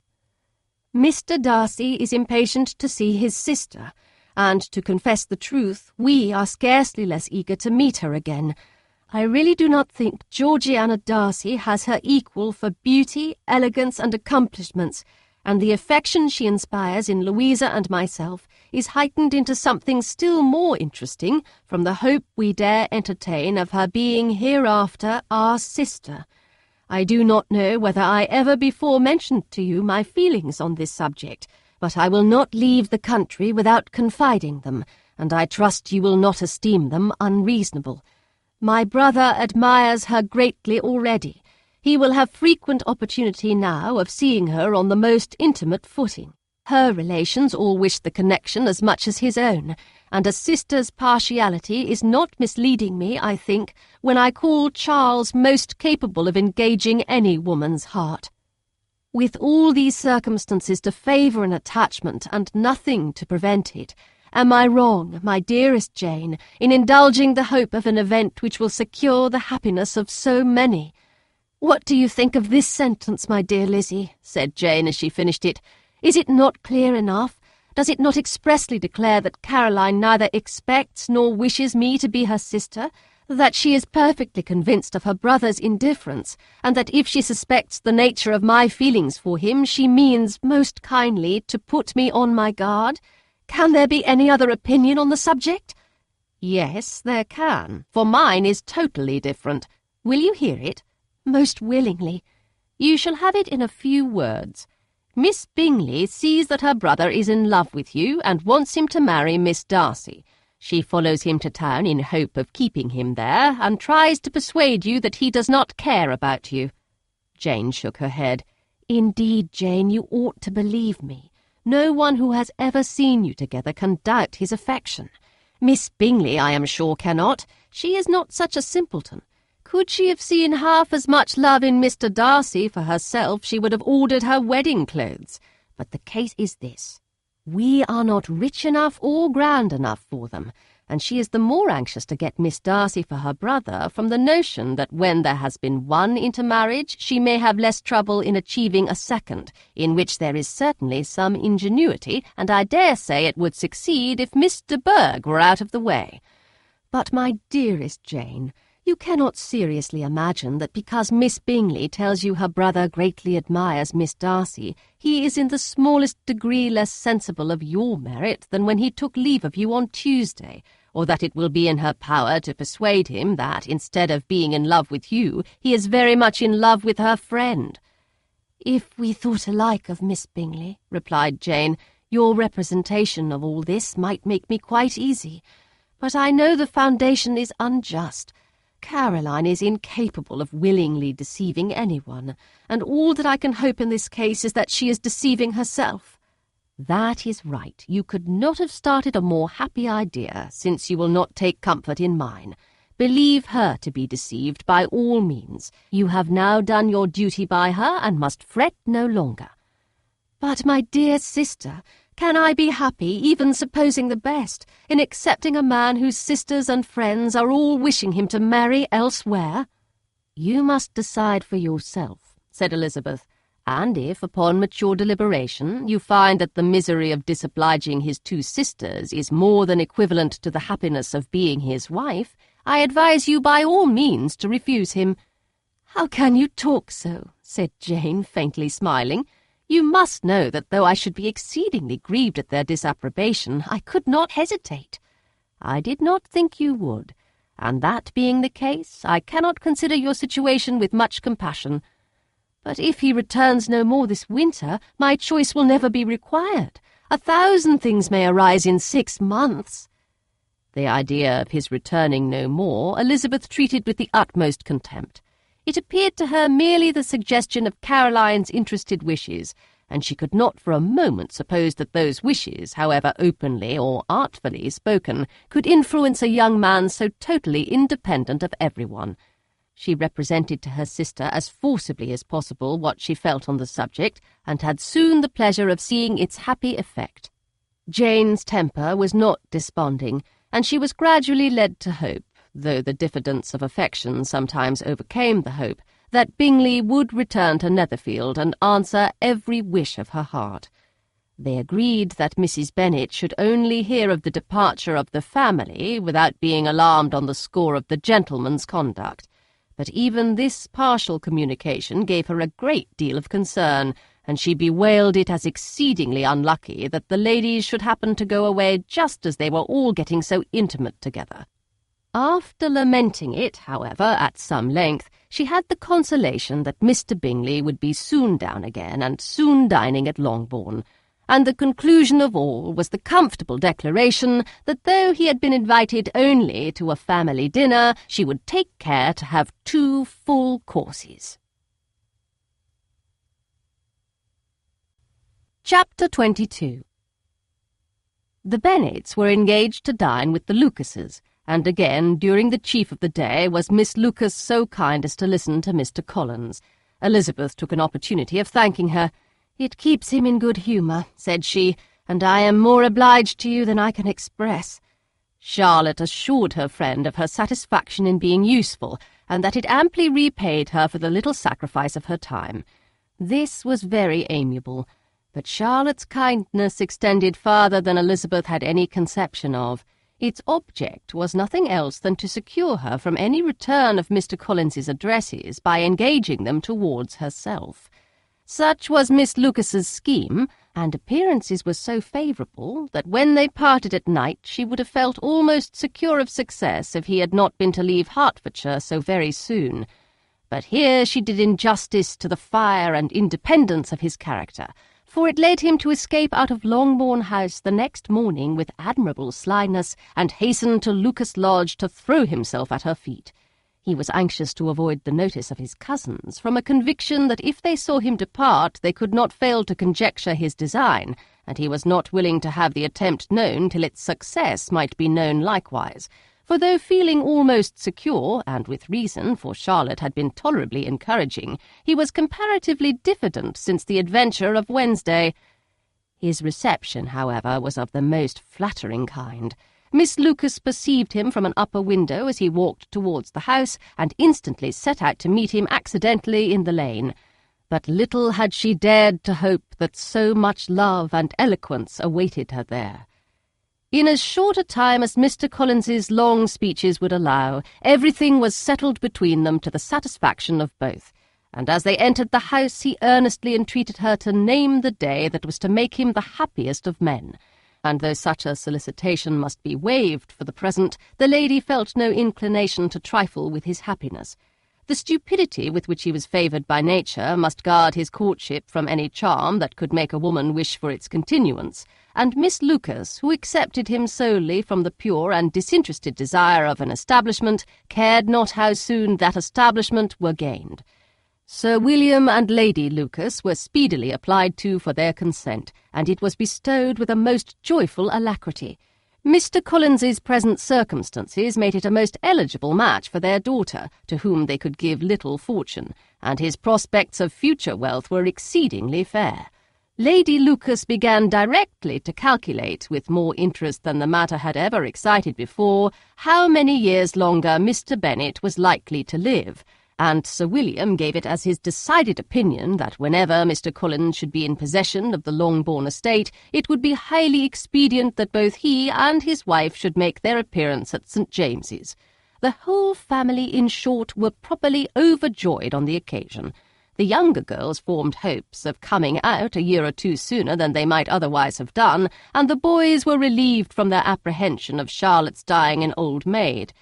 Mr. Darcy is impatient to see his sister, and, to confess the truth, we are scarcely less eager to meet her again. I really do not think Georgiana Darcy has her equal for beauty, elegance, and accomplishments, and the affection she inspires in Louisa and myself is heightened into something still more interesting from the hope we dare entertain of her being hereafter our sister. I do not know whether I ever before mentioned to you my feelings on this subject, but I will not leave the country without confiding them, and I trust you will not esteem them unreasonable. My brother admires her greatly already. He will have frequent opportunity now of seeing her on the most intimate footing. Her relations all wish the connection as much as his own, and a sister's partiality is not misleading me, I think, when I call Charles most capable of engaging any woman's heart. With all these circumstances to favour an attachment and nothing to prevent it, am I wrong, my dearest Jane, in indulging the hope of an event which will secure the happiness of so many? What do you think of this sentence, my dear Lizzie? Said Jane as she finished it. Is it not clear enough? Does it not expressly declare that Caroline neither expects nor wishes me to be her sister, that she is perfectly convinced of her brother's indifference, and that if she suspects the nature of my feelings for him, she means most kindly to put me on my guard? Can there be any other opinion on the subject? Yes, there can, for mine is totally different. Will you hear it? Most willingly. You shall have it in a few words. Miss Bingley sees that her brother is in love with you and wants him to marry Miss Darcy. She follows him to town in hope of keeping him there, and tries to persuade you that he does not care about you. Jane shook her head. Indeed, Jane, you ought to believe me. No one who has ever seen you together can doubt his affection. Miss Bingley, I am sure, cannot. She is not such a simpleton. Could she have seen half as much love in Mr. Darcy for herself, she would have ordered her wedding clothes. But the case is this. We are not rich enough or grand enough for them, and she is the more anxious to get Miss Darcy for her brother from the notion that when there has been one intermarriage, she may have less trouble in achieving a second, in which there is certainly some ingenuity, and I dare say it would succeed if Miss de Bourgh were out of the way. But, my dearest Jane, you cannot seriously imagine that because Miss Bingley tells you her brother greatly admires Miss Darcy, he is in the smallest degree less sensible of your merit than when he took leave of you on Tuesday, or that it will be in her power to persuade him that, instead of being in love with you, he is very much in love with her friend. If we thought alike of Miss Bingley, replied Jane, your representation of all this might make me quite easy. But I know the foundation is unjust. Caroline is incapable of willingly deceiving anyone, and all that I can hope in this case is that she is deceiving herself. That is right. You could not have started a more happy idea, since you will not take comfort in mine. Believe her to be deceived by all means. You have now done your duty by her, and must fret no longer. But, my dear sister, can I be happy, even supposing the best, in accepting a man whose sisters and friends are all wishing him to marry elsewhere? You must decide for yourself, said Elizabeth, and if, upon mature deliberation, you find that the misery of disobliging his two sisters is more than equivalent to the happiness of being his wife, I advise you by all means to refuse him. How can you talk so? Said Jane, faintly smiling. You must know that though I should be exceedingly grieved at their disapprobation, I could not hesitate. I did not think you would, and that being the case, I cannot consider your situation with much compassion. But if he returns no more this winter, my choice will never be required. 1,000 things may arise in 6 months. The idea of his returning no more Elizabeth treated with the utmost contempt. It appeared to her merely the suggestion of Caroline's interested wishes, and she could not for a moment suppose that those wishes, however openly or artfully spoken, could influence a young man so totally independent of everyone. She represented to her sister as forcibly as possible what she felt on the subject, and had soon the pleasure of seeing its happy effect. Jane's temper was not desponding, and she was gradually led to hope, though the diffidence of affection sometimes overcame the hope, that Bingley would return to Netherfield and answer every wish of her heart. They agreed that Mrs. Bennet should only hear of the departure of the family without being alarmed on the score of the gentleman's conduct. But even this partial communication gave her a great deal of concern, and she bewailed it as exceedingly unlucky that the ladies should happen to go away just as they were all getting so intimate together. After lamenting it, however, at some length, she had the consolation that Mr. Bingley would be soon down again and soon dining at Longbourn, and the conclusion of all was the comfortable declaration that though he had been invited only to a family dinner, she would take care to have 2 full courses. Chapter 22. The Bennets were engaged to dine with the Lucases, and again, during the chief of the day, was Miss Lucas so kind as to listen to Mr. Collins. Elizabeth took an opportunity of thanking her. "It keeps him in good humour," said she, "and I am more obliged to you than I can express." Charlotte assured her friend of her satisfaction in being useful, and that it amply repaid her for the little sacrifice of her time. This was very amiable, but Charlotte's kindness extended farther than Elizabeth had any conception of. Its object was nothing else than to secure her from any return of Mr. Collins's addresses by engaging them towards herself. Such was Miss Lucas's scheme, and appearances were so favourable that when they parted at night she would have felt almost secure of success if he had not been to leave Hertfordshire so very soon. But here she did injustice to the fire and independence of his character, for it led him to escape out of Longbourn House the next morning with admirable slyness, and hasten to Lucas Lodge to throw himself at her feet. He was anxious to avoid the notice of his cousins, from a conviction that if they saw him depart they could not fail to conjecture his design, and he was not willing to have the attempt known till its success might be known likewise. For though feeling almost secure, and with reason, for Charlotte had been tolerably encouraging, he was comparatively diffident since the adventure of Wednesday. His reception, however, was of the most flattering kind. Miss Lucas perceived him from an upper window as he walked towards the house, and instantly set out to meet him accidentally in the lane. But little had she dared to hope that so much love and eloquence awaited her there. In as short a time as Mr. Collins's long speeches would allow, everything was settled between them to the satisfaction of both, and as they entered the house he earnestly entreated her to name the day that was to make him the happiest of men. And though such a solicitation must be waived for the present, the lady felt no inclination to trifle with his happiness. The stupidity with which he was favoured by nature must guard his courtship from any charm that could make a woman wish for its continuance, and Miss Lucas, who accepted him solely from the pure and disinterested desire of an establishment, cared not how soon that establishment were gained. Sir William and Lady Lucas were speedily applied to for their consent, and it was bestowed with a most joyful alacrity. Mr. Collins's present circumstances made it a most eligible match for their daughter, to whom they could give little fortune, and his prospects of future wealth were exceedingly fair. Lady Lucas began directly to calculate, with more interest than the matter had ever excited before, how many years longer Mr. Bennet was likely to live, and Sir William gave it as his decided opinion that whenever Mr. Collins should be in possession of the Longbourn estate, it would be highly expedient that both he and his wife should make their appearance at St. James's. The whole family, in short, were properly overjoyed on the occasion. The younger girls formed hopes of coming out a year or two sooner than they might otherwise have done, and the boys were relieved from their apprehension of Charlotte's dying an old maid.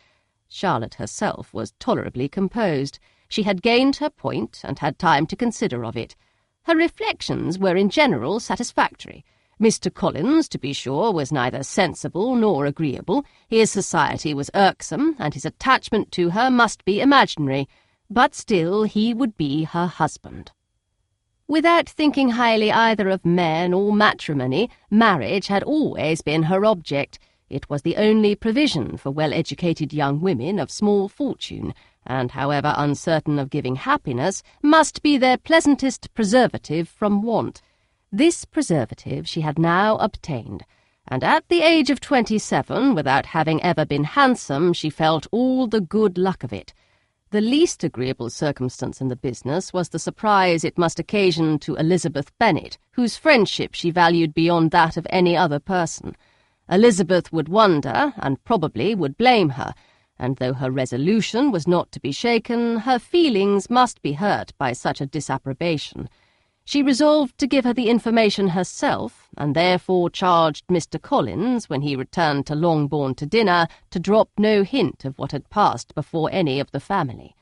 Charlotte herself was tolerably composed. She had gained her point, and had time to consider of it. Her reflections were in general satisfactory. Mr. Collins, to be sure, was neither sensible nor agreeable. His society was irksome, and his attachment to her must be imaginary, but still he would be her husband. Without thinking highly either of men or matrimony, marriage had always been her object. It was the only provision for well-educated young women of small fortune, and, however uncertain of giving happiness, must be their pleasantest preservative from want. This preservative she had now obtained, and at the age of 27, without having ever been handsome, she felt all the good luck of it. The least agreeable circumstance in the business was the surprise it must occasion to Elizabeth Bennet, whose friendship she valued beyond that of any other person. Elizabeth would wonder, and probably would blame her, and though her resolution was not to be shaken, her feelings must be hurt by such a disapprobation. She resolved to give her the information herself, and therefore charged Mr. Collins, when he returned to Longbourn to dinner, to drop no hint of what had passed before any of the family.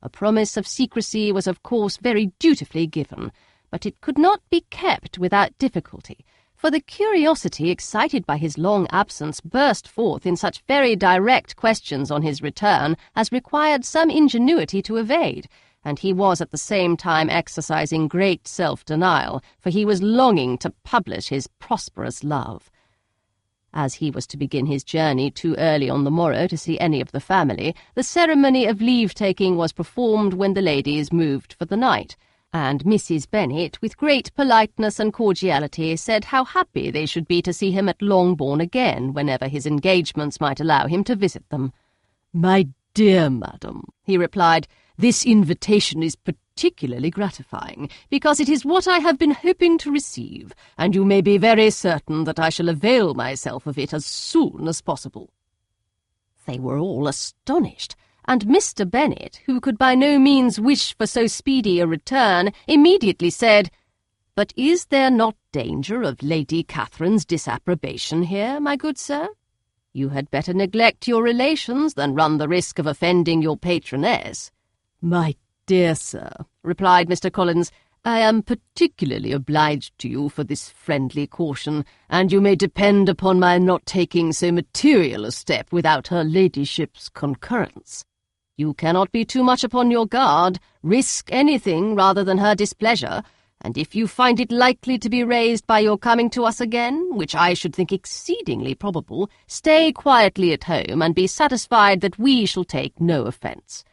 A promise of secrecy was of course very dutifully given, but it could not be kept without difficulty, for the curiosity excited by his long absence burst forth in such very direct questions on his return as required some ingenuity to evade, and he was at the same time exercising great self-denial, for he was longing to publish his prosperous love. As he was to begin his journey too early on the morrow to see any of the family, the ceremony of leave-taking was performed when the ladies moved for the night, and Mrs. Bennet, with great politeness and cordiality, said how happy they should be to see him at Longbourn again, whenever his engagements might allow him to visit them. "My dear madam," he replied, "this invitation is particularly gratifying, because it is what I have been hoping to receive, and you may be very certain that I shall avail myself of it as soon as possible." They were all astonished, and Mr. Bennet, who could by no means wish for so speedy a return, immediately said, "But is there not danger of Lady Catherine's disapprobation here, my good sir? You had better neglect your relations than run the risk of offending your patroness." "My dear sir," replied Mr. Collins, "I am particularly obliged to you for this friendly caution, and you may depend upon my not taking so material a step without her ladyship's concurrence." "You cannot be too much upon your guard. Risk anything rather than her displeasure, and if you find it likely to be raised by your coming to us again, which I should think exceedingly probable, stay quietly at home and be satisfied that we shall take no offence."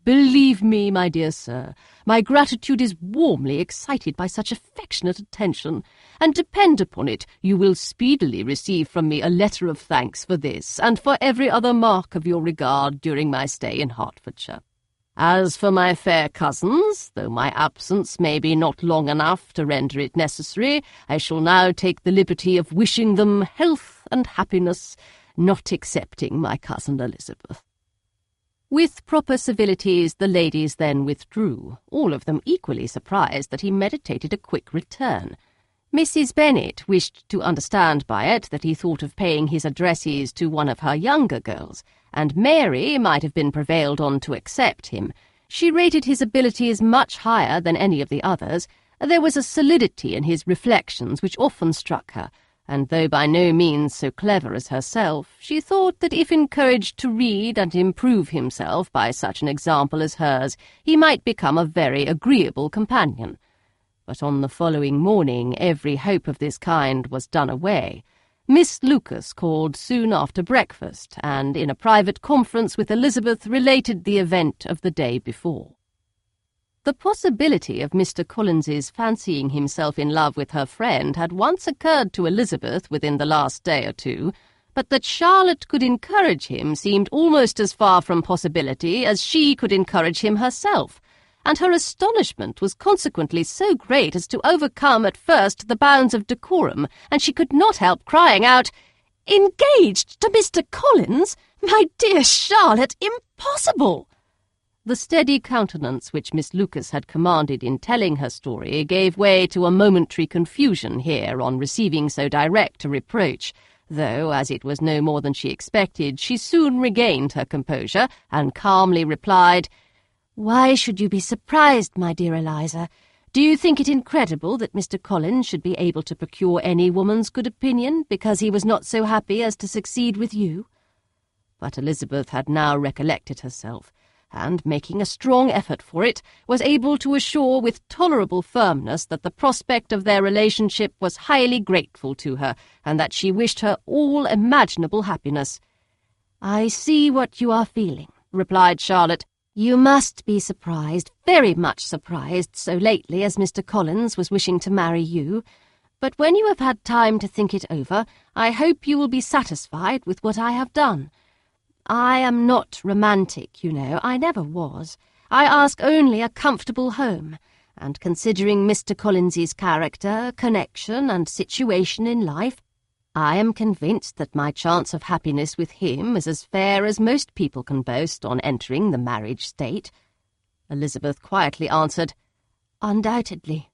"Believe me, my dear sir, my gratitude is warmly excited by such affectionate attention, and depend upon it, you will speedily receive from me a letter of thanks for this, and for every other mark of your regard during my stay in Hertfordshire. As for my fair cousins, though my absence may be not long enough to render it necessary, I shall now take the liberty of wishing them health and happiness, not excepting my cousin Elizabeth." With proper civilities the ladies then withdrew, all of them equally surprised that he meditated a quick return. Mrs. Bennet wished to understand by it that he thought of paying his addresses to one of her younger girls, and Mary might have been prevailed on to accept him. She rated his abilities much higher than any of the others. There was a solidity in his reflections which often struck her, and though by no means so clever as herself, she thought that if encouraged to read and improve himself by such an example as hers, he might become a very agreeable companion. But on the following morning every hope of this kind was done away. Miss Lucas called soon after breakfast, and in a private conference with Elizabeth related the event of the day before. The possibility of Mr. Collins's fancying himself in love with her friend had once occurred to Elizabeth within the last day or two, but that Charlotte could encourage him seemed almost as far from possibility as she could encourage him herself, and her astonishment was consequently so great as to overcome at first the bounds of decorum, and she could not help crying out, "Engaged to Mr. Collins? My dear Charlotte, impossible!" The steady countenance which Miss Lucas had commanded in telling her story gave way to a momentary confusion here on receiving so direct a reproach, though, as it was no more than she expected, she soon regained her composure, and calmly replied, "Why should you be surprised, my dear Eliza? Do you think it incredible that Mr. Collins should be able to procure any woman's good opinion because he was not so happy as to succeed with you?" But Elizabeth had now recollected herself, and, making a strong effort for it, was able to assure with tolerable firmness that the prospect of their relationship was highly grateful to her, and that she wished her all imaginable happiness. "I see what you are feeling," replied Charlotte. "You must be surprised, very much surprised, so lately as Mr. Collins was wishing to marry you. But when you have had time to think it over, I hope you will be satisfied with what I have done. I am not romantic, you know, I never was. I ask only a comfortable home, and considering Mr. Collins's character, connection, and situation in life, I am convinced that my chance of happiness with him is as fair as most people can boast on entering the marriage state." Elizabeth quietly answered, "Undoubtedly."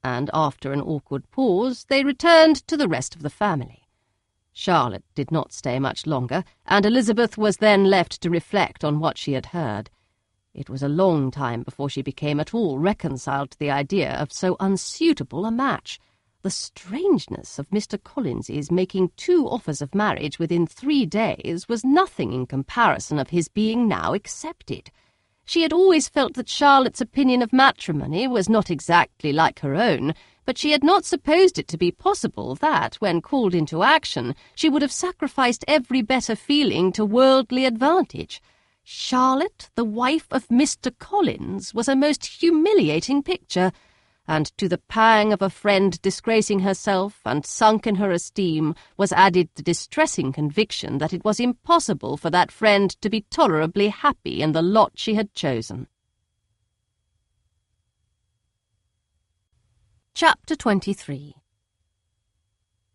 And after an awkward pause, they returned to the rest of the family. Charlotte did not stay much longer, and Elizabeth was then left to reflect on what she had heard. It was a long time before she became at all reconciled to the idea of so unsuitable a match. The strangeness of Mr. Collins's making 2 offers of marriage within 3 days was nothing in comparison of his being now accepted. She had always felt that Charlotte's opinion of matrimony was not exactly like her own, but she had not supposed it to be possible that, when called into action, she would have sacrificed every better feeling to worldly advantage. Charlotte, the wife of Mr. Collins, was a most humiliating picture, and to the pang of a friend disgracing herself and sunk in her esteem was added the distressing conviction that it was impossible for that friend to be tolerably happy in the lot she had chosen. Chapter 23.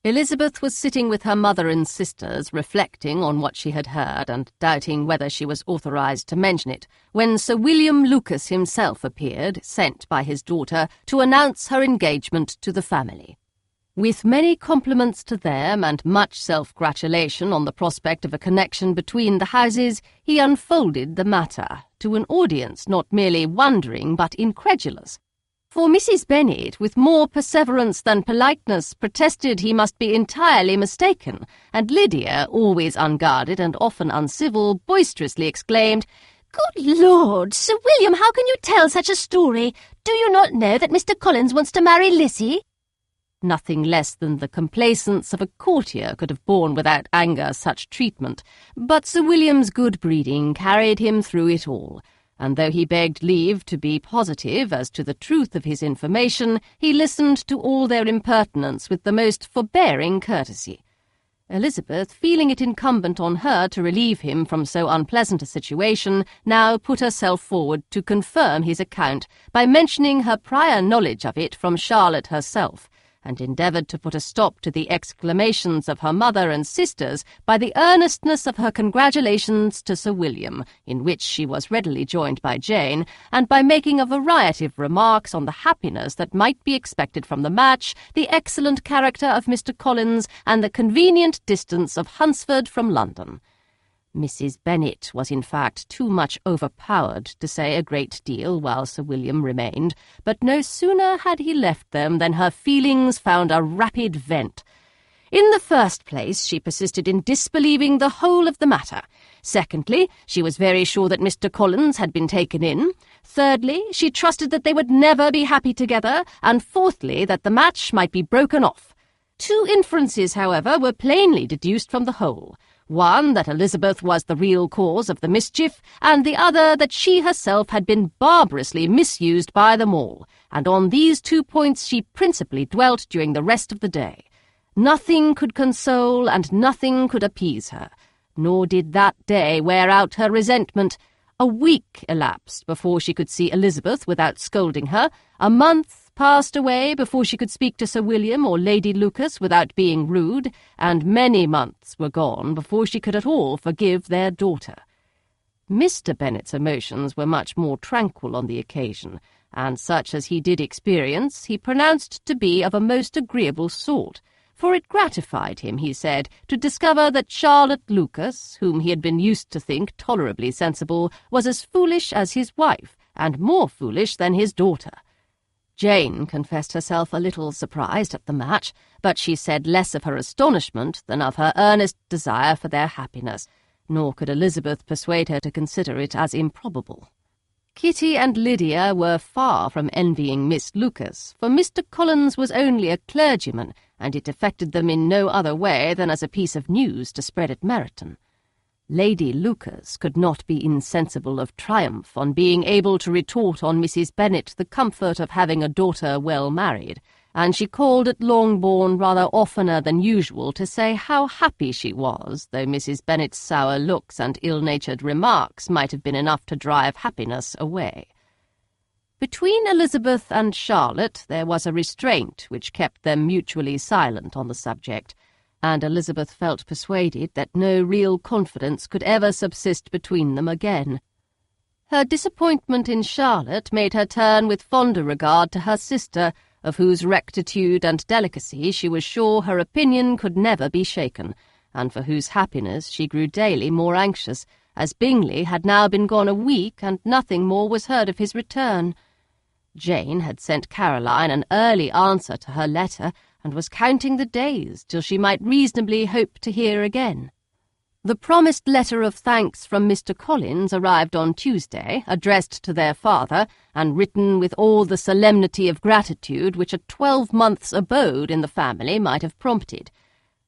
Elizabeth was sitting with her mother and sisters, reflecting on what she had heard and doubting whether she was authorized to mention it, when Sir William Lucas himself appeared, sent by his daughter, to announce her engagement to the family. With many compliments to them and much self-gratulation on the prospect of a connection between the houses, he unfolded the matter to an audience not merely wondering but incredulous. For Mrs. Bennet, with more perseverance than politeness, protested he must be entirely mistaken, and Lydia, always unguarded and often uncivil, boisterously exclaimed, "Good Lord, Sir William, how can you tell such a story? Do you not know that Mr. Collins wants to marry Lizzie?" Nothing less than the complacence of a courtier could have borne without anger such treatment, but Sir William's good breeding carried him through it all, and though he begged leave to be positive as to the truth of his information, he listened to all their impertinence with the most forbearing courtesy. Elizabeth, feeling it incumbent on her to relieve him from so unpleasant a situation, now put herself forward to confirm his account by mentioning her prior knowledge of it from Charlotte herself, and endeavoured to put a stop to the exclamations of her mother and sisters by the earnestness of her congratulations to Sir William, in which she was readily joined by Jane, and by making a variety of remarks on the happiness that might be expected from the match, the excellent character of Mr. Collins, and the convenient distance of Hunsford from London. Mrs. Bennet was in fact too much overpowered to say a great deal while Sir William remained, but no sooner had he left them than her feelings found a rapid vent. In the first place, she persisted in disbelieving the whole of the matter. Secondly, she was very sure that Mr. Collins had been taken in. Thirdly, she trusted that they would never be happy together. And fourthly, that the match might be broken off. 2 inferences, however, were plainly deduced from the whole. One, that Elizabeth was the real cause of the mischief, and the other, that she herself had been barbarously misused by them all, and on these 2 points she principally dwelt during the rest of the day. Nothing could console, and nothing could appease her, nor did that day wear out her resentment. A week elapsed before she could see Elizabeth without scolding her, a month passed away before she could speak to Sir William or Lady Lucas without being rude, and many months were gone before she could at all forgive their daughter. Mr. Bennet's emotions were much more tranquil on the occasion, and such as he did experience he pronounced to be of a most agreeable sort, for it gratified him, he said, to discover that Charlotte Lucas, whom he had been used to think tolerably sensible, was as foolish as his wife, and more foolish than his daughter. Jane confessed herself a little surprised at the match, but she said less of her astonishment than of her earnest desire for their happiness, nor could Elizabeth persuade her to consider it as improbable. Kitty and Lydia were far from envying Miss Lucas, for Mr. Collins was only a clergyman, and it affected them in no other way than as a piece of news to spread at Meryton. Lady Lucas could not be insensible of triumph on being able to retort on Mrs. Bennet the comfort of having a daughter well married, and she called at Longbourn rather oftener than usual to say how happy she was, though Mrs. Bennet's sour looks and ill-natured remarks might have been enough to drive happiness away. Between Elizabeth and Charlotte there was a restraint which kept them mutually silent on the subject, and Elizabeth felt persuaded that no real confidence could ever subsist between them again. Her disappointment in Charlotte made her turn with fonder regard to her sister, of whose rectitude and delicacy she was sure her opinion could never be shaken, and for whose happiness she grew daily more anxious, as Bingley had now been gone a week, and nothing more was heard of his return. Jane had sent Caroline an early answer to her letter, and was counting the days till she might reasonably hope to hear again. The promised letter of thanks from Mr. Collins arrived on Tuesday, addressed to their father, and written with all the solemnity of gratitude which a 12-month's abode in the family might have prompted.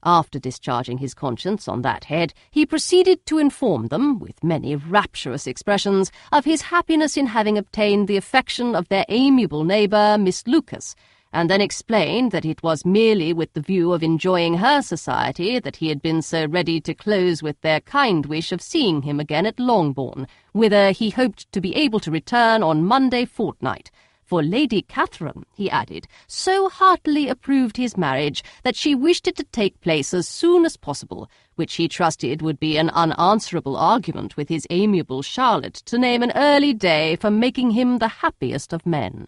After discharging his conscience on that head, he proceeded to inform them, with many rapturous expressions, of his happiness in having obtained the affection of their amiable neighbour, Miss Lucas, and then explained that it was merely with the view of enjoying her society that he had been so ready to close with their kind wish of seeing him again at Longbourn, whither he hoped to be able to return on Monday fortnight. For Lady Catherine, he added, so heartily approved his marriage that she wished it to take place as soon as possible, which he trusted would be an unanswerable argument with his amiable Charlotte to name an early day for making him the happiest of men.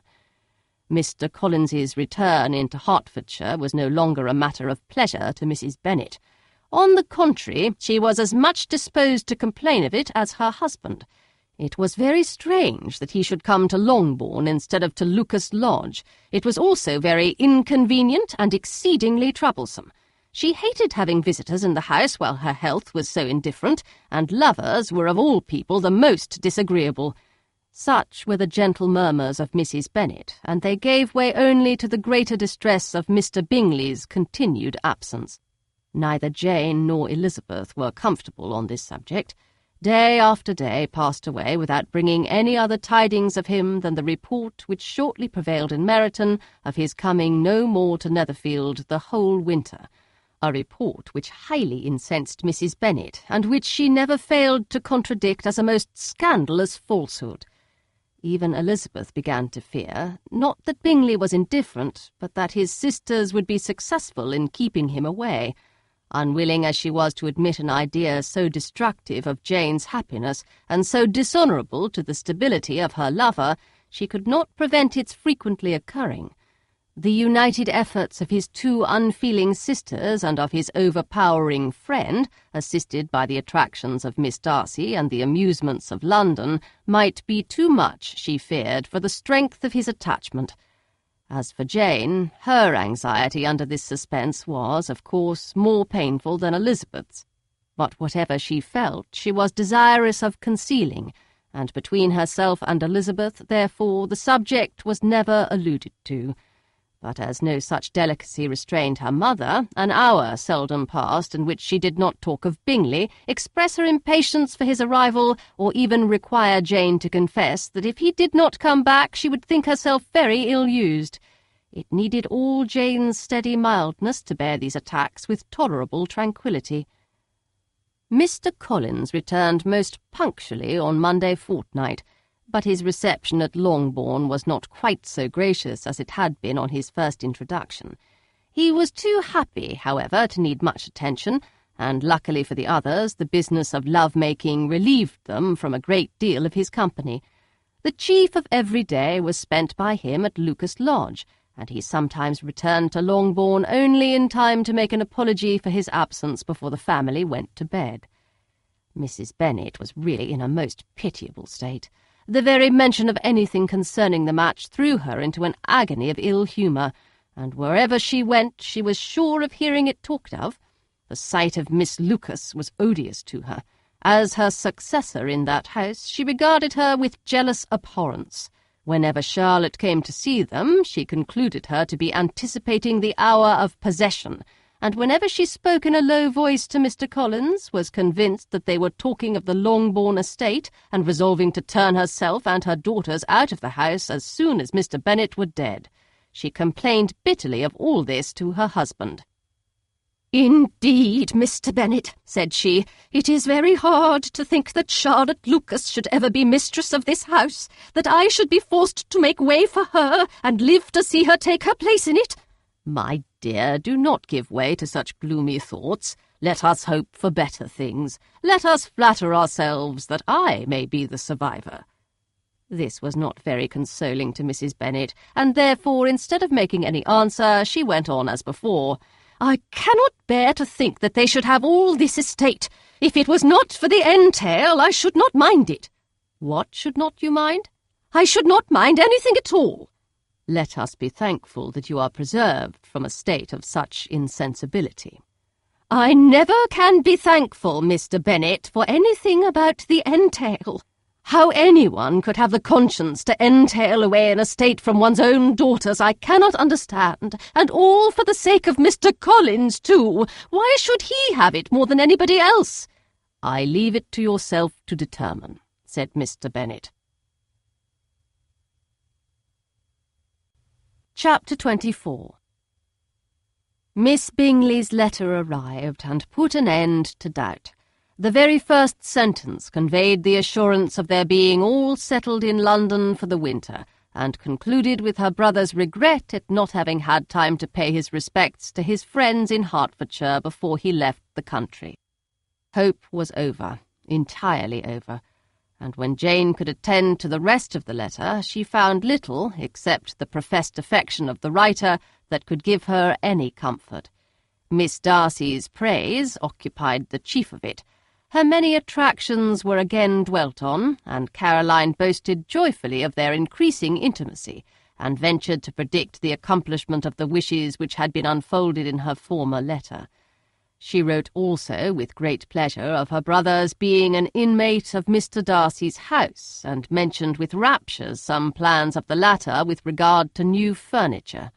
Mr. Collins's return into Hertfordshire was no longer a matter of pleasure to Mrs. Bennet. On the contrary, she was as much disposed to complain of it as her husband. It was very strange that he should come to Longbourn instead of to Lucas Lodge. It was also very inconvenient and exceedingly troublesome. She hated having visitors in the house while her health was so indifferent, and lovers were of all people the most disagreeable. Such were the gentle murmurs of Mrs. Bennet, and they gave way only to the greater distress of Mr. Bingley's continued absence. Neither Jane nor Elizabeth were comfortable on this subject. Day after day passed away without bringing any other tidings of him than the report which shortly prevailed in Meryton of his coming no more to Netherfield the whole winter, a report which highly incensed Mrs. Bennet, and which she never failed to contradict as a most scandalous falsehood. Even Elizabeth began to fear, not that Bingley was indifferent, but that his sisters would be successful in keeping him away. Unwilling as she was to admit an idea so destructive of Jane's happiness, and so dishonourable to the stability of her lover, she could not prevent its frequently occurring. The united efforts of his 2 unfeeling sisters and of his overpowering friend, assisted by the attractions of Miss Darcy and the amusements of London, might be too much, she feared, for the strength of his attachment. As for Jane, her anxiety under this suspense was, of course, more painful than Elizabeth's. But whatever she felt, she was desirous of concealing, and between herself and Elizabeth, therefore, the subject was never alluded to. But as no such delicacy restrained her mother, an hour seldom passed in which she did not talk of Bingley, express her impatience for his arrival, or even require Jane to confess that if he did not come back she would think herself very ill-used. It needed all Jane's steady mildness to bear these attacks with tolerable tranquillity. Mr. Collins returned most punctually on Monday fortnight, but his reception at Longbourn was not quite so gracious as it had been on his first introduction. He was too happy, however, to need much attention, and luckily for the others, the business of love-making relieved them from a great deal of his company. The chief of every day was spent by him at Lucas Lodge, and he sometimes returned to Longbourn only in time to make an apology for his absence before the family went to bed. Mrs. Bennet was really in a most pitiable state. The very mention of anything concerning the match threw her into an agony of ill-humour, and wherever she went she was sure of hearing it talked of. The sight of Miss Lucas was odious to her. As her successor in that house, she regarded her with jealous abhorrence. Whenever Charlotte came to see them, she concluded her to be anticipating the hour of possession, and whenever she spoke in a low voice to Mr. Collins, was convinced that they were talking of the Longbourn estate, and resolving to turn herself and her daughters out of the house as soon as Mr. Bennet were dead. She complained bitterly of all this to her husband. "Indeed, Mr. Bennet," said she, "it is very hard to think that Charlotte Lucas should ever be mistress of this house, that I should be forced to make way for her, and live to see her take her place in it." "My dear, do not give way to such gloomy thoughts. Let us hope for better things. Let us flatter ourselves that I may be the survivor." This was not very consoling to Mrs. Bennet, and therefore, instead of making any answer, she went on as before. "I cannot bear to think that they should have all this estate. If it was not for the entail, I should not mind it." "What should not you mind?" "I should not mind anything at all." "Let us be thankful that you are preserved from a state of such insensibility." "I never can be thankful, Mr. Bennet, for anything about the entail. How anyone could have the conscience to entail away an estate from one's own daughters I cannot understand, and all for the sake of Mr. Collins, too. Why should he have it more than anybody else?" "I leave it to yourself to determine," said Mr. Bennet. Chapter 24. Miss Bingley's letter arrived and put an end to doubt. The very first sentence conveyed the assurance of their being all settled in London for the winter, and concluded with her brother's regret at not having had time to pay his respects to his friends in Hertfordshire before he left the country. Hope was over, entirely over, and when Jane could attend to the rest of the letter, she found little, except the professed affection of the writer, that could give her any comfort. Miss Darcy's praise occupied the chief of it. Her many attractions were again dwelt on, and Caroline boasted joyfully of their increasing intimacy, and ventured to predict the accomplishment of the wishes which had been unfolded in her former letter. She wrote also with great pleasure of her brother's being an inmate of Mr. Darcy's house, and mentioned with rapture some plans of the latter with regard to new furniture.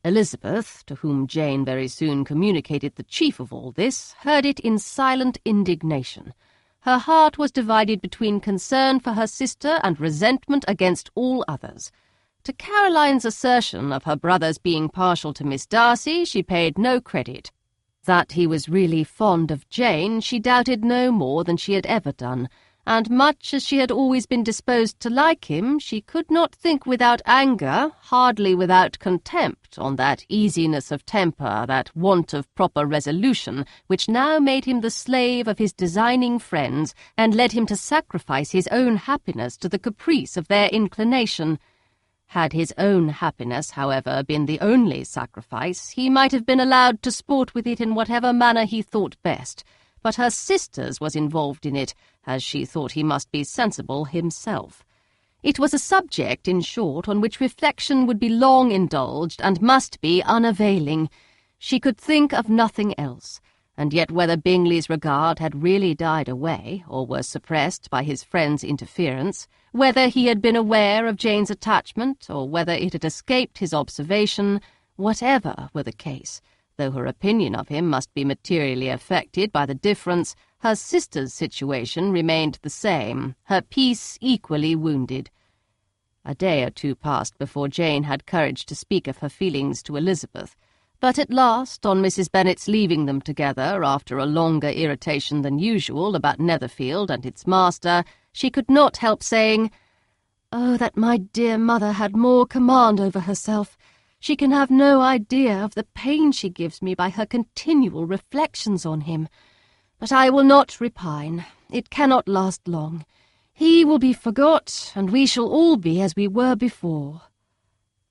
Elizabeth, to whom Jane very soon communicated the chief of all this, heard it in silent indignation. Her heart was divided between concern for her sister and resentment against all others. To Caroline's assertion of her brother's being partial to Miss Darcy she paid no credit. That he was really fond of Jane she doubted no more than she had ever done, and much as she had always been disposed to like him, she could not think without anger, hardly without contempt, on that easiness of temper, that want of proper resolution, which now made him the slave of his designing friends, and led him to sacrifice his own happiness to the caprice of their inclination. Had his own happiness, however, been the only sacrifice, he might have been allowed to sport with it in whatever manner he thought best, but her sister's was involved in it, as she thought he must be sensible himself. It was a subject, in short, on which reflection would be long indulged, and must be unavailing. She could think of nothing else. and yet whether Bingley's regard had really died away, or were suppressed by his friend's interference, whether he had been aware of Jane's attachment, or whether it had escaped his observation, whatever were the case, though her opinion of him must be materially affected by the difference, her sister's situation remained the same, her peace equally wounded. A day or two passed before Jane had courage to speak of her feelings to Elizabeth, but at last, on Mrs. Bennet's leaving them together after a longer irritation than usual about Netherfield and its master, she could not help saying, "Oh, that my dear mother had more command over herself! She can have no idea of the pain she gives me by her continual reflections on him. But I will not repine. It cannot last long. He will be forgot, and we shall all be as we were before."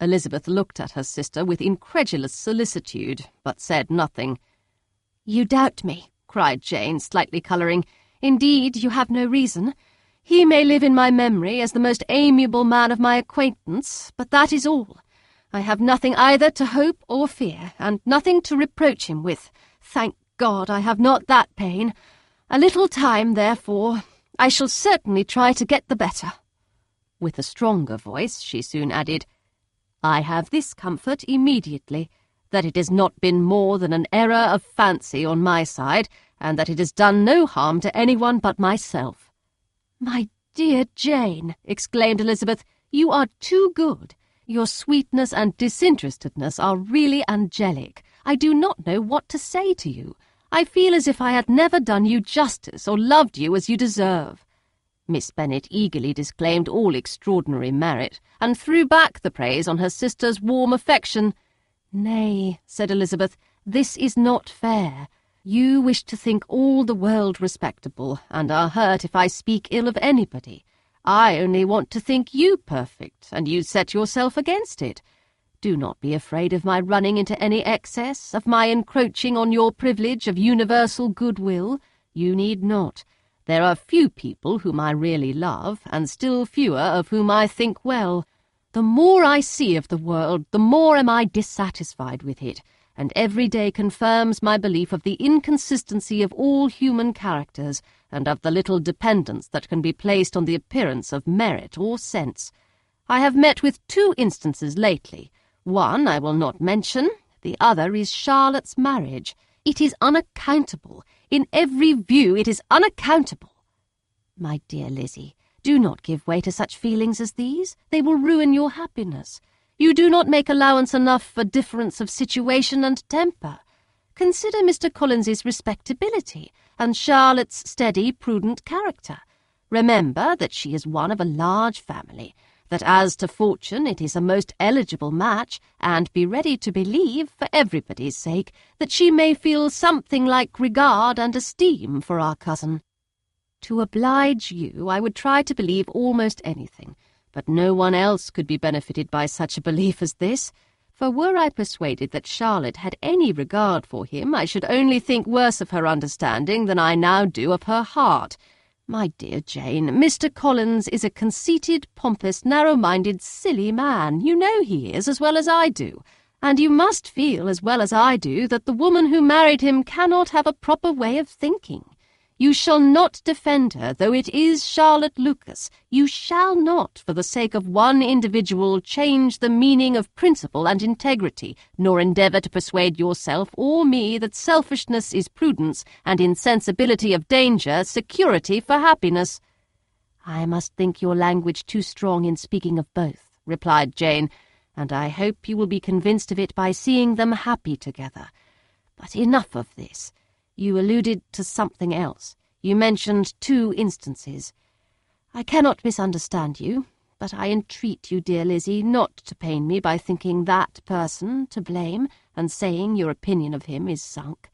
Elizabeth looked at her sister with incredulous solicitude, but said nothing. "You doubt me," cried Jane, slightly colouring. "Indeed, you have no reason. He may live in my memory as the most amiable man of my acquaintance, but that is all. I have nothing either to hope or fear, and nothing to reproach him with. Thank God, I have not that pain. A little time, therefore. I shall certainly try to get the better." With a stronger voice, she soon added, "I have this comfort immediately, that it has not been more than an error of fancy on my side, and that it has done no harm to anyone but myself." "My dear Jane," exclaimed Elizabeth, "you are too good. Your sweetness and disinterestedness are really angelic. I do not know what to say to you. I feel as if I had never done you justice or loved you as you deserve." Miss Bennet eagerly disclaimed all extraordinary merit, and threw back the praise on her sister's warm affection. "Nay," said Elizabeth, "this is not fair. You wish to think all the world respectable, and are hurt if I speak ill of anybody. I only want to think you perfect, and you set yourself against it. Do not be afraid of my running into any excess, of my encroaching on your privilege of universal goodwill. You need not. There are few people whom I really love, and still fewer of whom I think well. The more I see of the world, the more am I dissatisfied with it, and every day confirms my belief of the inconsistency of all human characters, and of the little dependence that can be placed on the appearance of merit or sense. I have met with 2 instances lately. One I will not mention, the other is Charlotte's marriage. It is unaccountable. In every view it is unaccountable." "My dear Lizzie, do not give way to such feelings as these. They will ruin your happiness. You do not make allowance enough for difference of situation and temper. Consider Mr. Collins's respectability, and Charlotte's steady, prudent character. Remember that she is one of a large family, that as to fortune it is a most eligible match, and be ready to believe, for everybody's sake, that she may feel something like regard and esteem for our cousin. To oblige you, I would try to believe almost anything, but no one else could be benefited by such a belief as this, for were I persuaded that Charlotte had any regard for him, I should only think worse of her understanding than I now do of her heart. My dear Jane, Mr. Collins is a conceited, pompous, narrow-minded, silly man. You know he is, as well as I do. And you must feel, as well as I do, that the woman who married him cannot have a proper way of thinking. You shall not defend her, though it is Charlotte Lucas. You shall not, for the sake of one individual, change the meaning of principle and integrity, nor endeavour to persuade yourself or me that selfishness is prudence, and insensibility of danger security for happiness." "I must think your language too strong in speaking of both," replied Jane, "and I hope you will be convinced of it by seeing them happy together. But enough of this. You alluded to something else. You mentioned 2 instances. I cannot misunderstand you, but I entreat you, dear Lizzie, not to pain me by thinking that person to blame, and saying your opinion of him is sunk.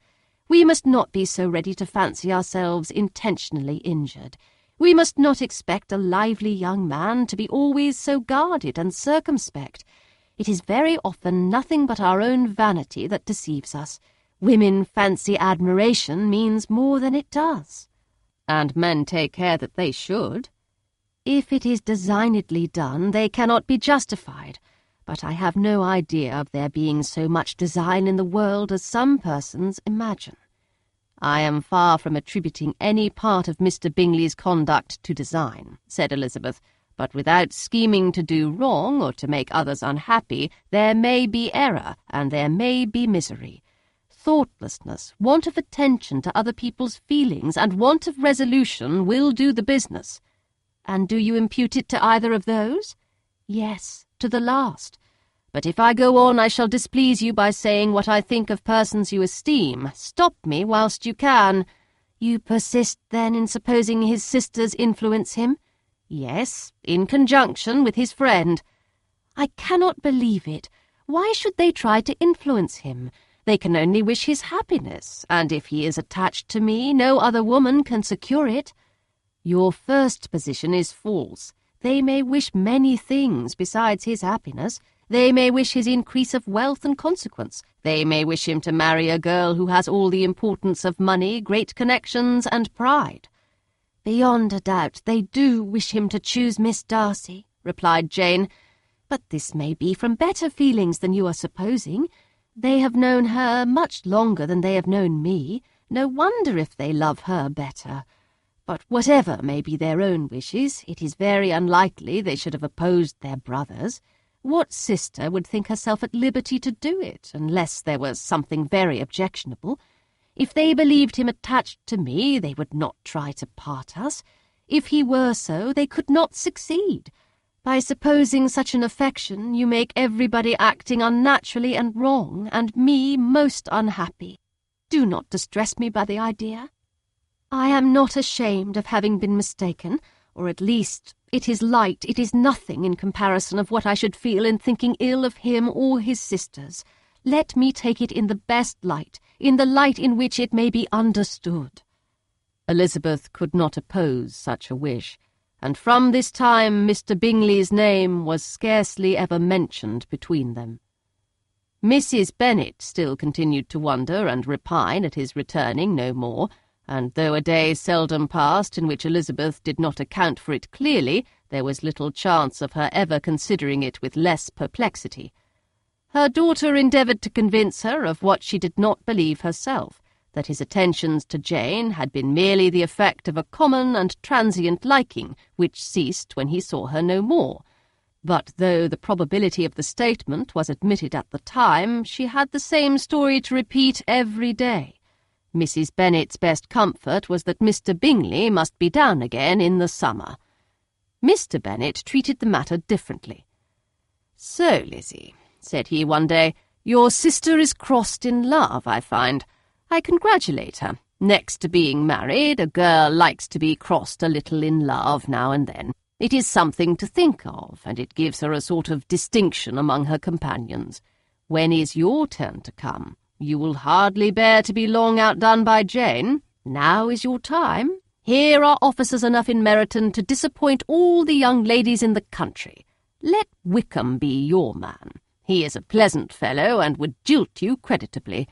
We must not be so ready to fancy ourselves intentionally injured. We must not expect a lively young man to be always so guarded and circumspect. It is very often nothing but our own vanity that deceives us. Women fancy admiration means more than it does." "And men take care that they should." "If it is designedly done, they cannot be justified. But I have no idea of there being so much design in the world as some persons imagine. "I am far from attributing any part of Mr. Bingley's conduct to design," said Elizabeth, "but without scheming to do wrong or to make others unhappy, there may be error and there may be misery. Thoughtlessness, want of attention to other people's feelings, and want of resolution will do the business." "And do you impute it to either of those?" "Yes, to the last. But if I go on I shall displease you by saying what I think of persons you esteem. Stop me whilst you can." "You persist, then, in supposing his sisters influence him?" "Yes, in conjunction with his friend." "I cannot believe it. Why should they try to influence him? They can only wish his happiness, and if he is attached to me, no other woman can secure it." "Your first position is false. They may wish many things besides his happiness. They may wish his increase of wealth and consequence. They may wish him to marry a girl who has all the importance of money, great connections, and pride." "Beyond a doubt they do wish him to choose Miss Darcy," replied Jane. "But this may be from better feelings than you are supposing. They have known her much longer than they have known me. No wonder if they love her better. But whatever may be their own wishes, it is very unlikely they should have opposed their brothers. What sister would think herself at liberty to do it, unless there was something very objectionable? If they believed him attached to me, they would not try to part us. If he were so, they could not succeed. By supposing such an affection, you make everybody acting unnaturally and wrong, and me most unhappy. Do not distress me by the idea. I am not ashamed of having been mistaken, or at least it is light, it is nothing in comparison of what I should feel in thinking ill of him or his sisters. Let me take it in the best light, in the light in which it may be understood." Elizabeth could not oppose such a wish, and from this time Mr. Bingley's name was scarcely ever mentioned between them. Mrs. Bennet still continued to wonder and repine at his returning no more, and though a day seldom passed in which Elizabeth did not account for it clearly, there was little chance of her ever considering it with less perplexity. Her daughter endeavoured to convince her of what she did not believe herself, that his attentions to Jane had been merely the effect of a common and transient liking, which ceased when he saw her no more. But though the probability of the statement was admitted at the time, she had the same story to repeat every day. Mrs. Bennet's best comfort was that Mr. Bingley must be down again in the summer. Mr. Bennet treated the matter differently. "So, Lizzie," said he one day, "your sister is crossed in love, I find. I congratulate her. Next to being married, a girl likes to be crossed a little in love now and then. It is something to think of, and it gives her a sort of distinction among her companions. When is your turn to come? You will hardly bear to be long outdone by Jane. Now is your time. Here are officers enough in Meryton to disappoint all the young ladies in the country. Let Wickham be your man. He is a pleasant fellow, and would jilt you creditably."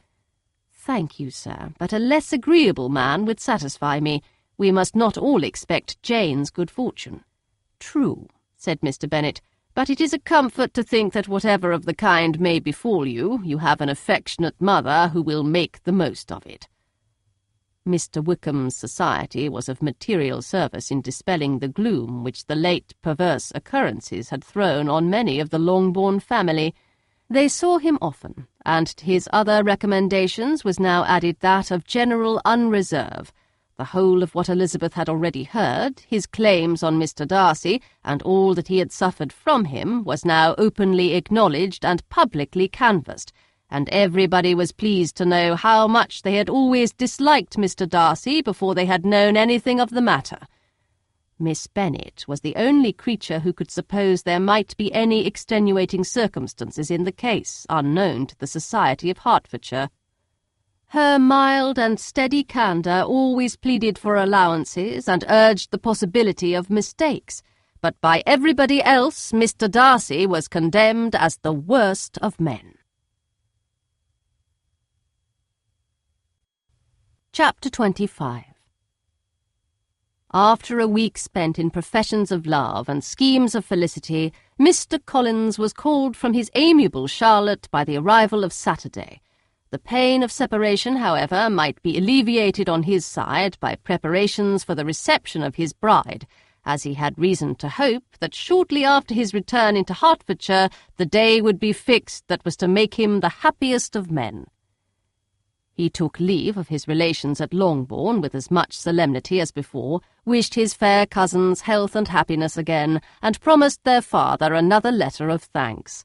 "Thank you, sir, but a less agreeable man would satisfy me. We must not all expect Jane's good fortune." "True," said Mr. Bennet, "but it is a comfort to think that whatever of the kind may befall you, you have an affectionate mother who will make the most of it." Mr. Wickham's society was of material service in dispelling the gloom which the late perverse occurrences had thrown on many of the Longbourn family. They saw him often, and to his other recommendations was now added that of general unreserve. The whole of what Elizabeth had already heard, his claims on Mr. Darcy, and all that he had suffered from him, was now openly acknowledged and publicly canvassed, and everybody was pleased to know how much they had always disliked Mr. Darcy before they had known anything of the matter. Miss Bennet was the only creature who could suppose there might be any extenuating circumstances in the case, unknown to the society of Hertfordshire. Her mild and steady candour always pleaded for allowances and urged the possibility of mistakes, but by everybody else Mr. Darcy was condemned as the worst of men. Chapter 25. After a week spent in professions of love and schemes of felicity, Mr. Collins was called from his amiable Charlotte by the arrival of Saturday. The pain of separation, however, might be alleviated on his side by preparations for the reception of his bride, as he had reason to hope that shortly after his return into Hertfordshire the day would be fixed that was to make him the happiest of men. He took leave of his relations at Longbourn with as much solemnity as before, wished his fair cousins health and happiness again, and promised their father another letter of thanks.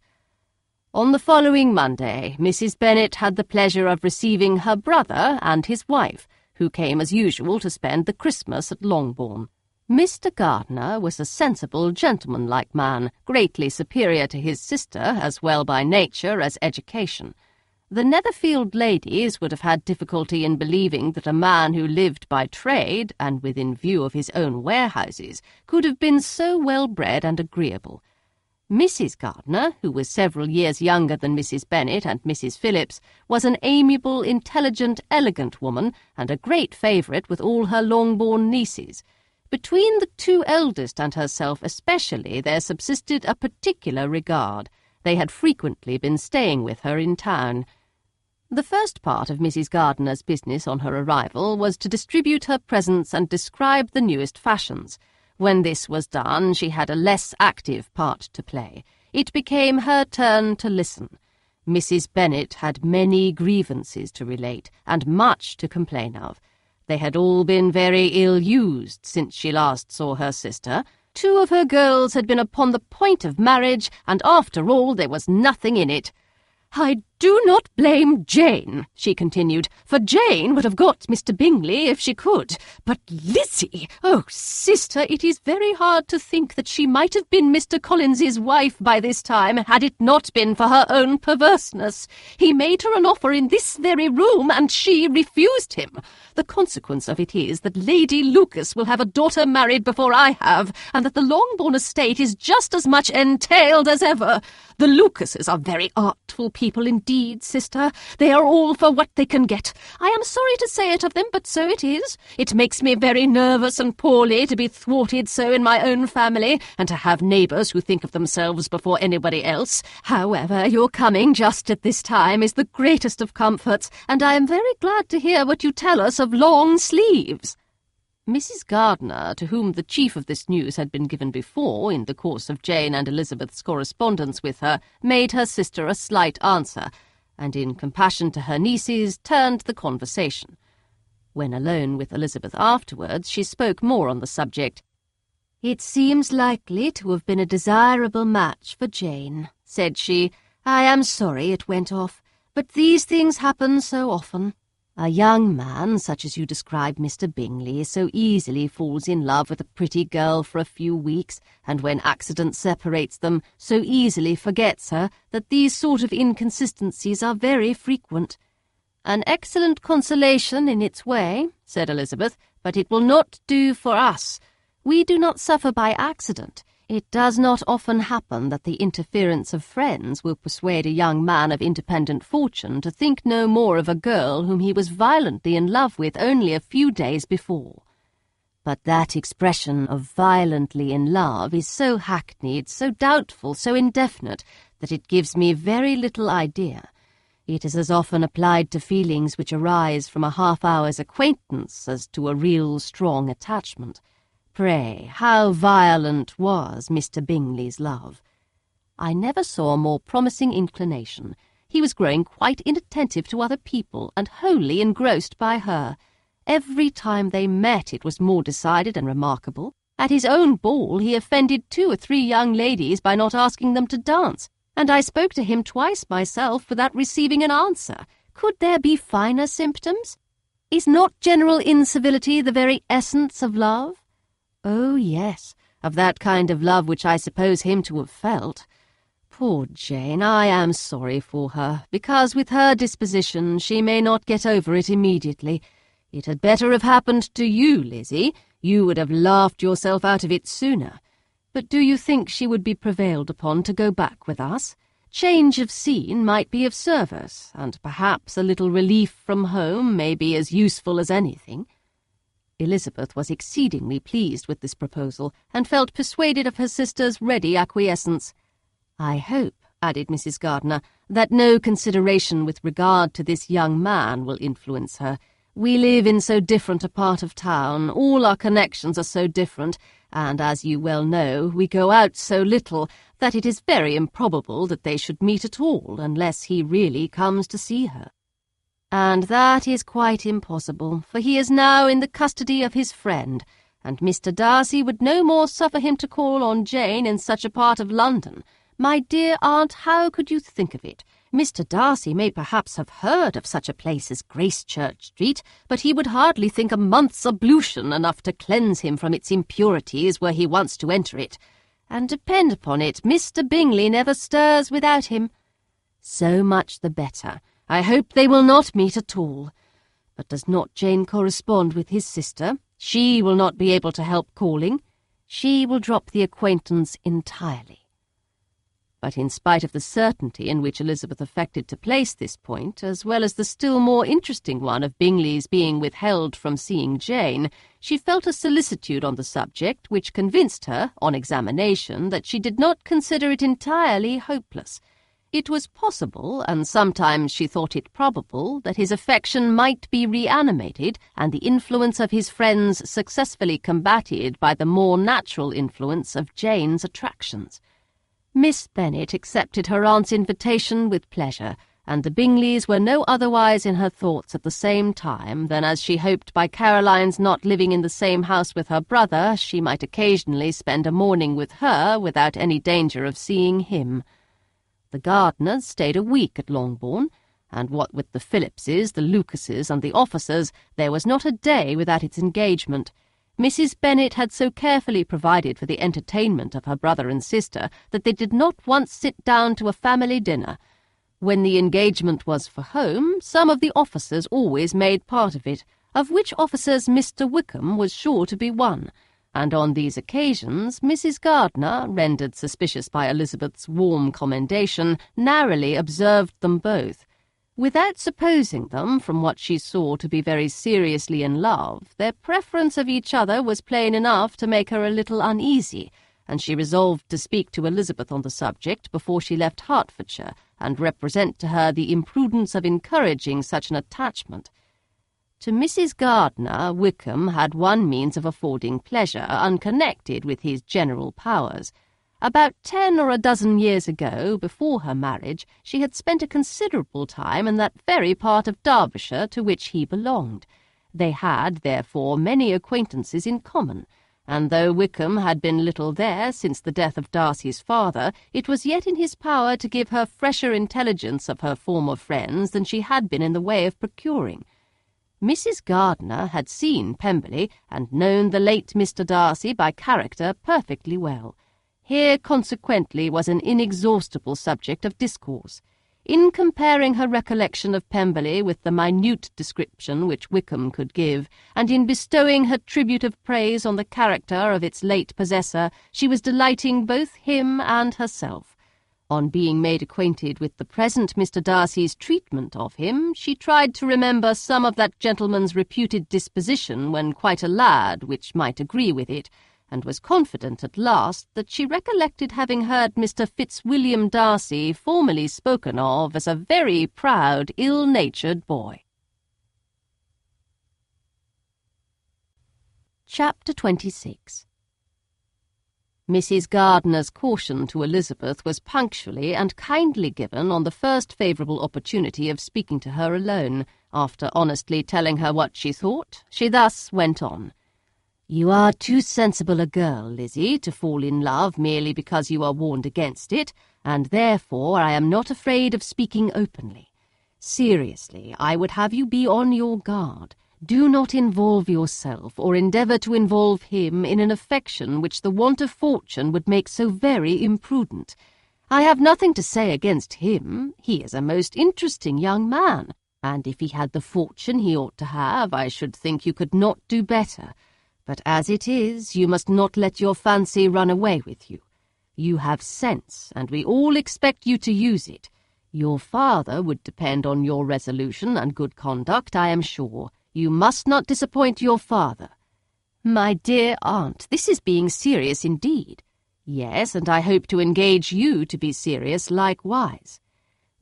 On the following Monday, Mrs. Bennet had the pleasure of receiving her brother and his wife, who came as usual to spend the Christmas at Longbourn. Mr. Gardiner was a sensible, gentlemanlike man, greatly superior to his sister, as well by nature as education. The Netherfield ladies would have had difficulty in believing that a man who lived by trade, and within view of his own warehouses, could have been so well-bred and agreeable. Mrs. Gardiner, who was several years younger than Mrs. Bennet and Mrs. Phillips, was an amiable, intelligent, elegant woman, and a great favourite with all her Longbourn nieces. Between the two eldest and herself especially there subsisted a particular regard. They had frequently been staying with her in town. The first part of Mrs. Gardiner's business on her arrival was to distribute her presents and describe the newest fashions. When this was done, she had a less active part to play. It became her turn to listen. Mrs. Bennet had many grievances to relate, and much to complain of. They had all been very ill-used since she last saw her sister. 2 of her girls had been upon the point of marriage, and after all there was nothing in it. "I do not blame Jane," she continued, "for Jane would have got Mr. Bingley if she could. But Lizzie, oh, sister, it is very hard to think that she might have been Mr. Collins's wife by this time, had it not been for her own perverseness. He made her an offer in this very room, and she refused him. The consequence of it is that Lady Lucas will have a daughter married before I have, and that the Longbourn estate is just as much entailed as ever. The Lucases are very artful people indeed, sister. They are all for what they can get. I am sorry to say it of them, but so it is. It makes me very nervous and poorly to be thwarted so in my own family, and to have neighbours who think of themselves before anybody else. However, your coming just at this time is the greatest of comforts, and I am very glad to hear what you tell us of long sleeves." Mrs. Gardiner, to whom the chief of this news had been given before, in the course of Jane and Elizabeth's correspondence with her, made her sister a slight answer, and in compassion to her nieces turned the conversation. When alone with Elizabeth afterwards, she spoke more on the subject. "It seems likely to have been a desirable match for Jane," said she. "I am sorry it went off, but these things happen so often. A young man, such as you describe Mr. Bingley, so easily falls in love with a pretty girl for a few weeks, and when accident separates them, so easily forgets her, that these sort of inconsistencies are very frequent." "An excellent consolation in its way," said Elizabeth, "but it will not do for us. We do not suffer by accident. It does not often happen that the interference of friends will persuade a young man of independent fortune to think no more of a girl whom he was violently in love with only a few days before. But that expression of violently in love is so hackneyed, so doubtful, so indefinite, that it gives me very little idea. It is as often applied to feelings which arise from a half-hour's acquaintance as to a real strong attachment. Pray, how violent was Mr. Bingley's love? I never saw a more promising inclination. He was growing quite inattentive to other people, and wholly engrossed by her. Every time they met it was more decided and remarkable. At his own ball he offended 2 or 3 young ladies by not asking them to dance, and I spoke to him twice myself without receiving an answer. Could there be finer symptoms? Is not general incivility the very essence of love? Oh, yes, of that kind of love which I suppose him to have felt. Poor Jane, I am sorry for her, because with her disposition she may not get over it immediately. It had better have happened to you, Lizzie. You would have laughed yourself out of it sooner. But do you think she would be prevailed upon to go back with us? Change of scene might be of service, and perhaps a little relief from home may be as useful as anything." Elizabeth was exceedingly pleased with this proposal, and felt persuaded of her sister's ready acquiescence. "I hope," added Mrs. Gardiner, that no consideration with regard to this young man will influence her. We live in so different a part of town, all our connections are so different, and, as you well know, we go out so little that it is very improbable that they should meet at all unless he really comes to see her. And that is quite impossible, for he is now in the custody of his friend, and Mr. Darcy would no more suffer him to call on Jane in such a part of London. My dear aunt, how could you think of it? Mr. Darcy may perhaps have heard of such a place as Gracechurch Street, but he would hardly think a month's ablution enough to cleanse him from its impurities were he once to enter it. And depend upon it, Mr. Bingley never stirs without him. So much the better. I hope they will not meet at all. But does not Jane correspond with his sister? She will not be able to help calling. She will drop the acquaintance entirely. But in spite of the certainty in which Elizabeth affected to place this point, as well as the still more interesting one of Bingley's being withheld from seeing Jane, she felt a solicitude on the subject which convinced her, on examination, that she did not consider it entirely hopeless. It was possible, and sometimes she thought it probable, that his affection might be reanimated, and the influence of his friends successfully combated by the more natural influence of Jane's attractions. Miss Bennet accepted her aunt's invitation with pleasure, and the Bingleys were no otherwise in her thoughts at the same time than as she hoped by Caroline's not living in the same house with her brother she might occasionally spend a morning with her without any danger of seeing him. The Gardiners stayed a week at Longbourn, and what with the Phillipses, the Lucases, and the officers, there was not a day without its engagement. Mrs. Bennet had so carefully provided for the entertainment of her brother and sister that they did not once sit down to a family dinner. When the engagement was for home, some of the officers always made part of it, of which officers Mr. Wickham was sure to be one, and on these occasions Mrs. Gardiner, rendered suspicious by Elizabeth's warm commendation, narrowly observed them both. Without supposing them, from what she saw, to be very seriously in love, their preference of each other was plain enough to make her a little uneasy, and she resolved to speak to Elizabeth on the subject before she left Hertfordshire, and represent to her the imprudence of encouraging such an attachment. To Mrs. Gardiner, Wickham had one means of affording pleasure unconnected with his general powers. About 10 or a dozen years ago, before her marriage, she had spent a considerable time in that very part of Derbyshire to which he belonged. They had, therefore, many acquaintances in common, and though Wickham had been little there since the death of Darcy's father, it was yet in his power to give her fresher intelligence of her former friends than she had been in the way of procuring. Mrs. Gardiner had seen Pemberley, and known the late Mr. Darcy by character perfectly well. Here, consequently, was an inexhaustible subject of discourse. In comparing her recollection of Pemberley with the minute description which Wickham could give, and in bestowing her tribute of praise on the character of its late possessor, she was delighting both him and herself. On being made acquainted with the present Mr. Darcy's treatment of him, she tried to remember some of that gentleman's reputed disposition when quite a lad, which might agree with it, and was confident at last that she recollected having heard Mr. Fitzwilliam Darcy formerly spoken of as a very proud, ill-natured boy. Chapter 26. Mrs. Gardiner's caution to Elizabeth was punctually and kindly given on the first favourable opportunity of speaking to her alone. After honestly telling her what she thought, she thus went on. "You are too sensible a girl, Lizzie, to fall in love merely because you are warned against it, and therefore I am not afraid of speaking openly. Seriously, I would have you be on your guard. Do not involve yourself, or endeavour to involve him, in an affection which the want of fortune would make so very imprudent. I have nothing to say against him. He is a most interesting young man, and if he had the fortune he ought to have, I should think you could not do better. But as it is, you must not let your fancy run away with you. You have sense, and we all expect you to use it. Your father would depend on your resolution and good conduct, I am sure. You must not disappoint your father." "My dear aunt, this is being serious indeed." "Yes, and I hope to engage you to be serious likewise."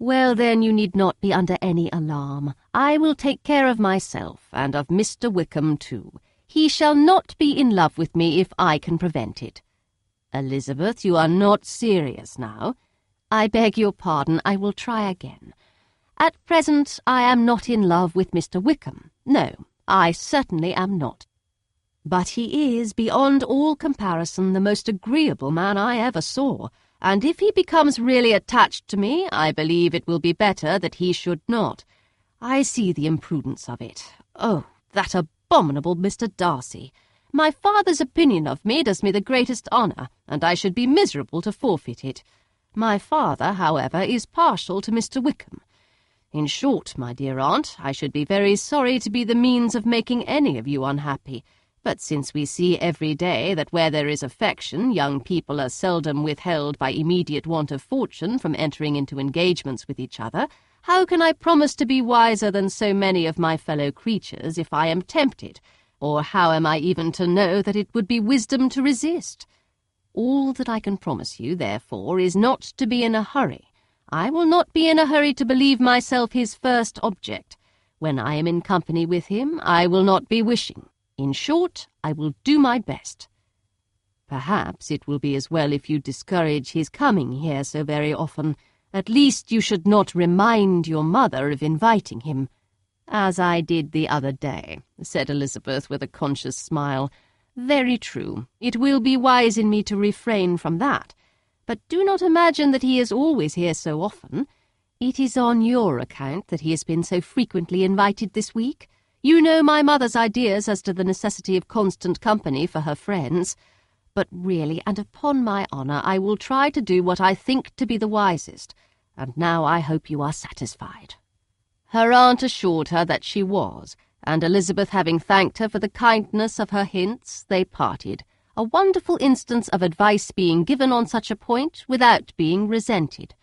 Well, then, you need not be under any alarm. I will take care of myself, and of Mr. Wickham too. He shall not be in love with me if I can prevent it. Elizabeth, you are not serious now. I beg your pardon, I will try again. At present, I am not in love with Mr. Wickham. No, I certainly am not. But he is, beyond all comparison, the most agreeable man I ever saw, and if he becomes really attached to me, I believe it will be better that he should not. I see the imprudence of it. Oh, that abominable Mr. Darcy! My father's opinion of me does me the greatest honour, and I should be miserable to forfeit it. My father, however, is partial to Mr. Wickham. In short, my dear aunt, I should be very sorry to be the means of making any of you unhappy, but since we see every day that where there is affection, young people are seldom withheld by immediate want of fortune from entering into engagements with each other, how can I promise to be wiser than so many of my fellow creatures if I am tempted, or how am I even to know that it would be wisdom to resist? All that I can promise you, therefore, is not to be in a hurry. I will not be in a hurry to believe myself his first object. When I am in company with him, I will not be wishing. In short, I will do my best. Perhaps it will be as well if you discourage his coming here so very often. At least you should not remind your mother of inviting him. As I did the other day, said Elizabeth with a conscious smile. Very true. It will be wise in me to refrain from that. But do not imagine that he is always here so often. It is on your account that he has been so frequently invited this week. You know my mother's ideas as to the necessity of constant company for her friends. But really, and upon my honour, I will try to do what I think to be the wisest, and now I hope you are satisfied. Her aunt assured her that she was, and Elizabeth having thanked her for the kindness of her hints, they parted, a wonderful instance of advice being given on such a point without being resented.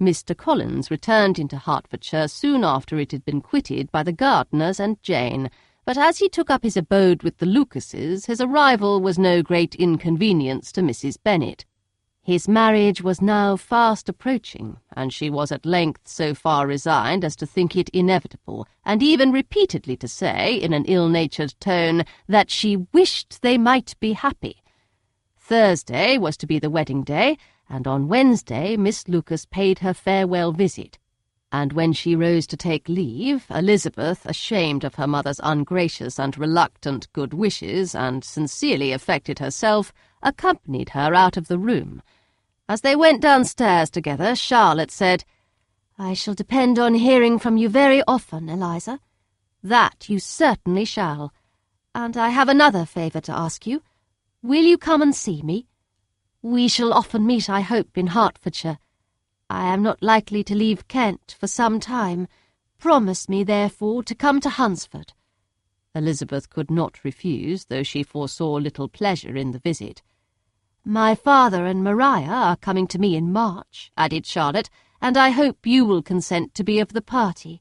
Mr. Collins returned into Hertfordshire soon after it had been quitted by the Gardiners and Jane, but as he took up his abode with the Lucases, his arrival was no great inconvenience to Mrs. Bennet. His marriage was now fast approaching, and she was at length so far resigned as to think it inevitable, and even repeatedly to say, in an ill-natured tone, that she wished they might be happy. Thursday was to be the wedding day, and on Wednesday Miss Lucas paid her farewell visit, and when she rose to take leave, Elizabeth, ashamed of her mother's ungracious and reluctant good wishes, and sincerely affected herself, accompanied her out of the room. As they went downstairs together, Charlotte said, "I shall depend on hearing from you very often, Eliza." "That you certainly shall. And I have another favour to ask you. Will you come and see me? We shall often meet, I hope, in Hertfordshire. I am not likely to leave Kent for some time. Promise me, therefore, to come to Hunsford." Elizabeth could not refuse, though she foresaw little pleasure in the visit. "My father and Maria are coming to me in March," added Charlotte, "and I hope you will consent to be of the party.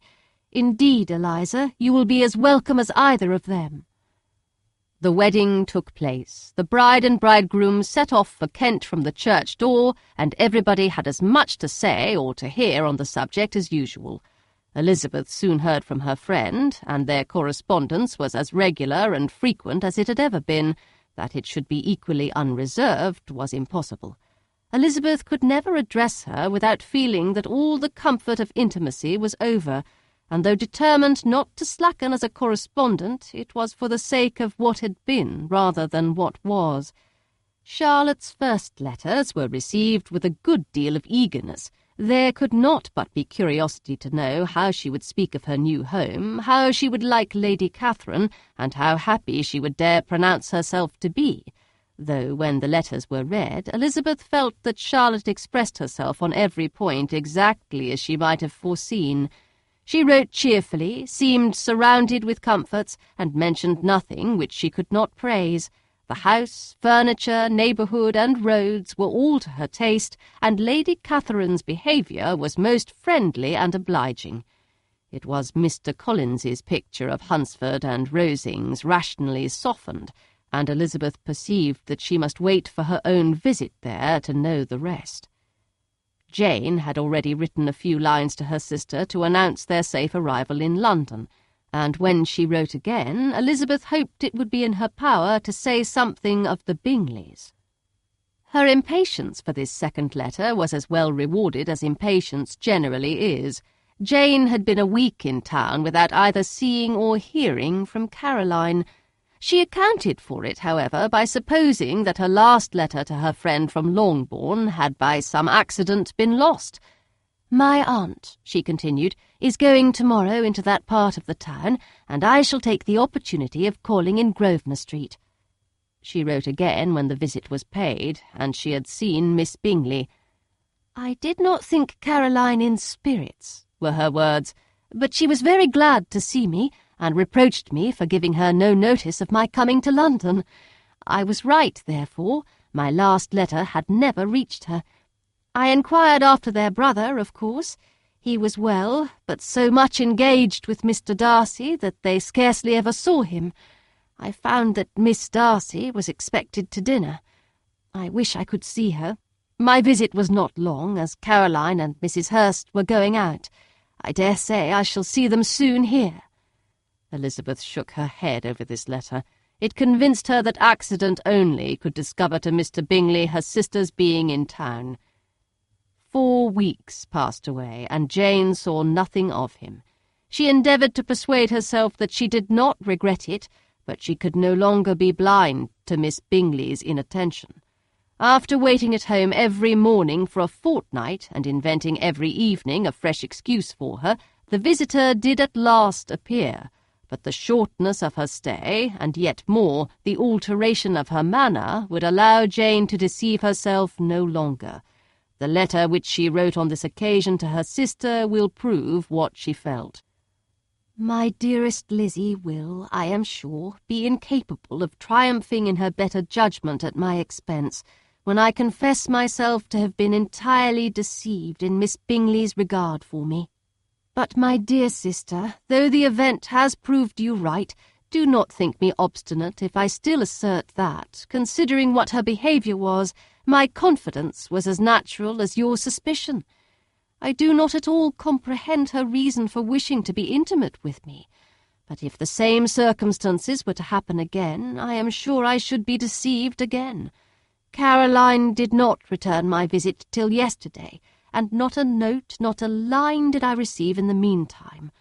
Indeed, Eliza, you will be as welcome as either of them." The wedding took place. The bride and bridegroom set off for Kent from the church door, and everybody had as much to say or to hear on the subject as usual. Elizabeth soon heard from her friend, and their correspondence was as regular and frequent as it had ever been. That it should be equally unreserved was impossible. Elizabeth could never address her without feeling that all the comfort of intimacy was over, and though determined not to slacken as a correspondent, it was for the sake of what had been rather than what was. Charlotte's first letters were received with a good deal of eagerness. There could not but be curiosity to know how she would speak of her new home, how she would like Lady Catherine, and how happy she would dare pronounce herself to be, though when the letters were read, Elizabeth felt that Charlotte expressed herself on every point exactly as she might have foreseen. She wrote cheerfully, seemed surrounded with comforts, and mentioned nothing which she could not praise. The house, furniture, neighbourhood, and roads were all to her taste, and Lady Catherine's behaviour was most friendly and obliging. It was Mr. Collins's picture of Hunsford and Rosings rationally softened, and Elizabeth perceived that she must wait for her own visit there to know the rest. Jane had already written a few lines to her sister to announce their safe arrival in London, and when she wrote again, Elizabeth hoped it would be in her power to say something of the Bingleys. Her impatience for this second letter was as well rewarded as impatience generally is. Jane had been a week in town without either seeing or hearing from Caroline. She accounted for it, however, by supposing that her last letter to her friend from Longbourn had by some accident been lost. "My aunt," she continued, "is going tomorrow into that part of the town, and I shall take the opportunity of calling in Grosvenor Street." She wrote again when the visit was paid, and she had seen Miss Bingley. "I did not think Caroline in spirits," were her words, "but she was very glad to see me, and reproached me for giving her no notice of my coming to London. I was right, therefore. My last letter had never reached her. I inquired after their brother, of course. He was well, but so much engaged with Mr. Darcy that they scarcely ever saw him. I found that Miss Darcy was expected to dinner. I wish I could see her. My visit was not long, as Caroline and Mrs. Hurst were going out. I dare say I shall see them soon here." Elizabeth shook her head over this letter. It convinced her that accident only could discover to Mr. Bingley her sister's being in town. 4 weeks passed away, and Jane saw nothing of him. She endeavoured to persuade herself that she did not regret it, but she could no longer be blind to Miss Bingley's inattention. After waiting at home every morning for a fortnight, and inventing every evening a fresh excuse for her, the visitor did at last appear, but the shortness of her stay, and yet more, the alteration of her manner, would allow Jane to deceive herself no longer. The letter which she wrote on this occasion to her sister will prove what she felt. "My dearest Lizzie will, I am sure, be incapable of triumphing in her better judgment at my expense, when I confess myself to have been entirely deceived in Miss Bingley's regard for me. But, my dear sister, though the event has proved you right, do not think me obstinate if I still assert that, considering what her behaviour was, my confidence was as natural as your suspicion. I do not at all comprehend her reason for wishing to be intimate with me, but if the same circumstances were to happen again, I am sure I should be deceived again. Caroline did not return my visit till yesterday, and not a note, not a line did I receive in the meantime.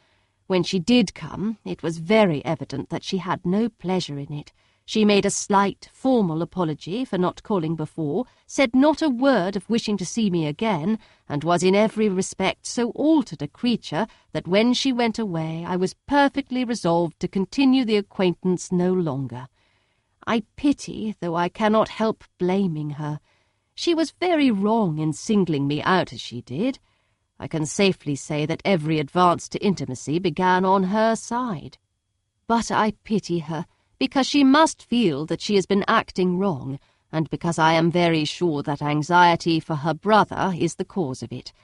When she did come, it was very evident that she had no pleasure in it. She made a slight, formal apology for not calling before, said not a word of wishing to see me again, and was in every respect so altered a creature that when she went away I was perfectly resolved to continue the acquaintance no longer. I pity, though I cannot help blaming her. She was very wrong in singling me out as she did. I can safely say that every advance to intimacy began on her side. But I pity her, because she must feel that she has been acting wrong, and because I am very sure that anxiety for her brother is the cause of it.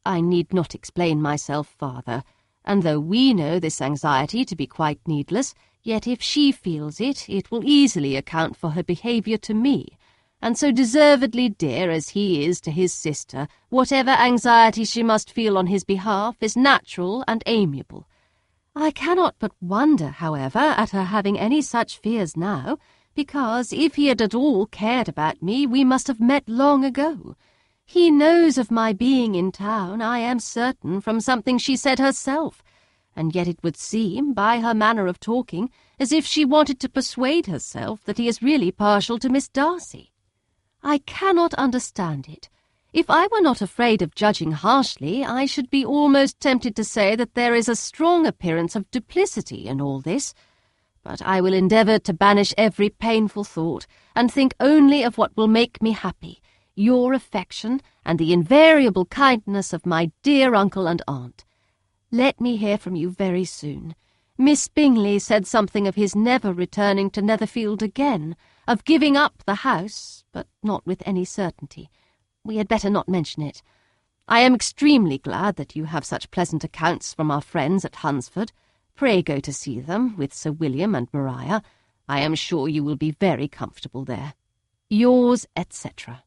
I need not explain myself farther, and though we know this anxiety to be quite needless, yet if she feels it, it will easily account for her behaviour to me, and so deservedly dear as he is to his sister, whatever anxiety she must feel on his behalf is natural and amiable. I cannot but wonder, however, at her having any such fears now, because if he had at all cared about me, we must have met long ago. He knows of my being in town, I am certain, from something she said herself, and yet it would seem, by her manner of talking, as if she wanted to persuade herself that he is really partial to Miss Darcy. I cannot understand it. If I were not afraid of judging harshly, I should be almost tempted to say that there is a strong appearance of duplicity in all this. But I will endeavour to banish every painful thought, and think only of what will make me happy, your affection, and the invariable kindness of my dear uncle and aunt. Let me hear from you very soon. Miss Bingley said something of his never returning to Netherfield again, of giving up the house, but not with any certainty. We had better not mention it. I am extremely glad that you have such pleasant accounts from our friends at Hunsford. Pray go to see them, with Sir William and Maria. I am sure you will be very comfortable there. Yours, etc.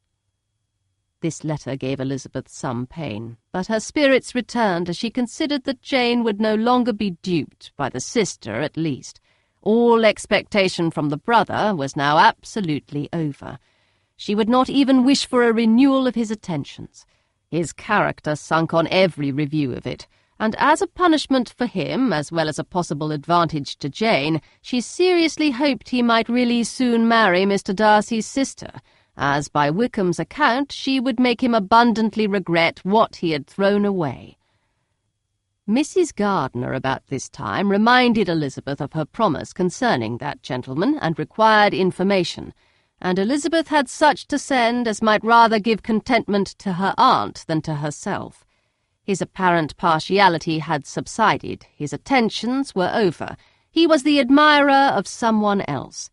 This letter gave Elizabeth some pain, but her spirits returned as she considered that Jane would no longer be duped, by the sister at least. All expectation from the brother was now absolutely over. She would not even wish for a renewal of his attentions. His character sunk on every review of it, and as a punishment for him, as well as a possible advantage to Jane, she seriously hoped he might really soon marry Mr. Darcy's sister, as by Wickham's account she would make him abundantly regret what he had thrown away. Mrs. Gardiner about this time reminded Elizabeth of her promise concerning that gentleman, and required information, and Elizabeth had such to send as might rather give contentment to her aunt than to herself. His apparent partiality had subsided, his attentions were over, he was the admirer of someone else.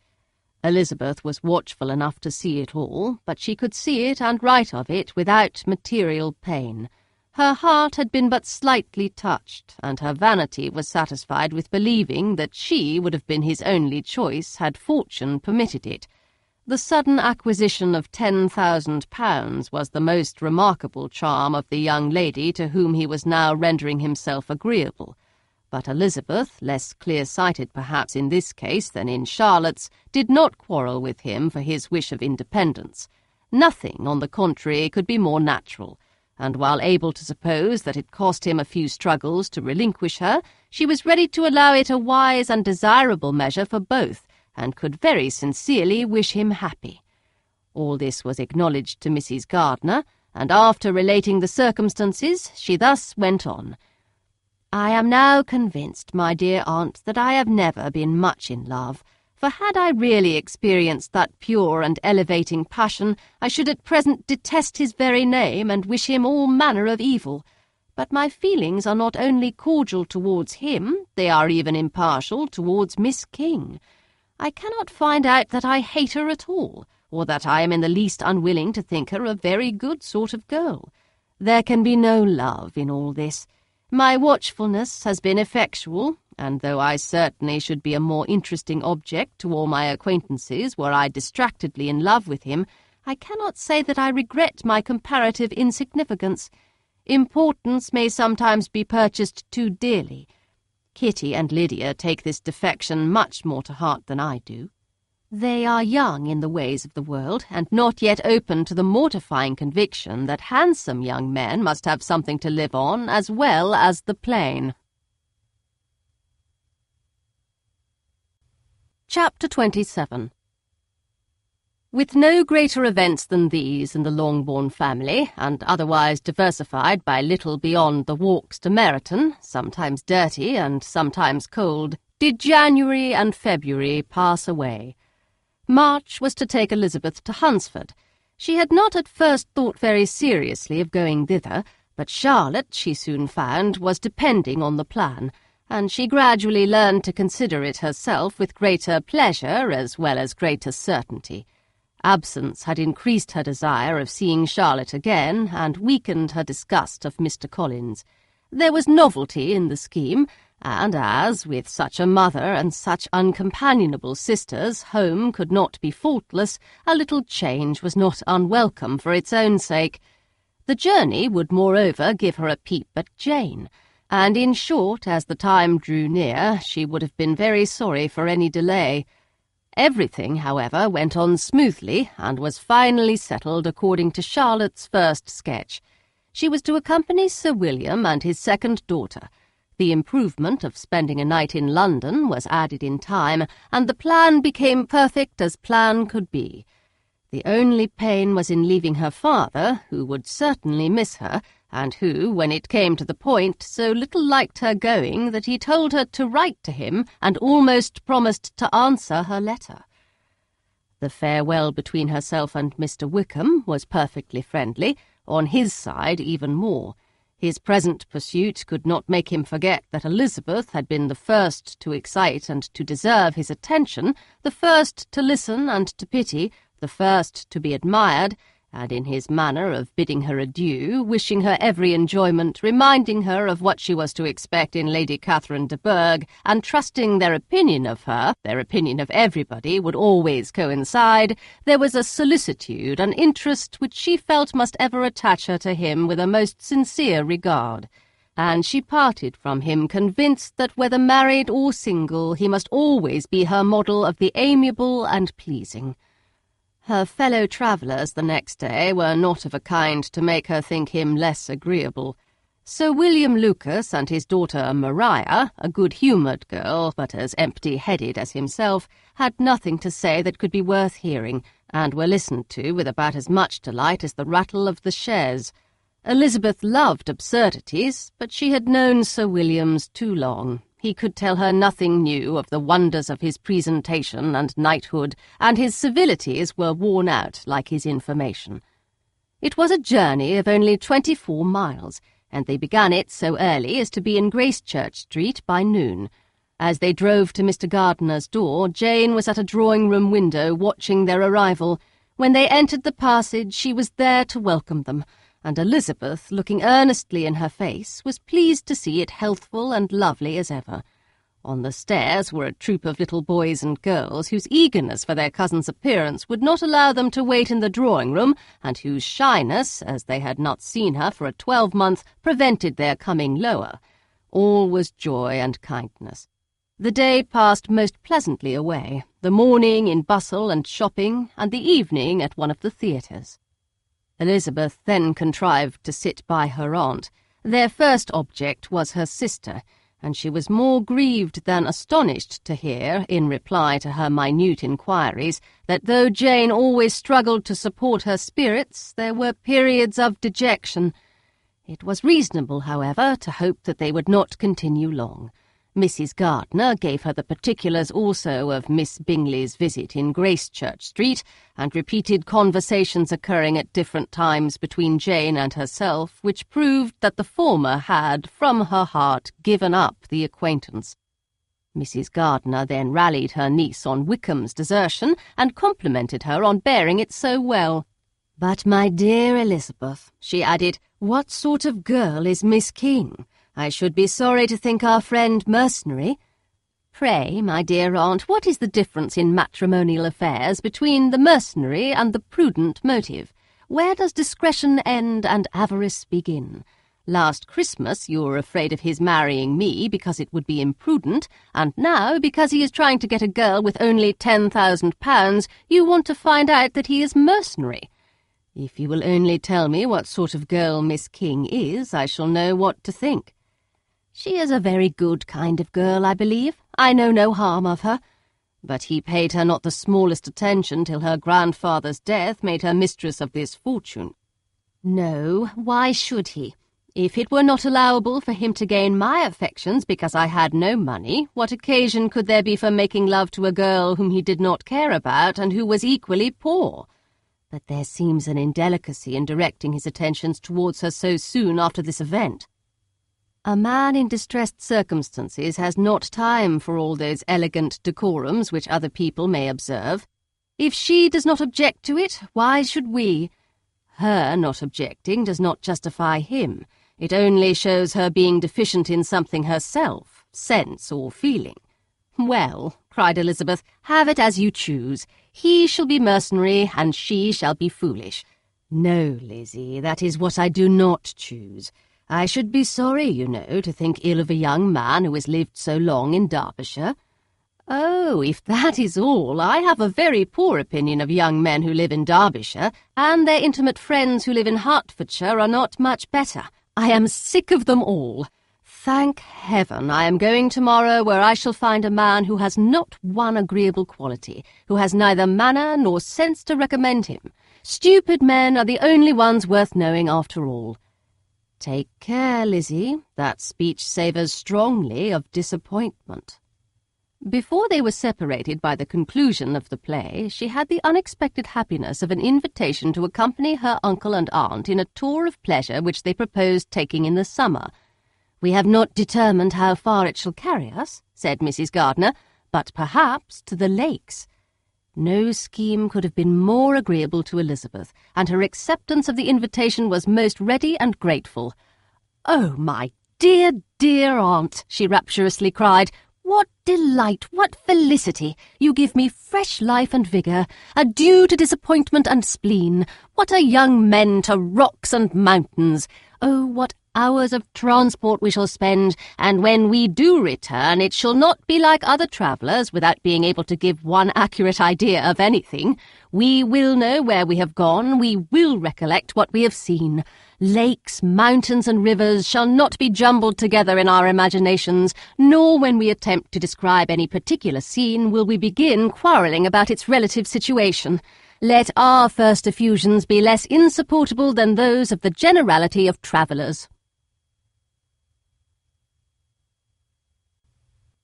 Elizabeth was watchful enough to see it all, but she could see it and write of it without material pain. Her heart had been but slightly touched, and her vanity was satisfied with believing that she would have been his only choice had fortune permitted it. The sudden acquisition of £10,000 was the most remarkable charm of the young lady to whom he was now rendering himself agreeable. But Elizabeth, less clear-sighted perhaps in this case than in Charlotte's, did not quarrel with him for his wish of independence. Nothing, on the contrary, could be more natural, and while able to suppose that it cost him a few struggles to relinquish her, she was ready to allow it a wise and desirable measure for both, and could very sincerely wish him happy. All this was acknowledged to Mrs. Gardiner, and after relating the circumstances, she thus went on. "I am now convinced, my dear aunt, that I have never been much in love, for had I really experienced that pure and elevating passion, I should at present detest his very name and wish him all manner of evil. But my feelings are not only cordial towards him, they are even impartial towards Miss King. I cannot find out that I hate her at all, or that I am in the least unwilling to think her a very good sort of girl. There can be no love in all this. My watchfulness has been effectual, and though I certainly should be a more interesting object to all my acquaintances were I distractedly in love with him, I cannot say that I regret my comparative insignificance. Importance may sometimes be purchased too dearly. Kitty and Lydia take this defection much more to heart than I do. They are young in the ways of the world, and not yet open to the mortifying conviction that handsome young men must have something to live on as well as the plain." Chapter 27. With no greater events than these in the Longbourn family, and otherwise diversified by little beyond the walks to Meryton, sometimes dirty and sometimes cold, did January and February pass away. March was to take Elizabeth to Hunsford. She had not at first thought very seriously of going thither, but Charlotte, she soon found, was depending on the plan, and she gradually learned to consider it herself with greater pleasure as well as greater certainty. Absence had increased her desire of seeing Charlotte again, and weakened her disgust of Mr. Collins. There was novelty in the scheme, and as, with such a mother and such uncompanionable sisters, home could not be faultless, a little change was not unwelcome for its own sake. The journey would moreover give her a peep at Jane, and in short, as the time drew near, she would have been very sorry for any delay. Everything, however, went on smoothly, and was finally settled according to Charlotte's first sketch. She was to accompany Sir William and his second daughter. The improvement of spending a night in London was added in time, and the plan became perfect as plan could be. The only pain was in leaving her father, who would certainly miss her, and who, when it came to the point, so little liked her going that he told her to write to him and almost promised to answer her letter. The farewell between herself and Mr. Wickham was perfectly friendly, on his side even more. His present pursuit could not make him forget that Elizabeth had been the first to excite and to deserve his attention, the first to listen and to pity, the first to be admired, and in his manner of bidding her adieu, wishing her every enjoyment, reminding her of what she was to expect in Lady Catherine de Bourgh, and trusting their opinion of her, their opinion of everybody, would always coincide, there was a solicitude, an interest which she felt must ever attach her to him with a most sincere regard. And she parted from him convinced that whether married or single, he must always be her model of the amiable and pleasing. Her fellow travellers the next day were not of a kind to make her think him less agreeable. Sir William Lucas and his daughter Maria, a good-humoured girl, but as empty-headed as himself, had nothing to say that could be worth hearing, and were listened to with about as much delight as the rattle of the chaise. Elizabeth loved absurdities, but she had known Sir William's too long. He could tell her nothing new of the wonders of his presentation and knighthood, and his civilities were worn out like his information. It was a journey of only 24 miles, and they began it so early as to be in Gracechurch Street by noon. As they drove to Mr. Gardiner's door, Jane was at a drawing-room window watching their arrival. When they entered the passage, she was there to welcome them, and Elizabeth, looking earnestly in her face, was pleased to see it healthful and lovely as ever. On the stairs were a troop of little boys and girls whose eagerness for their cousin's appearance would not allow them to wait in the drawing-room, and whose shyness, as they had not seen her for a 12-month, prevented their coming lower. All was joy and kindness. The day passed most pleasantly away, the morning in bustle and shopping, and the evening at one of the theatres. Elizabeth then contrived to sit by her aunt. Their first object was her sister, and she was more grieved than astonished to hear, in reply to her minute inquiries, that though Jane always struggled to support her spirits, there were periods of dejection. It was reasonable, however, to hope that they would not continue long. Mrs. Gardiner gave her the particulars also of Miss Bingley's visit in Gracechurch Street, and repeated conversations occurring at different times between Jane and herself, which proved that the former had, from her heart, given up the acquaintance. Mrs. Gardiner then rallied her niece on Wickham's desertion, and complimented her on bearing it so well. "But, my dear Elizabeth," she added, "what sort of girl is Miss King? I should be sorry to think our friend mercenary. Pray, my dear aunt, what is the difference in matrimonial affairs between the mercenary and the prudent motive? Where does discretion end and avarice begin? Last Christmas you were afraid of his marrying me because it would be imprudent, and now, because he is trying to get a girl with only £10,000, you want to find out that he is mercenary. If you will only tell me what sort of girl Miss King is, I shall know what to think." "She is a very good kind of girl, I believe. I know no harm of her. But he paid her not the smallest attention till her grandfather's death made her mistress of this fortune." "No, why should he? If it were not allowable for him to gain my affections because I had no money, what occasion could there be for making love to a girl whom he did not care about and who was equally poor? But there seems an indelicacy in directing his attentions towards her so soon after this event. A man in distressed circumstances has not time for all those elegant decorums which other people may observe. If she does not object to it, why should we? Her not objecting does not justify him. It only shows her being deficient in something herself, sense or feeling." "Well," cried Elizabeth, "have it as you choose. He shall be mercenary, and she shall be foolish." "No, Lizzie, that is what I do not choose. I should be sorry, you know, to think ill of a young man who has lived so long in Derbyshire." "Oh, if that is all, I have a very poor opinion of young men who live in Derbyshire, and their intimate friends who live in Hertfordshire are not much better. I am sick of them all. Thank heaven, I am going tomorrow where I shall find a man who has not one agreeable quality, who has neither manner nor sense to recommend him. Stupid men are the only ones worth knowing after all." "Take care, Lizzie. That speech savours strongly of disappointment." Before they were separated by the conclusion of the play, she had the unexpected happiness of an invitation to accompany her uncle and aunt in a tour of pleasure which they proposed taking in the summer. "We have not determined how far it shall carry us," said Mrs. Gardiner, "but perhaps to the lakes." No scheme could have been more agreeable to Elizabeth, and her acceptance of the invitation was most ready and grateful. "Oh, my dear, dear aunt," she rapturously cried, "what delight, what felicity! You give me fresh life and vigour. Adieu to disappointment and spleen. What are young men to rocks and mountains? Oh, what hours of transport we shall spend, and when we do return it shall not be like other travellers without being able to give one accurate idea of anything. We will know where we have gone, we will recollect what we have seen. Lakes, mountains and rivers shall not be jumbled together in our imaginations, nor when we attempt to describe any particular scene will we begin quarrelling about its relative situation. Let our first effusions be less insupportable than those of the generality of travellers."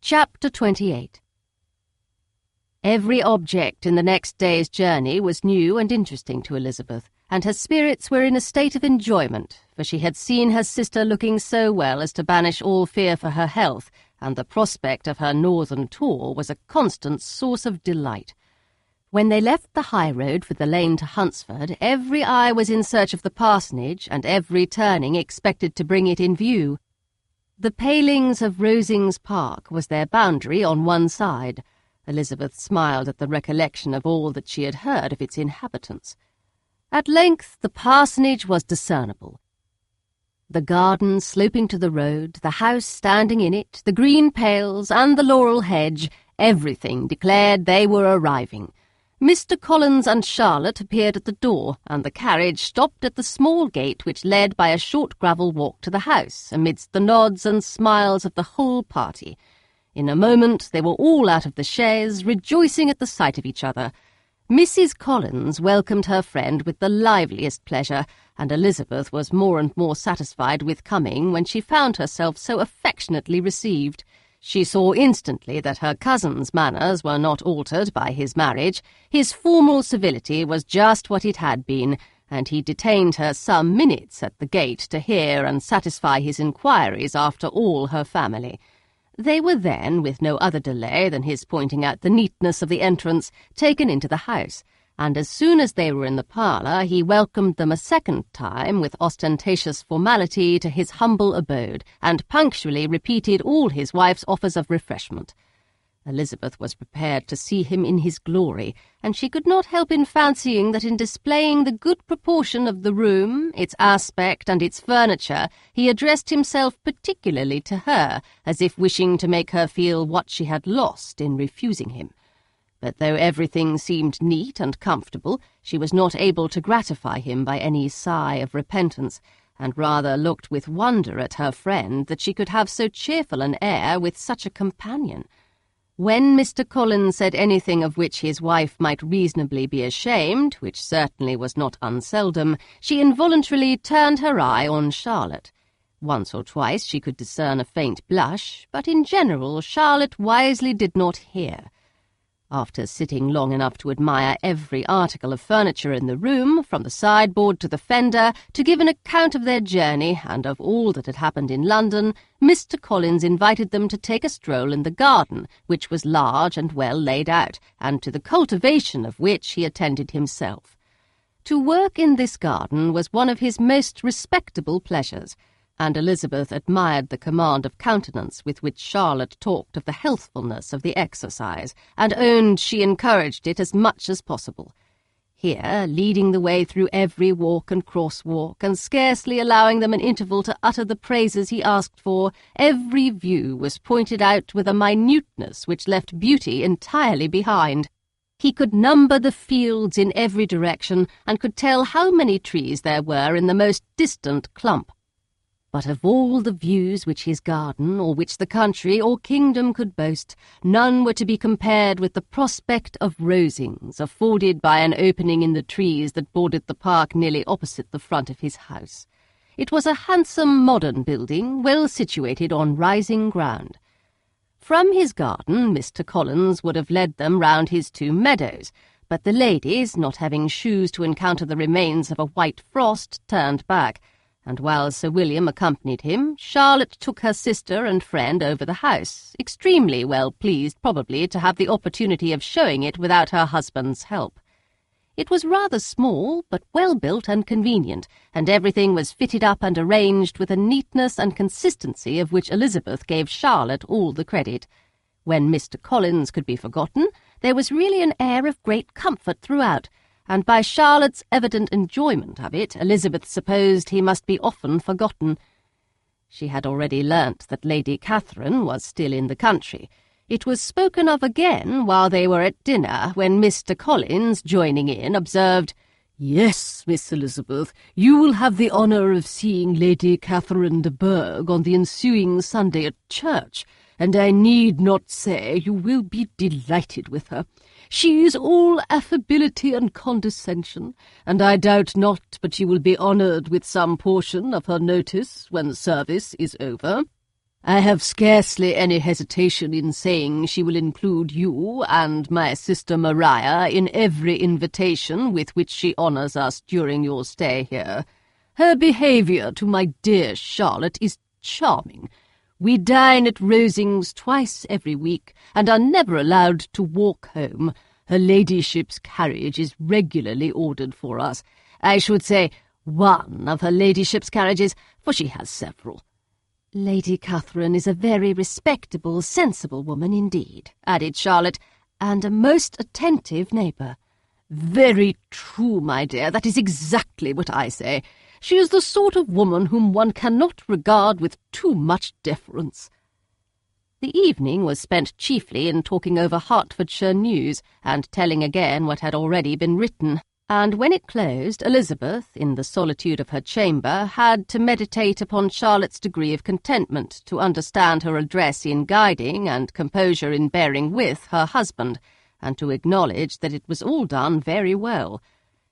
Chapter 28. Every object in the next day's journey was new and interesting to Elizabeth, and her spirits were in a state of enjoyment, for she had seen her sister looking so well as to banish all fear for her health, and the prospect of her northern tour was a constant source of delight. When they left the high road for the lane to Hunsford, every eye was in search of the parsonage, and every turning expected to bring it in view. The palings of Rosings Park was their boundary on one side. Elizabeth smiled at the recollection of all that she had heard of its inhabitants. At length the parsonage was discernible. The garden sloping to the road, the house standing in it, the green pales, and the laurel hedge, everything declared they were arriving. Mr. Collins and Charlotte appeared at the door, and the carriage stopped at the small gate which led by a short gravel walk to the house, amidst the nods and smiles of the whole party. In a moment they were all out of the chaise, rejoicing at the sight of each other. Mrs. Collins welcomed her friend with the liveliest pleasure, and Elizabeth was more and more satisfied with coming when she found herself so affectionately received. She saw instantly that her cousin's manners were not altered by his marriage. His formal civility was just what it had been, and he detained her some minutes at the gate to hear and satisfy his inquiries after all her family. They were then, with no other delay than his pointing out the neatness of the entrance, taken into the house, and as soon as they were in the parlour he welcomed them a second time with ostentatious formality to his humble abode, and punctually repeated all his wife's offers of refreshment. Elizabeth was prepared to see him in his glory, and she could not help in fancying that in displaying the good proportion of the room, its aspect, and its furniture, he addressed himself particularly to her, as if wishing to make her feel what she had lost in refusing him. But though everything seemed neat and comfortable, she was not able to gratify him by any sigh of repentance, and rather looked with wonder at her friend that she could have so cheerful an air with such a companion. When Mr. Collins said anything of which his wife might reasonably be ashamed, which certainly was not unseldom, she involuntarily turned her eye on Charlotte. Once or twice she could discern a faint blush, but in general Charlotte wisely did not hear. After sitting long enough to admire every article of furniture in the room, from the sideboard to the fender, to give an account of their journey and of all that had happened in London, Mr. Collins invited them to take a stroll in the garden, which was large and well laid out, and to the cultivation of which he attended himself. To work in this garden was one of his most respectable pleasures, and Elizabeth admired the command of countenance with which Charlotte talked of the healthfulness of the exercise, and owned she encouraged it as much as possible. Here, leading the way through every walk and cross-walk, and scarcely allowing them an interval to utter the praises he asked for, every view was pointed out with a minuteness which left beauty entirely behind. He could number the fields in every direction, and could tell how many trees there were in the most distant clump. But of all the views which his garden, or which the country, or kingdom could boast, none were to be compared with the prospect of Rosings, afforded by an opening in the trees that bordered the park nearly opposite the front of his house. It was a handsome modern building, well situated on rising ground. From his garden Mr. Collins would have led them round his 2 meadows, but the ladies, not having shoes to encounter the remains of a white frost, turned back, and while Sir William accompanied him, Charlotte took her sister and friend over the house, extremely well pleased probably to have the opportunity of showing it without her husband's help. It was rather small, but well-built and convenient, and everything was fitted up and arranged with a neatness and consistency of which Elizabeth gave Charlotte all the credit. When Mr. Collins could be forgotten, there was really an air of great comfort throughout, and by Charlotte's evident enjoyment of it, Elizabeth supposed he must be often forgotten. She had already learnt that Lady Catherine was still in the country. It was spoken of again while they were at dinner, when Mr. Collins, joining in, observed, "Yes, Miss Elizabeth, you will have the honour of seeing Lady Catherine de Bourgh on the ensuing Sunday at church, and I need not say you will be delighted with her. She is all affability and condescension, and I doubt not but you will be honoured with some portion of her notice when service is over. I have scarcely any hesitation in saying she will include you and my sister Maria in every invitation with which she honours us during your stay here. Her behaviour to my dear Charlotte is charming. We dine at Rosings twice every week, and are never allowed to walk home. Her ladyship's carriage is regularly ordered for us. I should say one of her ladyship's carriages, for she has several." "Lady Catherine is a very respectable, sensible woman indeed," added Charlotte, "and a most attentive neighbour." "Very true, my dear, that is exactly what I say. She is the sort of woman whom one cannot regard with too much deference." The evening was spent chiefly in talking over Hertfordshire news, and telling again what had already been written, and when it closed, Elizabeth, in the solitude of her chamber, had to meditate upon Charlotte's degree of contentment, to understand her address in guiding and composure in bearing with her husband, and to acknowledge that it was all done very well.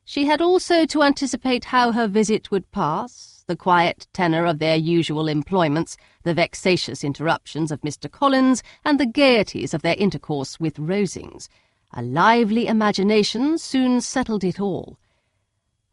She had also to anticipate how her visit would pass, the quiet tenor of their usual employments, the vexatious interruptions of Mr. Collins, and the gaieties of their intercourse with Rosings. A lively imagination soon settled it all.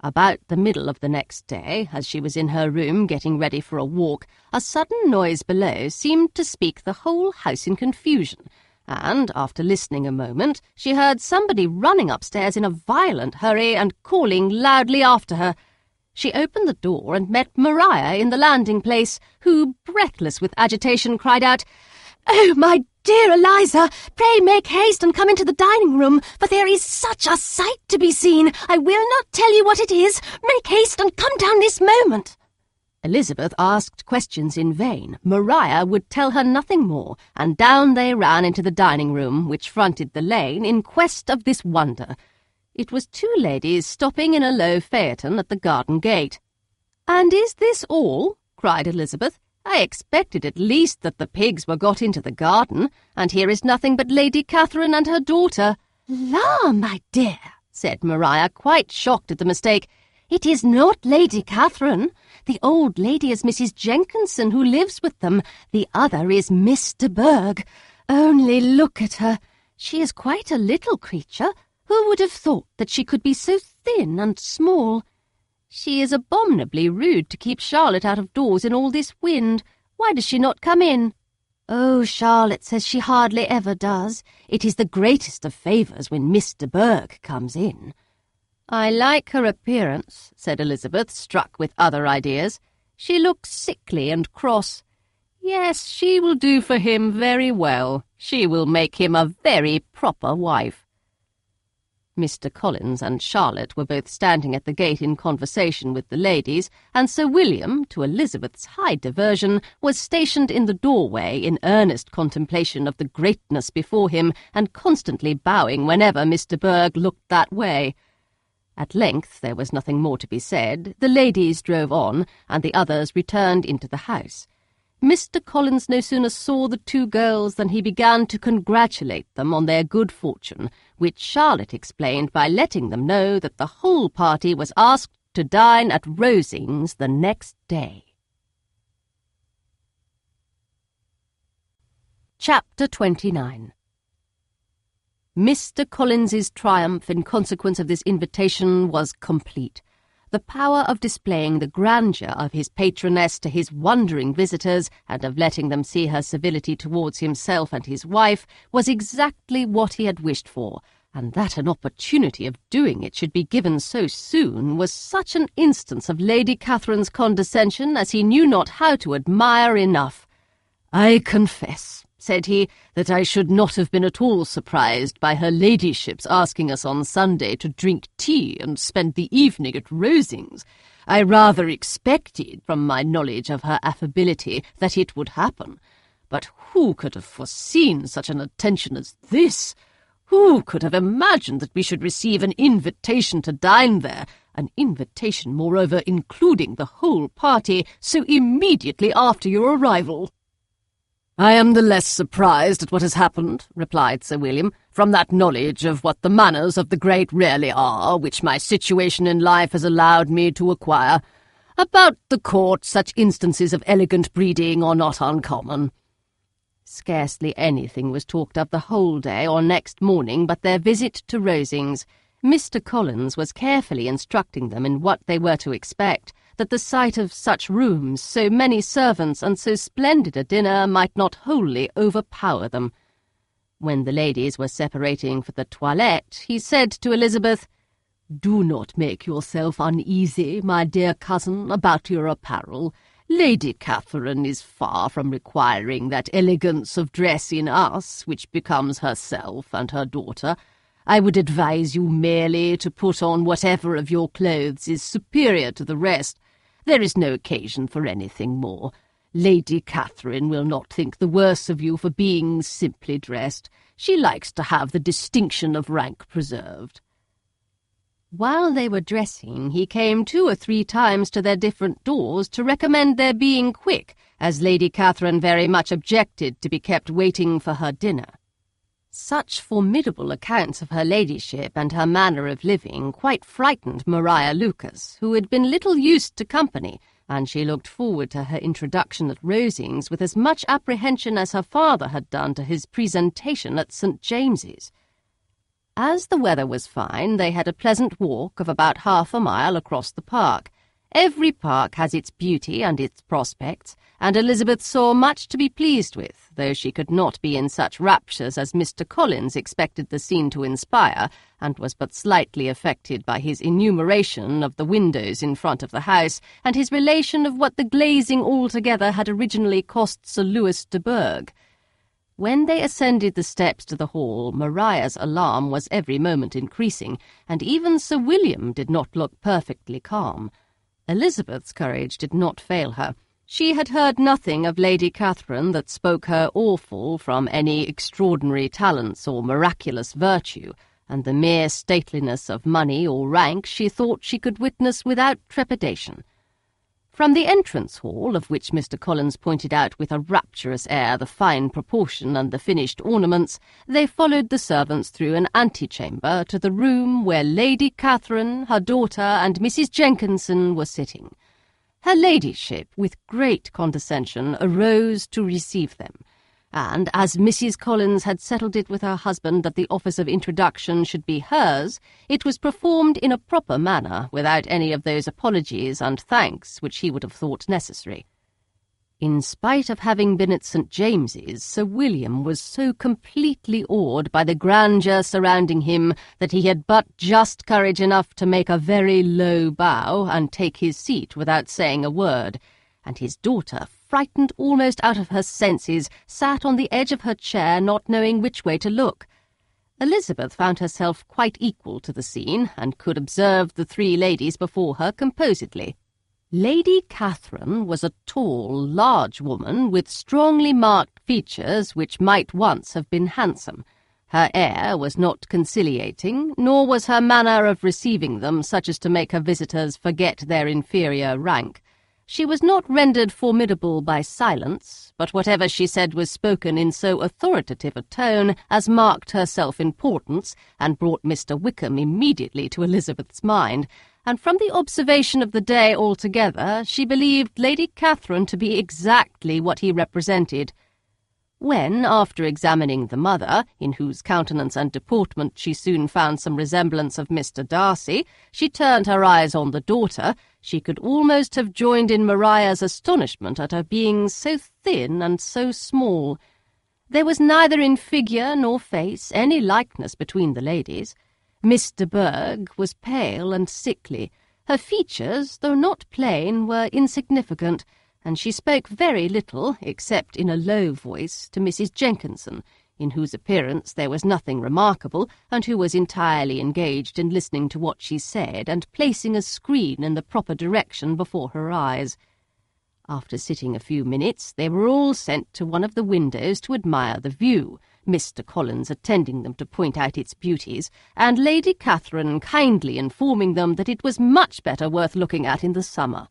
About the middle of the next day, as she was in her room getting ready for a walk, a sudden noise below seemed to speak the whole house in confusion, and, after listening a moment, she heard somebody running upstairs in a violent hurry and calling loudly after her. She opened the door and met Maria in the landing-place, who, breathless with agitation, cried out, "Oh, my dear Eliza, pray make haste and come into the dining-room, for there is such a sight to be seen. I will not tell you what it is. Make haste and come down this moment." Elizabeth asked questions in vain. Maria would tell her nothing more, and down they ran into the dining-room, which fronted the lane, in quest of this wonder. It was two ladies stopping in a low phaeton at the garden gate. "And is this all?" cried Elizabeth. "I expected at least that the pigs were got into the garden, and here is nothing but Lady Catherine and her daughter." "La, my dear," said Maria, quite shocked at the mistake, "it is not Lady Catherine. The old lady is Mrs. Jenkinson, who lives with them. The other is Miss de Bourgh. Only look at her. She is quite a little creature. Who would have thought that she could be so thin and small? She is abominably rude to keep Charlotte out of doors in all this wind. Why does she not come in?" "Oh, Charlotte says she hardly ever does. It is the greatest of favours when Miss de Bourgh comes in." "I like her appearance," said Elizabeth, struck with other ideas. "She looks sickly and cross. Yes, she will do for him very well. She will make him a very proper wife." Mr. Collins and Charlotte were both standing at the gate in conversation with the ladies, and Sir William, to Elizabeth's high diversion, was stationed in the doorway in earnest contemplation of the greatness before him, and constantly bowing whenever Miss de Bourgh looked that way. At length there was nothing more to be said. The ladies drove on, and the others returned into the house. Mr. Collins no sooner saw the two girls than he began to congratulate them on their good fortune, which Charlotte explained by letting them know that the whole party was asked to dine at Rosings the next day. Chapter 29. Mr. Collins's triumph in consequence of this invitation was complete. the power of displaying the grandeur of his patroness to his wondering visitors, and of letting them see her civility towards himself and his wife, was exactly what he had wished for, and that an opportunity of doing it should be given so soon was such an instance of Lady Catherine's condescension as he knew not how to admire enough. "I confess," said he, "that I should not have been at all surprised by her ladyship's asking us on Sunday to drink tea and spend the evening at Rosings. I rather expected, from my knowledge of her affability, that it would happen. But who could have foreseen such an attention as this? Who could have imagined that we should receive an invitation to dine there, an invitation, moreover, including the whole party, so immediately after your arrival?" "I am the less surprised at what has happened," replied Sir William, "from that knowledge of what the manners of the great really are, which my situation in life has allowed me to acquire. About the court, such instances of elegant breeding are not uncommon." Scarcely anything was talked of the whole day or next morning but their visit to Rosings. Mr. Collins was carefully instructing them in what they were to expect, that the sight of such rooms, so many servants, and so splendid a dinner might not wholly overpower them. When the ladies were separating for the toilette, he said to Elizabeth, "Do not make yourself uneasy, my dear cousin, about your apparel. Lady Catherine is far from requiring that elegance of dress in us which becomes herself and her daughter. I would advise you merely to put on whatever of your clothes is superior to the rest. There is no occasion for anything more. Lady Catherine will not think the worse of you for being simply dressed. She likes to have the distinction of rank preserved." While they were dressing, he came 2 or 3 times to their different doors to recommend their being quick, as Lady Catherine very much objected to be kept waiting for her dinner. Such formidable accounts of her ladyship and her manner of living quite frightened Maria Lucas, who had been little used to company, and she looked forward to her introduction at Rosings with as much apprehension as her father had done to his presentation at St. James's. As the weather was fine, they had a pleasant walk of about half a mile across the park. Every park has its beauty and its prospects, and Elizabeth saw much to be pleased with, though she could not be in such raptures as Mr. Collins expected the scene to inspire, and was but slightly affected by his enumeration of the windows in front of the house, and his relation of what the glazing altogether had originally cost Sir Louis de Bourgh. When they ascended the steps to the hall, Maria's alarm was every moment increasing, and even Sir William did not look perfectly calm. Elizabeth's courage did not fail her. She had heard nothing of Lady Catherine that spoke her awful from any extraordinary talents or miraculous virtue, and the mere stateliness of money or rank she thought she could witness without trepidation. From the entrance hall, of which Mr. Collins pointed out with a rapturous air the fine proportion and the finished ornaments, they followed the servants through an antechamber to the room where Lady Catherine, her daughter, and Mrs. Jenkinson were sitting. Her ladyship, with great condescension, arose to receive them, and as Mrs. Collins had settled it with her husband that the office of introduction should be hers, it was performed in a proper manner, without any of those apologies and thanks which he would have thought necessary. In spite of having been at St. James's, Sir William was so completely awed by the grandeur surrounding him that he had but just courage enough to make a very low bow and take his seat without saying a word, and his daughter, frightened almost out of her senses, sat on the edge of her chair, not knowing which way to look. Elizabeth found herself quite equal to the scene, and could observe the 3 ladies before her composedly. Lady Catherine was a tall, large woman with strongly marked features which might once have been handsome. Her air was not conciliating, nor was her manner of receiving them such as to make her visitors forget their inferior rank. She was not rendered formidable by silence, but whatever she said was spoken in so authoritative a tone as marked her self-importance, and brought Mr. Wickham immediately to Elizabeth's mind, and from the observation of the day altogether, she believed Lady Catherine to be exactly what he represented. When, after examining the mother, in whose countenance and deportment she soon found some resemblance of Mr. Darcy, she turned her eyes on the daughter, she could almost have joined in Maria's astonishment at her being so thin and so small. There was neither in figure nor face any likeness between the ladies. Miss de Bourgh was pale and sickly. Her features, though not plain, were insignificant, and she spoke very little, except in a low voice, to Mrs. Jenkinson, in whose appearance there was nothing remarkable, and who was entirely engaged in listening to what she said and placing a screen in the proper direction before her eyes. After sitting a few minutes, they were all sent to one of the windows to admire the view, Mr. Collins attending them to point out its beauties, and Lady Catherine kindly informing them that it was much better worth looking at in the summer.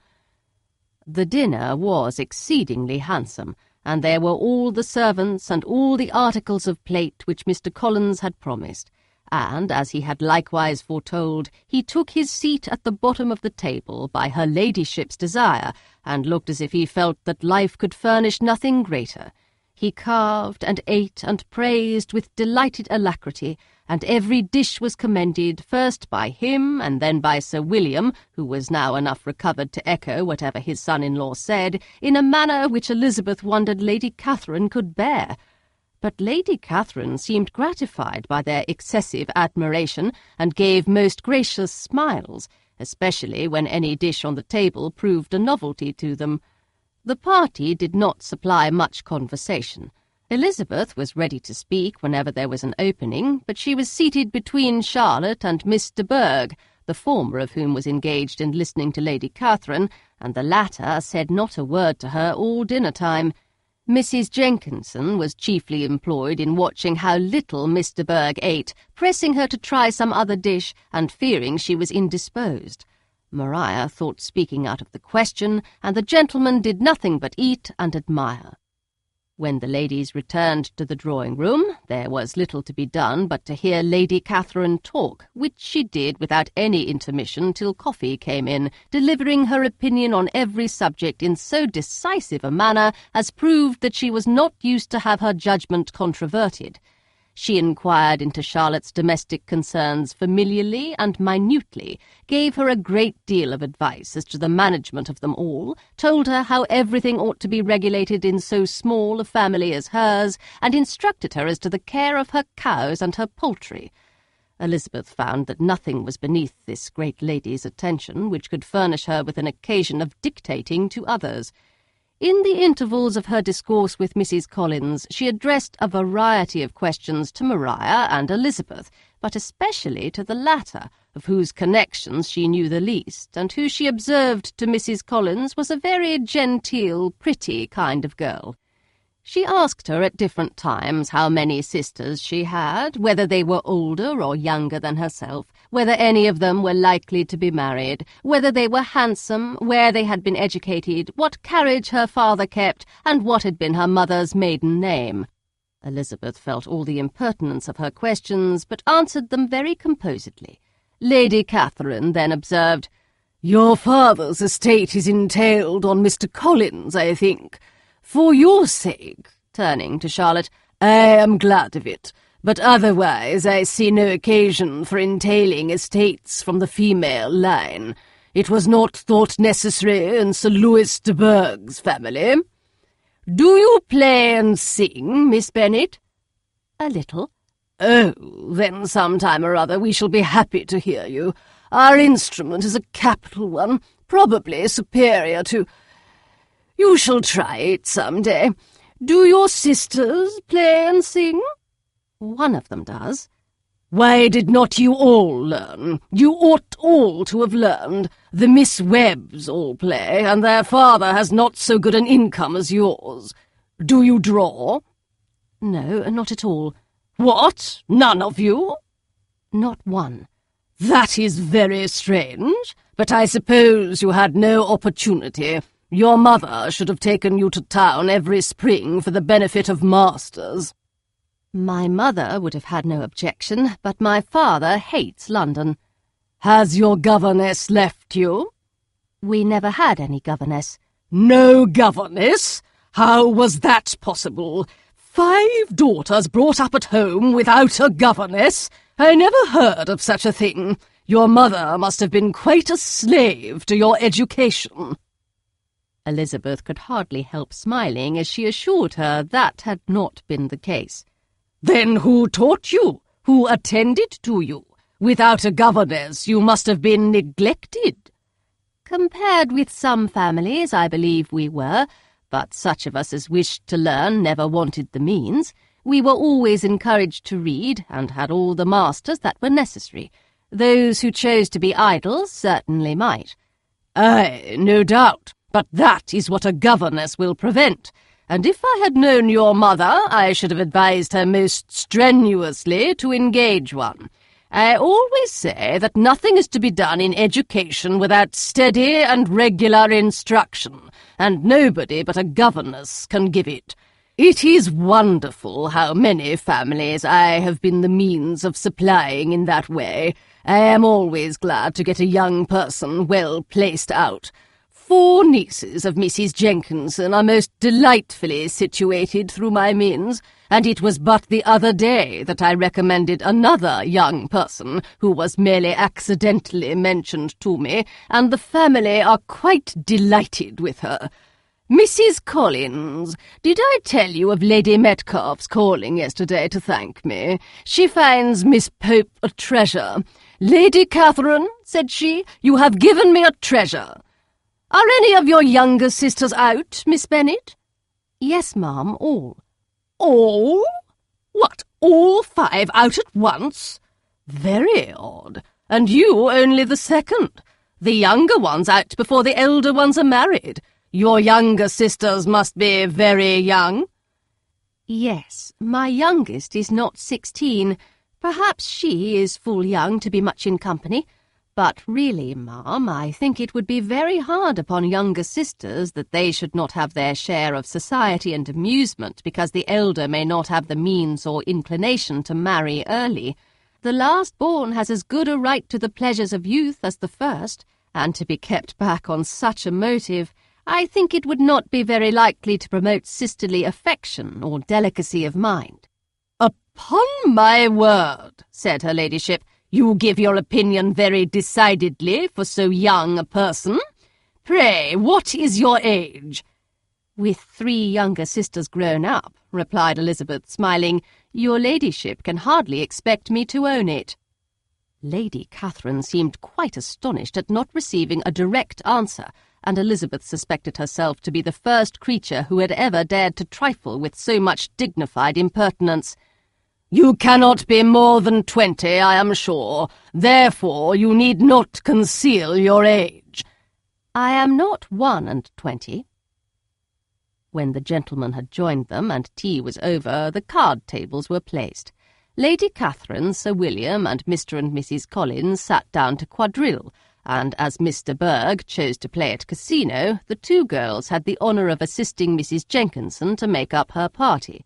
The dinner was exceedingly handsome, and there were all the servants and all the articles of plate which Mr. Collins had promised, and, as he had likewise foretold, he took his seat at the bottom of the table by her ladyship's desire, and looked as if he felt that life could furnish nothing greater. He carved and ate and praised with delighted alacrity, and every dish was commended, first by him and then by Sir William, who was now enough recovered to echo whatever his son-in-law said, in a manner which Elizabeth wondered Lady Catherine could bear. But Lady Catherine seemed gratified by their excessive admiration, and gave most gracious smiles, especially when any dish on the table proved a novelty to them. The party did not supply much conversation. Elizabeth was ready to speak whenever there was an opening, but she was seated between Charlotte and Miss de Bourgh, the former of whom was engaged in listening to Lady Catherine, and the latter said not a word to her all dinner-time. Mrs. Jenkinson was chiefly employed in watching how little Miss de Bourgh ate, pressing her to try some other dish, and fearing she was indisposed. Maria thought speaking out of the question, and the gentlemen did nothing but eat and admire. When the ladies returned to the drawing-room, there was little to be done but to hear Lady Catherine talk, which she did without any intermission till coffee came in, delivering her opinion on every subject in so decisive a manner as proved that she was not used to have her judgment controverted. She inquired into Charlotte's domestic concerns familiarly and minutely, gave her a great deal of advice as to the management of them all, told her how everything ought to be regulated in so small a family as hers, and instructed her as to the care of her cows and her poultry. Elizabeth found that nothing was beneath this great lady's attention which could furnish her with an occasion of dictating to others. In the intervals of her discourse with Mrs. Collins, she addressed a variety of questions to Maria and Elizabeth, but especially to the latter, of whose connections she knew the least, and who she observed to Mrs. Collins was a very genteel, pretty kind of girl. She asked her at different times how many sisters she had, whether they were older or younger than herself, whether any of them were likely to be married, whether they were handsome, where they had been educated, what carriage her father kept, and what had been her mother's maiden name. Elizabeth felt all the impertinence of her questions, but answered them very composedly. Lady Catherine then observed, "Your father's estate is entailed on Mr. Collins, I think. For your sake," turning to Charlotte, "I am glad of it, but otherwise I see no occasion for entailing estates from the female line. It was not thought necessary in Sir Louis de Bourgh's family. Do you play and sing, Miss Bennet?" "A little." "Oh, then some time or other we shall be happy to hear you. Our instrument is a capital one, probably superior to— You shall try it some day. Do your sisters play and sing?" "One of them does." "Why did not you all learn? You ought all to have learned. The Miss Webbs all play, and their father has not so good an income as yours. Do you draw?" "No, not at all." "What? None of you?" "Not one." "That is very strange, but I suppose you had no opportunity. Your mother should have taken you to town every spring for the benefit of masters." "My mother would have had no objection, but my father hates London." "Has your governess left you?" "We never had any governess." "No governess? How was that possible? 5 daughters brought up at home without a governess? I never heard of such a thing. Your mother must have been quite a slave to your education." Elizabeth could hardly help smiling as she assured her that had not been the case. "Then who taught you? Who attended to you? Without a governess, you must have been neglected." "Compared with some families, I believe we were, but such of us as wished to learn never wanted the means. We were always encouraged to read, and had all the masters that were necessary. Those who chose to be idle certainly might." "Aye, no doubt, but that is what a governess will prevent. And if I had known your mother, I should have advised her most strenuously to engage one. I always say that nothing is to be done in education without steady and regular instruction, and nobody but a governess can give it. It is wonderful how many families I have been the means of supplying in that way. I am always glad to get a young person well placed out. 4 nieces of Mrs. Jenkinson are most delightfully situated through my means, and it was but the other day that I recommended another young person who was merely accidentally mentioned to me, and the family are quite delighted with her. Mrs. Collins, did I tell you of Lady Metcalfe's calling yesterday to thank me? She finds Miss Pope a treasure. 'Lady Catherine,' said she, 'you have given me a treasure.' Are any of your younger sisters out, Miss Bennet?" "Yes, ma'am, all." "All? What, all 5 out at once? Very odd. And you only the second. The younger ones out before the elder ones are married. Your younger sisters must be very young." "Yes, my youngest is not 16. Perhaps she is full young to be much in company. But really, ma'am, I think it would be very hard upon younger sisters that they should not have their share of society and amusement because the elder may not have the means or inclination to marry early. The last-born has as good a right to the pleasures of youth as the first, and to be kept back on such a motive, I think it would not be very likely to promote sisterly affection or delicacy of mind." "Upon my word," said her ladyship, "you give your opinion very decidedly for so young a person. Pray, what is your age?" "With 3 younger sisters grown up," replied Elizabeth, smiling, "your ladyship can hardly expect me to own it." Lady Catherine seemed quite astonished at not receiving a direct answer, and Elizabeth suspected herself to be the first creature who had ever dared to trifle with so much dignified impertinence. "You cannot be more than 20, I am sure. Therefore you need not conceal your age." "I am not 21." When the gentlemen had joined them and tea was over, the card-tables were placed. Lady Catherine, Sir William, and Mr. and Mrs. Collins sat down to quadrille, and as Mr. Berg chose to play at casino, the 2 girls had the honour of assisting Mrs. Jenkinson to make up her party.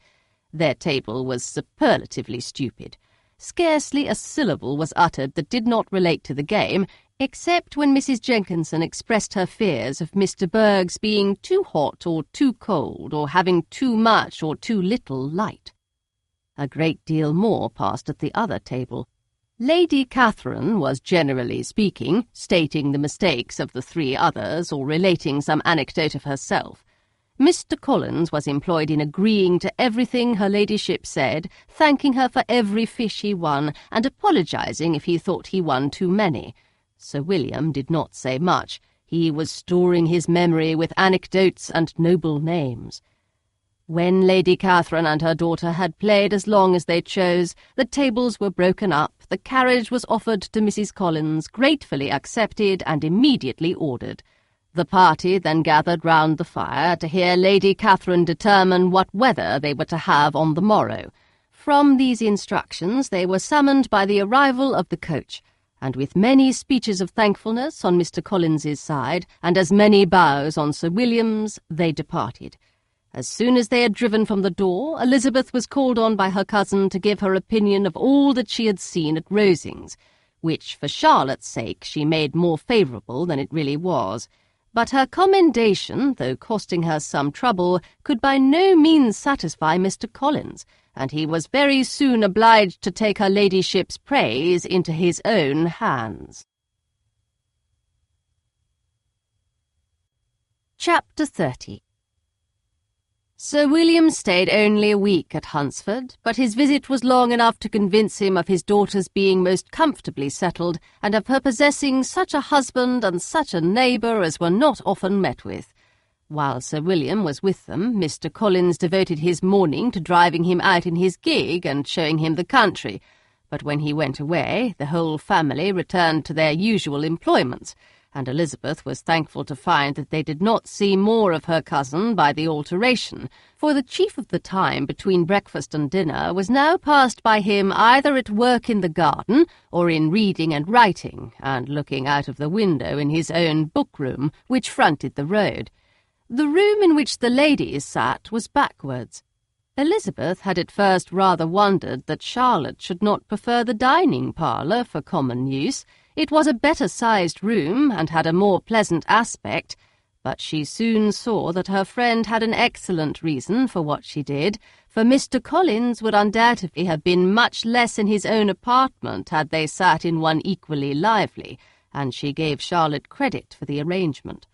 Their table was superlatively stupid. Scarcely a syllable was uttered that did not relate to the game, except when Mrs. Jenkinson expressed her fears of Mr. Berg's being too hot or too cold, or having too much or too little light. A great deal more passed at the other table. Lady Catherine was, generally speaking, stating the mistakes of the 3 others, or relating some anecdote of herself. Mr. Collins was employed in agreeing to everything her ladyship said, thanking her for every fish he won, and apologizing if he thought he won too many. Sir William did not say much. He was storing his memory with anecdotes and noble names. When Lady Catherine and her daughter had played as long as they chose, the tables were broken up, the carriage was offered to Mrs. Collins, gratefully accepted, and immediately ordered. The party then gathered round the fire to hear Lady Catherine determine what weather they were to have on the morrow. From these instructions they were summoned by the arrival of the coach, and with many speeches of thankfulness on Mr. Collins's side, and as many bows on Sir William's, they departed. As soon as they had driven from the door, Elizabeth was called on by her cousin to give her opinion of all that she had seen at Rosings, which, for Charlotte's sake, she made more favourable than it really was. but her commendation, though costing her some trouble, could by no means satisfy Mr. Collins, and he was very soon obliged to take her ladyship's praise into his own hands. Chapter 30. Sir William stayed only a week at Hunsford, but his visit was long enough to convince him of his daughter's being most comfortably settled, and of her possessing such a husband and such a neighbour as were not often met with. While Sir William was with them, Mr. Collins devoted his morning to driving him out in his gig and showing him the country, but when he went away, the whole family returned to their usual employments, and Elizabeth was thankful to find that they did not see more of her cousin by the alteration, for the chief of the time between breakfast and dinner was now passed by him either at work in the garden or in reading and writing, and looking out of the window in his own book-room, which fronted the road. The room in which the ladies sat was backwards. Elizabeth had at first rather wondered that Charlotte should not prefer the dining-parlour for common use. It was a better-sized room, and had a more pleasant aspect, but she soon saw that her friend had an excellent reason for what she did, for Mr. Collins would undoubtedly have been much less in his own apartment had they sat in one equally lively, and she gave Charlotte credit for the arrangement.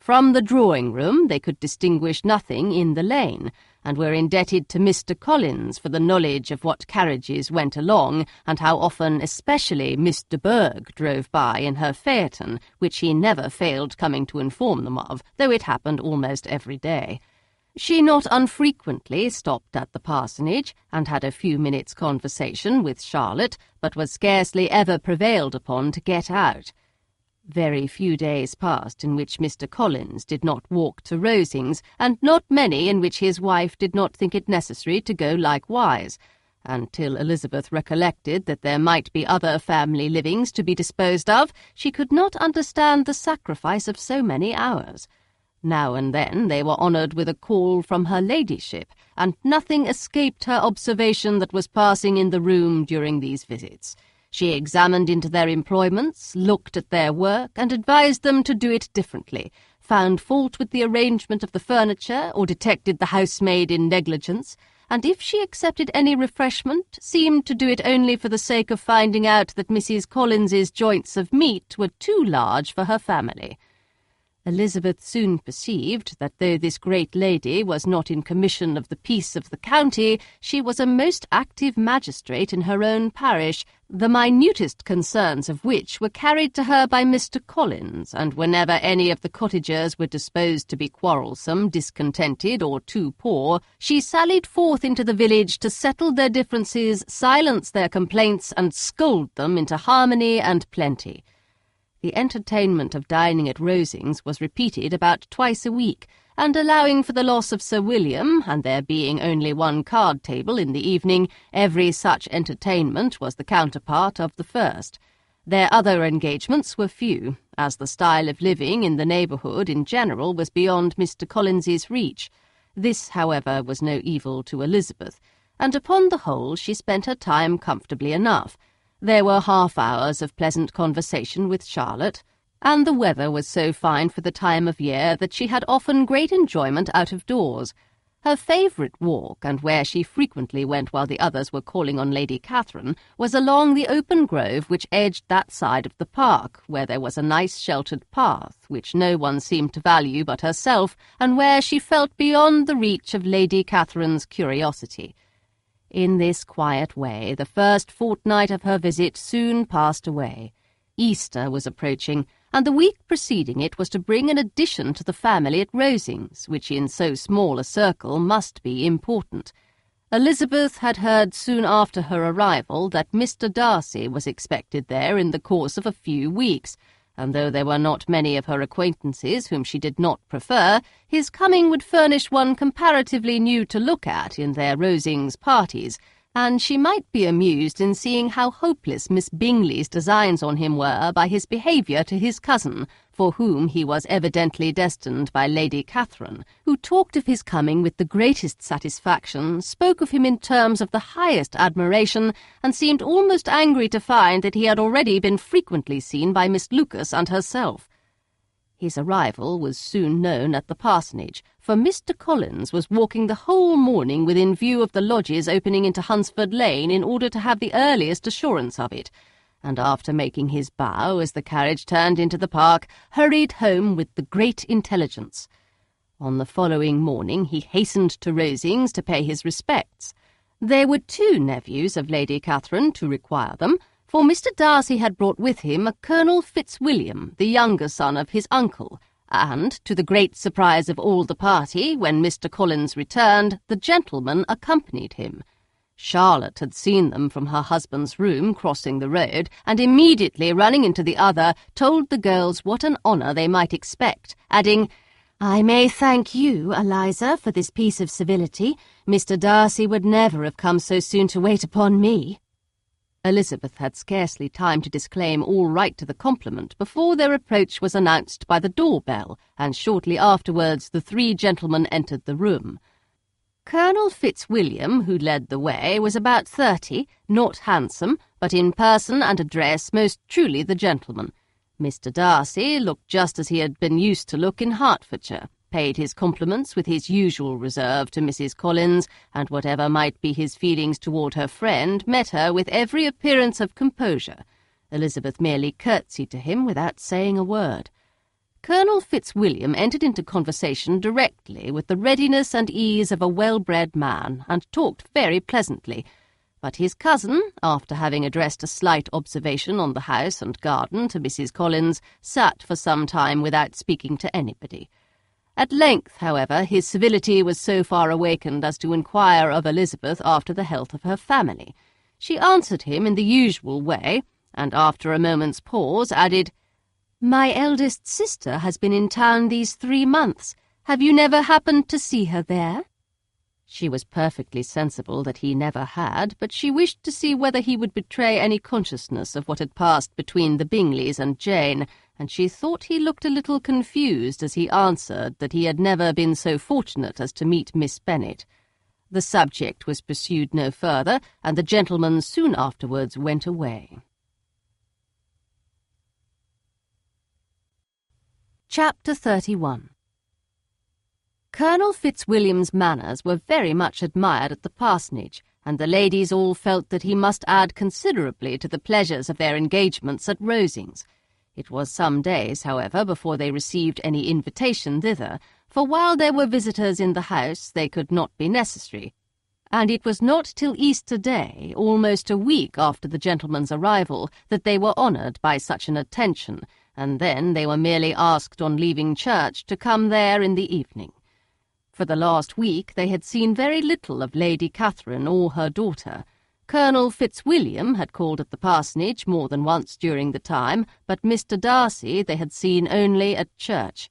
From the drawing-room they could distinguish nothing in the lane, and were indebted to Mr. Collins for the knowledge of what carriages went along, and how often especially Miss de Bourgh drove by in her phaeton, which he never failed coming to inform them of, though it happened almost every day. She not unfrequently stopped at the parsonage, and had a few minutes' conversation with Charlotte, but was scarcely ever prevailed upon to get out. Very few days passed in which Mr. Collins did not walk to Rosings, and not many in which his wife did not think it necessary to go likewise, until Elizabeth recollected that there might be other family livings to be disposed of. She could not understand the sacrifice of so many hours. Now and then they were honoured with a call from her ladyship, and nothing escaped her observation that was passing in the room during these visits. She examined into their employments, looked at their work, and advised them to do it differently, found fault with the arrangement of the furniture, or detected the housemaid in negligence, and if she accepted any refreshment, seemed to do it only for the sake of finding out that Mrs. Collins's joints of meat were too large for her family. Elizabeth soon perceived that though this great lady was not in commission of the peace of the county, she was a most active magistrate in her own parish, the minutest concerns of which were carried to her by Mr. Collins, and whenever any of the cottagers were disposed to be quarrelsome, discontented, or too poor, she sallied forth into the village to settle their differences, silence their complaints, and scold them into harmony and plenty. The entertainment of dining at Rosings was repeated about twice a week, and allowing for the loss of Sir William, and there being only one card-table in the evening, every such entertainment was the counterpart of the first. Their other engagements were few, as the style of living in the neighbourhood in general was beyond Mr. Collins's reach. This, however, was no evil to Elizabeth, and upon the whole she spent her time comfortably enough. There were half-hours of pleasant conversation with Charlotte, and the weather was so fine for the time of year that she had often great enjoyment out of doors. Her favourite walk, and where she frequently went while the others were calling on Lady Catherine, was along the open grove which edged that side of the park, where there was a nice sheltered path, which no one seemed to value but herself, and where she felt beyond the reach of Lady Catherine's curiosity. In this quiet way the first fortnight of her visit soon passed away. Easter was approaching, and the week preceding it was to bring an addition to the family at Rosings, which in so small a circle must be important. Elizabeth had heard soon after her arrival that Mr. Darcy was expected there in the course of a few weeks, and though there were not many of her acquaintances whom she did not prefer, his coming would furnish one comparatively new to look at in their Rosings parties, and she might be amused in seeing how hopeless Miss Bingley's designs on him were by his behaviour to his cousin, for whom he was evidently destined by Lady Catherine, who talked of his coming with the greatest satisfaction, spoke of him in terms of the highest admiration, and seemed almost angry to find that he had already been frequently seen by Miss Lucas and herself. His arrival was soon known at the parsonage, for Mr. Collins was walking the whole morning within view of the lodges opening into Hunsford Lane in order to have the earliest assurance of it, and after making his bow as the carriage turned into the park, hurried home with the great intelligence. On the following morning he hastened to Rosings to pay his respects. There were 2 nephews of Lady Catherine to require them, for Mr. Darcy had brought with him a Colonel Fitzwilliam, the younger son of his uncle, and, to the great surprise of all the party, when Mr. Collins returned, the gentleman accompanied him. Charlotte had seen them from her husband's room crossing the road, and immediately running into the other, told the girls what an honour they might expect, adding, "I may thank you, Eliza, for this piece of civility. Mr. Darcy would never have come so soon to wait upon me." Elizabeth had scarcely time to disclaim all right to the compliment before their approach was announced by the door-bell, and shortly afterwards the 3 gentlemen entered the room. Colonel Fitzwilliam, who led the way, was about 30, not handsome, but in person and address most truly the gentleman. Mr. Darcy looked just as he had been used to look in Hertfordshire, paid his compliments with his usual reserve to Mrs. Collins, and whatever might be his feelings toward her friend, met her with every appearance of composure. Elizabeth merely curtsied to him without saying a word. Colonel Fitzwilliam entered into conversation directly with the readiness and ease of a well-bred man, and talked very pleasantly, but his cousin, after having addressed a slight observation on the house and garden to Mrs. Collins, sat for some time without speaking to anybody. At length, however, his civility was so far awakened as to inquire of Elizabeth after the health of her family. She answered him in the usual way, and after a moment's pause added, "My eldest sister has been in town these 3 months. Have you never happened to see her there?" She was perfectly sensible that he never had, but she wished to see whether he would betray any consciousness of what had passed between the Bingleys and Jane, and she thought he looked a little confused as he answered that he had never been so fortunate as to meet Miss Bennet. The subject was pursued no further, and the gentlemen soon afterwards went away. Chapter 31. Colonel Fitzwilliam's manners were very much admired at the parsonage, and the ladies all felt that he must add considerably to the pleasures of their engagements at Rosings. It was some days, however, before they received any invitation thither, for while there were visitors in the house they could not be necessary, and it was not till Easter Day, almost a week after the gentleman's arrival, that they were honoured by such an attention, and then they were merely asked on leaving church to come there in the evening. For the last week they had seen very little of Lady Catherine or her daughter. Colonel Fitzwilliam had called at the parsonage more than once during the time, but Mr. Darcy they had seen only at church.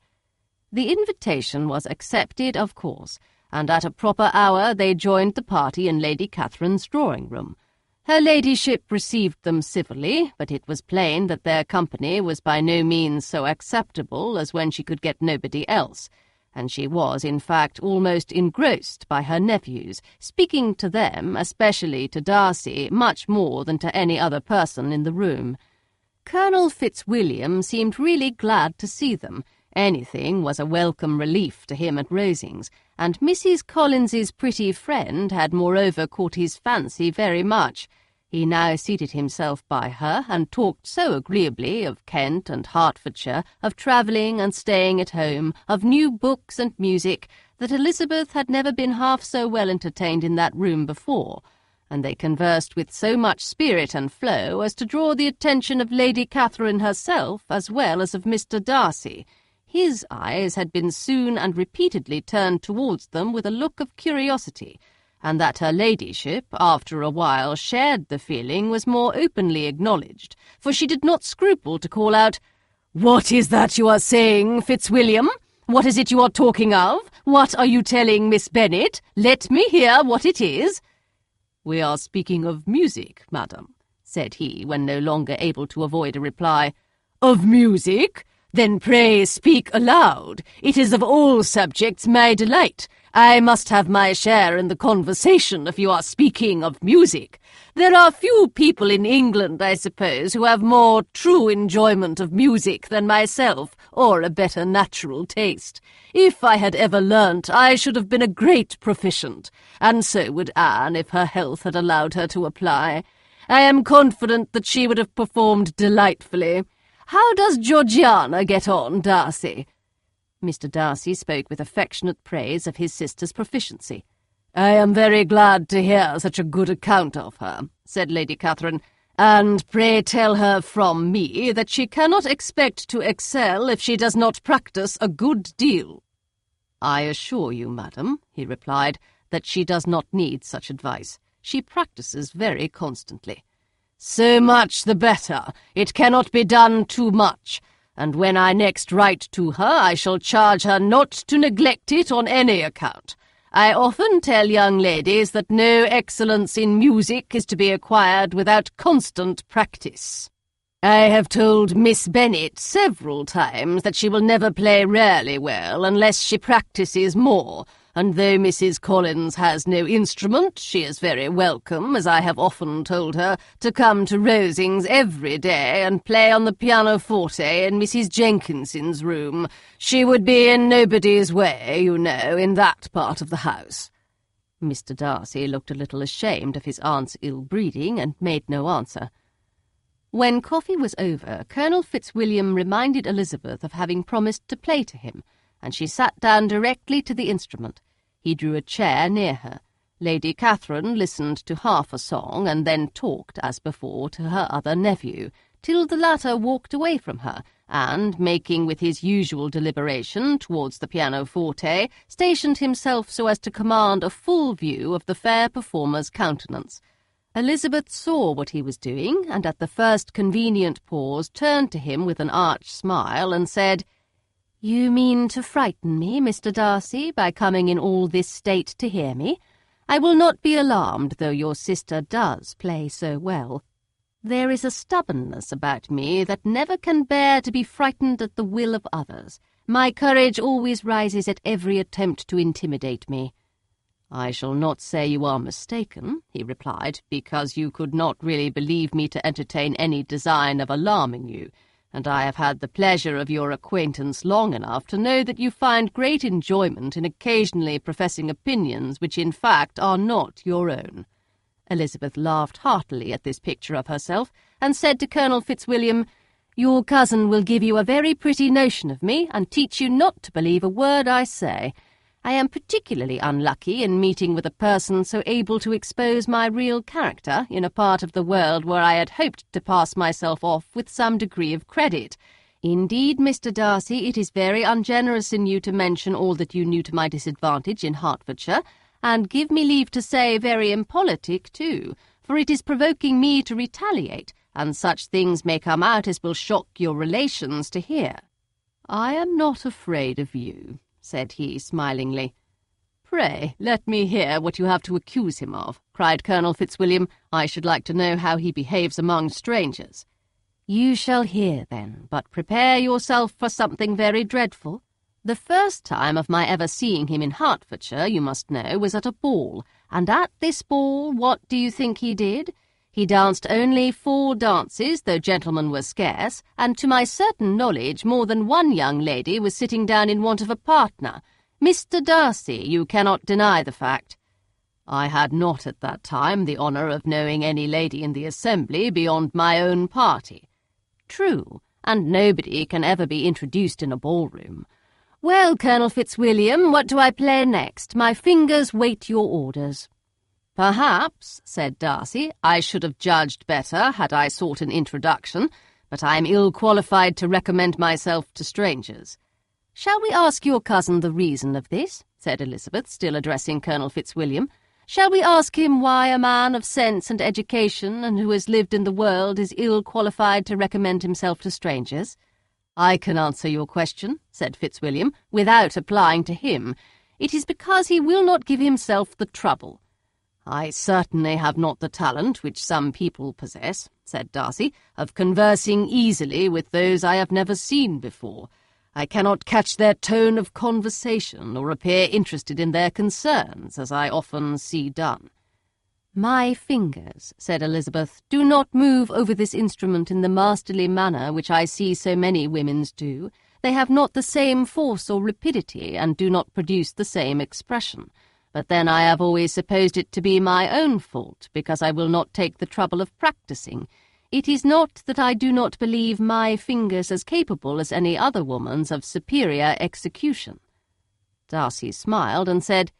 The invitation was accepted, of course, and at a proper hour they joined the party in Lady Catherine's drawing-room. Her ladyship received them civilly, but it was plain that their company was by no means so acceptable as when she could get nobody else, and she was, in fact, almost engrossed by her nephews, speaking to them, especially to Darcy, much more than to any other person in the room. Colonel Fitzwilliam seemed really glad to see them. Anything was a welcome relief to him at Rosings, and Mrs. Collins's pretty friend had moreover caught his fancy very much. He now seated himself by her, and talked so agreeably of Kent and Hertfordshire, of travelling and staying at home, of new books and music, that Elizabeth had never been half so well entertained in that room before, and they conversed with so much spirit and flow as to draw the attention of Lady Catherine herself as well as of Mr. Darcy. His eyes had been soon and repeatedly turned towards them with a look of curiosity, and that her ladyship, after a while, shared the feeling was more openly acknowledged, for she did not scruple to call out, "What is that you are saying, Fitzwilliam? What is it you are talking of? What are you telling Miss Bennet? Let me hear what it is." "We are speaking of music, madam," said he, when no longer able to avoid a reply. "Of music? Then pray speak aloud. It is of all subjects my delight. I must have my share in the conversation if you are speaking of music. There are few people in England, I suppose, who have more true enjoyment of music than myself, or a better natural taste. If I had ever learnt, I should have been a great proficient, and so would Anne if her health had allowed her to apply. I am confident that she would have performed delightfully. How does Georgiana get on, Darcy?" Mr. Darcy spoke with affectionate praise of his sister's proficiency. "I am very glad to hear such a good account of her," said Lady Catherine, "and pray tell her from me that she cannot expect to excel if she does not practice a good deal." "I assure you, madam," he replied, "that she does not need such advice. She practices very constantly." "So much the better. It cannot be done too much, and when I next write to her I shall charge her not to neglect it on any account. I often tell young ladies that no excellence in music is to be acquired without constant practice. I have told Miss Bennet several times that she will never play rarely well unless she practices more, and though Mrs. Collins has no instrument, she is very welcome, as I have often told her, to come to Rosings every day and play on the pianoforte in Mrs. Jenkinson's room. She would be in nobody's way, you know, in that part of the house." Mr. Darcy looked a little ashamed of his aunt's ill-breeding and made no answer. When coffee was over, Colonel Fitzwilliam reminded Elizabeth of having promised to play to him, and she sat down directly to the instrument. He drew a chair near her. Lady Catherine listened to half a song, and then talked, as before, to her other nephew, till the latter walked away from her, and, making with his usual deliberation towards the pianoforte, stationed himself so as to command a full view of the fair performer's countenance. Elizabeth saw what he was doing, and at the first convenient pause turned to him with an arch smile, and said, "You mean to frighten me, Mr. Darcy, by coming in all this state to hear me? I will not be alarmed, though your sister does play so well. There is a stubbornness about me that never can bear to be frightened at the will of others. My courage always rises at every attempt to intimidate me." "I shall not say you are mistaken," he replied, "because you could not really believe me to entertain any design of alarming you, and I have had the pleasure of your acquaintance long enough to know that you find great enjoyment in occasionally professing opinions which in fact are not your own." Elizabeth laughed heartily at this picture of herself, and said to Colonel Fitzwilliam, "Your cousin will give you a very pretty notion of me, and teach you not to believe a word I say. I am particularly unlucky in meeting with a person so able to expose my real character in a part of the world where I had hoped to pass myself off with some degree of credit. Indeed, Mr. Darcy, it is very ungenerous in you to mention all that you knew to my disadvantage in Hertfordshire, and give me leave to say very impolitic too, for it is provoking me to retaliate, and such things may come out as will shock your relations to hear." "I am not afraid of you," said he smilingly. "Pray, let me hear what you have to accuse him of," cried Colonel Fitzwilliam. "I should like to know how he behaves among strangers." "You shall hear, then, but prepare yourself for something very dreadful. The first time of my ever seeing him in Hertfordshire, you must know, was at a ball, and at this ball what do you think he did? He danced only 4 dances, though gentlemen were scarce, and to my certain knowledge more than one young lady was sitting down in want of a partner. Mr. Darcy, you cannot deny the fact." "I had not at that time the honour of knowing any lady in the assembly beyond my own party." "True, and nobody can ever be introduced in a ballroom. Well, Colonel Fitzwilliam, what do I play next? My fingers wait your orders." "Perhaps," said Darcy, "I should have judged better had I sought an introduction, but I am ill-qualified to recommend myself to strangers." "Shall we ask your cousin the reason of this?" said Elizabeth, still addressing Colonel Fitzwilliam. "Shall we ask him why a man of sense and education, and who has lived in the world, is ill-qualified to recommend himself to strangers?" "I can answer your question," said Fitzwilliam, "without applying to him. It is because he will not give himself the trouble. I certainly have not the talent which some people possess. said Darcy, "of conversing easily with those I have never seen before. I cannot catch their tone of conversation or appear interested in their concerns, as I often see done." "My fingers," said Elizabeth, "do not move over this instrument in the masterly manner which I see so many women's do. They have not the same force or rapidity, and do not produce the same expression. But then I have always supposed it to be my own fault, because I will not take the trouble of practising. It is not that I do not believe my fingers as capable as any other woman's of superior execution." Darcy smiled and said,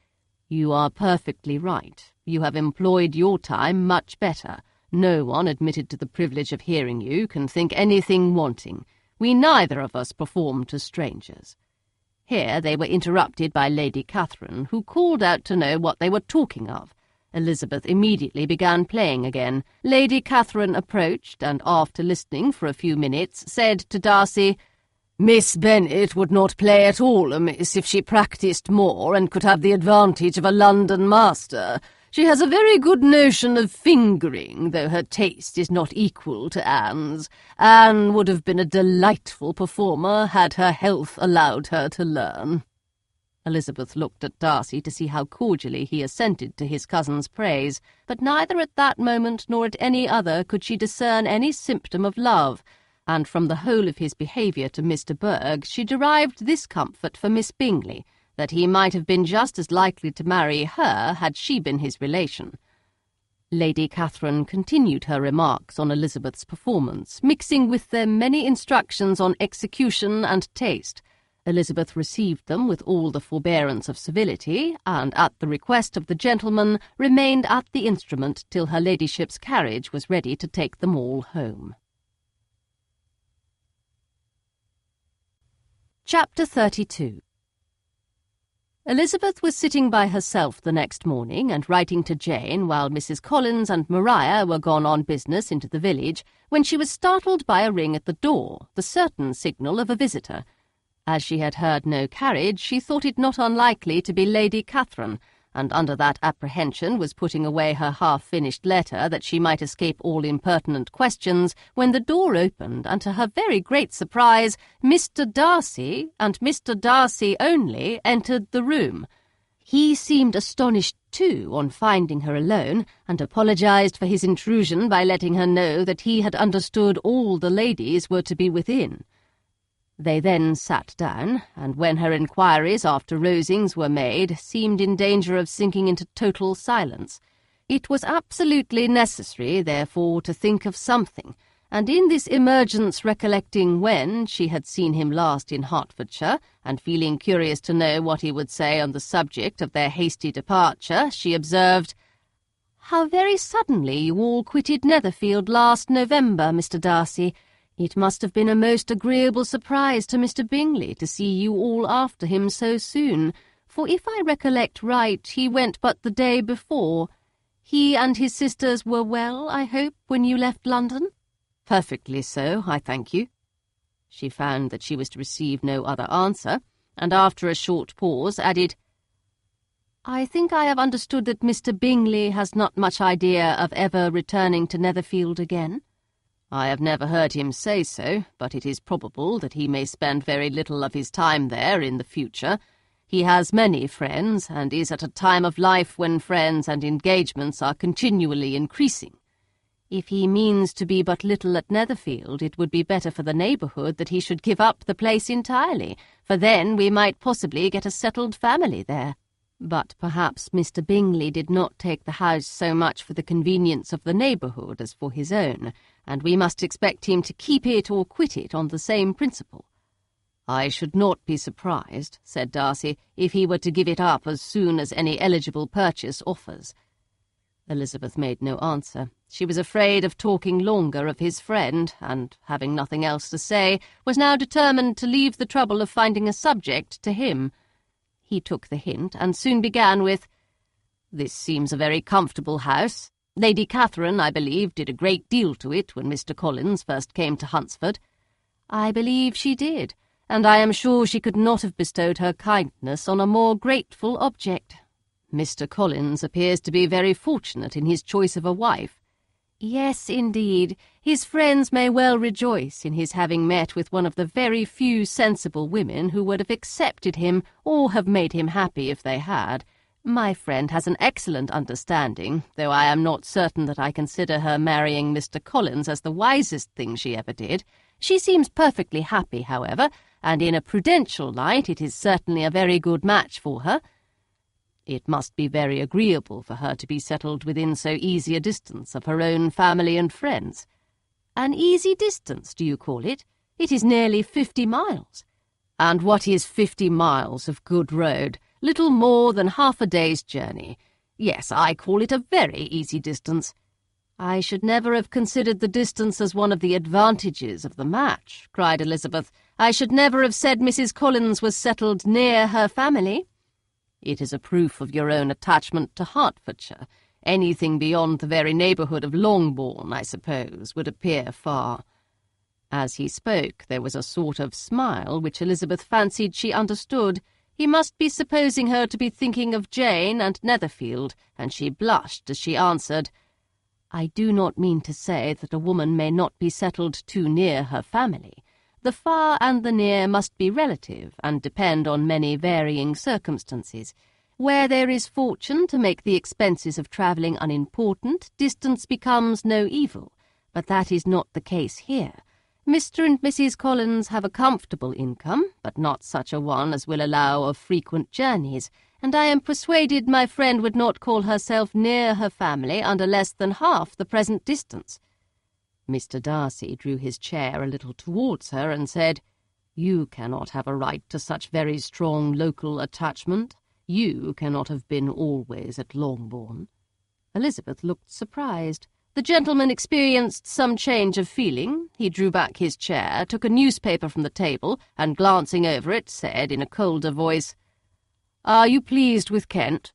"You are perfectly right. You have employed your time much better. No one admitted to the privilege of hearing you can think anything wanting. We neither of us perform to strangers." Here they were interrupted by Lady Catherine, who called out to know what they were talking of. Elizabeth immediately began playing again. Lady Catherine approached, and after listening for a few minutes, said to Darcy, "Miss Bennet would not play at all amiss if she practised more and could have the advantage of a London master. She has a very good notion of fingering, though her taste is not equal to Anne's. Anne would have been a delightful performer had her health allowed her to learn." Elizabeth looked at Darcy to see how cordially he assented to his cousin's praise, but neither at that moment nor at any other could she discern any symptom of love, and from the whole of his behaviour to Mr. Berg she derived this comfort for Miss Bingley, that he might have been just as likely to marry her had she been his relation. Lady Catherine continued her remarks on Elizabeth's performance, mixing with them many instructions on execution and taste. Elizabeth received them with all the forbearance of civility, and at the request of the gentleman remained at the instrument till her ladyship's carriage was ready to take them all home. Chapter 32. Elizabeth was sitting by herself the next morning and writing to Jane while Mrs. Collins and Maria were gone on business into the village, when she was startled by a ring at the door, the certain signal of a visitor. As she had heard no carriage, she thought it not unlikely to be Lady Catherine, and under that apprehension was putting away her half-finished letter that she might escape all impertinent questions, when the door opened, and to her very great surprise, Mr. Darcy, and Mr. Darcy only, entered the room. He seemed astonished, too, on finding her alone, and apologized for his intrusion by letting her know that he had understood all the ladies were to be within. They then sat down, and when her inquiries after Rosings were made, seemed in danger of sinking into total silence. It was absolutely necessary, therefore, to think of something, and in this emergence recollecting when she had seen him last in Hertfordshire, and feeling curious to know what he would say on the subject of their hasty departure, she observed, "How very suddenly you all quitted Netherfield last November, Mr. Darcy. It must have been a most agreeable surprise to Mr. Bingley to see you all after him so soon, for if I recollect right, he went but the day before. He and his sisters were well, I hope, when you left London?" "Perfectly so, I thank you." She found that she was to receive no other answer, and after a short pause added, "I think I have understood that Mr. Bingley has not much idea of ever returning to Netherfield again?" "I have never heard him say so, but it is probable that he may spend very little of his time there in the future. He has many friends, and is at a time of life when friends and engagements are continually increasing. If he means to be but little at Netherfield, it would be better for the neighbourhood that he should give up the place entirely, for then we might possibly get a settled family there. But perhaps Mr. Bingley did not take the house so much for the convenience of the neighbourhood as for his own, and we must expect him to keep it or quit it on the same principle." "I should not be surprised," said Darcy, "if he were to give it up as soon as any eligible purchase offers." Elizabeth made no answer. She was afraid of talking longer of his friend, and, having nothing else to say, was now determined to leave the trouble of finding a subject to him. He took the hint, and soon began with, "This seems a very comfortable house. Lady Catherine, I believe, did a great deal to it when Mr. Collins first came to Hunsford." "I believe she did, and I am sure she could not have bestowed her kindness on a more grateful object." "Mr. Collins appears to be very fortunate in his choice of a wife." "Yes, indeed. His friends may well rejoice in his having met with one of the very few sensible women who would have accepted him or have made him happy if they had. My friend has an excellent understanding, though I am not certain that I consider her marrying Mr. Collins as the wisest thing she ever did. She seems perfectly happy, however, and in a prudential light it is certainly a very good match for her. It must be very agreeable for her to be settled within so easy a distance of her own family and friends. An easy distance, do you call it? It is nearly 50 miles. And what is 50 miles of good road? Little more than half a day's journey. Yes, I call it a very easy distance. I should never have considered the distance as one of the advantages of the match, cried Elizabeth. I should never have said Mrs. Collins was settled near her family. It is a proof of your own attachment to Hertfordshire. Anything beyond the very neighbourhood of Longbourn, I suppose, would appear far. As he spoke, there was a sort of smile which Elizabeth fancied she understood. He must be supposing her to be thinking of Jane and Netherfield, and she blushed as she answered, I do not mean to say that a woman may not be settled too near her family. The far and the near must be relative, and depend on many varying circumstances. Where there is fortune to make the expenses of travelling unimportant, distance becomes no evil, but that is not the case here. Mr. and Mrs. Collins have a comfortable income, but not such a one as will allow of frequent journeys, and I am persuaded my friend would not call herself near her family under less than half the present distance. Mr. Darcy drew his chair a little towards her and said, You cannot have a right to such very strong local attachment. You cannot have been always at Longbourn. Elizabeth looked surprised. The gentleman experienced some change of feeling. He drew back his chair, took a newspaper from the table, and glancing over it, said in a colder voice, Are you pleased with Kent?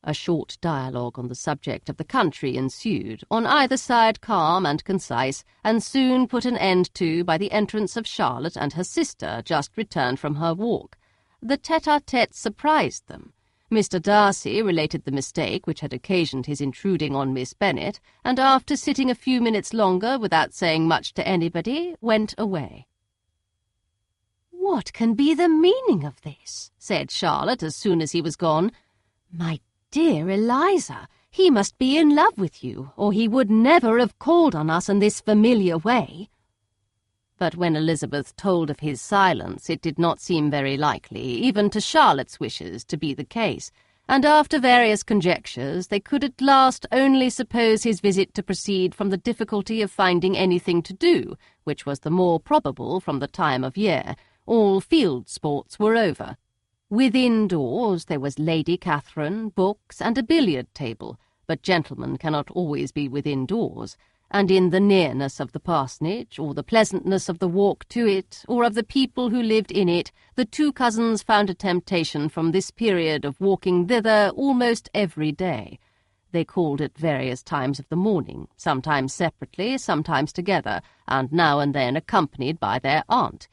A short dialogue on the subject of the country ensued, on either side calm and concise, and soon put an end to by the entrance of Charlotte and her sister, just returned from her walk. The tete-a-tete surprised them. Mr. Darcy related the mistake which had occasioned his intruding on Miss Bennet, and after sitting a few minutes longer without saying much to anybody, went away. What can be the meaning of this? Said Charlotte as soon as he was gone. My dear Eliza, he must be in love with you, or he would never have called on us in this familiar way. But when Elizabeth told of his silence, it did not seem very likely, even to Charlotte's wishes, to be the case, and after various conjectures, they could at last only suppose his visit to proceed from the difficulty of finding anything to do, which was the more probable from the time of year. All field sports were over. Within doors there was Lady Catherine, books, and a billiard table, but gentlemen cannot always be within doors, and in the nearness of the parsonage, or the pleasantness of the walk to it, or of the people who lived in it, the two cousins found a temptation from this period of walking thither almost every day. They called at various times of the morning, sometimes separately, sometimes together, and now and then accompanied by their aunt.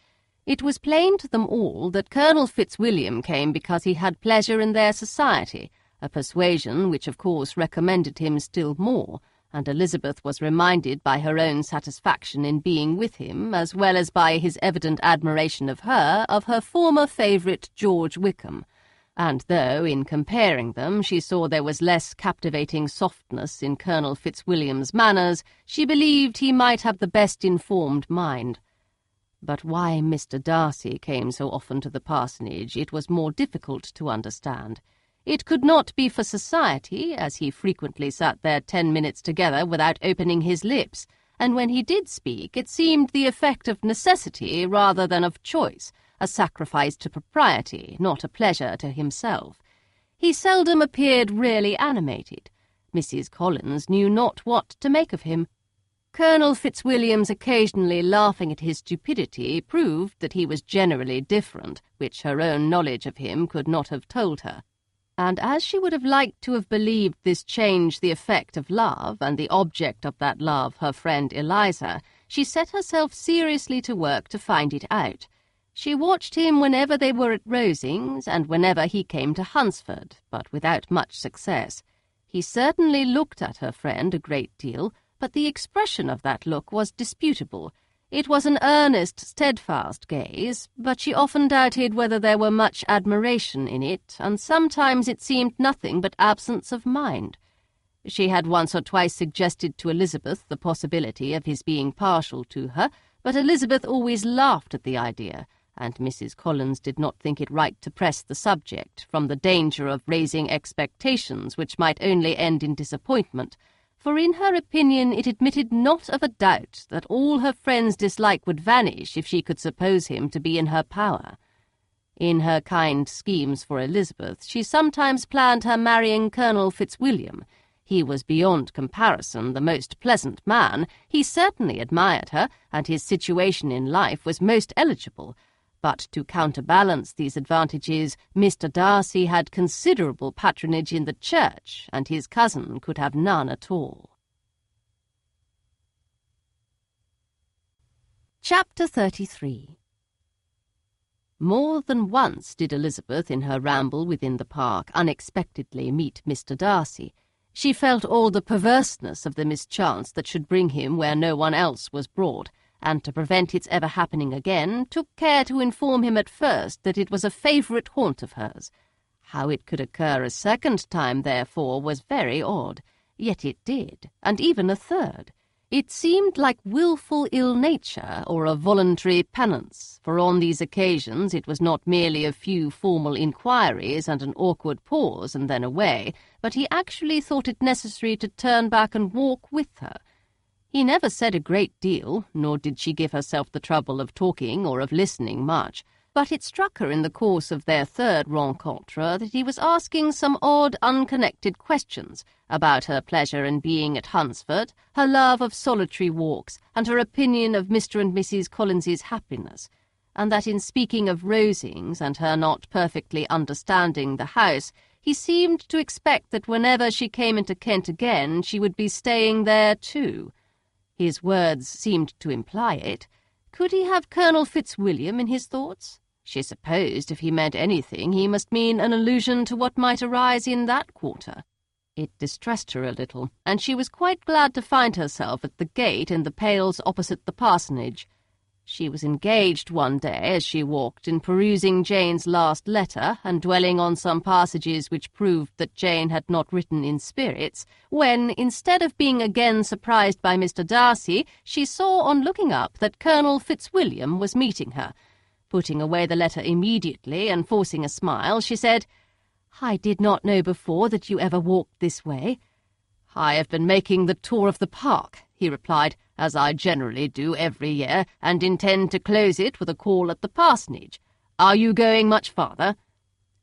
It was plain to them all that Colonel Fitzwilliam came because he had pleasure in their society, a persuasion which of course recommended him still more, and Elizabeth was reminded by her own satisfaction in being with him, as well as by his evident admiration of her former favourite George Wickham, and though, in comparing them, she saw there was less captivating softness in Colonel Fitzwilliam's manners, she believed he might have the best informed mind. But why Mr. Darcy came so often to the parsonage it was more difficult to understand. It could not be for society, as he frequently sat there 10 minutes together without opening his lips, and when he did speak it seemed the effect of necessity rather than of choice, a sacrifice to propriety, not a pleasure to himself. He seldom appeared really animated. Mrs. Collins knew not what to make of him. Colonel Fitzwilliam's occasionally laughing at his stupidity proved that he was generally different, which her own knowledge of him could not have told her. And as she would have liked to have believed this change the effect of love, and the object of that love her friend Eliza, she set herself seriously to work to find it out. She watched him whenever they were at Rosings, and whenever he came to Hunsford, but without much success. He certainly looked at her friend a great deal, but the expression of that look was disputable. It was an earnest, steadfast gaze, but she often doubted whether there were much admiration in it, and sometimes it seemed nothing but absence of mind. She had once or twice suggested to Elizabeth the possibility of his being partial to her, but Elizabeth always laughed at the idea, and Mrs. Collins did not think it right to press the subject, from the danger of raising expectations which might only end in disappointment, for in her opinion it admitted not of a doubt that all her friend's dislike would vanish if she could suppose him to be in her power. In her kind schemes for Elizabeth, she sometimes planned her marrying Colonel Fitzwilliam. He was beyond comparison the most pleasant man. He certainly admired her, and his situation in life was most eligible. But to counterbalance these advantages, Mr. Darcy had considerable patronage in the church, and his cousin could have none at all. Chapter 33. More than once did Elizabeth, in her ramble within the park, unexpectedly meet Mr. Darcy. She felt all the perverseness of the mischance that should bring him where no one else was brought, and to prevent its ever happening again, took care to inform him at first that it was a favourite haunt of hers. How it could occur a second time, therefore, was very odd, yet it did, and even a third. It seemed like wilful ill-nature or a voluntary penance, for on these occasions it was not merely a few formal inquiries and an awkward pause and then away, but he actually thought it necessary to turn back and walk with her. He never said a great deal, nor did she give herself the trouble of talking or of listening much, but it struck her in the course of their third rencontre that he was asking some odd, unconnected questions about her pleasure in being at Hunsford, her love of solitary walks, and her opinion of Mr. and Mrs. Collins's happiness, and that in speaking of Rosings and her not perfectly understanding the house, he seemed to expect that whenever she came into Kent again she would be staying there too. His words seemed to imply it. Could he have Colonel Fitzwilliam in his thoughts? She supposed if he meant anything he must mean an allusion to what might arise in that quarter. It distressed her a little, and she was quite glad to find herself at the gate in the pales opposite the parsonage. She was engaged one day as she walked in perusing Jane's last letter and dwelling on some passages which proved that Jane had not written in spirits, when, instead of being again surprised by Mr. Darcy, she saw on looking up that Colonel Fitzwilliam was meeting her. Putting away the letter immediately and forcing a smile, she said, "I did not know before that you ever walked this way." "I have been making the tour of the park," he replied, "as I generally do every year, and intend to close it with a call at the parsonage. Are you going much farther?"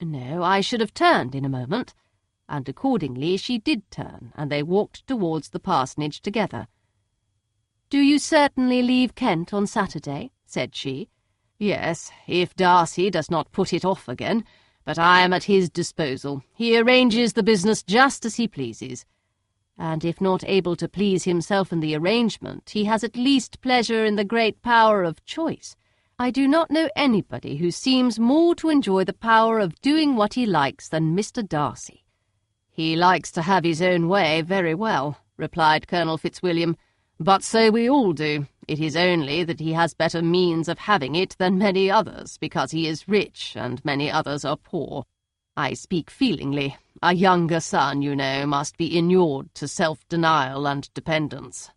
"No, I should have turned in a moment." And accordingly she did turn, and they walked towards the parsonage together. "Do you certainly leave Kent on Saturday?" said she. "Yes, if Darcy does not put it off again, but I am at his disposal. He arranges the business just as he pleases." "And if not able to please himself in the arrangement, he has at least pleasure in the great power of choice. I do not know anybody who seems more to enjoy the power of doing what he likes than Mr. Darcy." "He likes to have his own way very well," replied Colonel Fitzwilliam, "but so we all do. It is only that he has better means of having it than many others, because he is rich and many others are poor. I speak feelingly. A younger son, you know, must be inured to self-denial and dependence."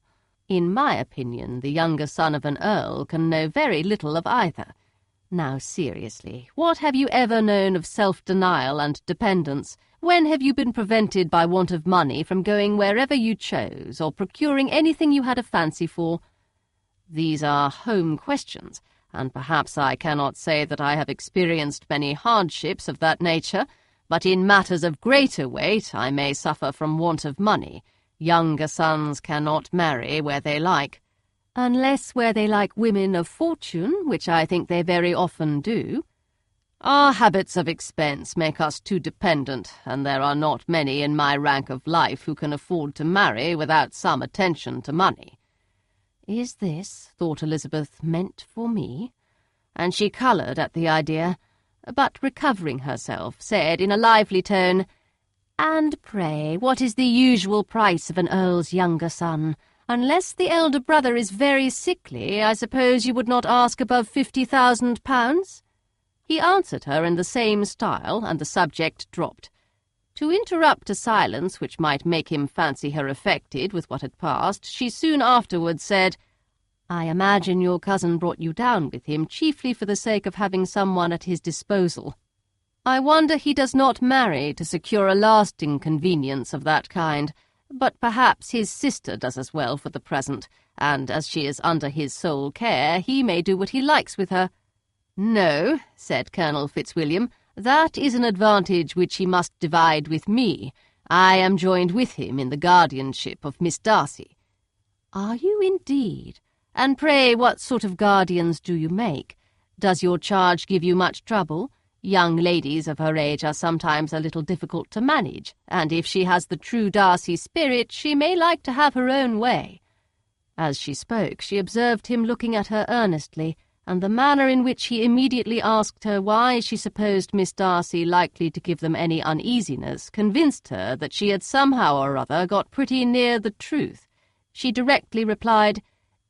"In my opinion, the younger son of an earl can know very little of either. Now, seriously, what have you ever known of self-denial and dependence? When have you been prevented by want of money from going wherever you chose, or procuring anything you had a fancy for?" "These are home questions, and perhaps I cannot say that I have experienced many hardships of that nature, but in matters of greater weight I may suffer from want of money. Younger sons cannot marry where they like." "Unless where they like women of fortune, which I think they very often do." "Our habits of expense make us too dependent, and there are not many in my rank of life who can afford to marry without some attention to money." "Is this," thought Elizabeth, "meant for me?" And she coloured at the idea, but recovering herself, said in a lively tone, "And pray, what is the usual price of an earl's younger son? Unless the elder brother is very sickly, I suppose you would not ask above £50,000? He answered her in the same style, and the subject dropped. To interrupt a silence which might make him fancy her affected with what had passed, she soon afterwards said, "I imagine your cousin brought you down with him chiefly for the sake of having someone at his disposal. I wonder he does not marry to secure a lasting convenience of that kind, but perhaps his sister does as well for the present, and as she is under his sole care, he may do what he likes with her." "No," said Colonel Fitzwilliam, "that is an advantage which he must divide with me. I am joined with him in the guardianship of Miss Darcy." "Are you indeed? And pray what sort of guardians do you make? Does your charge give you much trouble? Young ladies of her age are sometimes a little difficult to manage, and if she has the true Darcy spirit, she may like to have her own way." As she spoke, she observed him looking at her earnestly, and the manner in which he immediately asked her why she supposed Miss Darcy likely to give them any uneasiness convinced her that she had somehow or other got pretty near the truth. She directly replied,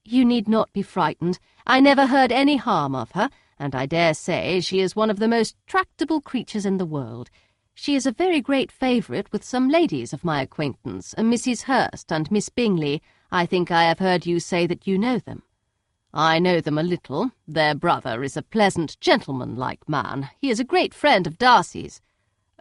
"You need not be frightened. I never heard any harm of her, and I dare say she is one of the most tractable creatures in the world. She is a very great favourite with some ladies of my acquaintance, Mrs. Hurst and Miss Bingley. I think I have heard you say that you know them." "I know them a little. Their brother is a pleasant, gentleman-like man. He is a great friend of Darcy's."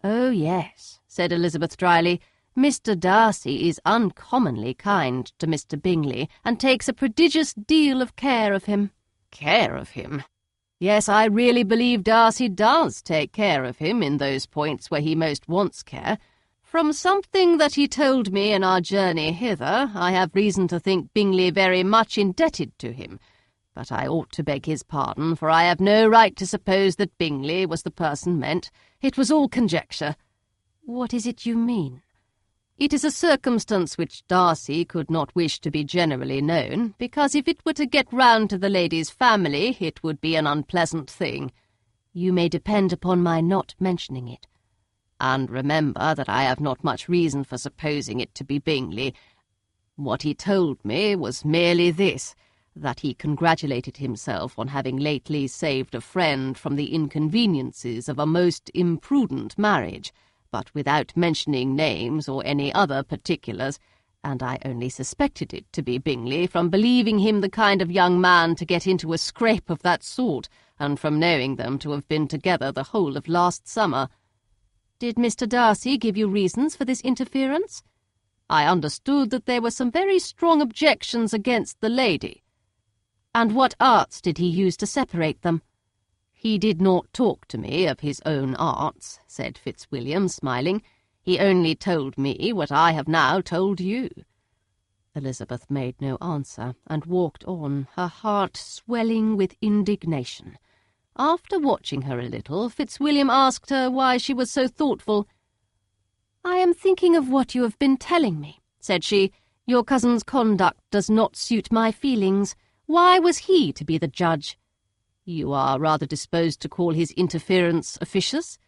"Oh, yes," said Elizabeth dryly. "Mr. Darcy is uncommonly kind to Mr. Bingley, and takes a prodigious deal of care of him." "Care of him?" "Yes, I really believe Darcy does take care of him in those points where he most wants care. From something that he told me in our journey hither, I have reason to think Bingley very much indebted to him. But I ought to beg his pardon, for I have no right to suppose that Bingley was the person meant. It was all conjecture." "What is it you mean?" "It is a circumstance which Darcy could not wish to be generally known, because if it were to get round to the lady's family, it would be an unpleasant thing." "You may depend upon my not mentioning it." "And remember that I have not much reason for supposing it to be Bingley. What he told me was merely this, that he congratulated himself on having lately saved a friend from the inconveniences of a most imprudent marriage, but without mentioning names or any other particulars, and I only suspected it to be Bingley from believing him the kind of young man to get into a scrape of that sort, and from knowing them to have been together the whole of last summer." "Did Mr. Darcy give you reasons for this interference?" "I understood that there were some very strong objections against the lady." "And what arts did he use to separate them?" "He did not talk to me of his own arts," said Fitzwilliam, smiling. "He only told me what I have now told you." Elizabeth made no answer, and walked on, her heart swelling with indignation. After watching her a little, Fitzwilliam asked her why she was so thoughtful. "I am thinking of what you have been telling me," said she. "Your cousin's conduct does not suit my feelings. Why was he to be the judge?" "You are rather disposed to call his interference officious?"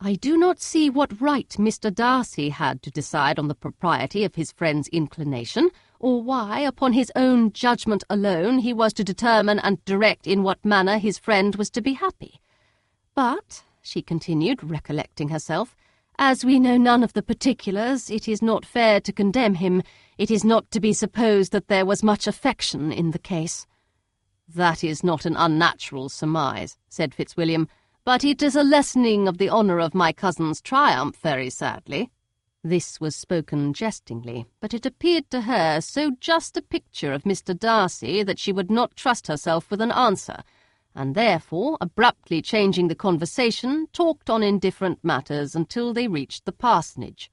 "I do not see what right Mr. Darcy had to decide on the propriety of his friend's inclination, or why, upon his own judgment alone, he was to determine and direct in what manner his friend was to be happy. But," she continued, recollecting herself, "as we know none of the particulars, it is not fair to condemn him. It is not to be supposed that there was much affection in the case." "That is not an unnatural surmise," said Fitzwilliam, "but it is a lessening of the honour of my cousin's triumph, very sadly." This was spoken jestingly, but it appeared to her so just a picture of Mr. Darcy that she would not trust herself with an answer, and therefore, abruptly changing the conversation, talked on indifferent matters until they reached the parsonage.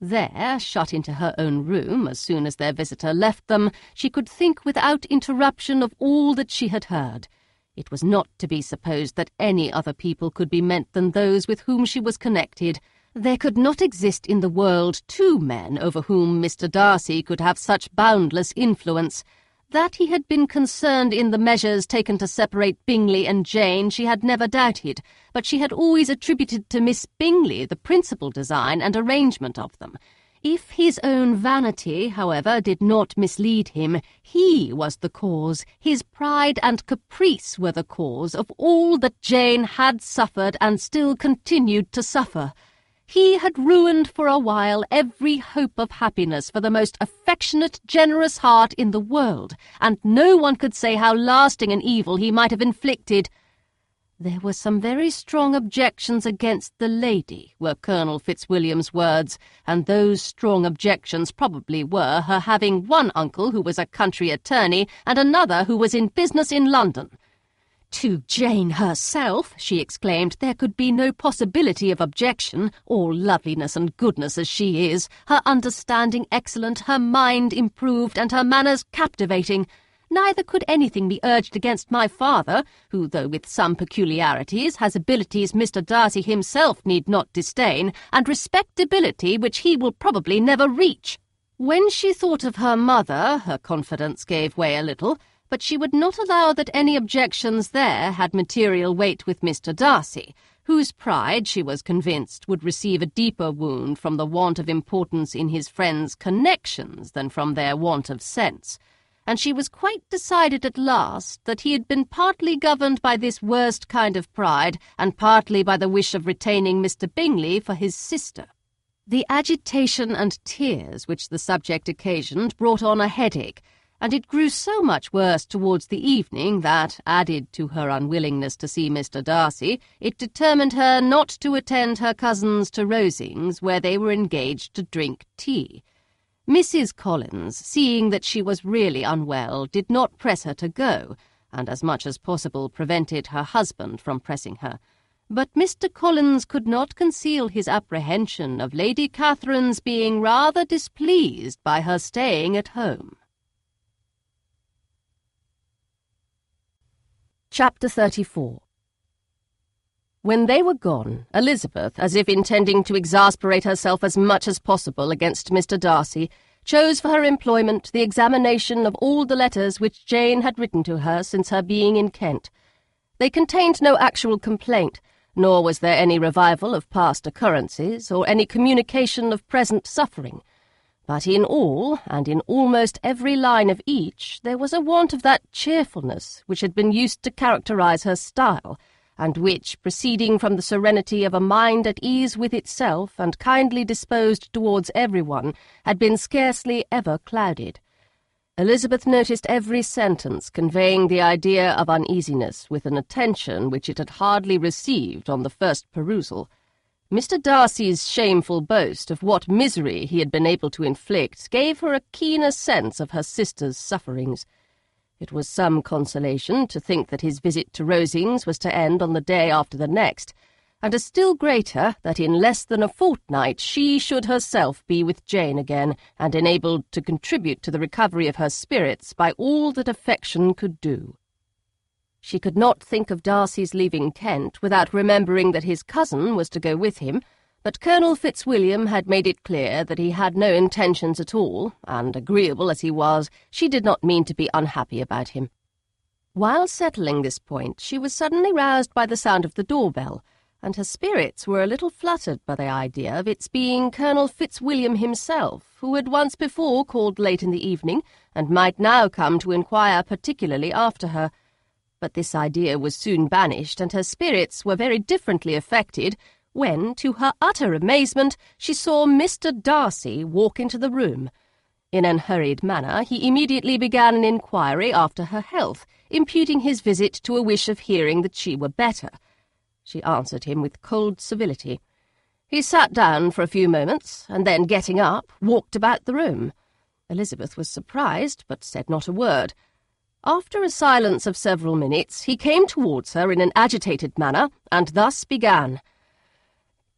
There, shut into her own room as soon as their visitor left them, she could think without interruption of all that she had heard. It was not to be supposed that any other people could be meant than those with whom she was connected. There could not exist in the world two men over whom Mr. Darcy could have such boundless influence. That he had been concerned in the measures taken to separate Bingley and Jane she had never doubted, but she had always attributed to Miss Bingley the principal design and arrangement of them. If his own vanity, however, did not mislead him, he was the cause, his pride and caprice were the cause of all that Jane had suffered and still continued to suffer. He had ruined for a while every hope of happiness for the most affectionate, generous heart in the world, and no one could say how lasting an evil he might have inflicted. There were some very strong objections against the lady, were Colonel Fitzwilliam's words, and those strong objections probably were her having one uncle who was a country attorney and another who was in business in London. To Jane herself, she exclaimed, there could be no possibility of objection, all loveliness and goodness as she is, her understanding excellent, her mind improved, and her manners captivating. Neither could anything be urged against my father, who, though with some peculiarities, has abilities Mr. Darcy himself need not disdain, and respectability which he will probably never reach. When she thought of her mother, her confidence gave way a little, but she would not allow that any objections there had material weight with Mr. Darcy, whose pride, she was convinced, would receive a deeper wound from the want of importance in his friends' connections than from their want of sense. And she was quite decided at last that he had been partly governed by this worst kind of pride, and partly by the wish of retaining Mr. Bingley for his sister. The agitation and tears which the subject occasioned brought on a headache, and it grew so much worse towards the evening that, added to her unwillingness to see Mr. Darcy, it determined her not to attend her cousins to Rosings, where they were engaged to drink tea. Mrs. Collins, seeing that she was really unwell, did not press her to go, and as much as possible prevented her husband from pressing her. But Mr. Collins could not conceal his apprehension of Lady Catherine's being rather displeased by her staying at home. Chapter 34. When they were gone, Elizabeth, as if intending to exasperate herself as much as possible against Mr. Darcy, chose for her employment the examination of all the letters which Jane had written to her since her being in Kent. They contained no actual complaint, nor was there any revival of past occurrences, or any communication of present suffering. But in all, and in almost every line of each, there was a want of that cheerfulness which had been used to characterize her style, and which, proceeding from the serenity of a mind at ease with itself and kindly disposed towards everyone, had been scarcely ever clouded. Elizabeth noticed every sentence conveying the idea of uneasiness with an attention which it had hardly received on the first perusal. Mr. Darcy's shameful boast of what misery he had been able to inflict gave her a keener sense of her sister's sufferings. It was some consolation to think that his visit to Rosings was to end on the day after the next, and a still greater that in less than a fortnight she should herself be with Jane again, and enabled to contribute to the recovery of her spirits by all that affection could do. She could not think of Darcy's leaving Kent without remembering that his cousin was to go with him, but Colonel Fitzwilliam had made it clear that he had no intentions at all, and, agreeable as he was, she did not mean to be unhappy about him. While settling this point, she was suddenly roused by the sound of the door-bell, and her spirits were a little fluttered by the idea of its being Colonel Fitzwilliam himself, who had once before called late in the evening, and might now come to inquire particularly after her. But this idea was soon banished, and her spirits were very differently affected, when, to her utter amazement, she saw Mr. Darcy walk into the room. In an hurried manner, he immediately began an inquiry after her health, imputing his visit to a wish of hearing that she were better. She answered him with cold civility. He sat down for a few moments, and then, getting up, walked about the room. Elizabeth was surprised, but said not a word. After a silence of several minutes, he came towards her in an agitated manner, and thus began.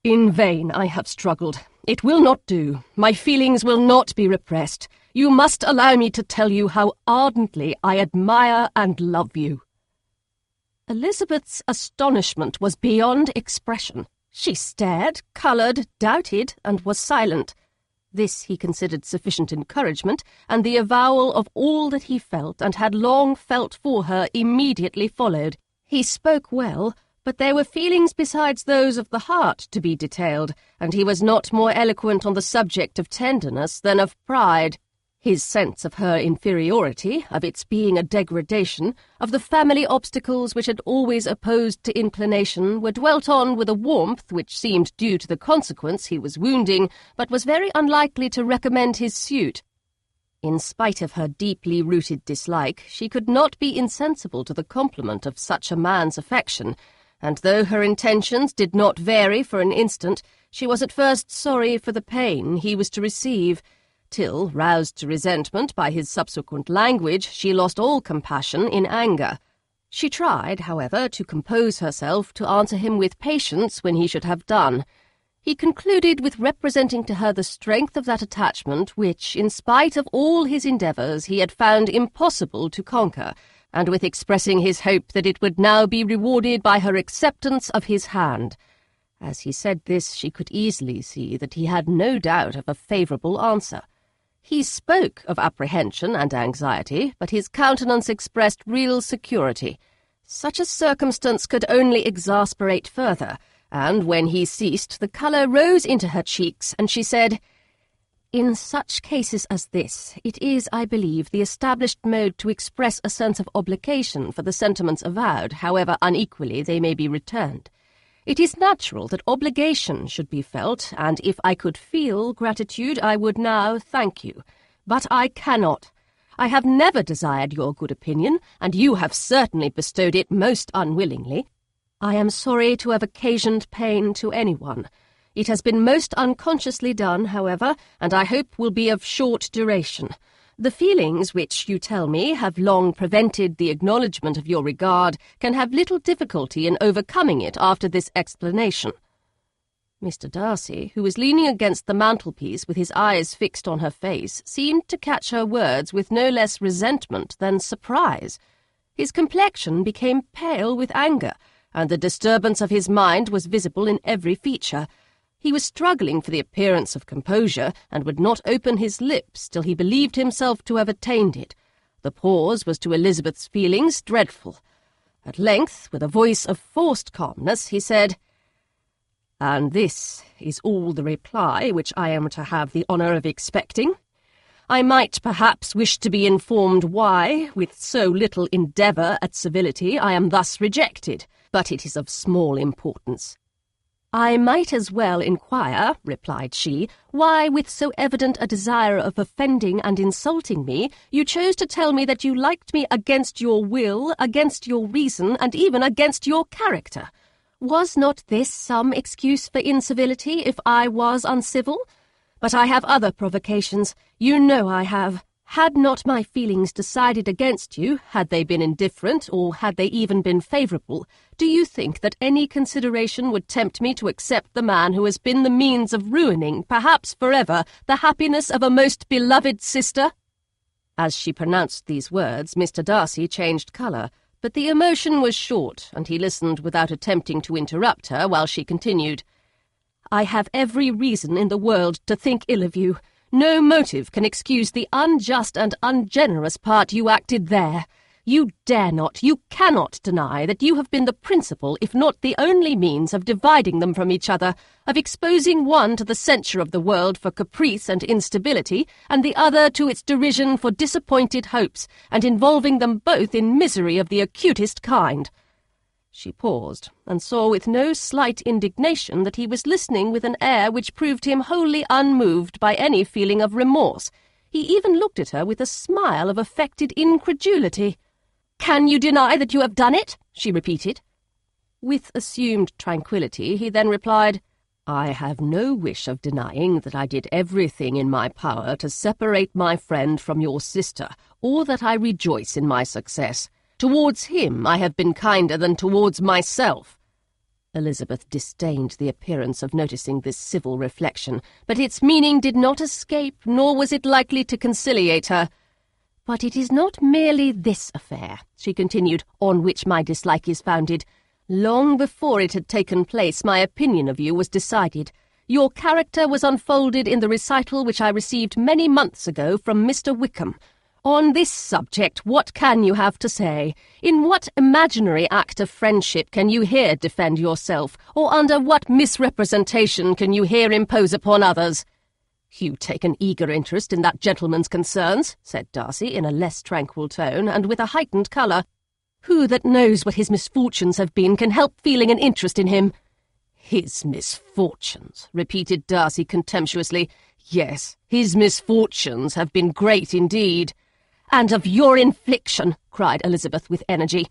"In vain I have struggled. It will not do. My feelings will not be repressed. You must allow me to tell you how ardently I admire and love you." Elizabeth's astonishment was beyond expression. She stared, coloured, doubted, and was silent. This he considered sufficient encouragement, and the avowal of all that he felt and had long felt for her immediately followed. He spoke well, But there were feelings besides those of the heart to be detailed, and he was not more eloquent on the subject of tenderness than of pride. His sense of her inferiority, of its being a degradation, of the family obstacles which had always opposed to inclination, were dwelt on with a warmth which seemed due to the consequence he was wounding, but was very unlikely to recommend his suit. In spite of her deeply rooted dislike, she could not be insensible to the compliment of such a man's affection, and though her intentions did not vary for an instant, she was at first sorry for the pain he was to receive, till, roused to resentment by his subsequent language, she lost all compassion in anger. She tried, however, to compose herself, to answer him with patience when he should have done. He concluded with representing to her the strength of that attachment which, in spite of all his endeavours, he had found impossible to conquer, and with expressing his hope that it would now be rewarded by her acceptance of his hand. As he said this, she could easily see that he had no doubt of a favourable answer. He spoke of apprehension and anxiety, but his countenance expressed real security. Such a circumstance could only exasperate further, and when he ceased, the colour rose into her cheeks, and she said, "In such cases as this, it is, I believe, the established mode to express a sense of obligation for the sentiments avowed, however unequally they may be returned. It is natural that obligation should be felt, and if I could feel gratitude, I would now thank you. But I cannot. I have never desired your good opinion, and you have certainly bestowed it most unwillingly. I am sorry to have occasioned pain to anyone. It has been most unconsciously done, however, and I hope will be of short duration. The feelings which, you tell me, have long prevented the acknowledgment of your regard can have little difficulty in overcoming it after this explanation." Mr. Darcy, who was leaning against the mantelpiece with his eyes fixed on her face, seemed to catch her words with no less resentment than surprise. His complexion became pale with anger, and the disturbance of his mind was visible in every feature. He was struggling for the appearance of composure, and would not open his lips till he believed himself to have attained it. The pause was to Elizabeth's feelings dreadful. At length, with a voice of forced calmness, he said, "And this is all the reply which I am to have the honour of expecting? I might perhaps wish to be informed why, with so little endeavour at civility, I am thus rejected, but it is of small importance." "I might as well inquire," replied she, "why, with so evident a desire of offending and insulting me, you chose to tell me that you liked me against your will, against your reason, and even against your character. Was not this some excuse for incivility if I was uncivil? But I have other provocations. You know I have. Had not my feelings decided against you, had they been indifferent, or had they even been favourable, do you think that any consideration would tempt me to accept the man who has been the means of ruining, perhaps forever, the happiness of a most beloved sister?" As she pronounced these words, Mr. Darcy changed colour, but the emotion was short, and he listened without attempting to interrupt her while she continued, "I have every reason in the world to think ill of you. No motive can excuse the unjust and ungenerous part you acted there. You dare not, you cannot deny that you have been the principal, if not the only means of dividing them from each other, of exposing one to the censure of the world for caprice and instability, and the other to its derision for disappointed hopes, and involving them both in misery of the acutest kind." She paused, and saw with no slight indignation that he was listening with an air which proved him wholly unmoved by any feeling of remorse. He even looked at her with a smile of affected incredulity. "Can you deny that you have done it?" she repeated. With assumed tranquillity, he then replied, "I have no wish of denying that I did everything in my power to separate my friend from your sister, or that I rejoice in my success. Towards him I have been kinder than towards myself." Elizabeth disdained the appearance of noticing this civil reflection, but its meaning did not escape, nor was it likely to conciliate her. "But it is not merely this affair," she continued, "on which my dislike is founded. Long before it had taken place, my opinion of you was decided. Your character was unfolded in the recital which I received many months ago from Mr. Wickham. On this subject, what can you have to say? In what imaginary act of friendship can you here defend yourself, or under what misrepresentation can you here impose upon others?" "You take an eager interest in that gentleman's concerns," said Darcy in a less tranquil tone, and with a heightened colour. "Who that knows what his misfortunes have been can help feeling an interest in him?" "His misfortunes," repeated Darcy contemptuously. "Yes, his misfortunes have been great indeed." "And of your infliction," cried Elizabeth with energy.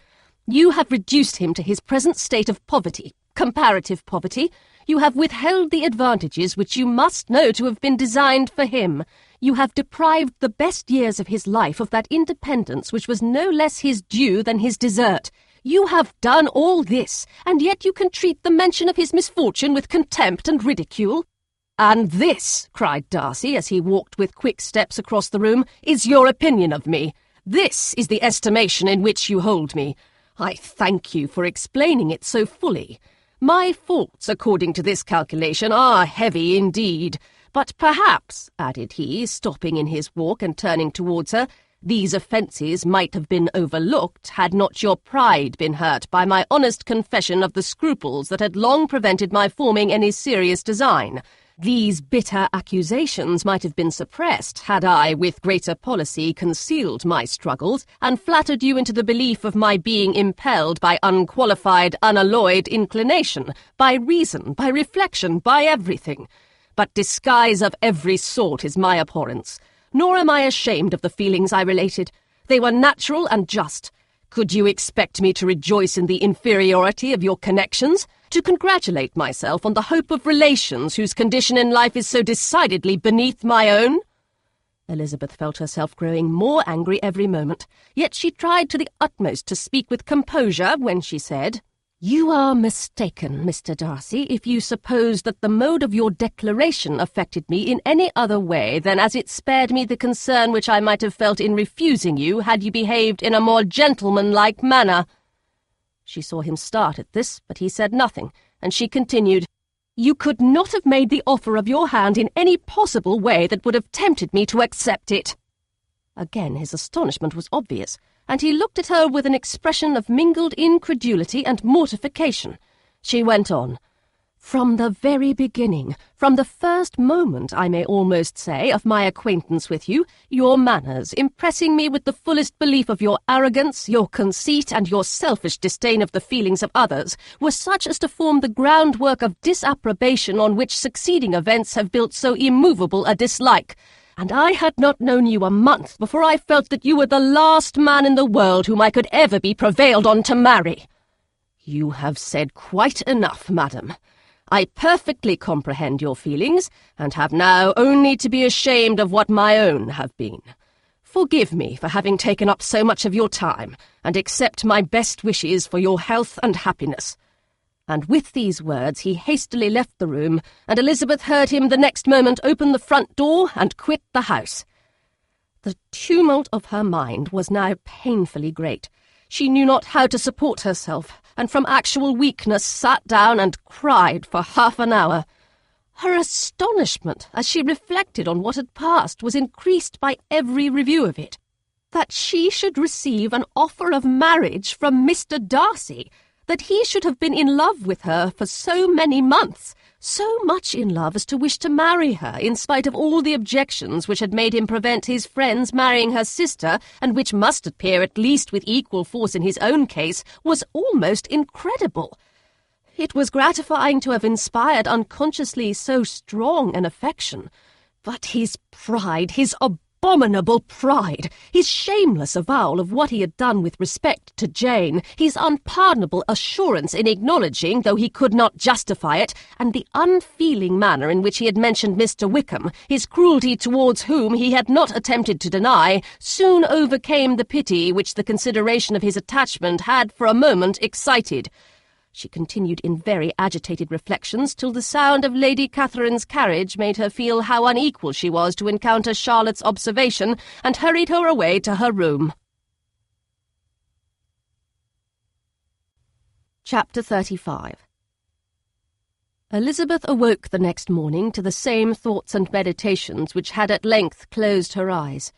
"You have reduced him to his present state of poverty, comparative poverty. You have withheld the advantages which you must know to have been designed for him. You have deprived the best years of his life of that independence which was no less his due than his desert. You have done all this, and yet you can treat the mention of his misfortune with contempt and ridicule." "And this," cried Darcy, as he walked with quick steps across the room, "is your opinion of me. This is the estimation in which you hold me. I thank you for explaining it so fully. My faults, according to this calculation, are heavy indeed. But perhaps," added he, stopping in his walk and turning towards her, "these offences might have been overlooked had not your pride been hurt by my honest confession of the scruples that had long prevented my forming any serious design. These bitter accusations might have been suppressed had I, with greater policy, concealed my struggles, and flattered you into the belief of my being impelled by unqualified, unalloyed inclination, by reason, by reflection, by everything. But disguise of every sort is my abhorrence, nor am I ashamed of the feelings I related. They were natural and just. Could you expect me to rejoice in the inferiority of your connections? To congratulate myself on the hope of relations whose condition in life is so decidedly beneath my own?" Elizabeth felt herself growing more angry every moment, yet she tried to the utmost to speak with composure when she said, "You are mistaken, Mr. Darcy, if you suppose that the mode of your declaration affected me in any other way than as it spared me the concern which I might have felt in refusing you had you behaved in a more gentlemanlike manner." She saw him start at this, but he said nothing, and she continued, "You could not have made the offer of your hand in any possible way that would have tempted me to accept it." Again his astonishment was obvious, and he looked at her with an expression of mingled incredulity and mortification. She went on, "From the very beginning, from the first moment, I may almost say, of my acquaintance with you, your manners, impressing me with the fullest belief of your arrogance, your conceit, and your selfish disdain of the feelings of others, were such as to form the groundwork of disapprobation on which succeeding events have built so immovable a dislike. And I had not known you a month before I felt that you were the last man in the world whom I could ever be prevailed on to marry." "You have said quite enough, madam. I perfectly comprehend your feelings, and have now only to be ashamed of what my own have been. Forgive me for having taken up so much of your time, and accept my best wishes for your health and happiness." And with these words he hastily left the room, and Elizabeth heard him the next moment open the front door and quit the house. The tumult of her mind was now painfully great. She knew not how to support herself, and from actual weakness sat down and cried for half an hour. Her astonishment, as she reflected on what had passed, was increased by every review of it. That she should receive an offer of marriage from Mr. Darcy, that he should have been in love with her for so many months, so much in love as to wish to marry her, in spite of all the objections which had made him prevent his friends marrying her sister, and which must appear at least with equal force in his own case, was almost incredible. It was gratifying to have inspired unconsciously so strong an affection, but his pride, his abominable pride, his shameless avowal of what he had done with respect to Jane, his unpardonable assurance in acknowledging, though he could not justify it, and the unfeeling manner in which he had mentioned Mr. Wickham, his cruelty towards whom he had not attempted to deny, soon overcame the pity which the consideration of his attachment had for a moment excited. She continued in very agitated reflections till the sound of Lady Catherine's carriage made her feel how unequal she was to encounter Charlotte's observation, and hurried her away to her room. Chapter 35. Elizabeth awoke the next morning to the same thoughts and meditations which had at length closed her eyes.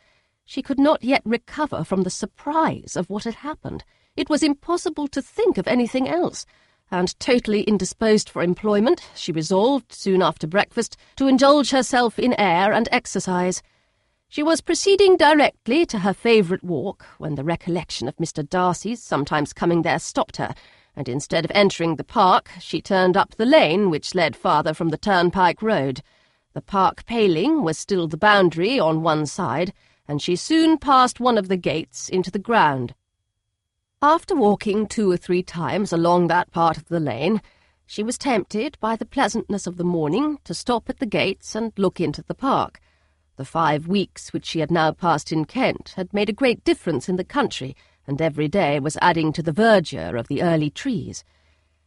She could not yet recover from the surprise of what had happened. It was impossible to think of anything else, and totally indisposed for employment, she resolved, soon after breakfast, to indulge herself in air and exercise. She was proceeding directly to her favourite walk, when the recollection of Mr. Darcy's sometimes coming there stopped her, and instead of entering the park, she turned up the lane which led farther from the turnpike road. The park paling was still the boundary on one side, and she soon passed one of the gates into the ground. After walking 2 or 3 times along that part of the lane, she was tempted by the pleasantness of the morning to stop at the gates and look into the park. The 5 weeks which she had now passed in Kent had made a great difference in the country, and every day was adding to the verdure of the early trees.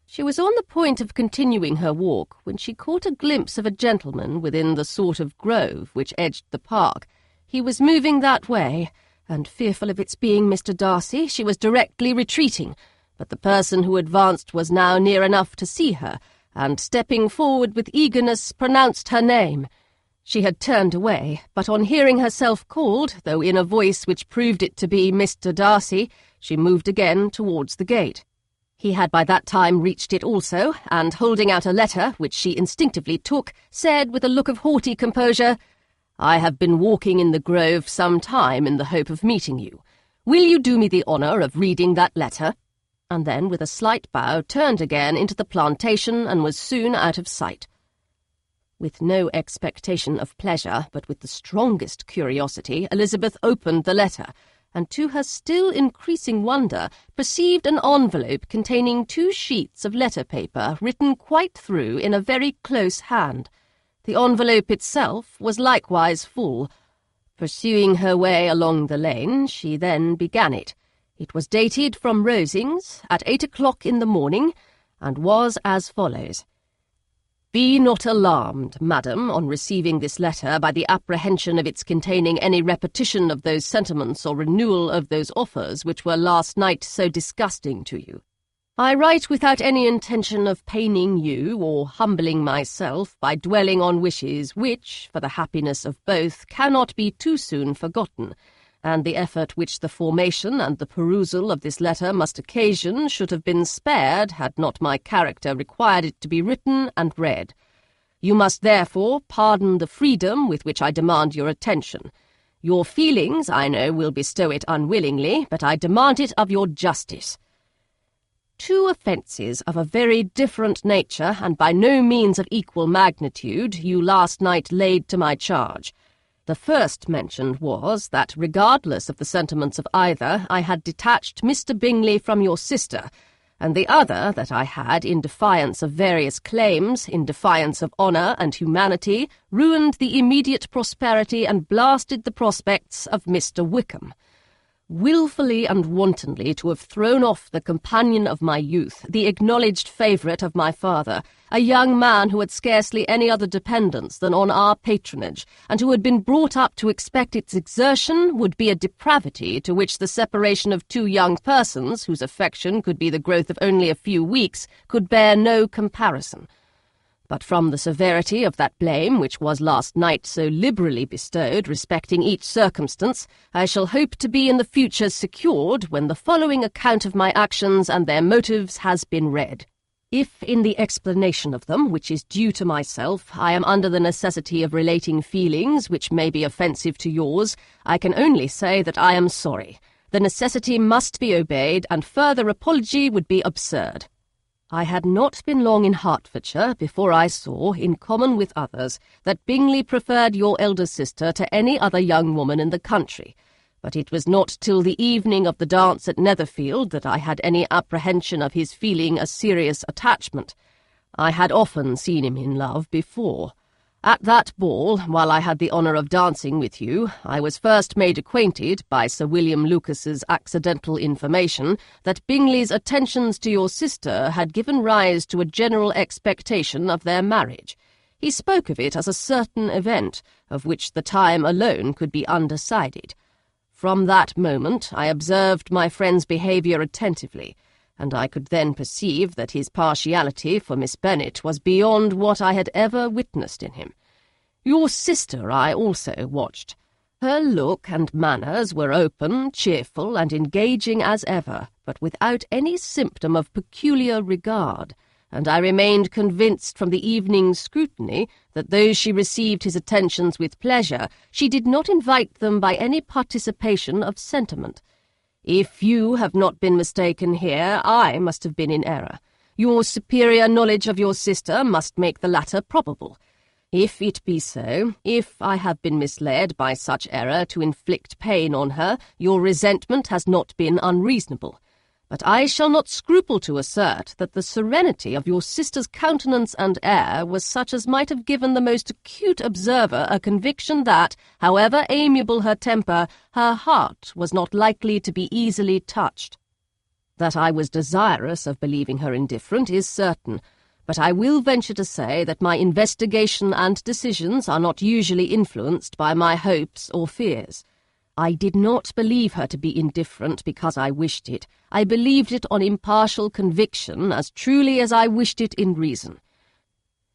She was on the point of continuing her walk when she caught a glimpse of a gentleman within the sort of grove which edged the park. He was moving that way, and fearful of its being Mr. Darcy, she was directly retreating, but the person who advanced was now near enough to see her, and, stepping forward with eagerness, pronounced her name. She had turned away, but on hearing herself called, though in a voice which proved it to be Mr. Darcy, she moved again towards the gate. He had by that time reached it also, and, holding out a letter, which she instinctively took, said with a look of haughty composure, "I have been walking in the grove some time in the hope of meeting you. Will you do me the honour of reading that letter?" And then, with a slight bow, turned again into the plantation and was soon out of sight. With no expectation of pleasure, but with the strongest curiosity, Elizabeth opened the letter, and to her still increasing wonder perceived an envelope containing 2 sheets of letter paper written quite through in a very close hand. The envelope itself was likewise full. Pursuing her way along the lane, she then began it. It was dated from Rosings at 8 o'clock in the morning, and was as follows. "Be not alarmed, madam, on receiving this letter by the apprehension of its containing any repetition of those sentiments or renewal of those offers which were last night so disgusting to you. I write without any intention of paining you or humbling myself by dwelling on wishes which, for the happiness of both, cannot be too soon forgotten, and the effort which the formation and the perusal of this letter must occasion should have been spared had not my character required it to be written and read. You must therefore pardon the freedom with which I demand your attention. Your feelings, I know, will bestow it unwillingly, but I demand it of your justice. 2 offences of a very different nature, and by no means of equal magnitude, you last night laid to my charge. The first mentioned was that, regardless of the sentiments of either, I had detached Mr. Bingley from your sister, and the other that I had, in defiance of various claims, in defiance of honour and humanity, ruined the immediate prosperity and blasted the prospects of Mr. Wickham. Wilfully and wantonly to have thrown off the companion of my youth, the acknowledged favourite of my father, a young man who had scarcely any other dependence than on our patronage, and who had been brought up to expect its exertion, would be a depravity to which the separation of 2 young persons, whose affection could be the growth of only a few weeks, could bear no comparison. But from the severity of that blame which was last night so liberally bestowed respecting each circumstance, I shall hope to be in the future secured when the following account of my actions and their motives has been read. If in the explanation of them, which is due to myself, I am under the necessity of relating feelings which may be offensive to yours, I can only say that I am sorry. The necessity must be obeyed, and further apology would be absurd. I had not been long in Hertfordshire before I saw, in common with others, that Bingley preferred your elder sister to any other young woman in the country, but it was not till the evening of the dance at Netherfield that I had any apprehension of his feeling a serious attachment. I had often seen him in love before. At that ball, while I had the honour of dancing with you, I was first made acquainted, by Sir William Lucas's accidental information, that Bingley's attentions to your sister had given rise to a general expectation of their marriage. He spoke of it as a certain event, of which the time alone could be undecided. From that moment I observed my friend's behaviour attentively, and I could then perceive that his partiality for Miss Bennet was beyond what I had ever witnessed in him. Your sister I also watched. Her look and manners were open, cheerful, and engaging as ever, but without any symptom of peculiar regard, and I remained convinced from the evening's scrutiny that though she received his attentions with pleasure, she did not invite them by any participation of sentiment. If you have not been mistaken here, I must have been in error. Your superior knowledge of your sister must make the latter probable. If it be so, if I have been misled by such error to inflict pain on her, your resentment has not been unreasonable. But I shall not scruple to assert that the serenity of your sister's countenance and air was such as might have given the most acute observer a conviction that, however amiable her temper, her heart was not likely to be easily touched. That I was desirous of believing her indifferent is certain, but I will venture to say that my investigation and decisions are not usually influenced by my hopes or fears. I did not believe her to be indifferent because I wished it. I believed it on impartial conviction as truly as I wished it in reason.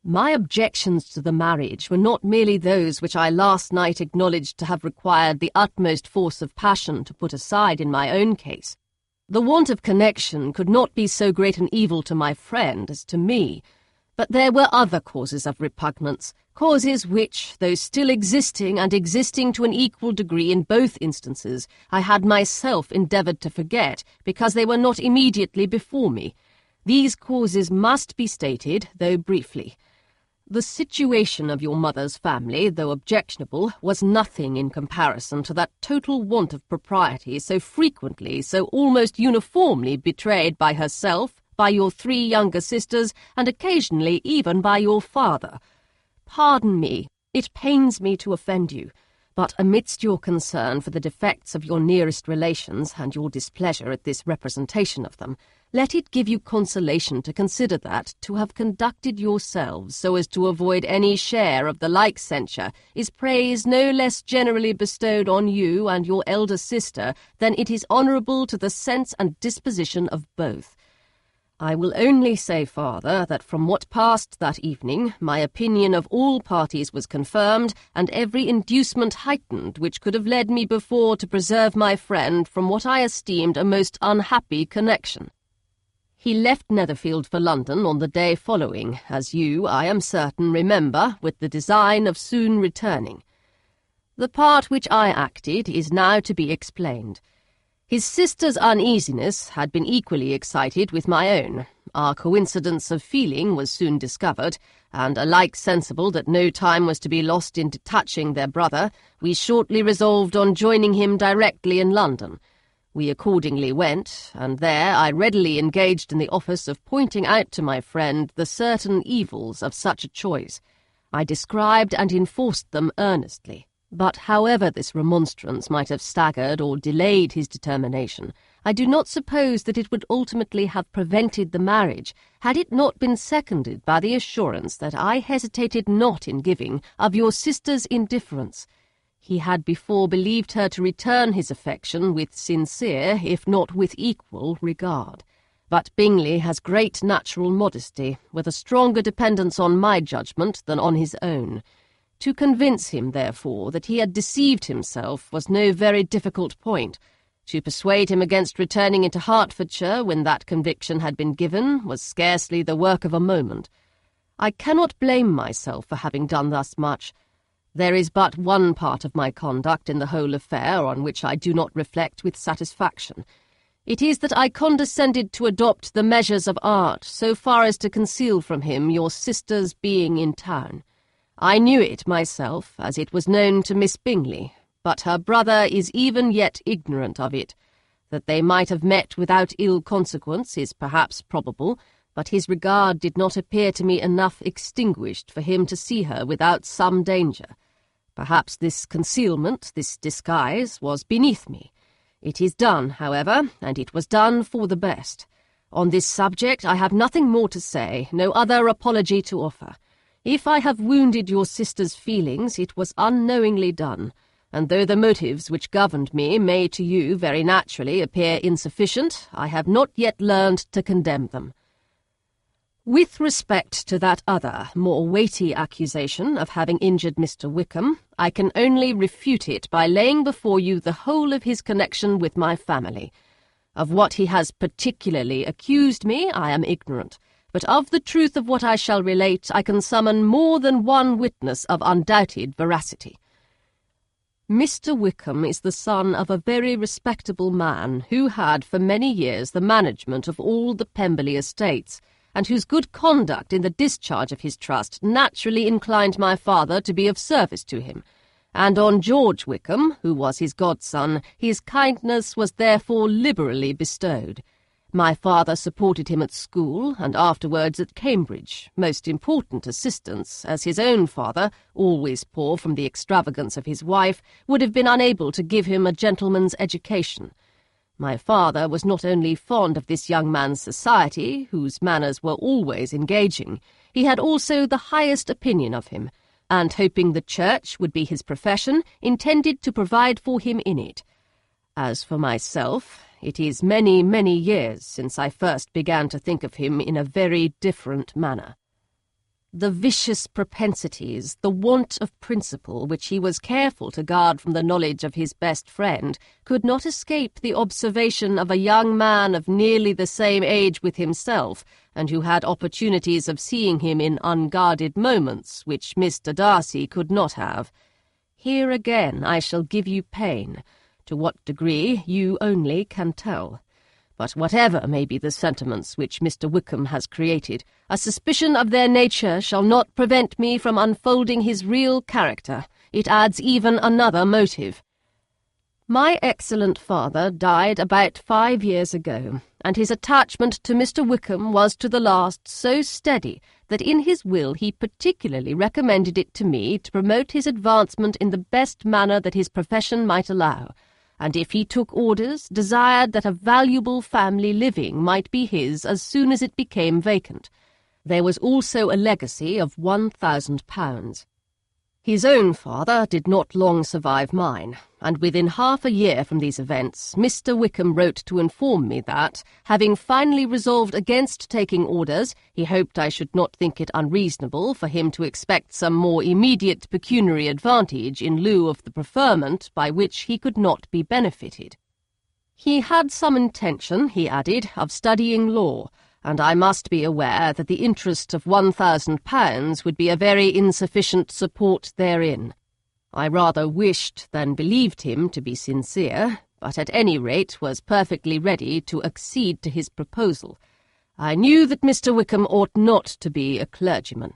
My objections to the marriage were not merely those which I last night acknowledged to have required the utmost force of passion to put aside in my own case. The want of connection could not be so great an evil to my friend as to me, but there were other causes of repugnance, causes which, though still existing and existing to an equal degree in both instances, I had myself endeavoured to forget, because they were not immediately before me. These causes must be stated, though briefly. The situation of your mother's family, though objectionable, was nothing in comparison to that total want of propriety so frequently, so almost uniformly betrayed by herself, by your 3 younger sisters, and occasionally even by your father. Pardon me, it pains me to offend you, but amidst your concern for the defects of your nearest relations and your displeasure at this representation of them, let it give you consolation to consider that to have conducted yourselves so as to avoid any share of the like censure is praise no less generally bestowed on you and your elder sister than it is honourable to the sense and disposition of both. I will only say farther that from what passed that evening, my opinion of all parties was confirmed, and every inducement heightened which could have led me before to preserve my friend from what I esteemed a most unhappy connection. He left Netherfield for London on the day following, as you, I am certain, remember, with the design of soon returning. The part which I acted is now to be explained. His sister's uneasiness had been equally excited with my own. Our coincidence of feeling was soon discovered, and alike sensible that no time was to be lost in detaching their brother, we shortly resolved on joining him directly in London. We accordingly went, and there I readily engaged in the office of pointing out to my friend the certain evils of such a choice. I described and enforced them earnestly. But however this remonstrance might have staggered or delayed his determination, I do not suppose that it would ultimately have prevented the marriage, had it not been seconded by the assurance that I hesitated not in giving of your sister's indifference. He had before believed her to return his affection with sincere, if not with equal, regard. But Bingley has great natural modesty, with a stronger dependence on my judgment than on his own. To convince him, therefore, that he had deceived himself was no very difficult point. To persuade him against returning into Hertfordshire when that conviction had been given was scarcely the work of a moment. I cannot blame myself for having done thus much. There is but one part of my conduct in the whole affair on which I do not reflect with satisfaction. It is that I condescended to adopt the measures of art so far as to conceal from him your sister's being in town. I knew it myself, as it was known to Miss Bingley, but her brother is even yet ignorant of it. That they might have met without ill consequence is perhaps probable, but his regard did not appear to me enough extinguished for him to see her without some danger. Perhaps this concealment, this disguise, was beneath me. It is done, however, and it was done for the best. On this subject I have nothing more to say, no other apology to offer. If I have wounded your sister's feelings, it was unknowingly done, and though the motives which governed me may to you very naturally appear insufficient, I have not yet learned to condemn them. With respect to that other, more weighty accusation of having injured Mr. Wickham, I can only refute it by laying before you the whole of his connection with my family. Of what he has particularly accused me, I am ignorant, but of the truth of what I shall relate, I can summon more than one witness of undoubted veracity. Mr. Wickham is the son of a very respectable man who had for many years the management of all the Pemberley estates, and whose good conduct in the discharge of his trust naturally inclined my father to be of service to him, and on George Wickham, who was his godson, his kindness was therefore liberally bestowed. My father supported him at school, and afterwards at Cambridge, most important assistance, as his own father, always poor from the extravagance of his wife, would have been unable to give him a gentleman's education. My father was not only fond of this young man's society, whose manners were always engaging, he had also the highest opinion of him, and hoping the church would be his profession, intended to provide for him in it. As for myself, it is many, many years since I first began to think of him in a very different manner. The vicious propensities, the want of principle, which he was careful to guard from the knowledge of his best friend, could not escape the observation of a young man of nearly the same age with himself, and who had opportunities of seeing him in unguarded moments, which Mr. Darcy could not have. Here again I shall give you pain. To what degree, you only can tell. But whatever may be the sentiments which Mr. Wickham has created, a suspicion of their nature shall not prevent me from unfolding his real character. It adds even another motive. My excellent father died about 5 years ago, and his attachment to Mr. Wickham was to the last so steady that in his will he particularly recommended it to me to promote his advancement in the best manner that his profession might allow, and if he took orders, desired that a valuable family living might be his as soon as it became vacant. There was also a legacy of £1,000. His own father did not long survive mine, and within half a year from these events, Mr. Wickham wrote to inform me that, having finally resolved against taking orders, he hoped I should not think it unreasonable for him to expect some more immediate pecuniary advantage in lieu of the preferment by which he could not be benefited. He had some intention, he added, of studying law, and I must be aware that the interest of £1,000 would be a very insufficient support therein. I rather wished than believed him to be sincere, but at any rate was perfectly ready to accede to his proposal. I knew that Mr. Wickham ought not to be a clergyman.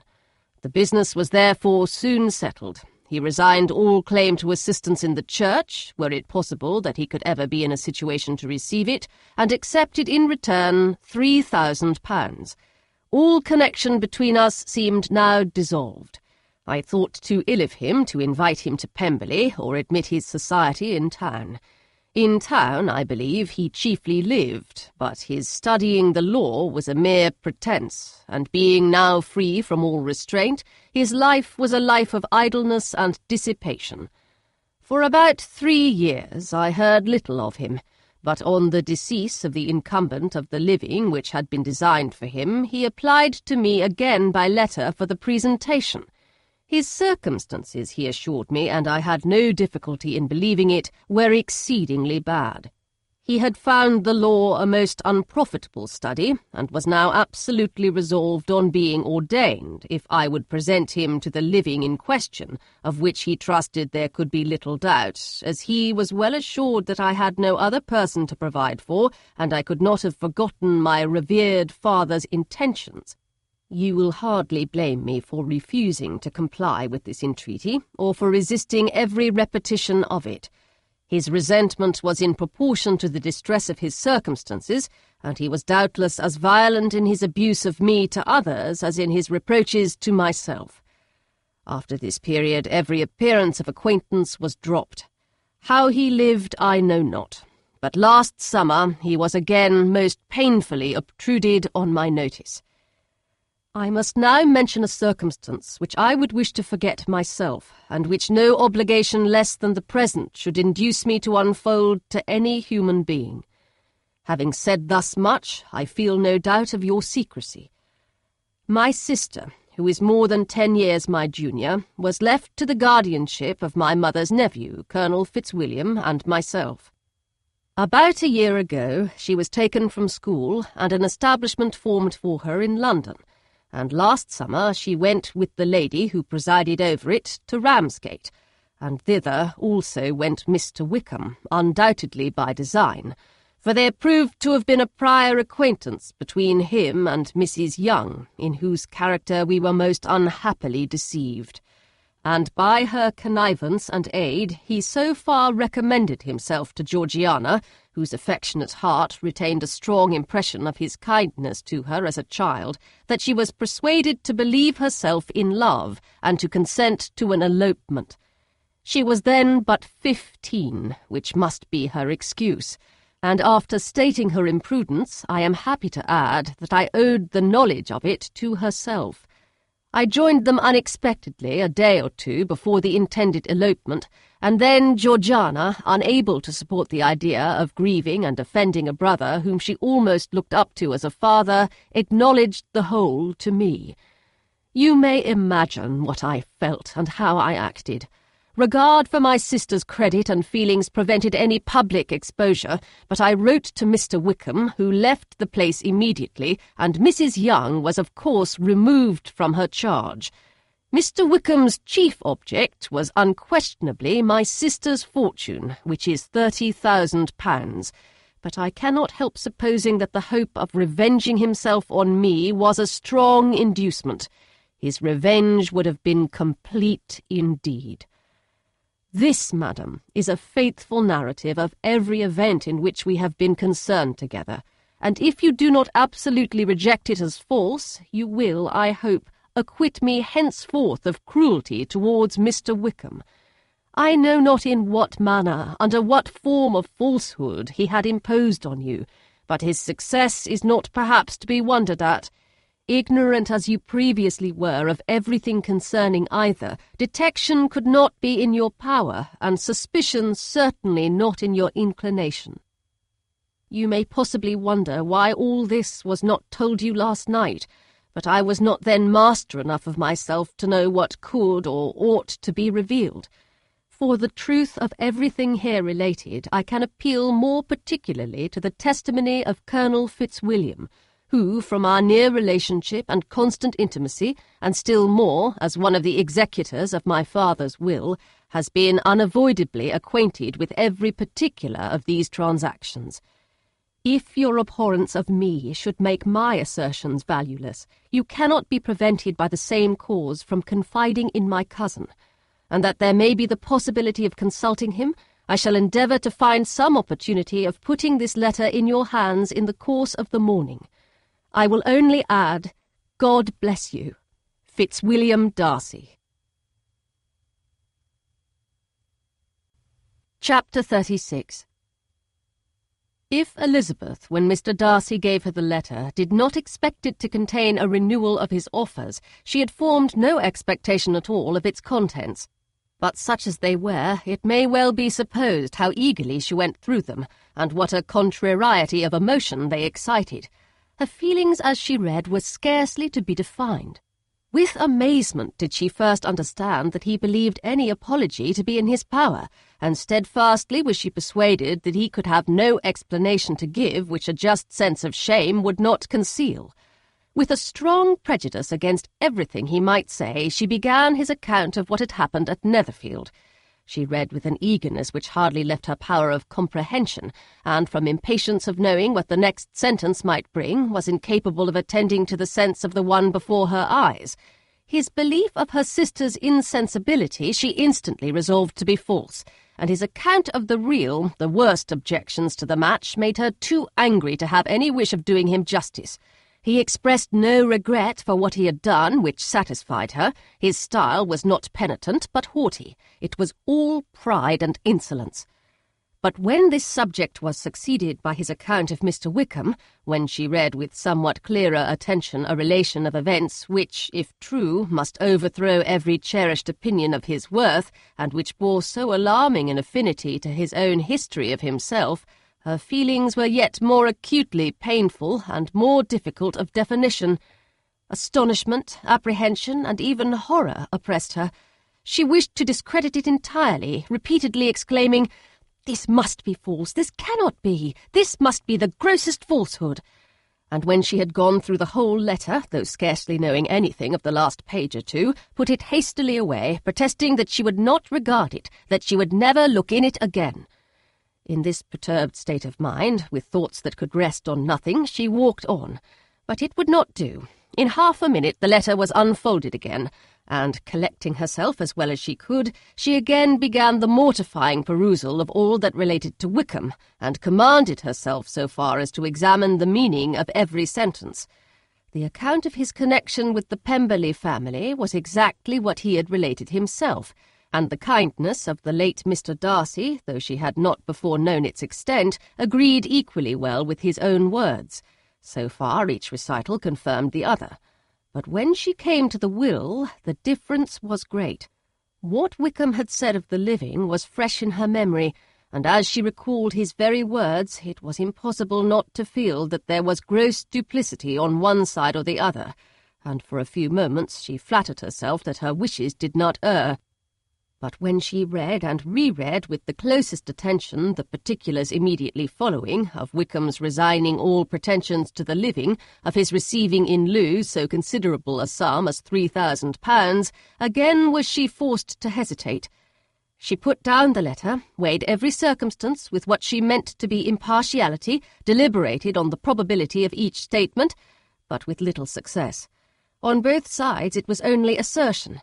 The business was therefore soon settled. He resigned all claim to assistance in the church, were it possible that he could ever be in a situation to receive it, and accepted in return £3,000. All connection between us seemed now dissolved. I thought too ill of him to invite him to Pemberley or admit his society in town. In town, I believe, he chiefly lived, but his studying the law was a mere pretence, and being now free from all restraint, his life was a life of idleness and dissipation. For about 3 years I heard little of him, but on the decease of the incumbent of the living which had been designed for him, he applied to me again by letter for the presentation. His circumstances, he assured me, and I had no difficulty in believing it, were exceedingly bad. He had found the law a most unprofitable study, and was now absolutely resolved on being ordained, if I would present him to the living in question, of which he trusted there could be little doubt, as he was well assured that I had no other person to provide for, and I could not have forgotten my revered father's intentions. You will hardly blame me for refusing to comply with this entreaty, or for resisting every repetition of it. His resentment was in proportion to the distress of his circumstances, and he was doubtless as violent in his abuse of me to others as in his reproaches to myself. After this period, every appearance of acquaintance was dropped. How he lived I know not, but last summer he was again most painfully obtruded on my notice. I must now mention a circumstance which I would wish to forget myself, and which no obligation less than the present should induce me to unfold to any human being. Having said thus much, I feel no doubt of your secrecy. My sister, who is more than 10 years my junior, was left to the guardianship of my mother's nephew, Colonel Fitzwilliam, and myself. About a year ago, she was taken from school and an establishment formed for her in London, and last summer she went with the lady who presided over it to Ramsgate, and thither also went Mr. Wickham, undoubtedly by design, for there proved to have been a prior acquaintance between him and Mrs. Young, in whose character we were most unhappily deceived. And by her connivance and aid he so far recommended himself to Georgiana, whose affectionate heart retained a strong impression of his kindness to her as a child, that she was persuaded to believe herself in love and to consent to an elopement. She was then but 15, which must be her excuse, and after stating her imprudence, I am happy to add that I owed the knowledge of it to herself. I joined them unexpectedly a day or two before the intended elopement, and then Georgiana, unable to support the idea of grieving and offending a brother whom she almost looked up to as a father, acknowledged the whole to me. You may imagine what I felt and how I acted. Regard for my sister's credit and feelings prevented any public exposure, but I wrote to Mr. Wickham, who left the place immediately, and Mrs. Young was of course removed from her charge. Mr. Wickham's chief object was unquestionably my sister's fortune, which is £30,000, but I cannot help supposing that the hope of revenging himself on me was a strong inducement. His revenge would have been complete indeed. This, madam, is a faithful narrative of every event in which we have been concerned together, and if you do not absolutely reject it as false, you will, I hope, acquit me henceforth of cruelty towards Mr. Wickham. I know not in what manner, under what form of falsehood he had imposed on you, but his success is not perhaps to be wondered at. Ignorant as you previously were of everything concerning either, detection could not be in your power, and suspicion certainly not in your inclination. You may possibly wonder why all this was not told you last night, but I was not then master enough of myself to know what could or ought to be revealed. For the truth of everything here related, I can appeal more particularly to the testimony of Colonel Fitzwilliam, who, from our near relationship and constant intimacy, and still more as one of the executors of my father's will, has been unavoidably acquainted with every particular of these transactions. If your abhorrence of me should make my assertions valueless, you cannot be prevented by the same cause from confiding in my cousin, and that there may be the possibility of consulting him, I shall endeavour to find some opportunity of putting this letter in your hands in the course of the morning. I will only add, God bless you, Fitzwilliam Darcy. Chapter 36. If Elizabeth, when Mr. Darcy gave her the letter, did not expect it to contain a renewal of his offers, she had formed no expectation at all of its contents. But such as they were, it may well be supposed how eagerly she went through them, and what a contrariety of emotion they excited. Her feelings as she read were scarcely to be defined. With amazement did she first understand that he believed any apology to be in his power, and steadfastly was she persuaded that he could have no explanation to give which a just sense of shame would not conceal. With a strong prejudice against everything he might say, she began his account of what had happened at Netherfield. She read with an eagerness which hardly left her power of comprehension, and from impatience of knowing what the next sentence might bring, was incapable of attending to the sense of the one before her eyes. His belief of her sister's insensibility she instantly resolved to be false, and his account of the real, the worst objections to the match, made her too angry to have any wish of doing him justice. He expressed no regret for what he had done, which satisfied her. His style was not penitent, but haughty. It was all pride and insolence. But when this subject was succeeded by his account of Mr. Wickham, when she read with somewhat clearer attention a relation of events which, if true, must overthrow every cherished opinion of his worth, and which bore so alarming an affinity to his own history of himself, her feelings were yet more acutely painful and more difficult of definition. Astonishment, apprehension, and even horror oppressed her. She wished to discredit it entirely, repeatedly exclaiming, "This must be false, this cannot be, this must be the grossest falsehood." And when she had gone through the whole letter, though scarcely knowing anything of the last page or two, put it hastily away, protesting that she would not regard it, that she would never look in it again. In this perturbed state of mind, with thoughts that could rest on nothing, she walked on. But it would not do. In half a minute the letter was unfolded again, and, collecting herself as well as she could, she again began the mortifying perusal of all that related to Wickham, and commanded herself so far as to examine the meaning of every sentence. The account of his connection with the Pemberley family was exactly what he had related himself, and the kindness of the late Mr. Darcy, though she had not before known its extent, agreed equally well with his own words. So far each recital confirmed the other. But when she came to the will, the difference was great. What Wickham had said of the living was fresh in her memory, and as she recalled his very words, it was impossible not to feel that there was gross duplicity on one side or the other, and for a few moments she flattered herself that her wishes did not err. But when she read and re-read with the closest attention the particulars immediately following, of Wickham's resigning all pretensions to the living, of his receiving in lieu so considerable a sum as £3,000, again was she forced to hesitate. She put down the letter, weighed every circumstance with what she meant to be impartiality, deliberated on the probability of each statement, but with little success. On both sides it was only assertion.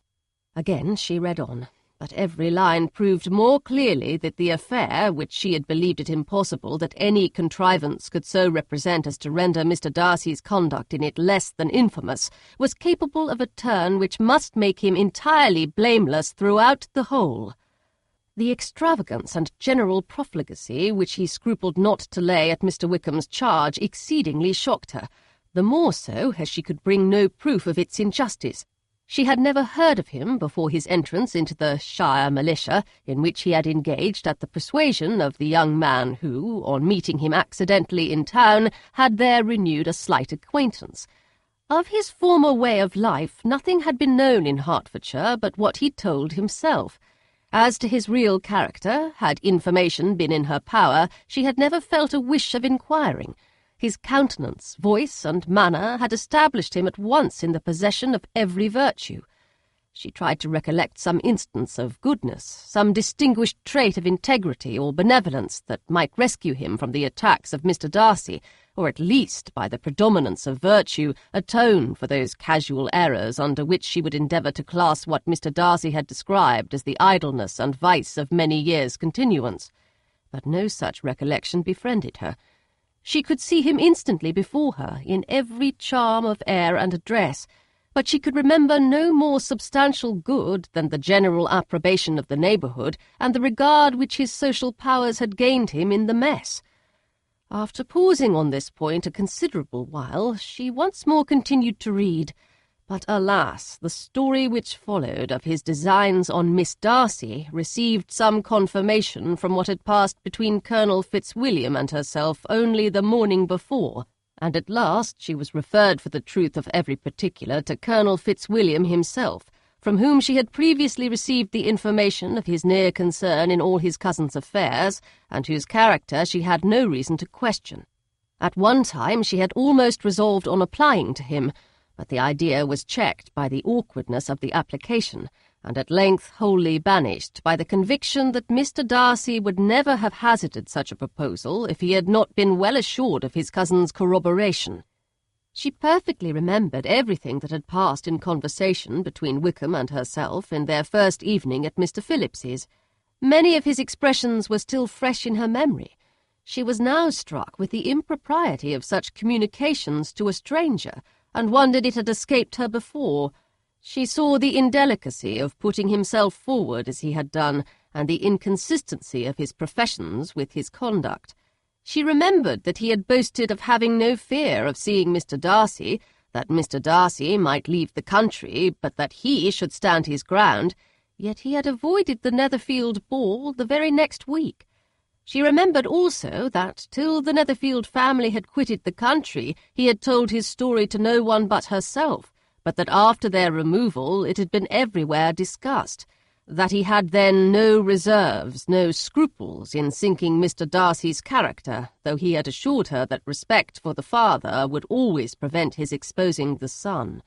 Again she read on. But every line proved more clearly that the affair, which she had believed it impossible that any contrivance could so represent as to render Mr. Darcy's conduct in it less than infamous, was capable of a turn which must make him entirely blameless throughout the whole. The extravagance and general profligacy which he scrupled not to lay at Mr. Wickham's charge exceedingly shocked her, the more so as she could bring no proof of its injustice. She had never heard of him before his entrance into the Shire militia, in which he had engaged at the persuasion of the young man who, on meeting him accidentally in town, had there renewed a slight acquaintance. Of his former way of life nothing had been known in Hertfordshire but what he told himself. As to his real character, had information been in her power, she had never felt a wish of inquiring. His countenance, voice, and manner had established him at once in the possession of every virtue. She tried to recollect some instance of goodness, some distinguished trait of integrity or benevolence that might rescue him from the attacks of Mr. Darcy, or at least, by the predominance of virtue, atone for those casual errors under which she would endeavour to class what Mr. Darcy had described as the idleness and vice of many years' continuance. But no such recollection befriended her. She could see him instantly before her, in every charm of air and address, but she could remember no more substantial good than the general approbation of the neighbourhood and the regard which his social powers had gained him in the mess. After pausing on this point a considerable while, she once more continued to read, but alas, the story which followed of his designs on Miss Darcy received some confirmation from what had passed between Colonel Fitzwilliam and herself only the morning before, and at last she was referred for the truth of every particular to Colonel Fitzwilliam himself, from whom she had previously received the information of his near concern in all his cousin's affairs, and whose character she had no reason to question. At one time she had almost resolved on applying to him, but the idea was checked by the awkwardness of the application, and at length wholly banished by the conviction that Mr. Darcy would never have hazarded such a proposal if he had not been well assured of his cousin's corroboration. She perfectly remembered everything that had passed in conversation between Wickham and herself in their first evening at Mr. Phillips's. Many of his expressions were still fresh in her memory. She was now struck with the impropriety of such communications to a stranger, and wondered it had escaped her before. She saw the indelicacy of putting himself forward as he had done, and the inconsistency of his professions with his conduct. She remembered that he had boasted of having no fear of seeing Mr. Darcy, that Mr. Darcy might leave the country, but that he should stand his ground, yet he had avoided the Netherfield ball the very next week. She remembered also that, till the Netherfield family had quitted the country, he had told his story to no one but herself, but that after their removal it had been everywhere discussed, that he had then no reserves, no scruples in sinking Mr. Darcy's character, though he had assured her that respect for the father would always prevent his exposing the son.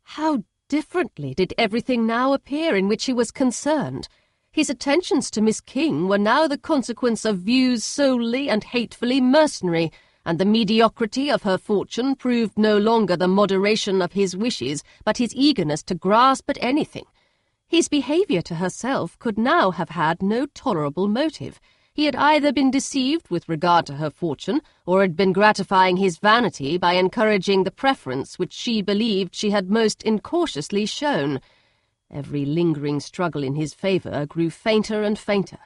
How differently did everything now appear in which he was concerned! His attentions to Miss King were now the consequence of views solely and hatefully mercenary, and the mediocrity of her fortune proved no longer the moderation of his wishes, but his eagerness to grasp at anything. His behaviour to herself could now have had no tolerable motive. He had either been deceived with regard to her fortune, or had been gratifying his vanity by encouraging the preference which she believed she had most incautiously shown. Every lingering struggle in his favour grew fainter and fainter.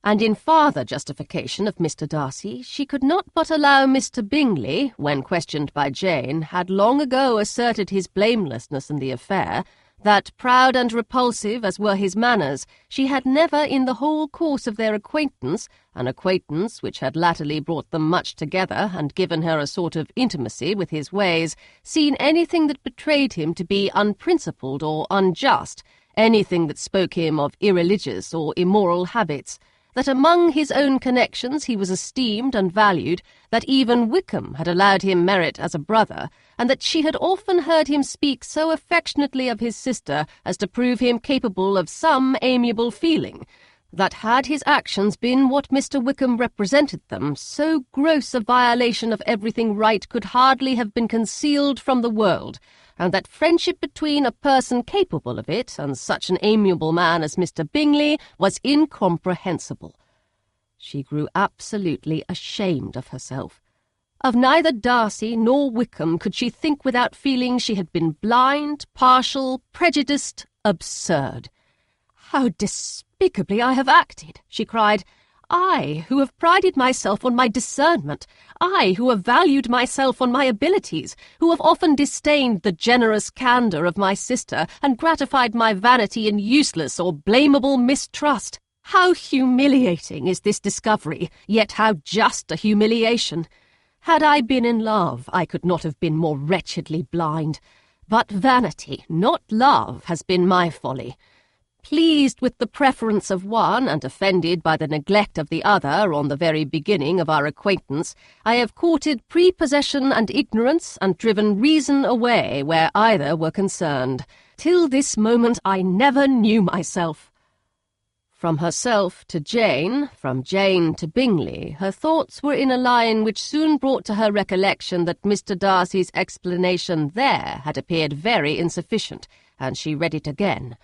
And in farther justification of Mr. Darcy, she could not but allow Mr. Bingley, when questioned by Jane, had long ago asserted his blamelessness in the affair, that, proud and repulsive as were his manners, she had never in the whole course of their acquaintance, an acquaintance which had latterly brought them much together and given her a sort of intimacy with his ways, seen anything that betrayed him to be unprincipled or unjust, anything that spoke him of irreligious or immoral habits, that among his own connections he was esteemed and valued, that even Wickham had allowed him merit as a brother, and that she had often heard him speak so affectionately of his sister as to prove him capable of some amiable feeling, that had his actions been what Mr. Wickham represented them, so gross a violation of everything right could hardly have been concealed from the world, and that friendship between a person capable of it and such an amiable man as Mr. Bingley was incomprehensible. She grew absolutely ashamed of herself. Of neither Darcy nor Wickham could she think without feeling she had been blind, partial, prejudiced, absurd. "How despicably I have acted!" she cried. "I, who have prided myself on my discernment, I, who have valued myself on my abilities, who have often disdained the generous candour of my sister, and gratified my vanity in useless or blamable mistrust. How humiliating is this discovery, yet how just a humiliation! Had I been in love, I could not have been more wretchedly blind. But vanity, not love, has been my folly. Pleased with the preference of one, and offended by the neglect of the other on the very beginning of our acquaintance, I have courted prepossession and ignorance, and driven reason away where either were concerned. Till this moment I never knew myself." From herself to Jane, from Jane to Bingley, her thoughts were in a line which soon brought to her recollection that Mr. Darcy's explanation there had appeared very insufficient, and she read it again.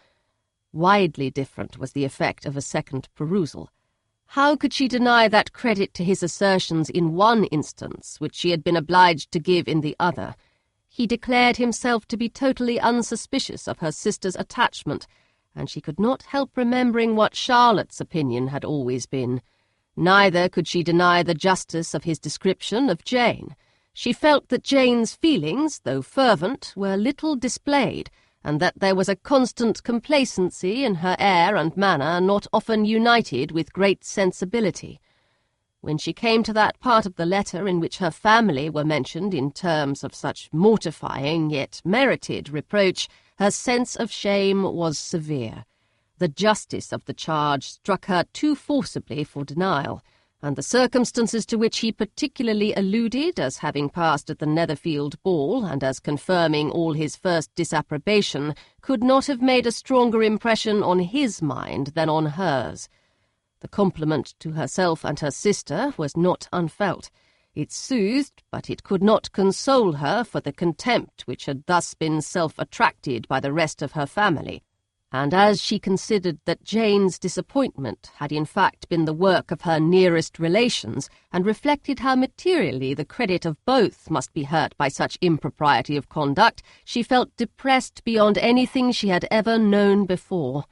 Widely different was the effect of a second perusal. How could she deny that credit to his assertions in one instance which she had been obliged to give in the other? He declared himself to be totally unsuspicious of her sister's attachment, and she could not help remembering what Charlotte's opinion had always been. Neither could she deny the justice of his description of Jane. She felt that Jane's feelings, though fervent, were little displayed, and that there was a constant complacency in her air and manner not often united with great sensibility. When she came to that part of the letter in which her family were mentioned in terms of such mortifying yet merited reproach, her sense of shame was severe. The justice of the charge struck her too forcibly for denial, and the circumstances to which he particularly alluded as having passed at the Netherfield ball, and as confirming all his first disapprobation, could not have made a stronger impression on his mind than on hers. The compliment to herself and her sister was not unfelt. It soothed, but it could not console her for the contempt which had thus been self-attracted by the rest of her family. And as she considered that Jane's disappointment had in fact been the work of her nearest relations, and reflected how materially the credit of both must be hurt by such impropriety of conduct, she felt depressed beyond anything she had ever known before.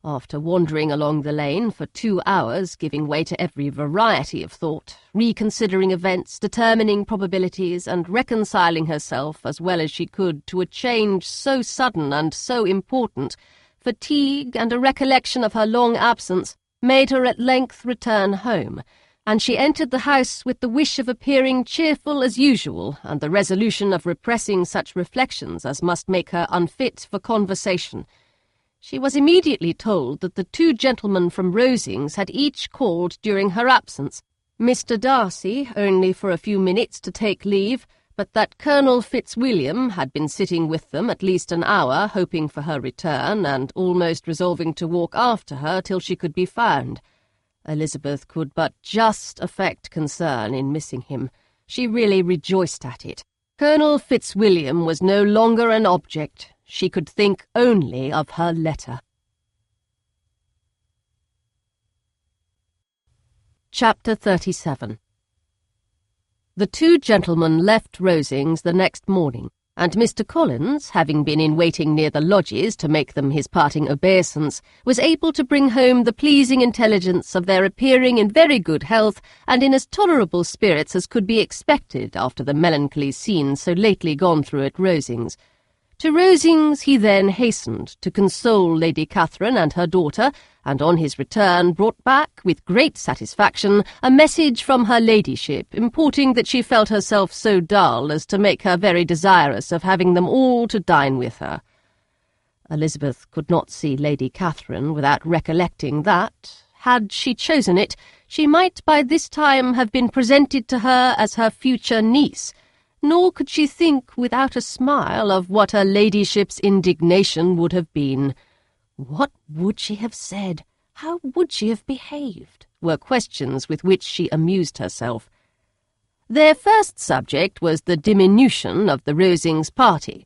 After wandering along the lane for 2 hours, giving way to every variety of thought, reconsidering events, determining probabilities, and reconciling herself as well as she could to a change so sudden and so important, fatigue and a recollection of her long absence made her at length return home, and she entered the house with the wish of appearing cheerful as usual and the resolution of repressing such reflections as must make her unfit for conversation. She was immediately told that the two gentlemen from Rosings had each called during her absence, Mr. Darcy only for a few minutes to take leave, but that Colonel Fitzwilliam had been sitting with them at least an hour, hoping for her return, and almost resolving to walk after her till she could be found. Elizabeth could but just affect concern in missing him. She really rejoiced at it. Colonel Fitzwilliam was no longer an object. She could think only of her letter. Chapter 37. The two gentlemen left Rosings the next morning, and Mr. Collins, having been in waiting near the lodges to make them his parting obeisance, was able to bring home the pleasing intelligence of their appearing in very good health and in as tolerable spirits as could be expected after the melancholy scenes so lately gone through at Rosings. To Rosings he then hastened to console Lady Catherine and her daughter, and on his return brought back, with great satisfaction, a message from her ladyship, importing that she felt herself so dull as to make her very desirous of having them all to dine with her. Elizabeth could not see Lady Catherine without recollecting that, had she chosen it, she might by this time have been presented to her as her future niece, nor could she think without a smile of what her ladyship's indignation would have been. What would she have said? How would she have behaved? Were questions with which she amused herself. Their first subject was the diminution of the Rosings party.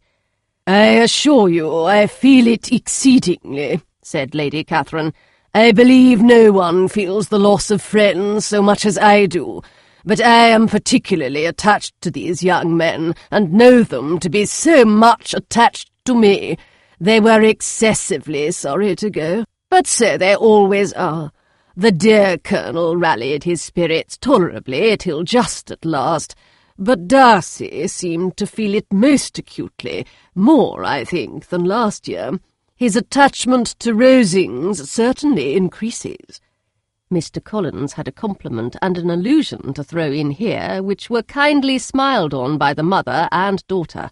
"I assure you I feel it exceedingly," said Lady Catherine. "I believe no one feels the loss of friends so much as I do. But I am particularly attached to these young men, and know them to be so much attached to me. They were excessively sorry to go, but so they always are. The dear Colonel rallied his spirits tolerably till just at last, but Darcy seemed to feel it most acutely, more, I think, than last year. His attachment to Rosings certainly increases." Mr. Collins had a compliment and an allusion to throw in here, which were kindly smiled on by the mother and daughter.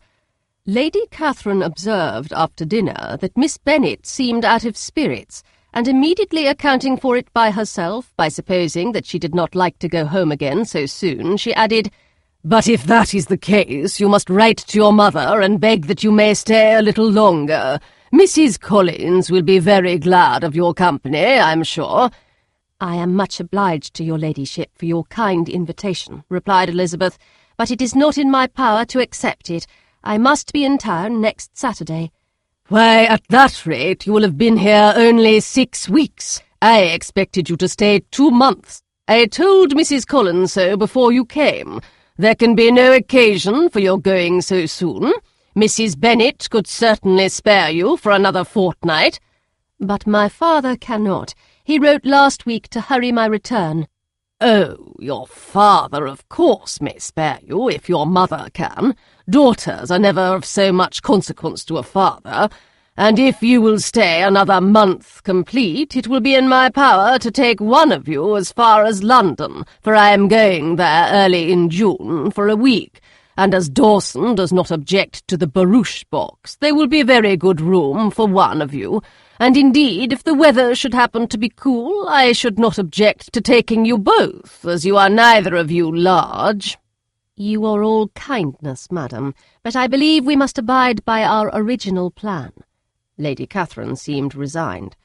Lady Catherine observed after dinner that Miss Bennet seemed out of spirits, and immediately accounting for it by herself, by supposing that she did not like to go home again so soon, she added, "But if that is the case, you must write to your mother and beg that you may stay a little longer. Mrs. Collins will be very glad of your company, I'm sure." "I am much obliged to your ladyship for your kind invitation," replied Elizabeth, "but it is not in my power to accept it. I must be in town next Saturday." "Why, at that rate you will have been here only 6 weeks. I expected you to stay 2 months. I told Mrs. Collins so before you came. There can be no occasion for your going so soon. Mrs. Bennet could certainly spare you for another fortnight." "But my father cannot. He wrote last week to hurry my return." "Oh, your father, of course, may spare you if your mother can. Daughters are never of so much consequence to a father, and if you will stay another month complete, it will be in my power to take one of you as far as London, for I am going there early in June for a week, and as Dawson does not object to the barouche box, there will be very good room for one of you, and indeed, if the weather should happen to be cool, I should not object to taking you both, as you are neither of you large." "You are all kindness, madam, but I believe we must abide by our original plan." Lady Catherine seemed resigned.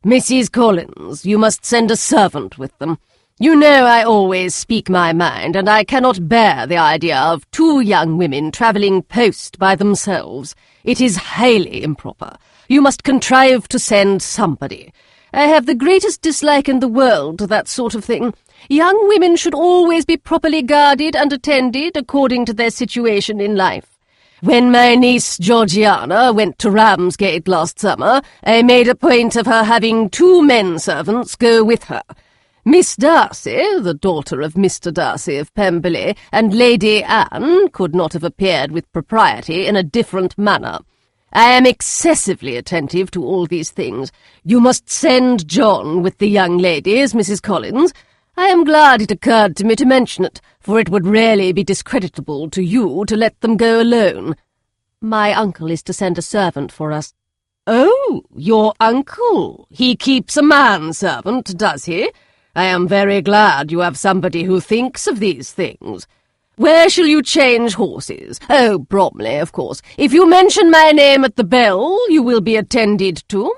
"Mrs. Collins, you must send a servant with them. You know I always speak my mind, and I cannot bear the idea of 2 young women travelling post by themselves. It is highly improper. You must contrive to send somebody. I have the greatest dislike in the world to that sort of thing. Young women should always be properly guarded and attended according to their situation in life. When my niece Georgiana went to Ramsgate last summer, I made a point of her having 2 men-servants go with her. Miss Darcy, the daughter of Mr. Darcy of Pemberley, and Lady Anne could not have appeared with propriety in a different manner. I am excessively attentive to all these things. You must send John with the young ladies, Mrs. Collins. I am glad it occurred to me to mention it, for it would really be discreditable to you to let them go alone. My uncle is to send a servant for us. Oh, your uncle? He keeps a manservant, does he? I am very glad you have somebody who thinks of these things. Where shall you change horses? Oh, Bromley, of course. If you mention my name at the bell, you will be attended to.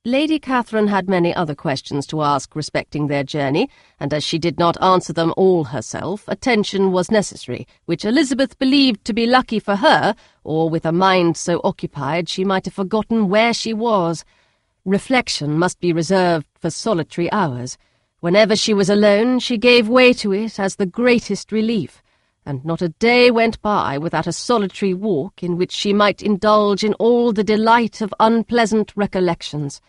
Lady Catherine had many other questions to ask respecting their journey, and as she did not answer them all herself, attention was necessary, which Elizabeth believed to be lucky for her, or with a mind so occupied she might have forgotten where she was. Reflection must be reserved for solitary hours. Whenever she was alone, she gave way to it as the greatest relief, and not a day went by without a solitary walk in which she might indulge in all the delight of unpleasant recollections.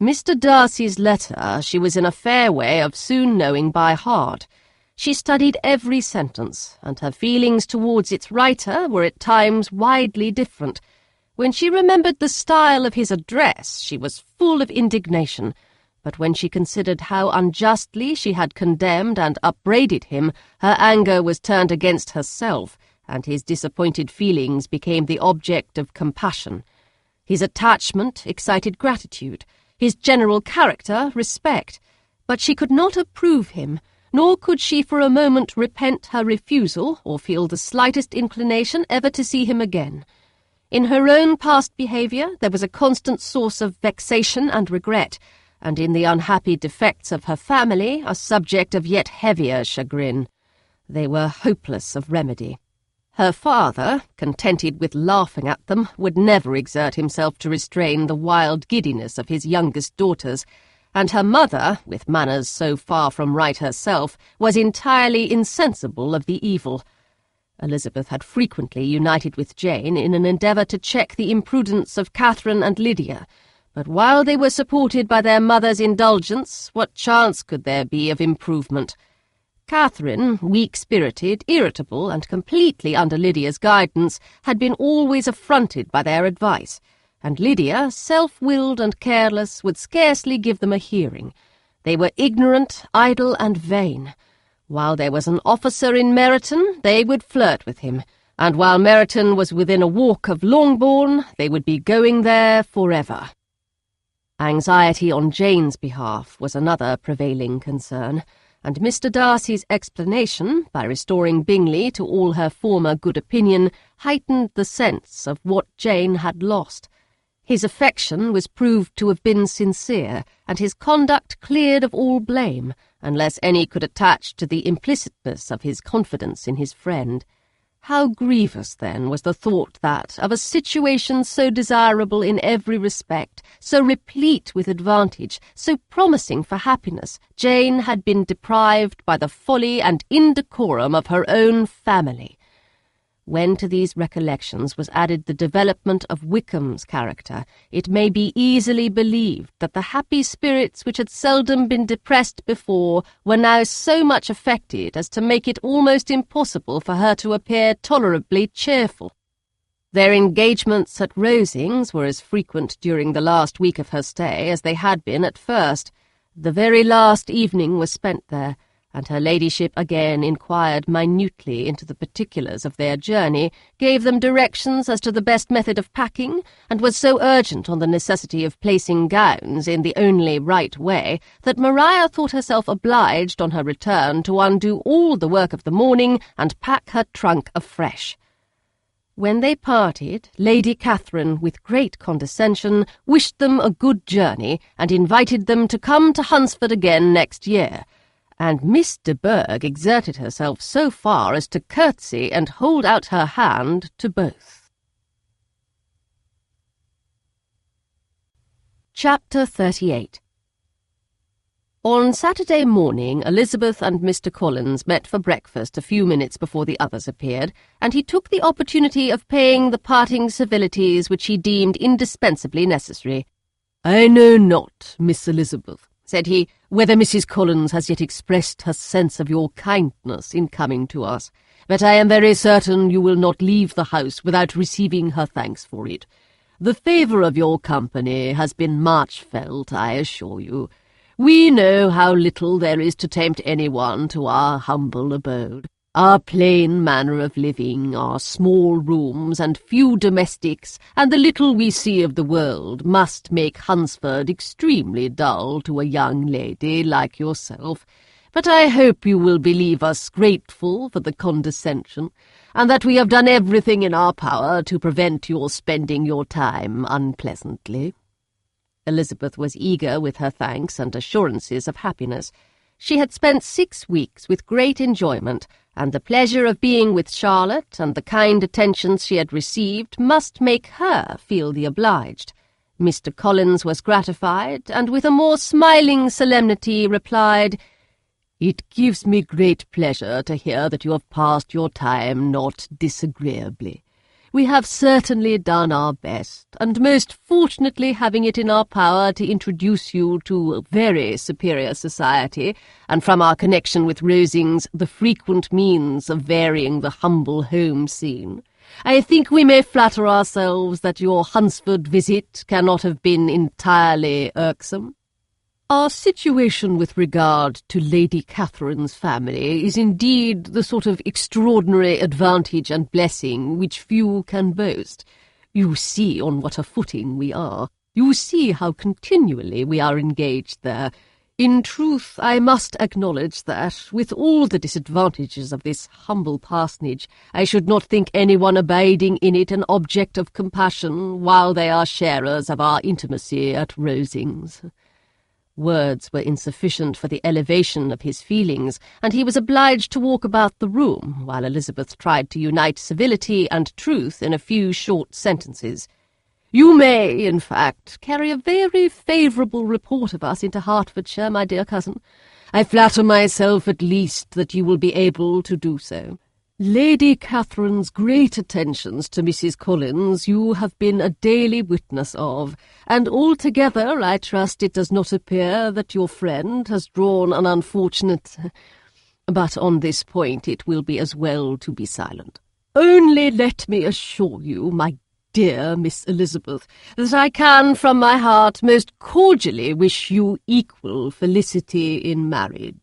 Mr. Darcy's letter she was in a fair way of soon knowing by heart. She studied every sentence, and her feelings towards its writer were at times widely different. When she remembered the style of his address, she was full of indignation, but when she considered how unjustly she had condemned and upbraided him, her anger was turned against herself, and his disappointed feelings became the object of compassion. His attachment excited gratitude, his general character respect, but she could not approve him, nor could she for a moment repent her refusal or feel the slightest inclination ever to see him again. In her own past behaviour there was a constant source of vexation and regret, and in the unhappy defects of her family a subject of yet heavier chagrin. They were hopeless of remedy. Her father, contented with laughing at them, would never exert himself to restrain the wild giddiness of his youngest daughters, and her mother, with manners so far from right herself, was entirely insensible of the evil. Elizabeth had frequently united with Jane in an endeavour to check the imprudence of Catherine and Lydia, but while they were supported by their mother's indulgence, what chance could there be of improvement? Catherine, weak-spirited, irritable, and completely under Lydia's guidance, had been always affronted by their advice, and Lydia, self-willed and careless, would scarcely give them a hearing. They were ignorant, idle, and vain. While there was an officer in Meryton, they would flirt with him, and while Meryton was within a walk of Longbourn, they would be going there forever. Anxiety on Jane's behalf was another prevailing concern, and Mr. Darcy's explanation, by restoring Bingley to all her former good opinion, heightened the sense of what Jane had lost. His affection was proved to have been sincere, and his conduct cleared of all blame, unless any could attach to the implicitness of his confidence in his friend. How grievous, then, was the thought that, of a situation so desirable in every respect, so replete with advantage, so promising for happiness, Jane had been deprived by the folly and indecorum of her own family. When to these recollections was added the development of Wickham's character, it may be easily believed that the happy spirits which had seldom been depressed before were now so much affected as to make it almost impossible for her to appear tolerably cheerful. Their engagements at Rosings were as frequent during the last week of her stay as they had been at first. The very last evening was spent there, and her ladyship again inquired minutely into the particulars of their journey, gave them directions as to the best method of packing, and was so urgent on the necessity of placing gowns in the only right way that Maria thought herself obliged on her return to undo all the work of the morning and pack her trunk afresh. When they parted, Lady Catherine, with great condescension, wished them a good journey, and invited them to come to Hunsford again next year, and Miss de Bourgh exerted herself so far as to curtsy and hold out her hand to both. Chapter 38. On Saturday morning, Elizabeth and Mr. Collins met for breakfast a few minutes before the others appeared, and he took the opportunity of paying the parting civilities which he deemed indispensably necessary. "I know not, Miss Elizabeth," said he, "whether Mrs. Collins has yet expressed her sense of your kindness in coming to us, but I am very certain you will not leave the house without receiving her thanks for it. The favour of your company has been much felt, I assure you. We know how little there is to tempt anyone to our humble abode. Our plain manner of living, our small rooms and few domestics, and the little we see of the world must make Hunsford extremely dull to a young lady like yourself. But I hope you will believe us grateful for the condescension, and that we have done everything in our power to prevent your spending your time unpleasantly." Elizabeth was eager with her thanks and assurances of happiness. She had spent 6 weeks with great enjoyment, and the pleasure of being with Charlotte and the kind attentions she had received must make her feel the obliged. Mr. Collins was gratified, and with a more smiling solemnity replied, "It gives me great pleasure to hear that you have passed your time not disagreeably. We have certainly done our best, and most fortunately having it in our power to introduce you to very superior society, and from our connection with Rosings, the frequent means of varying the humble home scene, I think we may flatter ourselves that your Hunsford visit cannot have been entirely irksome. Our situation with regard to Lady Catherine's family is indeed the sort of extraordinary advantage and blessing which few can boast. You see on what a footing we are. You see how continually we are engaged there. In truth, I must acknowledge that, with all the disadvantages of this humble parsonage, I should not think anyone abiding in it an object of compassion, while they are sharers of our intimacy at Rosings." Words were insufficient for the elevation of his feelings, and he was obliged to walk about the room, while Elizabeth tried to unite civility and truth in a few short sentences. "You may, in fact, carry a very favourable report of us into Hertfordshire, my dear cousin. I flatter myself, at least, that you will be able to do so. Lady Catherine's great attentions to Mrs. Collins you have been a daily witness of, and altogether I trust it does not appear that your friend has drawn an unfortunate... But on this point it will be as well to be silent. Only let me assure you, my dear Miss Elizabeth, that I can from my heart most cordially wish you equal felicity in marriage.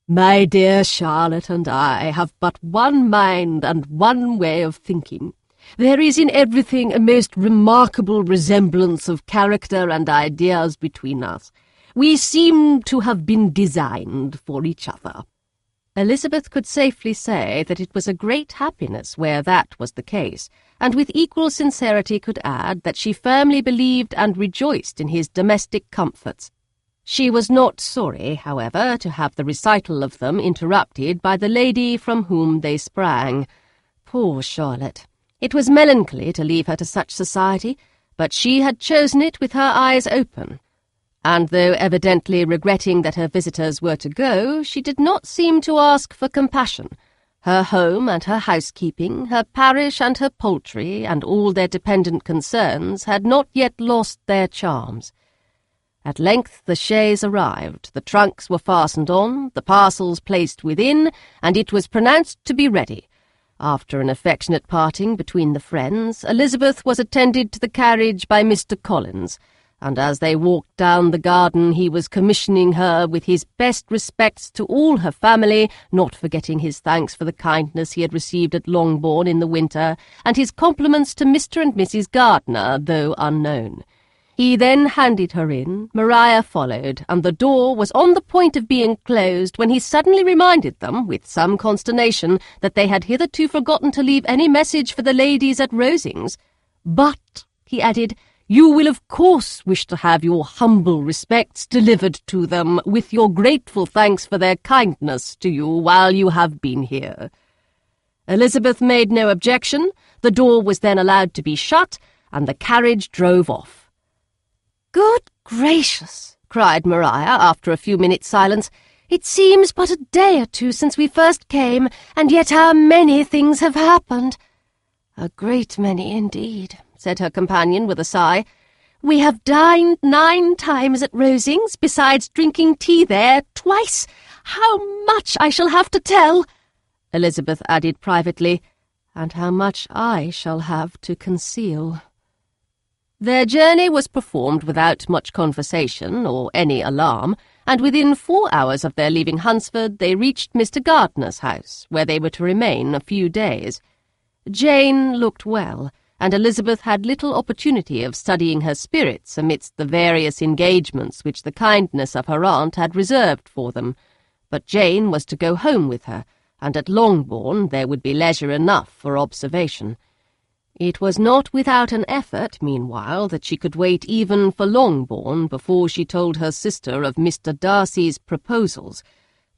My dear Charlotte and I have but one mind and one way of thinking. There is in everything a most remarkable resemblance of character and ideas between us. We seem to have been designed for each other." Elizabeth could safely say that it was a great happiness where that was the case, and with equal sincerity could add that she firmly believed and rejoiced in his domestic comforts. She was not sorry, however, to have the recital of them interrupted by the lady from whom they sprang. Poor Charlotte! It was melancholy to leave her to such society, but she had chosen it with her eyes open, and though evidently regretting that her visitors were to go, she did not seem to ask for compassion. Her home and her housekeeping, her parish and her poultry, and all their dependent concerns had not yet lost their charms. At length the chaise arrived, the trunks were fastened on, the parcels placed within, and it was pronounced to be ready. After an affectionate parting between the friends, Elizabeth was attended to the carriage by Mr. Collins, and as they walked down the garden he was commissioning her with his best respects to all her family, not forgetting his thanks for the kindness he had received at Longbourn in the winter, and his compliments to Mr. and Mrs. Gardiner, though unknown. He then handed her in, Maria followed, and the door was on the point of being closed when he suddenly reminded them, with some consternation, that they had hitherto forgotten to leave any message for the ladies at Rosings. "But," he added, "you will of course wish to have your humble respects delivered to them, with your grateful thanks for their kindness to you while you have been here." Elizabeth made no objection, the door was then allowed to be shut, and the carriage drove off. "Good gracious!" cried Maria, after a few minutes' silence. "It seems but a day or two since we first came, and yet how many things have happened!" "A great many indeed," said her companion with a sigh. "We have dined 9 times at Rosings, besides drinking tea there twice. How much I shall have to tell!" Elizabeth added privately, "and how much I shall have to conceal." Their journey was performed without much conversation or any alarm, and within 4 hours of their leaving Hunsford they reached Mr. Gardiner's house, where they were to remain a few days. Jane looked well, and Elizabeth had little opportunity of studying her spirits amidst the various engagements which the kindness of her aunt had reserved for them. But Jane was to go home with her, and at Longbourn there would be leisure enough for observation. It was not without an effort, meanwhile, that she could wait even for Longbourn before she told her sister of Mr. Darcy's proposals.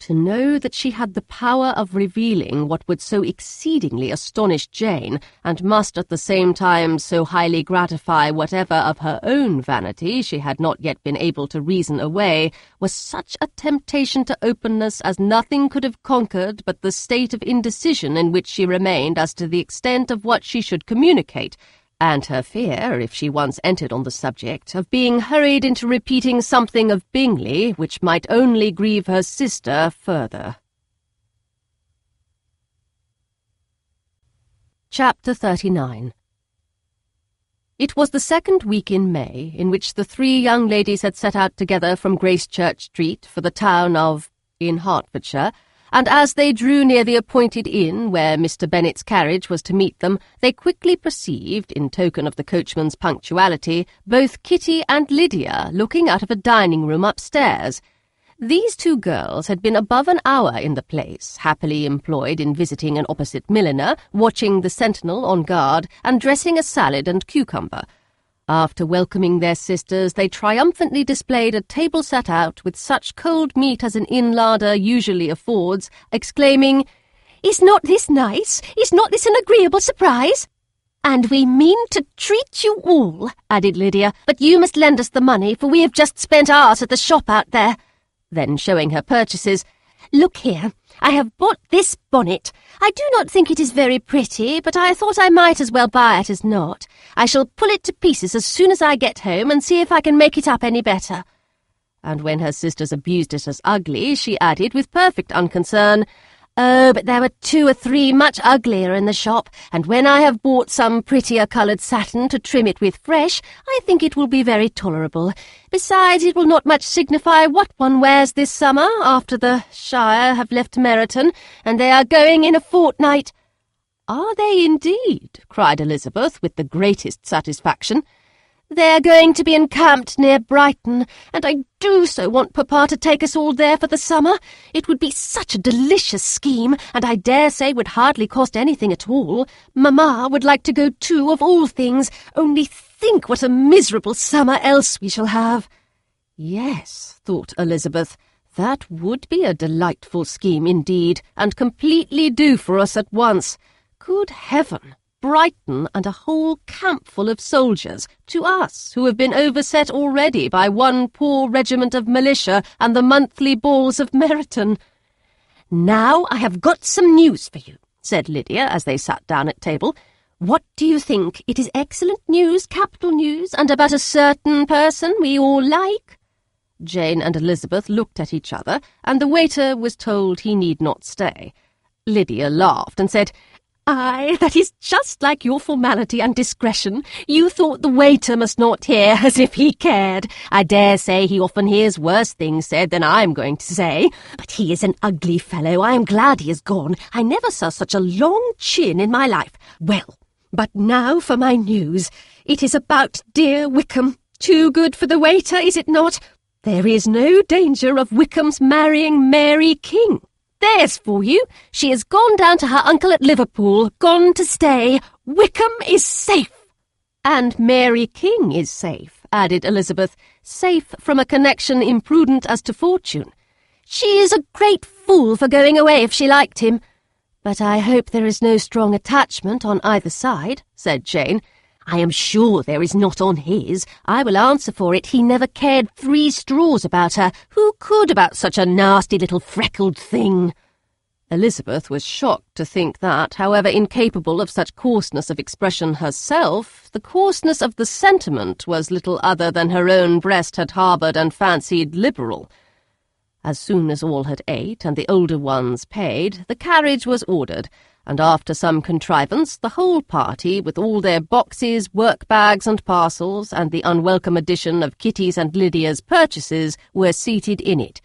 To know that she had the power of revealing what would so exceedingly astonish Jane, and must at the same time so highly gratify whatever of her own vanity she had not yet been able to reason away, was such a temptation to openness as nothing could have conquered but the state of indecision in which she remained as to the extent of what she should communicate, and her fear, if she once entered on the subject, of being hurried into repeating something of Bingley which might only grieve her sister further. Chapter 39. It was the second week in May, in which the 3 young ladies had set out together from Gracechurch Street for the town of in Hertfordshire, and as they drew near the appointed inn where Mr. Bennet's carriage was to meet them, they quickly perceived, in token of the coachman's punctuality, both Kitty and Lydia looking out of a dining-room upstairs. These 2 girls had been above an hour in the place, happily employed in visiting an opposite milliner, watching the sentinel on guard, and dressing a salad and cucumber. After welcoming their sisters, they triumphantly displayed a table set out with such cold meat as an inn larder usually affords, exclaiming, "Is not this nice? Is not this an agreeable surprise?" "And we mean to treat you all," added Lydia, "but you must lend us the money, for we have just spent ours at the shop out there." Then, showing her purchases, "Look here, I have bought this bonnet. I do not think it is very pretty, but I thought I might as well buy it as not. I shall pull it to pieces as soon as I get home and see if I can make it up any better." And when her sisters abused it as ugly, she added with perfect unconcern, "Oh, but there were 2 or 3 much uglier in the shop, and when I have bought some prettier coloured satin to trim it with fresh, I think it will be very tolerable. Besides, it will not much signify what one wears this summer, after the Shire have left Meryton, and they are going in a fortnight." "Are they indeed?" cried Elizabeth with the greatest satisfaction. "They are going to be encamped near Brighton, and I do so want Papa to take us all there for the summer. It would be such a delicious scheme, and I dare say would hardly cost anything at all. Mamma would like to go too, of all things. Only think what a miserable summer else we shall have." Yes, thought Elizabeth, that would be a delightful scheme indeed, and completely do for us at once. Good heaven! Brighton and a whole campful of soldiers, to us, who have been overset already by one poor regiment of militia and the monthly balls of Meryton. "Now I have got some news for you," said Lydia as they sat down at table. "What do you think? It is excellent news, capital news, and about a certain person we all like." Jane and Elizabeth looked at each other, and the waiter was told he need not stay. Lydia laughed and said, "Aye, that is just like your formality and discretion. You thought the waiter must not hear, as if he cared. I dare say he often hears worse things said than I am going to say. But he is an ugly fellow. I am glad he is gone. I never saw such a long chin in my life. Well, but now for my news. It is about dear Wickham. Too good for the waiter, is it not? There is no danger of Wickham's marrying Mary King. There's for you. She has gone down to her uncle at Liverpool, gone to stay. Wickham is safe." "And Mary King is safe," added Elizabeth, "safe from a connection imprudent as to fortune." "She is a great fool for going away if she liked him." "But I hope there is no strong attachment on either side," said Jane. "I am sure there is not on his. I will answer for it he never cared 3 straws about her. Who could about such a nasty little freckled thing?" Elizabeth was shocked to think that, however incapable of such coarseness of expression herself, the coarseness of the sentiment was little other than her own breast had harboured and fancied liberal. As soon as all had ate and the older ones paid, the carriage was ordered, and after some contrivance the whole party, with all their boxes, work-bags and parcels, and the unwelcome addition of Kitty's and Lydia's purchases, were seated in it.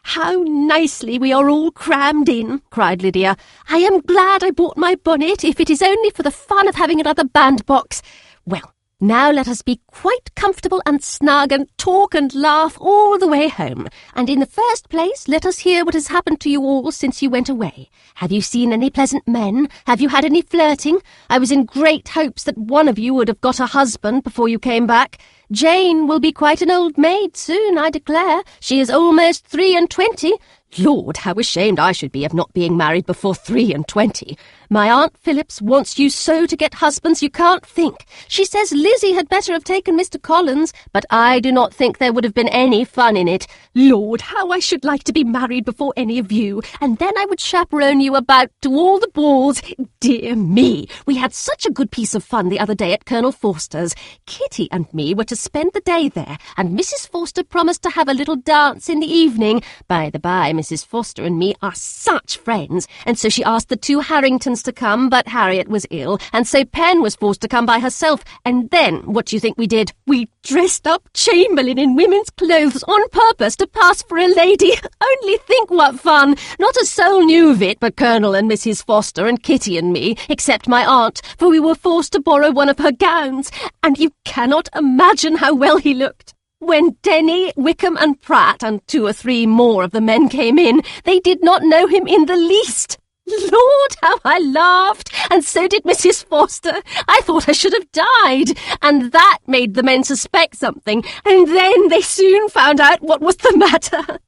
"How nicely we are all crammed in," cried Lydia. "I am glad I bought my bonnet, if it is only for the fun of having another bandbox. Well, now let us be quite comfortable and snug and talk and laugh all the way home. And in the first place, let us hear what has happened to you all since you went away. Have you seen any pleasant men? Have you had any flirting? I was in great hopes that one of you would have got a husband before you came back. Jane will be quite an old maid soon, I declare. She is almost 23. Lord, how ashamed I should be of not being married before 23. My Aunt Phillips wants you so to get husbands you can't think. She says Lizzie had better have taken Mr. Collins, but I do not think there would have been any fun in it. Lord, how I should like to be married before any of you, and then I would chaperone you about to all the balls. Dear me, we had such a good piece of fun the other day at Colonel Forster's. Kitty and me were to spend the day there, and Mrs. Forster promised to have a little dance in the evening. By the by, Mrs. Forster and me are such friends, and so she asked the two Harringtons to come, but Harriet was ill, and so Pen was forced to come by herself. And then, what do you think we did? We dressed up Chamberlain in women's clothes on purpose to pass for a lady. Only think what fun! Not a soul knew of it but Colonel and Mrs. Forster and Kitty and me, except my aunt, for we were forced to borrow one of her gowns, and you cannot imagine how well he looked. When Denny, Wickham and Pratt and 2 or 3 more of the men came in, they did not know him in the least. Lord, how I laughed, and so did Mrs. Forster. I thought I should have died, and that made the men suspect something, and then they soon found out what was the matter.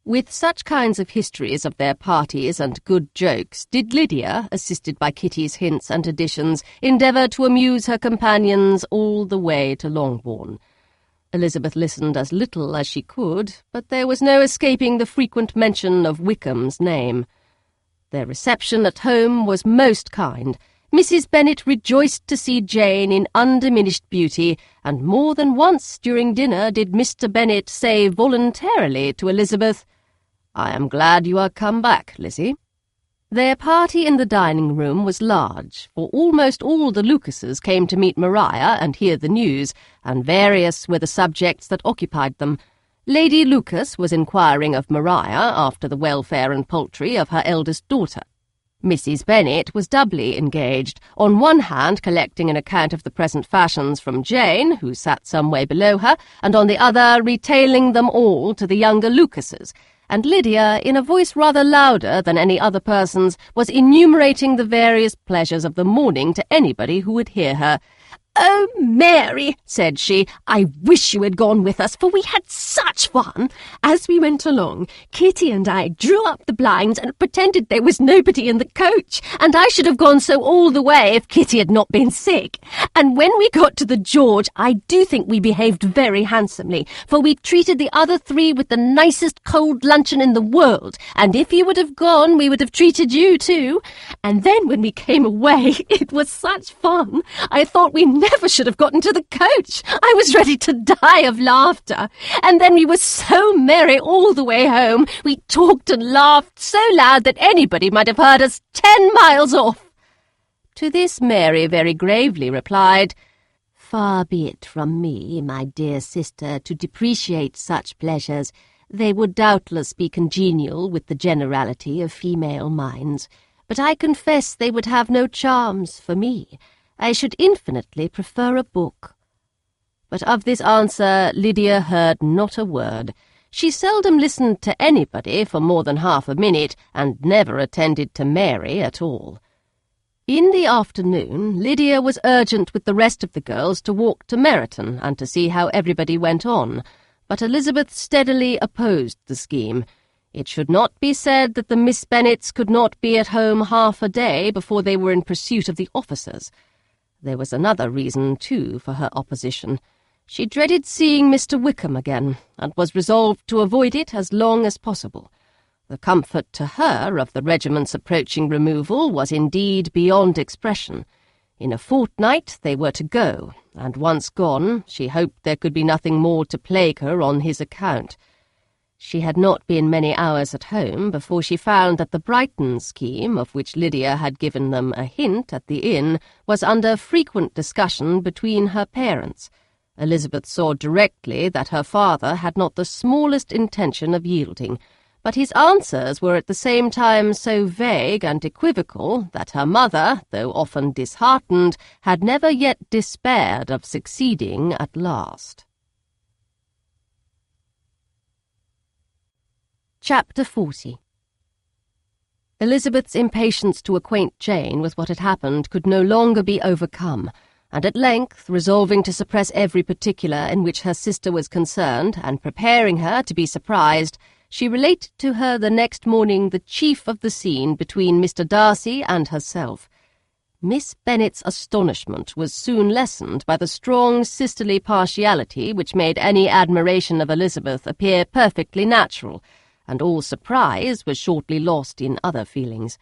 With such kinds of histories of their parties and good jokes did Lydia, assisted by Kitty's hints and additions, endeavour to amuse her companions all the way to Longbourn. Elizabeth listened as little as she could, but there was no escaping the frequent mention of Wickham's name. Their reception at home was most kind. Mrs. Bennet rejoiced to see Jane in undiminished beauty, and more than once during dinner did Mr. Bennet say voluntarily to Elizabeth, "I am glad you are come back, Lizzie." Their party in the dining-room was large, for almost all the Lucases came to meet Maria and hear the news, and various were the subjects that occupied them. Lady Lucas was inquiring of Maria after the welfare and poultry of her eldest daughter. Mrs. Bennet was doubly engaged, on one hand collecting an account of the present fashions from Jane, who sat some way below her, and on the other retailing them all to the younger Lucases, and Lydia, in a voice rather louder than any other person's, was enumerating the various pleasures of the morning to anybody who would hear her. "Oh, Mary," said she, "I wish you had gone with us, for we had such fun. As we went along, Kitty and I drew up the blinds and pretended there was nobody in the coach, and I should have gone so all the way if Kitty had not been sick. And when we got to the George, I do think we behaved very handsomely, for we treated the other 3 with the nicest cold luncheon in the world, and if you would have gone, we would have treated you too. And then when we came away, it was such fun. I thought we never should have got into the coach. I was ready to die of laughter. And then we were so merry all the way home. We talked and laughed so loud that anybody might have heard us 10 miles off." To this Mary very gravely replied, "Far be it from me, my dear sister, to depreciate such pleasures. They would doubtless be congenial with the generality of female minds, but I confess they would have no charms for me. I should infinitely prefer a book." But of this answer Lydia heard not a word. She seldom listened to anybody for more than half a minute, and never attended to Mary at all. In the afternoon Lydia was urgent with the rest of the girls to walk to Meryton and to see how everybody went on, but Elizabeth steadily opposed the scheme. It should not be said that the Miss Bennets could not be at home half a day before they were in pursuit of the officers. There was another reason, too, for her opposition. She dreaded seeing Mr. Wickham again, and was resolved to avoid it as long as possible. The comfort to her of the regiment's approaching removal was indeed beyond expression. In a fortnight they were to go, and once gone, she hoped there could be nothing more to plague her on his account. She had not been many hours at home before she found that the Brighton scheme, of which Lydia had given them a hint at the inn, was under frequent discussion between her parents. Elizabeth saw directly that her father had not the smallest intention of yielding, but his answers were at the same time so vague and equivocal that her mother, though often disheartened, had never yet despaired of succeeding at last. Chapter 40. Elizabeth's impatience to acquaint Jane with what had happened could no longer be overcome, and at length, resolving to suppress every particular in which her sister was concerned, and preparing her to be surprised, she related to her the next morning the chief of the scene between Mr. Darcy and herself. Miss Bennet's astonishment was soon lessened by the strong sisterly partiality which made any admiration of Elizabeth appear perfectly natural, and all surprise was shortly lost in other feelings.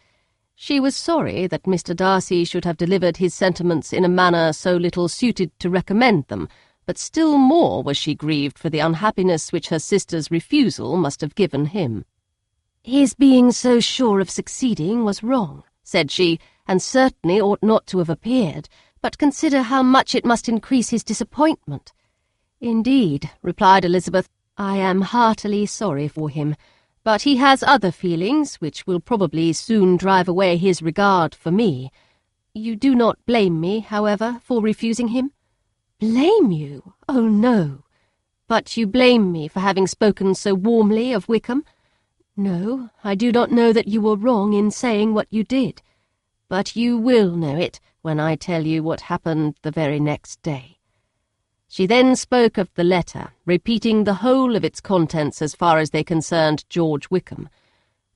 She was sorry that Mr. Darcy should have delivered his sentiments in a manner so little suited to recommend them, but still more was she grieved for the unhappiness which her sister's refusal must have given him. "His being so sure of succeeding was wrong," said she, "and certainly ought not to have appeared, but consider how much it must increase his disappointment." "Indeed," replied Elizabeth, "I am heartily sorry for him, but he has other feelings which will probably soon drive away his regard for me. You do not blame me, however, for refusing him?" "Blame you? Oh, no." "But you blame me for having spoken so warmly of Wickham?" "No, I do not know that you were wrong in saying what you did. But you will know it when I tell you what happened the very next day." She then spoke of the letter, repeating the whole of its contents as far as they concerned George Wickham.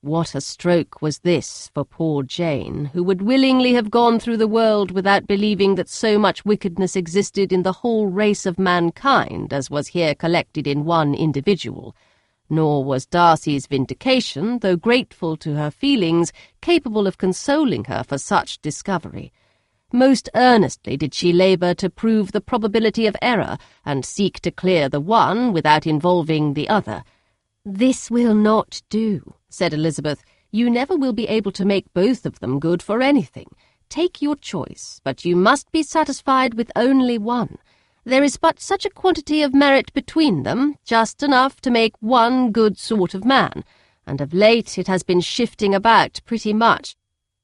What a stroke was this for poor Jane, who would willingly have gone through the world without believing that so much wickedness existed in the whole race of mankind as was here collected in one individual. Nor was Darcy's vindication, though grateful to her feelings, capable of consoling her for such discovery. Most earnestly did she labour to prove the probability of error, and seek to clear the one without involving the other. "This will not do," said Elizabeth. "You never will be able to make both of them good for anything. Take your choice, but you must be satisfied with only one. There is but such a quantity of merit between them, just enough to make one good sort of man, and of late it has been shifting about pretty much.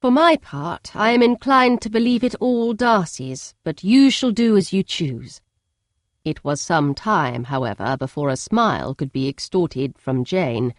For my part, I am inclined to believe it all Darcy's, but you shall do as you choose." It was some time, however, before a smile could be extorted from Jane.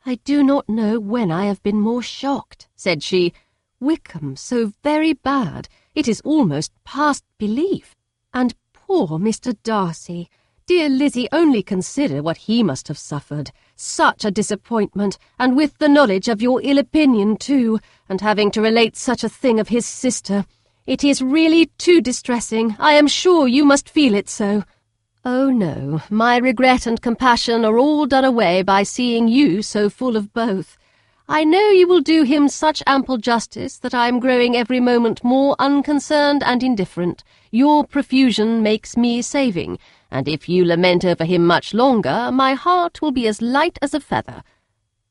"I do not know when I have been more shocked," said she. "Wickham so very bad, it is almost past belief. And poor Mr. Darcy. Dear Lizzie, only consider what he must have suffered. Such a disappointment, and with the knowledge of your ill opinion too, and having to relate such a thing of his sister. It is really too distressing. I am sure you must feel it so." "Oh, no, my regret and compassion are all done away by seeing you so full of both. I know you will do him such ample justice that I am growing every moment more unconcerned and indifferent. Your profusion makes me saving, and if you lament over him much longer, my heart will be as light as a feather.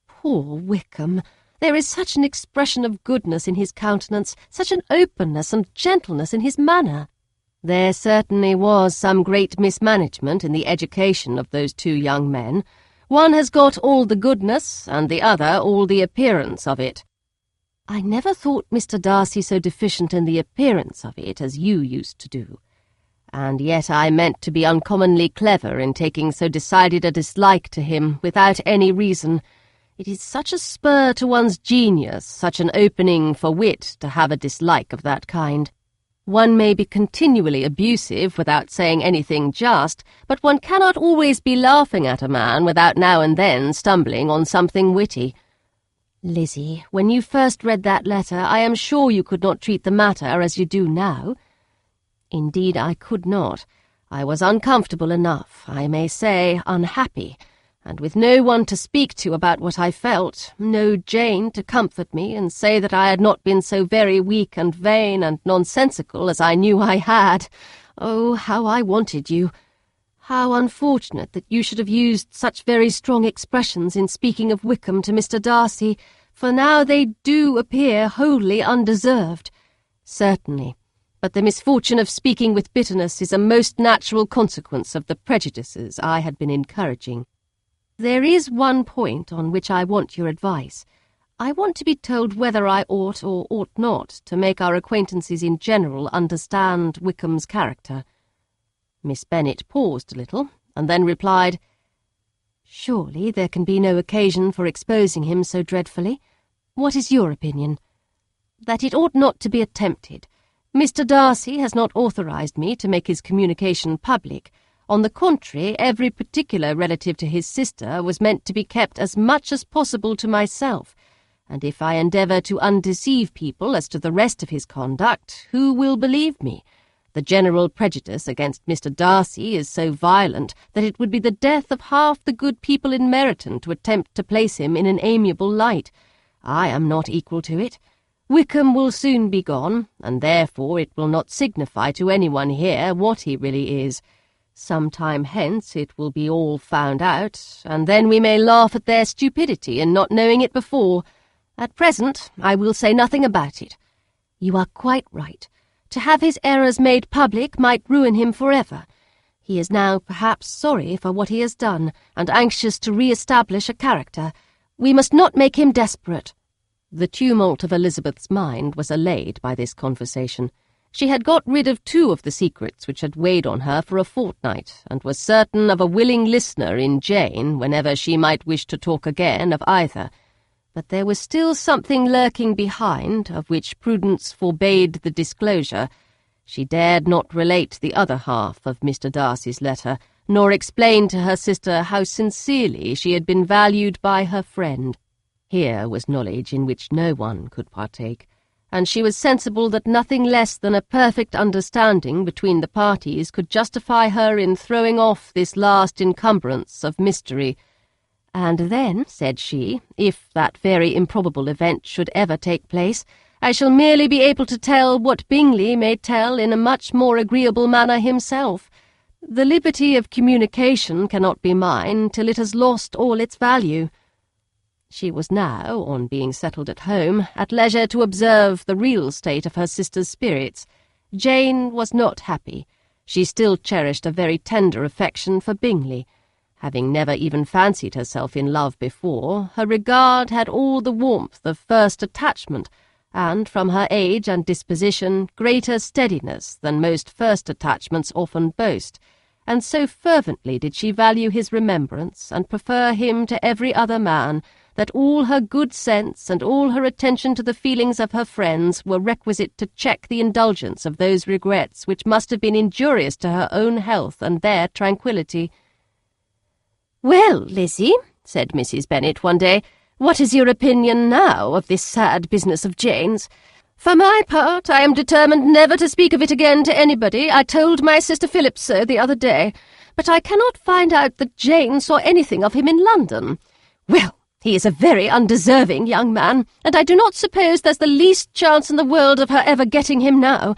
Poor Wickham! There is such an expression of goodness in his countenance, such an openness and gentleness in his manner." There certainly was some great mismanagement in the education of those two young men. One has got all the goodness, and the other all the appearance of it. "I never thought Mr. Darcy so deficient in the appearance of it as you used to do. And yet I meant to be uncommonly clever in taking so decided a dislike to him without any reason. It is such a spur to one's genius, such an opening for wit, to have a dislike of that kind. One may be continually abusive without saying anything just, but one cannot always be laughing at a man without now and then stumbling on something witty. Lizzie, when you first read that letter, I am sure you could not treat the matter as you do now." "Indeed, I could not. I was uncomfortable enough, I may say unhappy, and with no one to speak to about what I felt, no Jane to comfort me and say that I had not been so very weak and vain and nonsensical as I knew I had. Oh, how I wanted you! How unfortunate that you should have used such very strong expressions in speaking of Wickham to Mr. Darcy, for now they do appear wholly undeserved. Certainly, but the misfortune of speaking with bitterness is a most natural consequence of the prejudices I had been encouraging. There is one point on which I want your advice. I want to be told whether I ought or ought not to make our acquaintances in general understand Wickham's character." Miss Bennet paused a little, and then replied, "Surely there can be no occasion for exposing him so dreadfully. What is your opinion?" "That it ought not to be attempted. Mr. Darcy has not authorized me to make his communication public. On the contrary, every particular relative to his sister was meant to be kept as much as possible to myself, and if I endeavour to undeceive people as to the rest of his conduct, who will believe me? The general prejudice against Mr. Darcy is so violent that it would be the death of half the good people in Meryton to attempt to place him in an amiable light. I am not equal to it. Wickham will soon be gone, and therefore it will not signify to anyone here what he really is. Some time hence it will be all found out, and then we may laugh at their stupidity in not knowing it before. At present I will say nothing about it. You are quite right. To have his errors made public might ruin him forever. He is now perhaps sorry for what he has done, and anxious to re-establish a character. We must not make him desperate." The tumult of Elizabeth's mind was allayed by this conversation. She had got rid of 2 of the secrets which had weighed on her for a fortnight, and was certain of a willing listener in Jane whenever she might wish to talk again of either. But there was still something lurking behind, of which prudence forbade the disclosure. She dared not relate the other half of Mr. Darcy's letter, nor explain to her sister how sincerely she had been valued by her friend. Here was knowledge in which no one could partake, and she was sensible that nothing less than a perfect understanding between the parties could justify her in throwing off this last encumbrance of mystery. "And then," said she, "if that very improbable event should ever take place, I shall merely be able to tell what Bingley may tell in a much more agreeable manner himself. The liberty of communication cannot be mine till it has lost all its value." She was now, on being settled at home, at leisure to observe the real state of her sister's spirits. Jane was not happy. She still cherished a very tender affection for Bingley. Having never even fancied herself in love before, her regard had all the warmth of first attachment, and, from her age and disposition, greater steadiness than most first attachments often boast, and so fervently did she value his remembrance and prefer him to every other man, that all her good sense and all her attention to the feelings of her friends were requisite to check the indulgence of those regrets which must have been injurious to her own health and their tranquillity. "Well, Lizzie," said Mrs. Bennet one day, "what is your opinion now of this sad business of Jane's? For my part, I am determined never to speak of it again to anybody. I told my sister Phillips so the other day, but I cannot find out that Jane saw anything of him in London. Well, he is a very undeserving young man, and I do not suppose there's the least chance in the world of her ever getting him now.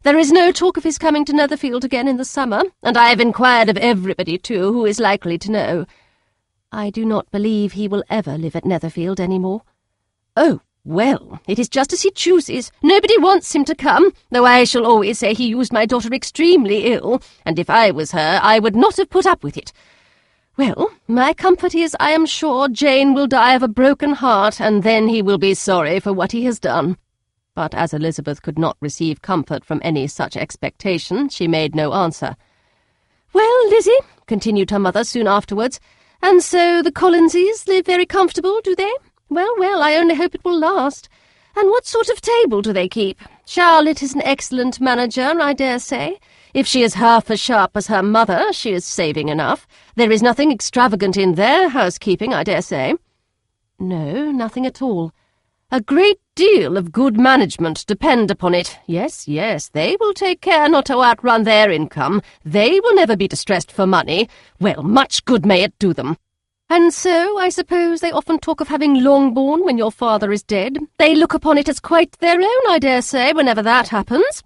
There is no talk of his coming to Netherfield again in the summer, and I have inquired of everybody, too, who is likely to know. I do not believe he will ever live at Netherfield any more." "Oh, well, it is just as he chooses. Nobody wants him to come, though I shall always say he used my daughter extremely ill, and if I was her, I would not have put up with it. Well, my comfort is I am sure Jane will die of a broken heart, and then he will be sorry for what he has done." But as Elizabeth could not receive comfort from any such expectation, she made no answer. "Well, Lizzie," continued her mother soon afterwards, "and so the Collinses live very comfortable, do they? Well, well, I only hope it will last. And what sort of table do they keep? Charlotte is an excellent manager, I dare say. If she is half as sharp as her mother, she is saving enough. There is nothing extravagant in their housekeeping, I dare say." "No, nothing at all." "A great deal of good management, depend upon it. Yes, yes, they will take care not to outrun their income. They will never be distressed for money. Well, much good may it do them. And so, I suppose they often talk of having Longbourn when your father is dead. They look upon it as quite their own, I dare say, whenever that happens."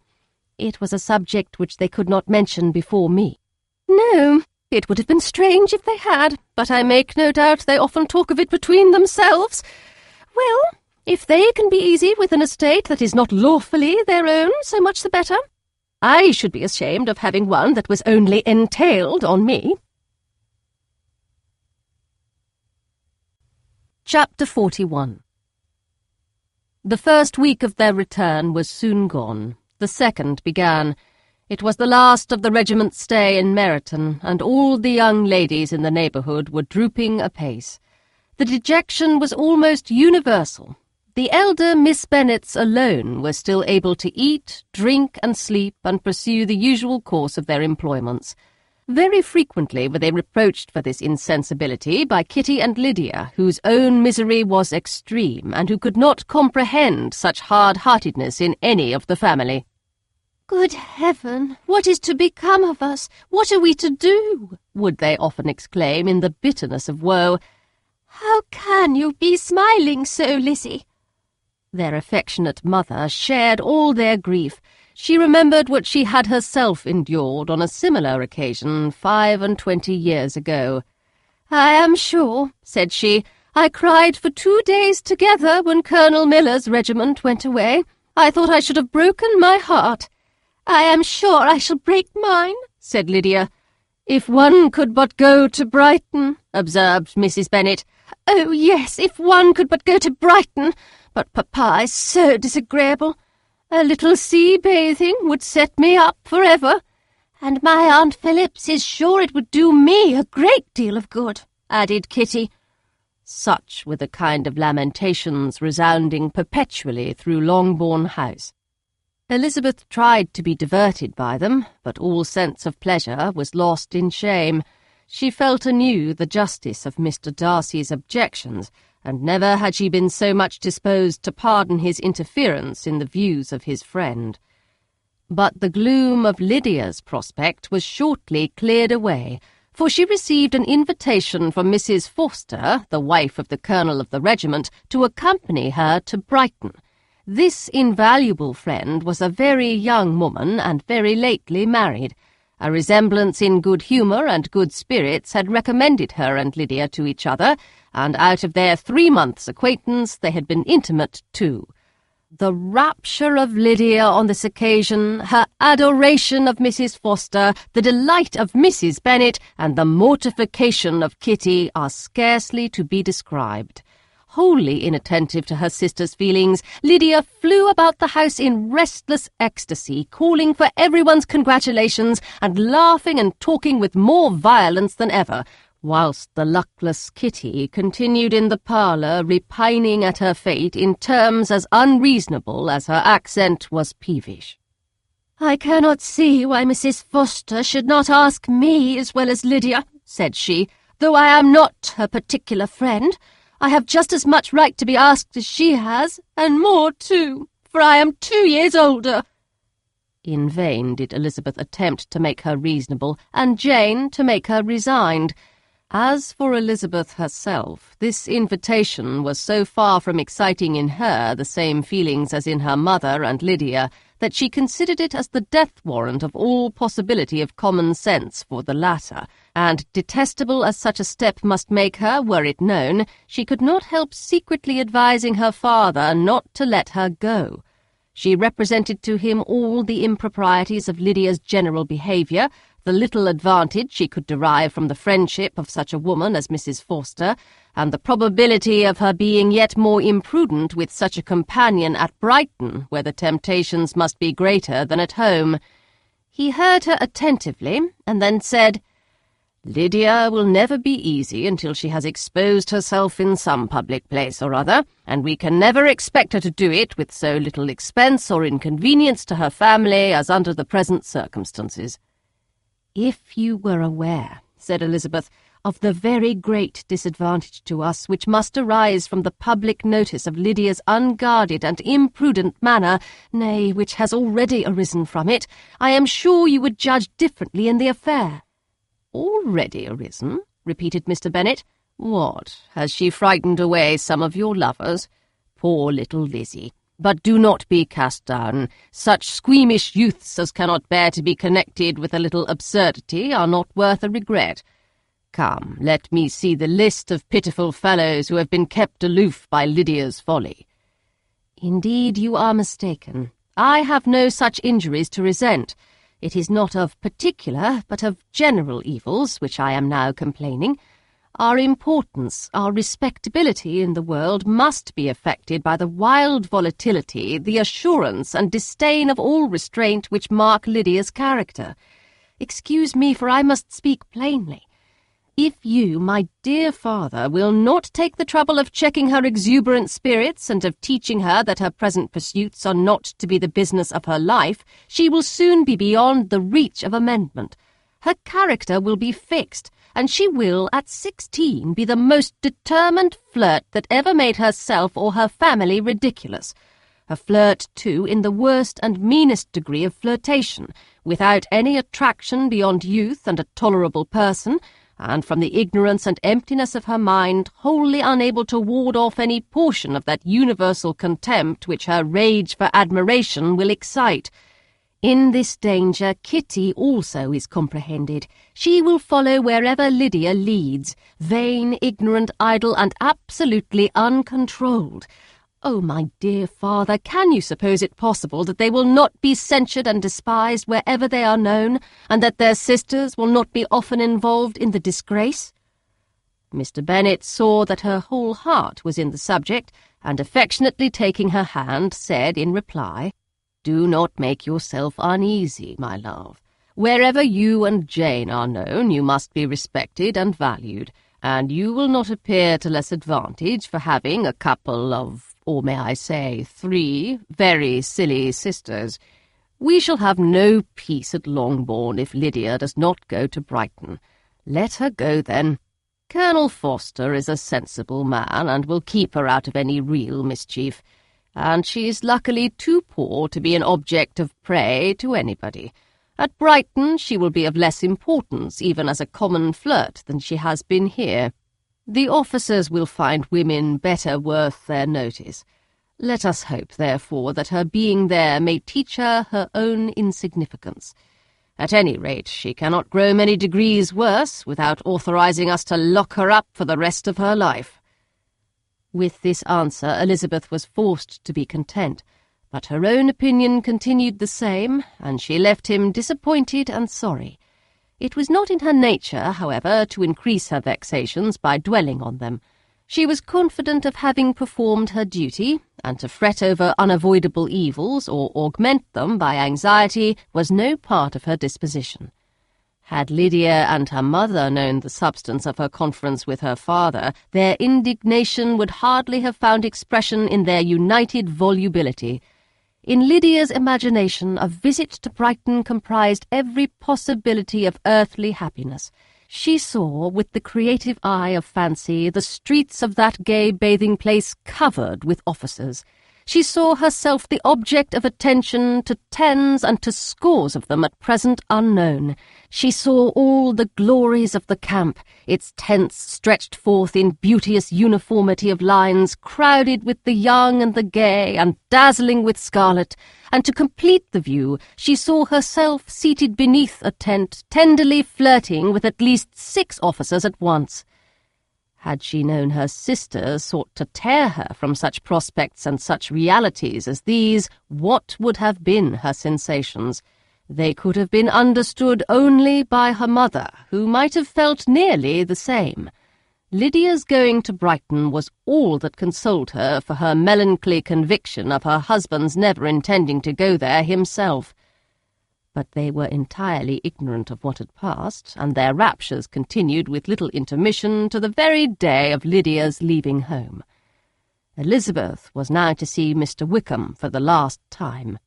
"It was a subject which they could not mention before me." "No, It would have been strange if they had, but I make no doubt they often talk of it between themselves. Well, if they can be easy with an estate that is not lawfully their own, so much the better. I should be ashamed of having one that was only entailed on me. Chapter 41. The first week of their return was soon gone. The second began. It was the last of the regiment's stay in Meryton, and all the young ladies in the neighbourhood were drooping apace. The dejection was almost universal. The elder Miss Bennets alone were still able to eat, drink, and sleep, and pursue the usual course of their employments. Very frequently were they reproached for this insensibility by Kitty and Lydia, whose own misery was extreme, and who could not comprehend such hard-heartedness in any of the family. "Good heaven, what is to become of us? What are we to do?" would they often exclaim in the bitterness of woe. "How can you be smiling so, Lizzie?" Their affectionate mother shared all their grief. She remembered what she had herself endured on a similar occasion 25 years ago. "I am sure," said she, "I cried for 2 days together when Colonel Miller's regiment went away. I thought I should have broken my heart." "I am sure I shall break mine," said Lydia. "If one could but go to Brighton," observed Mrs. Bennet. "Oh, yes, if one could but go to Brighton, but Papa is so disagreeable. A little sea-bathing would set me up for ever. And my Aunt Phillips is sure it would do me a great deal of good," added Kitty. Such were the kind of lamentations resounding perpetually through Longbourn House. Elizabeth tried to be diverted by them, but all sense of pleasure was lost in shame. She felt anew the justice of Mr. Darcy's objections, and never had she been so much disposed to pardon his interference in the views of his friend. But the gloom of Lydia's prospect was shortly cleared away, for she received an invitation from Mrs. Forster, the wife of the colonel of the regiment, to accompany her to Brighton. This invaluable friend was a very young woman and very lately married. A resemblance in good humour and good spirits had recommended her and Lydia to each other, and out of their 3 months' acquaintance they had been intimate too. The rapture of Lydia on this occasion, her adoration of Mrs. Forster, the delight of Mrs. Bennet, and the mortification of Kitty are scarcely to be described. Wholly inattentive to her sister's feelings, Lydia flew about the house in restless ecstasy, calling for everyone's congratulations, and laughing and talking with more violence than ever, whilst the luckless Kitty continued in the parlour repining at her fate in terms as unreasonable as her accent was peevish. "I cannot see why Mrs. Forster should not ask me as well as Lydia," said she, "though I am not her particular friend. I have just as much right to be asked as she has, and more too, for I am 2 years older." In vain did Elizabeth attempt to make her reasonable, and Jane to make her resigned. As for Elizabeth herself, this invitation was so far from exciting in her the same feelings as in her mother and Lydia, that she considered it as the death-warrant of all possibility of common sense for the latter, and, detestable as such a step must make her were it known, she could not help secretly advising her father not to let her go. She represented to him all the improprieties of Lydia's general behaviour, the little advantage she could derive from the friendship of such a woman as Mrs. Forster, and the probability of her being yet more imprudent with such a companion at Brighton, where the temptations must be greater than at home. He heard her attentively, and then said, "Lydia will never be easy until she has exposed herself in some public place or other, and we can never expect her to do it with so little expense or inconvenience to her family as under the present circumstances." "If you were aware," said Elizabeth, "of the very great disadvantage to us which must arise from the public notice of Lydia's unguarded and imprudent manner, nay, which has already arisen from it, I am sure you would judge differently in the affair." "Already arisen?" repeated Mr. Bennet. "What, has she frightened away some of your lovers? Poor little Lizzie! But do not be cast down. Such squeamish youths as cannot bear to be connected with a little absurdity are not worth a regret. Come, let me see the list of pitiful fellows who have been kept aloof by Lydia's folly. Indeed, you are mistaken. I have no such injuries to resent. It is not of particular, but of general evils, which I am now complaining. Our importance, our respectability in the world must be affected by the wild volatility, the assurance and disdain of all restraint which mark Lydia's character. Excuse me, for I must speak plainly. If you, my dear father, will not take the trouble of checking her exuberant spirits and of teaching her that her present pursuits are not to be the business of her life, she will soon be beyond the reach of amendment. Her character will be fixed, and she will, at 16, be the most determined flirt that ever made herself or her family ridiculous. A flirt, too, in the worst and meanest degree of flirtation, without any attraction beyond youth and a tolerable person, and from the ignorance and emptiness of her mind, wholly unable to ward off any portion of that universal contempt which her rage for admiration will excite. In this danger Kitty also is comprehended. She will follow wherever Lydia leads, vain, ignorant, idle, and absolutely uncontrolled. Oh, my dear father, can you suppose it possible that they will not be censured and despised wherever they are known, and that their sisters will not be often involved in the disgrace? Mr. Bennet saw that her whole heart was in the subject, and affectionately taking her hand, said in reply, "Do not make yourself uneasy, my love. Wherever you and Jane are known, you must be respected and valued, and you will not appear to less advantage for having a couple of, or may I say 3, very silly sisters. We shall have no peace at Longbourn if Lydia does not go to Brighton. Let her go, then. Colonel Forster is a sensible man, and will keep her out of any real mischief, and she is luckily too poor to be an object of prey to anybody. At Brighton she will be of less importance, even as a common flirt, than she has been here. The officers will find women better worth their notice. Let us hope, therefore, that her being there may teach her her own insignificance. At any rate, she cannot grow many degrees worse without authorizing us to lock her up for the rest of her life." With this answer Elizabeth was forced to be content, but her own opinion continued the same, and she left him disappointed and sorry. It was not in her nature, however, to increase her vexations by dwelling on them. She was confident of having performed her duty, and to fret over unavoidable evils or augment them by anxiety was no part of her disposition. Had Lydia and her mother known the substance of her conference with her father, their indignation would hardly have found expression in their united volubility. In Lydia's imagination, a visit to Brighton comprised every possibility of earthly happiness. She saw, with the creative eye of fancy, the streets of that gay bathing-place covered with officers. She saw herself the object of attention to tens and to scores of them at present unknown. She saw all the glories of the camp, its tents stretched forth in beauteous uniformity of lines, crowded with the young and the gay, and dazzling with scarlet, and to complete the view, she saw herself seated beneath a tent, tenderly flirting with at least 6 officers at once. Had she known her sister sought to tear her from such prospects and such realities as these, what would have been her sensations? They could have been understood only by her mother, who might have felt nearly the same. Lydia's going to Brighton was all that consoled her for her melancholy conviction of her husband's never intending to go there himself. But they were entirely ignorant of what had passed, and their raptures continued with little intermission to the very day of Lydia's leaving home. Elizabeth was now to see Mr. Wickham for the last time.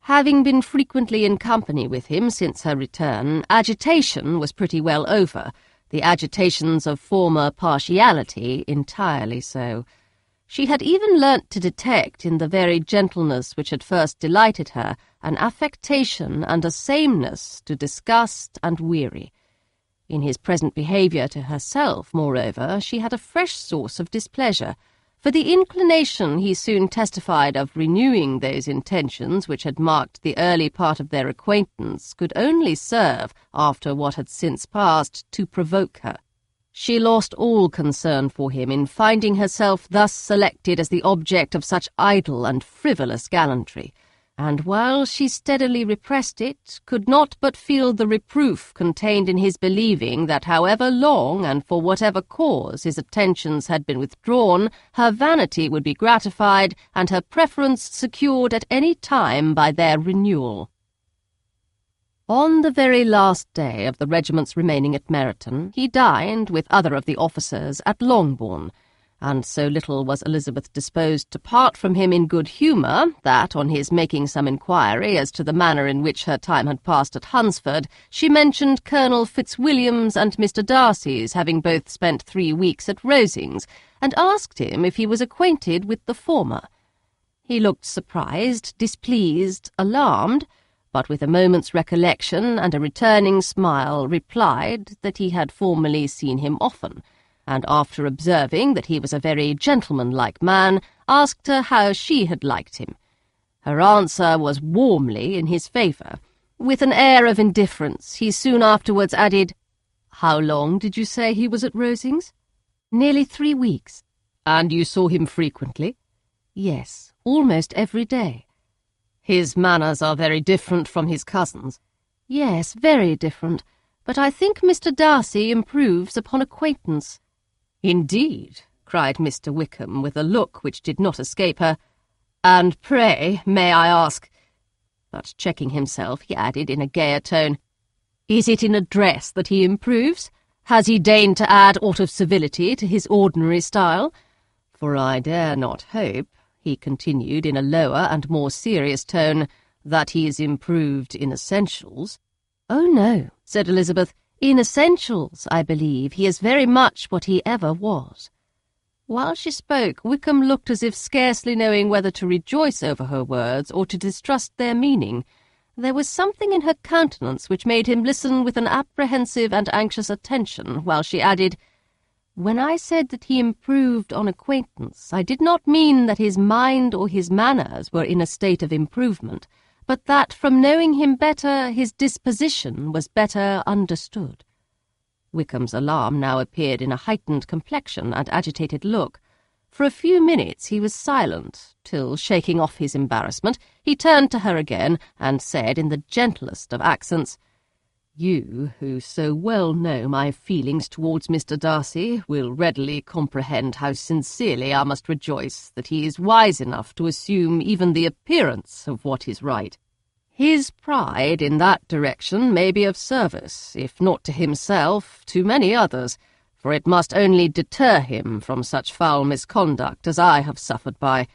Having been frequently in company with him since her return, agitation was pretty well over, the agitations of former partiality entirely so. She had even learnt to detect in the very gentleness which had first delighted her an affectation and a sameness to disgust and weary. In his present behaviour to herself, moreover, she had a fresh source of displeasure, for the inclination he soon testified of renewing those intentions which had marked the early part of their acquaintance could only serve, after what had since passed, to provoke her. She lost all concern for him in finding herself thus selected as the object of such idle and frivolous gallantry, and while she steadily repressed it, could not but feel the reproof contained in his believing that however long and for whatever cause his attentions had been withdrawn, her vanity would be gratified and her preference secured at any time by their renewal. On the very last day of the regiment's remaining at Meryton, he dined, with other of the officers, at Longbourn, and so little was Elizabeth disposed to part from him in good humour that, on his making some inquiry as to the manner in which her time had passed at Hunsford, she mentioned Colonel Fitzwilliam's and Mr. Darcy's having both spent 3 weeks at Rosings, and asked him if he was acquainted with the former. He looked surprised, displeased, alarmed, but with a moment's recollection and a returning smile replied that he had formerly seen him often, and after observing that he was a very gentlemanlike man, asked her how she had liked him. Her answer was warmly in his favour. With an air of indifference, he soon afterwards added, "How long did you say he was at Rosings?" "Nearly 3 weeks." "And you saw him frequently?" "Yes, almost every day." "His manners are very different from his cousin's." "Yes, very different, but I think Mr. Darcy improves upon acquaintance." "Indeed," cried Mr. Wickham, with a look which did not escape her. "And pray, may I ask—" But checking himself, he added in a gayer tone, "Is it in address that he improves? Has he deigned to add aught of civility to his ordinary style? For I dare not hope," he continued in a lower and more serious tone, "that he is improved in essentials." "Oh, no," said Elizabeth. "In essentials, I believe, he is very much what he ever was." While she spoke, Wickham looked as if scarcely knowing whether to rejoice over her words or to distrust their meaning. There was something in her countenance which made him listen with an apprehensive and anxious attention, while she added, "When I said that he improved on acquaintance, I did not mean that his mind or his manners were in a state of improvement, but that from knowing him better, his disposition was better understood." Wickham's alarm now appeared in a heightened complexion and agitated look. For a few minutes he was silent, till, shaking off his embarrassment, he turned to her again and said in the gentlest of accents, "You, who so well know my feelings towards Mr. Darcy, will readily comprehend how sincerely I must rejoice that he is wise enough to assume even the appearance of what is right. His pride in that direction may be of service, if not to himself, to many others, for it must only deter him from such foul misconduct as I have suffered by.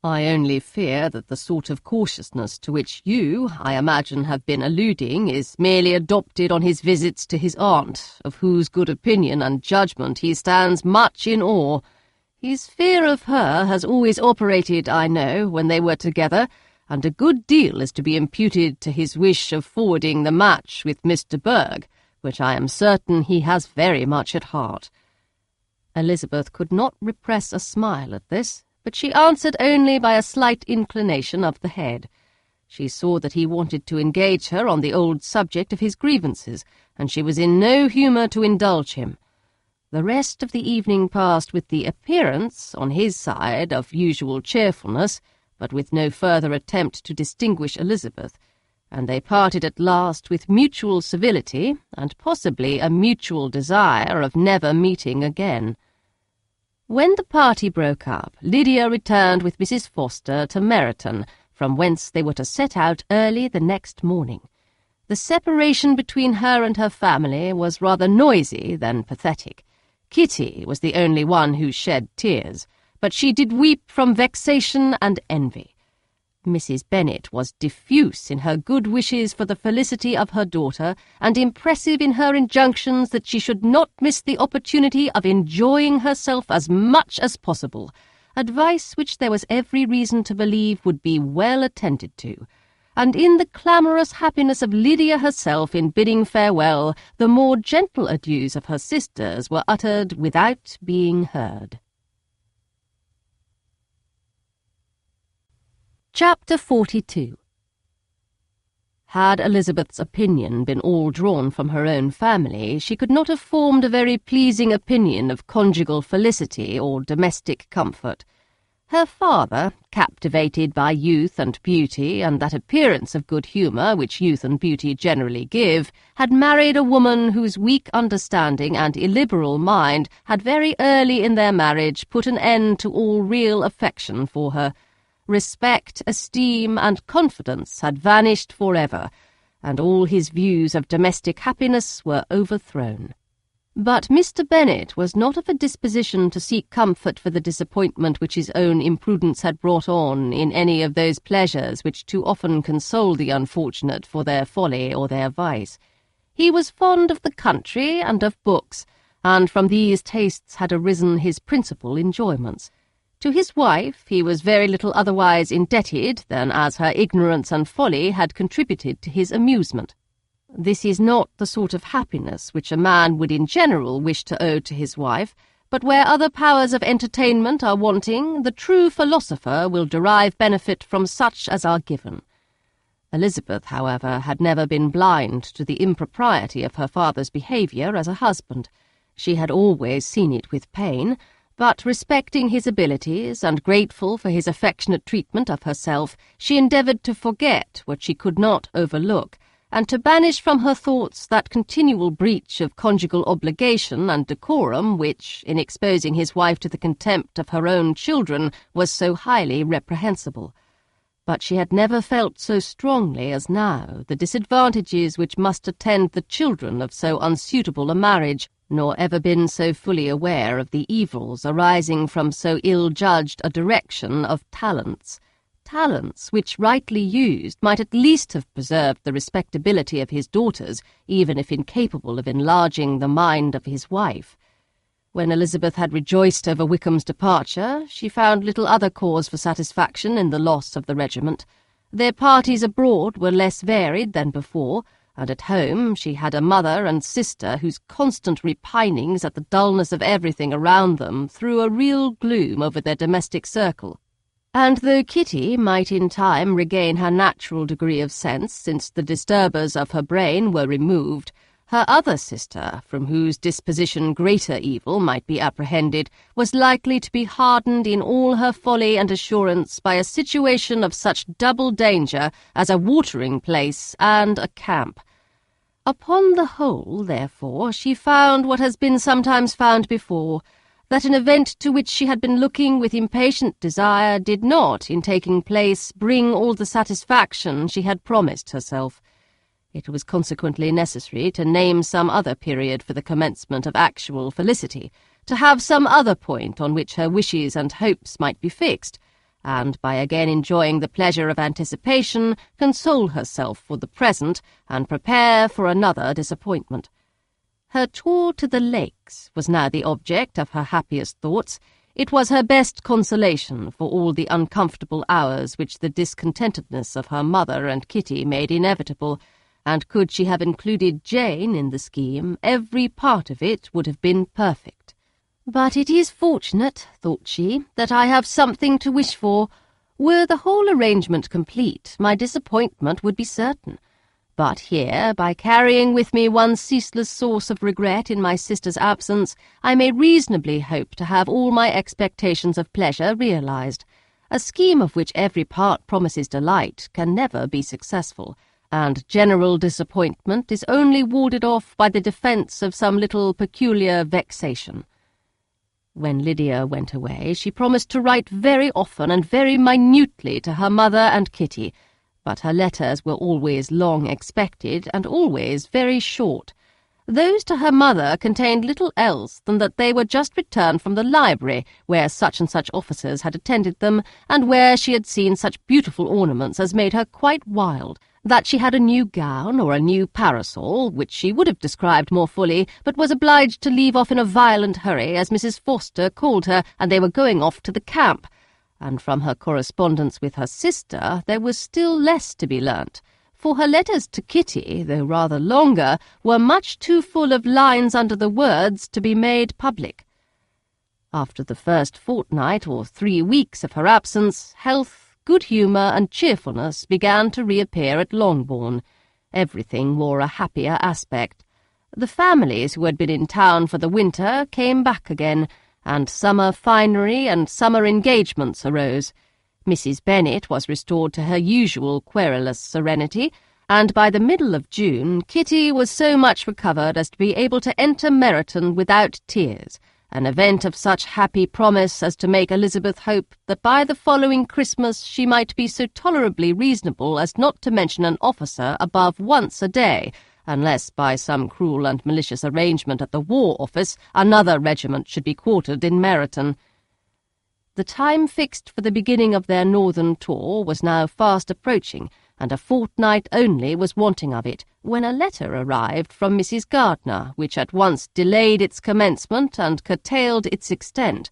I only fear that the sort of cautiousness to which you, I imagine, have been alluding is merely adopted on his visits to his aunt, of whose good opinion and judgment he stands much in awe. His fear of her has always operated, I know, when they were together, and a good deal is to be imputed to his wish of forwarding the match with Miss de Bourgh, which I am certain he has very much at heart." Elizabeth could not repress a smile at this, but she answered only by a slight inclination of the head. She saw that he wanted to engage her on the old subject of his grievances, and she was in no humour to indulge him. The rest of the evening passed with the appearance, on his side, of usual cheerfulness, but with no further attempt to distinguish Elizabeth, and they parted at last with mutual civility, and possibly a mutual desire of never meeting again. When the party broke up, Lydia returned with Mrs. Forster to Meryton, from whence they were to set out early the next morning. The separation between her and her family was rather noisy than pathetic. Kitty was the only one who shed tears, but she did weep from vexation and envy. Mrs. Bennet was diffuse in her good wishes for the felicity of her daughter, and impressive in her injunctions that she should not miss the opportunity of enjoying herself as much as possible, advice which there was every reason to believe would be well attended to. And in the clamorous happiness of Lydia herself in bidding farewell, the more gentle adieus of her sisters were uttered without being heard. Chapter 42. Had Elizabeth's opinion been all drawn from her own family, she could not have formed a very pleasing opinion of conjugal felicity or domestic comfort. Her father, captivated by youth and beauty and that appearance of good humour which youth and beauty generally give, had married a woman whose weak understanding and illiberal mind had very early in their marriage put an end to all real affection for her. Respect, esteem, and confidence had vanished forever, and all his views of domestic happiness were overthrown. But Mr. Bennet was not of a disposition to seek comfort for the disappointment which his own imprudence had brought on in any of those pleasures which too often console the unfortunate for their folly or their vice. He was fond of the country and of books, and from these tastes had arisen his principal enjoyments. To his wife he was very little otherwise indebted than as her ignorance and folly had contributed to his amusement. This is not the sort of happiness which a man would in general wish to owe to his wife, but where other powers of entertainment are wanting, the true philosopher will derive benefit from such as are given. Elizabeth, however, had never been blind to the impropriety of her father's behaviour as a husband. She had always seen it with pain, but respecting his abilities and grateful for his affectionate treatment of herself, she endeavoured to forget what she could not overlook, and to banish from her thoughts that continual breach of conjugal obligation and decorum which, in exposing his wife to the contempt of her own children, was so highly reprehensible. But she had never felt so strongly as now the disadvantages which must attend the children of so unsuitable a marriage, nor ever been so fully aware of the evils arising from so ill-judged a direction of talents which, rightly used, might at least have preserved the respectability of his daughters, even if incapable of enlarging the mind of his wife. When Elizabeth had rejoiced over Wickham's departure, she found little other cause for satisfaction in the loss of the regiment. Their parties abroad were less varied than before, and at home she had a mother and sister whose constant repinings at the dullness of everything around them threw a real gloom over their domestic circle. And though Kitty might in time regain her natural degree of sense, since the disturbers of her brain were removed, her other sister, from whose disposition greater evil might be apprehended, was likely to be hardened in all her folly and assurance by a situation of such double danger as a watering-place and a camp. Upon the whole, therefore, she found what has been sometimes found before, that an event to which she had been looking with impatient desire did not, in taking place, bring all the satisfaction she had promised herself. It was consequently necessary to name some other period for the commencement of actual felicity, to have some other point on which her wishes and hopes might be fixed, and, by again enjoying the pleasure of anticipation, console herself for the present, and prepare for another disappointment. Her tour to the lakes was now the object of her happiest thoughts. It was her best consolation for all the uncomfortable hours which the discontentedness of her mother and Kitty made inevitable, and could she have included Jane in the scheme, every part of it would have been perfect. But it is fortunate, thought she, that I have something to wish for. Were the whole arrangement complete, my disappointment would be certain. But here, by carrying with me one ceaseless source of regret in my sister's absence, I may reasonably hope to have all my expectations of pleasure realized. A scheme of which every part promises delight can never be successful, and general disappointment is only warded off by the defence of some little peculiar vexation. When Lydia went away, she promised to write very often and very minutely to her mother and Kitty, but her letters were always long expected and always very short. Those to her mother contained little else than that they were just returned from the library, where such and such officers had attended them, and where she had seen such beautiful ornaments as made her quite wild, that she had a new gown or a new parasol, which she would have described more fully, but was obliged to leave off in a violent hurry, as Mrs. Forster called her, and they were going off to the camp. And from her correspondence with her sister there was still less to be learnt, for her letters to Kitty, though rather longer, were much too full of lines under the words to be made public. After the first fortnight or 3 weeks of her absence, health, good humour and cheerfulness began to reappear at Longbourn. Everything wore a happier aspect. The families who had been in town for the winter came back again, and summer finery and summer engagements arose. Mrs. Bennet was restored to her usual querulous serenity, and by the middle of June Kitty was so much recovered as to be able to enter Meryton without tears, an event of such happy promise as to make Elizabeth hope that by the following Christmas she might be so tolerably reasonable as not to mention an officer above once a day, unless by some cruel and malicious arrangement at the War Office another regiment should be quartered in Meryton. The time fixed for the beginning of their northern tour was now fast approaching, and a fortnight only was wanting of it, when a letter arrived from Mrs. Gardiner, which at once delayed its commencement and curtailed its extent.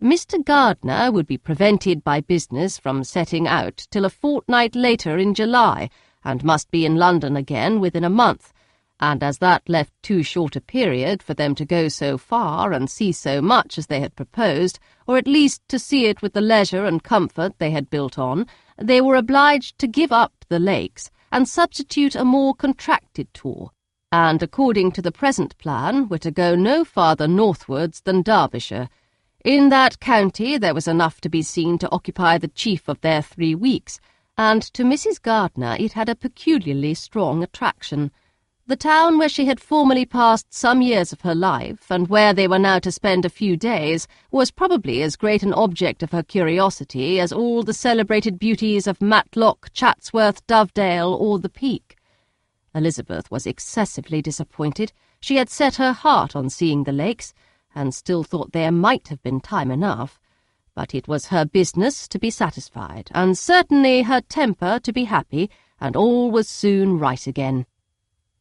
Mr. Gardiner would be prevented by business from setting out till a fortnight later in July, and must be in London again within a month, and as that left too short a period for them to go so far and see so much as they had proposed, or at least to see it with the leisure and comfort they had built on, they were obliged to give up the lakes and substitute a more contracted tour, and according to the present plan were to go no farther northwards than Derbyshire. In that county there was enough to be seen to occupy the chief of their 3 weeks, and to Mrs. Gardiner it had a peculiarly strong attraction. The town where she had formerly passed some years of her life, and where they were now to spend a few days, was probably as great an object of her curiosity as all the celebrated beauties of Matlock, Chatsworth, Dovedale, or the Peak. Elizabeth was excessively disappointed. She had set her heart on seeing the lakes, and still thought there might have been time enough. But it was her business to be satisfied, and certainly her temper to be happy, and all was soon right again.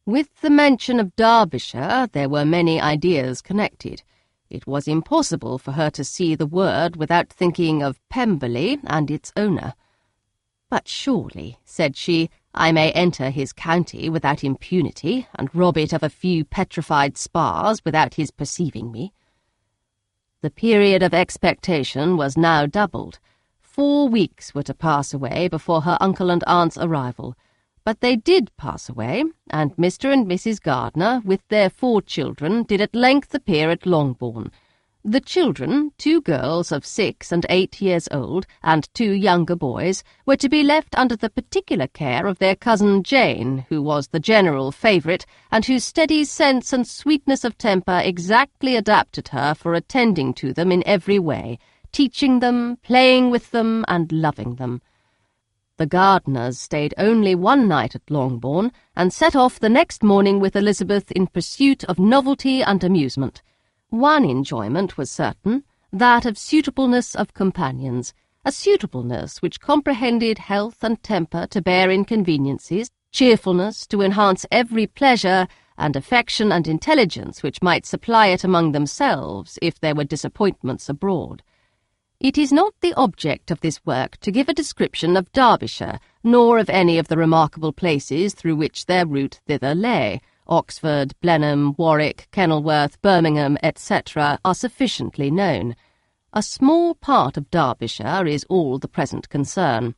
With the mention of Derbyshire there were many ideas connected. It was impossible for her to see the word without thinking of Pemberley and its owner. "But surely," said she, "I may enter his county without impunity, and rob it of a few petrified spars without his perceiving me." The period of expectation was now doubled. 4 weeks were to pass away before her uncle and aunt's arrival. But they did pass away, and Mr. and Mrs. Gardiner, with their 4 children, did at length appear at Longbourn. The children, 2 girls of 6 and 8 years old, and 2 younger boys, were to be left under the particular care of their cousin Jane, who was the general favourite, and whose steady sense and sweetness of temper exactly adapted her for attending to them in every way, teaching them, playing with them, and loving them. The Gardiners stayed only 1 night at Longbourn, and set off the next morning with Elizabeth in pursuit of novelty and amusement. One enjoyment was certain, that of suitableness of companions, a suitableness which comprehended health and temper to bear inconveniences, cheerfulness to enhance every pleasure, and affection and intelligence which might supply it among themselves if there were disappointments abroad. It is not the object of this work to give a description of Derbyshire, nor of any of the remarkable places through which their route thither lay. Oxford, Blenheim, Warwick, Kenilworth, Birmingham, etc. are sufficiently known. A small part of Derbyshire is all the present concern.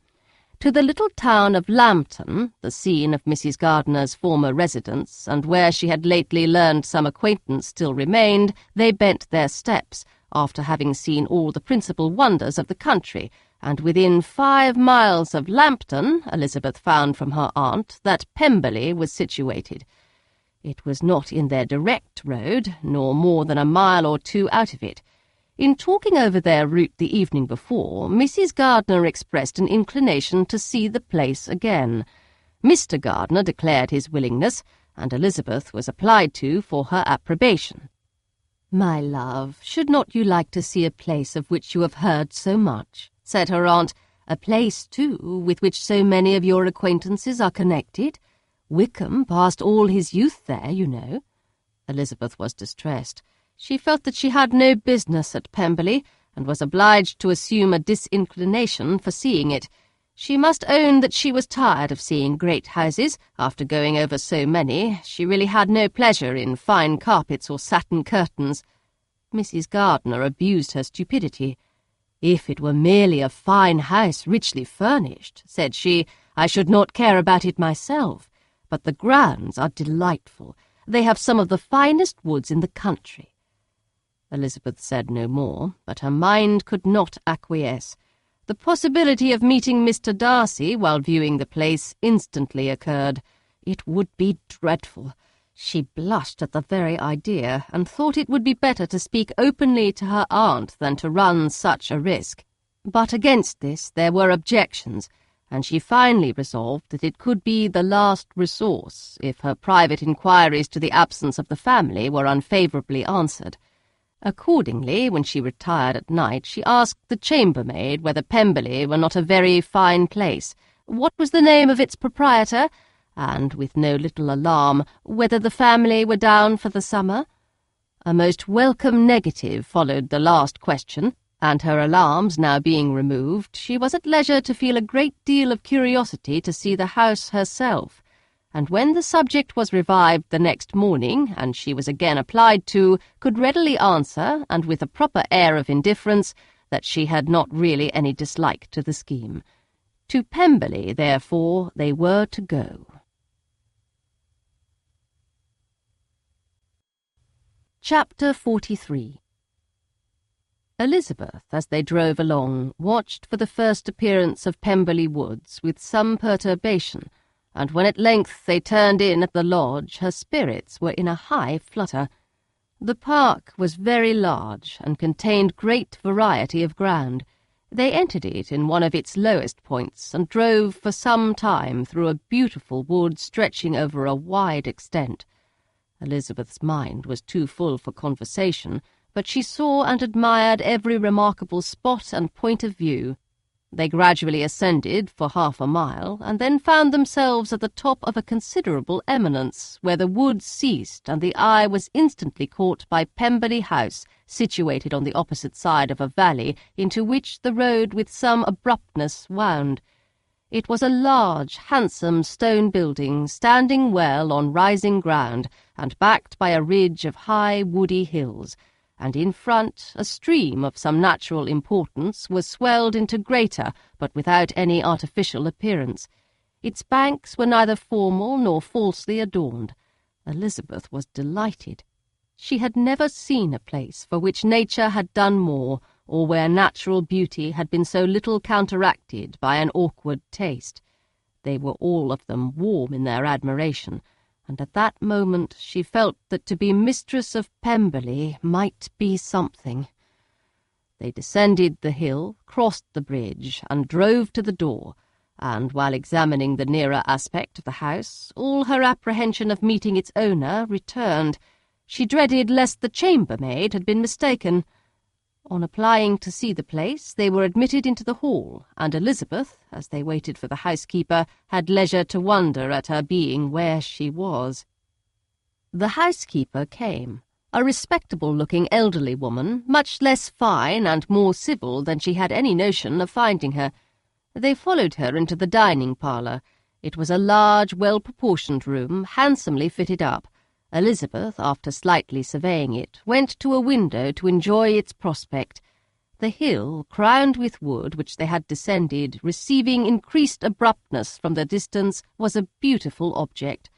To the little town of Lambton, the scene of Mrs. Gardiner's former residence, and where she had lately learned some acquaintance still remained, they bent their steps, after having seen all the principal wonders of the country, and within 5 miles of Lambton, Elizabeth found from her aunt that Pemberley was situated. It was not in their direct road, nor more than a mile or 2 out of it. In talking over their route the evening before, Mrs. Gardiner expressed an inclination to see the place again. Mr. Gardiner declared his willingness, and Elizabeth was applied to for her approbation. "My love, should not you like to see a place of which you have heard so much?" said her aunt. "A place, too, with which so many of your acquaintances are connected. Wickham passed all his youth there, you know." Elizabeth was distressed. She felt that she had no business at Pemberley, and was obliged to assume a disinclination for seeing it. She must own that she was tired of seeing great houses. After going over so many, she really had no pleasure in fine carpets or satin curtains. Mrs. Gardiner abused her stupidity. "If it were merely a fine house richly furnished," said she, "I should not care about it myself, but the grounds are delightful. They have some of the finest woods in the country." Elizabeth said no more, but her mind could not acquiesce. The possibility of meeting Mr. Darcy while viewing the place instantly occurred. It would be dreadful. She blushed at the very idea, and thought it would be better to speak openly to her aunt than to run such a risk. But against this there were objections, and she finally resolved that it could be the last resource if her private inquiries to the absence of the family were unfavourably answered. Accordingly, when she retired at night, she asked the chambermaid whether Pemberley were not a very fine place, what was the name of its proprietor, and, with no little alarm, whether the family were down for the summer. A most welcome negative followed the last question, and her alarms now being removed, she was at leisure to feel a great deal of curiosity to see the house herself, and when the subject was revived the next morning, and she was again applied to, could readily answer, and with a proper air of indifference, that she had not really any dislike to the scheme. To Pemberley, therefore, they were to go. Chapter 43. Elizabeth, as they drove along, watched for the first appearance of Pemberley Woods with some perturbation, and when at length they turned in at the lodge, her spirits were in a high flutter. The park was very large, and contained great variety of ground. They entered it in one of its lowest points, and drove for some time through a beautiful wood stretching over a wide extent. Elizabeth's mind was too full for conversation, but she saw and admired every remarkable spot and point of view. They gradually ascended for 1/2 a mile, and then found themselves at the top of a considerable eminence, where the wood ceased, and the eye was instantly caught by Pemberley House, situated on the opposite side of a valley, into which the road with some abruptness wound. It was a large, handsome stone building, standing well on rising ground, and backed by a ridge of high, woody hills, and in front a stream of some natural importance was swelled into greater, but without any artificial appearance. Its banks were neither formal nor falsely adorned. Elizabeth was delighted. She had never seen a place for which nature had done more, or where natural beauty had been so little counteracted by an awkward taste. They were all of them warm in their admiration, and at that moment she felt that to be mistress of Pemberley might be something. They descended the hill, crossed the bridge, and drove to the door, and while examining the nearer aspect of the house, all her apprehension of meeting its owner returned. She dreaded lest the chambermaid had been mistaken. On applying to see the place, they were admitted into the hall, and Elizabeth, as they waited for the housekeeper, had leisure to wonder at her being where she was. The housekeeper came, a respectable-looking elderly woman, much less fine and more civil than she had any notion of finding her. They followed her into the dining-parlour. It was a large, well-proportioned room, handsomely fitted up. Elizabeth, after slightly surveying it, went to a window to enjoy its prospect. The hill, crowned with wood, which they had descended, receiving increased abruptness from the distance, was a beautiful object.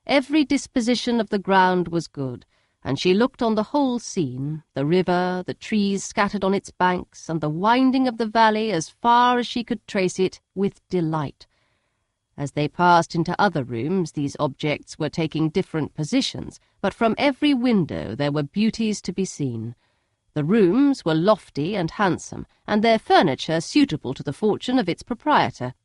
Every disposition of the ground was good, and she looked on the whole scene, the river, the trees scattered on its banks, and the winding of the valley as far as she could trace it, with delight. As they passed into other rooms, these objects were taking different positions, but from every window there were beauties to be seen. The rooms were lofty and handsome, and their furniture suitable to the fortune of its proprietor.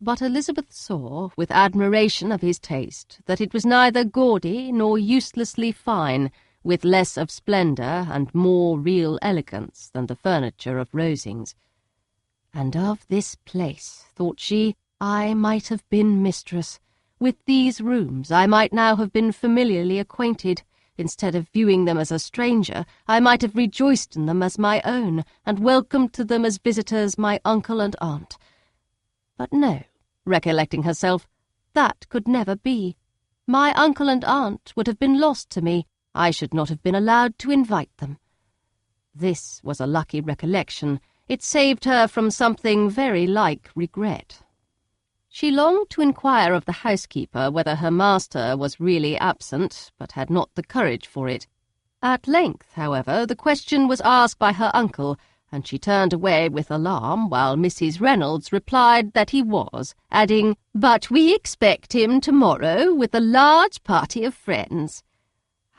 But Elizabeth saw, with admiration of his taste, that it was neither gaudy nor uselessly fine, with less of splendour and more real elegance than the furniture of Rosings. And of this place, thought she, I might have been mistress. With these rooms I might now have been familiarly acquainted. Instead of viewing them as a stranger, I might have rejoiced in them as my own, and welcomed to them as visitors my uncle and aunt. But no, recollecting herself, that could never be. My uncle and aunt would have been lost to me. I should not have been allowed to invite them. This was a lucky recollection. It saved her from something very like regret. She longed to inquire of the housekeeper whether her master was really absent, but had not the courage for it. At length, however, the question was asked by her uncle, and she turned away with alarm, while Mrs. Reynolds replied that he was, adding, "But we expect him tomorrow with a large party of friends."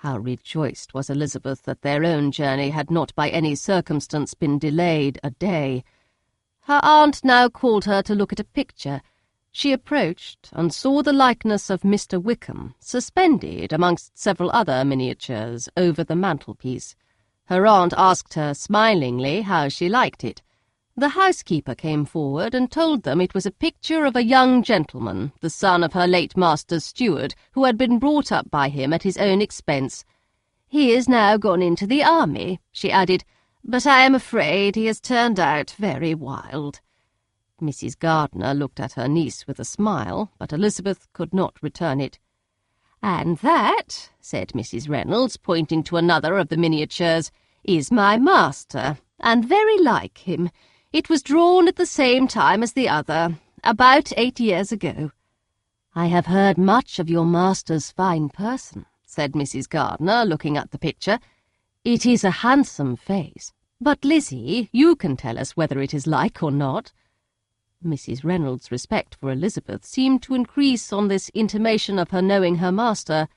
How rejoiced was Elizabeth that their own journey had not by any circumstance been delayed a day. Her aunt now called her to look at a picture. She approached and saw the likeness of Mr. Wickham, suspended amongst several other miniatures, over the mantelpiece. Her aunt asked her smilingly how she liked it. The housekeeper came forward and told them it was a picture of a young gentleman, the son of her late master's steward, who had been brought up by him at his own expense. "He is now gone into the army," she added, "but I am afraid he has turned out very wild." Mrs. Gardiner looked at her niece with a smile, but Elizabeth could not return it. "And that," said Mrs. Reynolds, pointing to another of the miniatures, "is my master, and very like him. It was drawn at the same time as the other, about 8 years ago." "I have heard much of your master's fine person," said Mrs. Gardiner, looking at the picture. "It is a handsome face. But, Lizzie, you can tell us whether it is like or not." Mrs. Reynolds' respect for Elizabeth seemed to increase on this intimation of her knowing her master.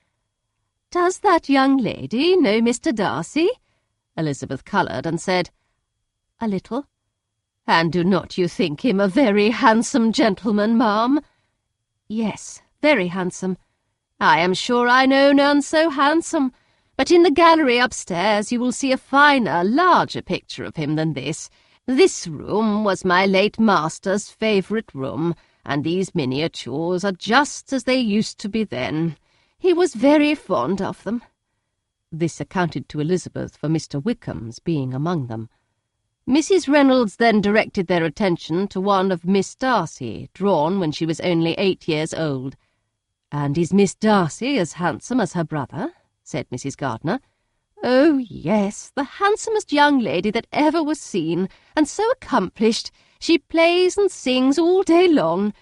"Does that young lady know Mr. Darcy?" Elizabeth coloured and said, "A little." "And do not you think him a very handsome gentleman, ma'am?" "Yes, very handsome." "I am sure I know none so handsome. But in the gallery upstairs you will see a finer, larger picture of him than this. This room was my late master's favourite room, and these miniatures are just as they used to be then. He was very fond of them." This accounted to Elizabeth for Mr. Wickham's being among them. Mrs. Reynolds then directed their attention to one of Miss Darcy, drawn when she was only 8 years old. "And is Miss Darcy as handsome as her brother?" said Mrs. Gardiner. "Oh, yes, the handsomest young lady that ever was seen, and so accomplished. She plays and sings all day long.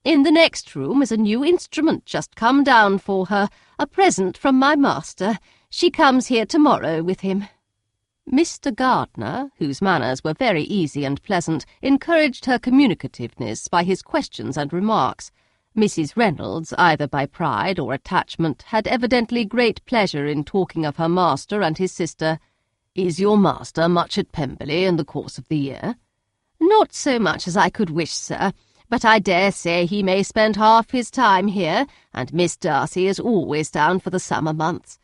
In the next room is a new instrument just come down for her, a present from my master. She comes here tomorrow with him." Mr. Gardiner, whose manners were very easy and pleasant, encouraged her communicativeness by his questions and remarks. Mrs. Reynolds, either by pride or attachment, had evidently great pleasure in talking of her master and his sister. "Is your master much at Pemberley in the course of the year?" "Not so much as I could wish, sir, but I dare say he may spend half his time here, and Miss Darcy is always down for the summer months.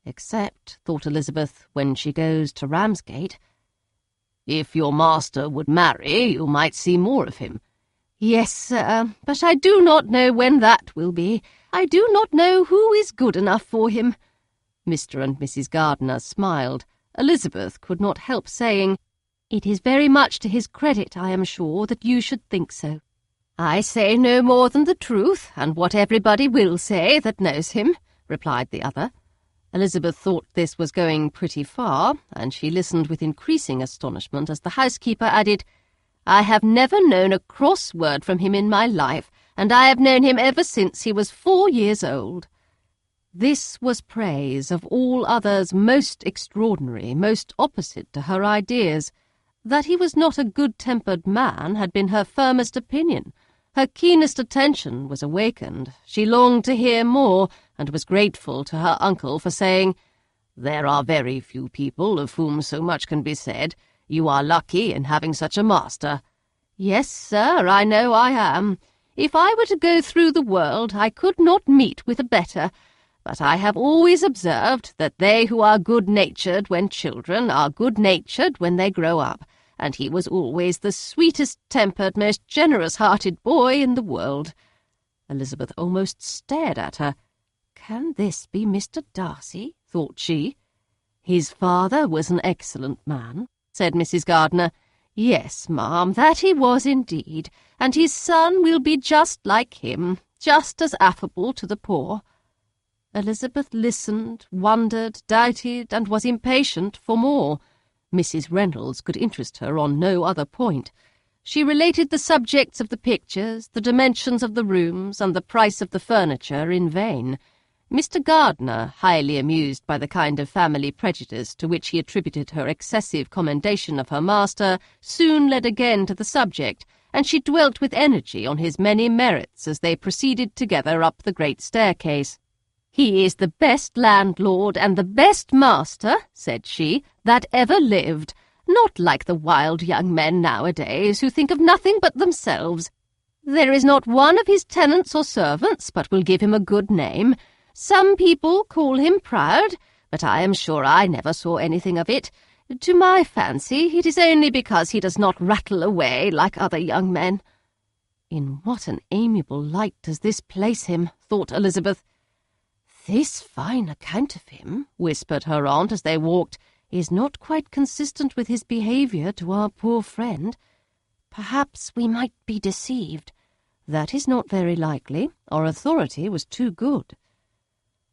Except," thought Elizabeth, "when she goes to Ramsgate." "If your master would marry, you might see more of him." "Yes, sir, but I do not know when that will be. I do not know who is good enough for him." Mr. and Mrs. Gardiner smiled. Elizabeth could not help saying, "It is very much to his credit, I am sure, that you should think so." "I say no more than the truth, and what everybody will say that knows him," replied the other. Elizabeth thought this was going pretty far, and she listened with increasing astonishment as the housekeeper added, "I have never known a cross word from him in my life, and I have known him ever since he was 4 years old." This was praise of all others most extraordinary, most opposite to her ideas. That he was not a good-tempered man had been her firmest opinion. Her keenest attention was awakened. She longed to hear more, and was grateful to her uncle for saying, "There are very few people of whom so much can be said. You are lucky in having such a master." "Yes, sir, I know I am. If I were to go through the world, I could not meet with a better. But I have always observed that they who are good-natured when children are good-natured when they grow up, and he was always the sweetest-tempered, most generous-hearted boy in the world." Elizabeth almost stared at her. "Can this be Mr. Darcy?" thought she. "His father was an excellent man," said Mrs. Gardiner. "Yes, ma'am, that he was indeed, and his son will be just like him, just as affable to the poor." Elizabeth listened, wondered, doubted, and was impatient for more. Mrs. Reynolds could interest her on no other point. She related the subjects of the pictures, the dimensions of the rooms, and the price of the furniture in vain. Mr. Gardiner, highly amused by the kind of family prejudice to which he attributed her excessive commendation of her master, soon led again to the subject, and she dwelt with energy on his many merits as they proceeded together up the great staircase. "He is the best landlord and the best master," said she, "that ever lived, not like the wild young men nowadays who think of nothing but themselves. There is not one of his tenants or servants but will give him a good name. Some people call him proud, but I am sure I never saw anything of it. To my fancy, it is only because he does not rattle away like other young men." "In what an amiable light does this place him," thought Elizabeth. "This fine account of him," whispered her aunt as they walked, "is not quite consistent with his behaviour to our poor friend. Perhaps we might be deceived." "That is not very likely. Our authority was too good."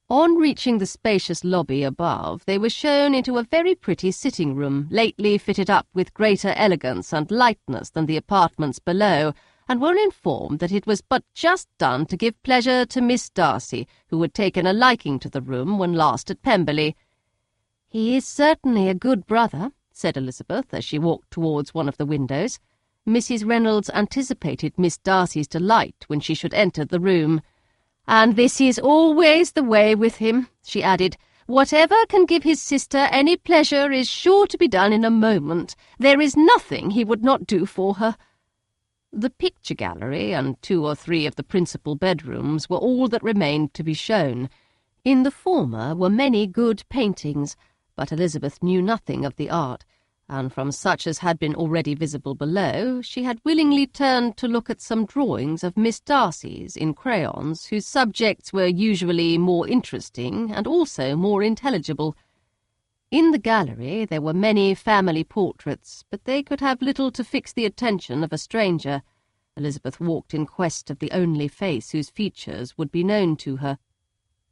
On reaching the spacious lobby above, they were shown into a very pretty sitting-room, lately fitted up with greater elegance and lightness than the apartments below, and were informed that it was but just done to give pleasure to Miss Darcy, who had taken a liking to the room when last at Pemberley. "He is certainly a good brother," said Elizabeth, as she walked towards one of the windows. Mrs. Reynolds anticipated Miss Darcy's delight when she should enter the room. "And this is always the way with him," she added. "Whatever can give his sister any pleasure is sure to be done in a moment. There is nothing he would not do for her." The picture gallery and 2 or 3 of the principal bedrooms were all that remained to be shown. In the former were many good paintings, but Elizabeth knew nothing of the art, and from such as had been already visible below, she had willingly turned to look at some drawings of Miss Darcy's in crayons, whose subjects were usually more interesting and also more intelligible. In the gallery there were many family portraits, but they could have little to fix the attention of a stranger. Elizabeth walked in quest of the only face whose features would be known to her.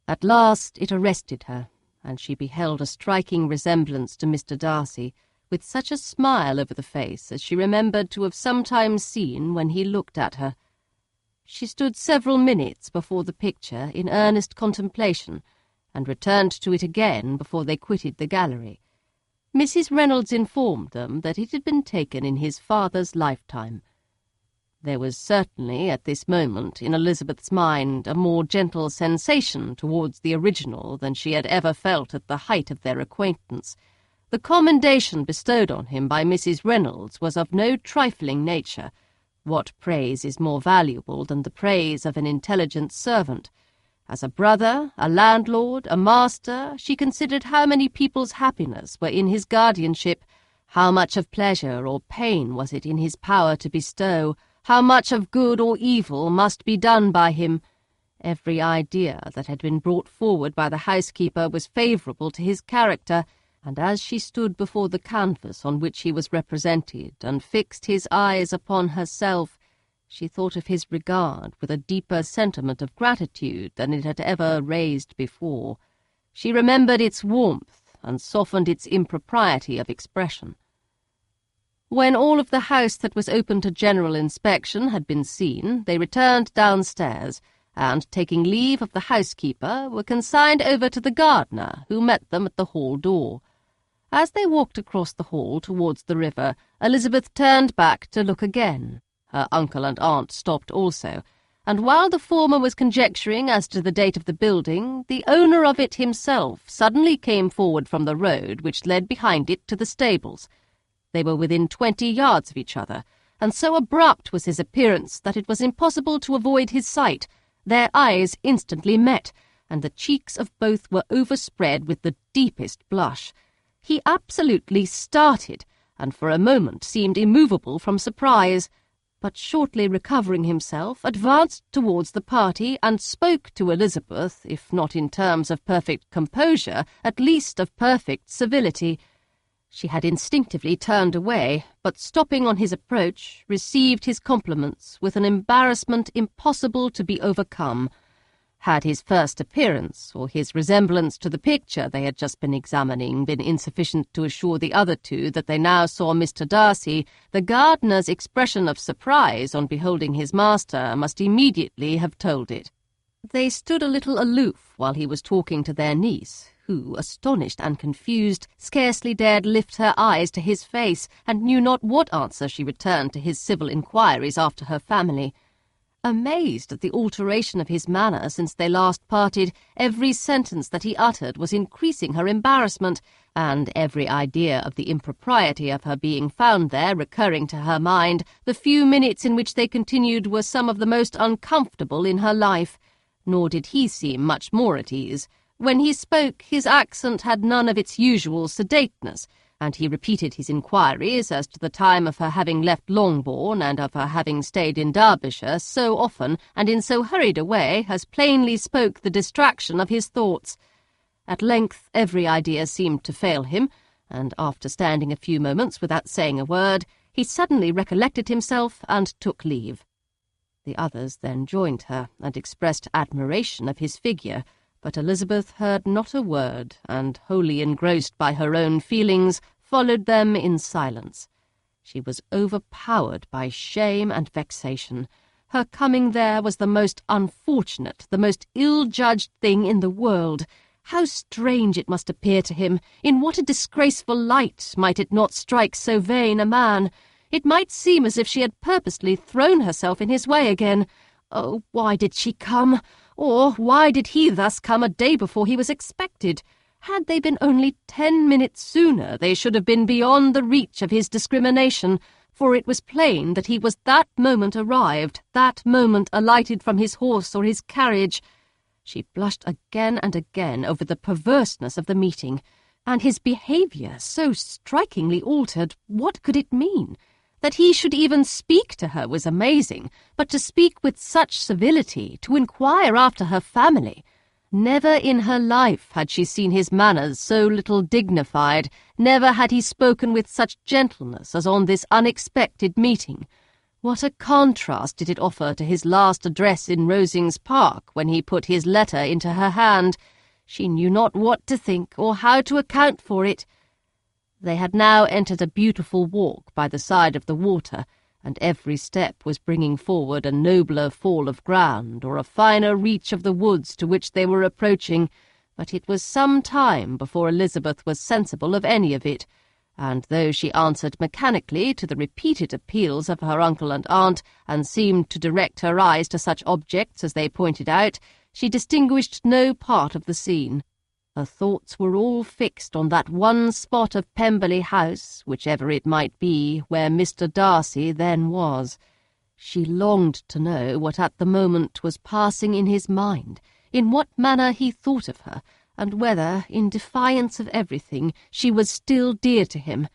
At last it arrested her, and she beheld a striking resemblance to Mr. Darcy, with such a smile over the face as she remembered to have sometimes seen when he looked at her. She stood several minutes before the picture in earnest contemplation, and returned to it again before they quitted the gallery. Mrs. Reynolds informed them that it had been taken in his father's lifetime. There was certainly at this moment in Elizabeth's mind a more gentle sensation towards the original than she had ever felt at the height of their acquaintance. The commendation bestowed on him by Mrs. Reynolds was of no trifling nature. What praise is more valuable than the praise of an intelligent servant? As a brother, a landlord, a master, she considered how many people's happiness were in his guardianship, how much of pleasure or pain was it in his power to bestow, how much of good or evil must be done by him. Every idea that had been brought forward by the housekeeper was favourable to his character, and as she stood before the canvas on which he was represented and fixed his eyes upon herself, she thought of his regard with a deeper sentiment of gratitude than it had ever raised before. She remembered its warmth and softened its impropriety of expression. When all of the house that was open to general inspection had been seen, they returned downstairs, and, taking leave of the housekeeper, were consigned over to the gardener, who met them at the hall door. As they walked across the hall towards the river, Elizabeth turned back to look again. Her uncle and aunt stopped also, and while the former was conjecturing as to the date of the building, the owner of it himself suddenly came forward from the road which led behind it to the stables. They were within 20 yards of each other, and so abrupt was his appearance that it was impossible to avoid his sight. Their eyes instantly met, and the cheeks of both were overspread with the deepest blush. He absolutely started, and for a moment seemed immovable from surprise, but shortly recovering himself, advanced towards the party and spoke to Elizabeth, if not in terms of perfect composure, at least of perfect civility. She had instinctively turned away, but stopping on his approach, received his compliments with an embarrassment impossible to be overcome. Had his first appearance, or his resemblance to the picture they had just been examining, been insufficient to assure the other two that they now saw Mr. Darcy, the gardener's expression of surprise on beholding his master must immediately have told it. They stood a little aloof while he was talking to their niece, who, astonished and confused, scarcely dared lift her eyes to his face, and knew not what answer she returned to his civil inquiries after her family. Amazed at the alteration of his manner since they last parted, every sentence that he uttered was increasing her embarrassment, and every idea of the impropriety of her being found there recurring to her mind, the few minutes in which they continued were some of the most uncomfortable in her life. Nor did he seem much more at ease. When he spoke, his accent had none of its usual sedateness, and he repeated his inquiries as to the time of her having left Longbourn and of her having stayed in Derbyshire so often and in so hurried a way as plainly spoke the distraction of his thoughts. At length every idea seemed to fail him, and after standing a few moments without saying a word, he suddenly recollected himself and took leave. The others then joined her and expressed admiration of his figure, but Elizabeth heard not a word, and, wholly engrossed by her own feelings, followed them in silence. She was overpowered by shame and vexation. Her coming there was the most unfortunate, the most ill-judged thing in the world. How strange it must appear to him! In what a disgraceful light might it not strike so vain a man! It might seem as if she had purposely thrown herself in his way again. Oh, why did she come? Or why did he thus come a day before he was expected? Had they been only 10 minutes sooner, they should have been beyond the reach of his discrimination, for it was plain that he was that moment arrived, that moment alighted from his horse or his carriage. She blushed again and again over the perverseness of the meeting, and his behaviour so strikingly altered. What could it mean? That he should even speak to her was amazing, but to speak with such civility, to inquire after her family. Never in her life had she seen his manners so little dignified, never had he spoken with such gentleness as on this unexpected meeting. What a contrast did it offer to his last address in Rosings Park, when he put his letter into her hand! She knew not what to think, or how to account for it. They had now entered a beautiful walk by the side of the water, and every step was bringing forward a nobler fall of ground or a finer reach of the woods to which they were approaching, but it was some time before Elizabeth was sensible of any of it, and though she answered mechanically to the repeated appeals of her uncle and aunt, and seemed to direct her eyes to such objects as they pointed out, she distinguished no part of the scene. Her thoughts were all fixed on that one spot of Pemberley House, whichever it might be, where Mr. Darcy then was. She longed to know what at the moment was passing in his mind, in what manner he thought of her, and whether, in defiance of everything, she was still dear to him.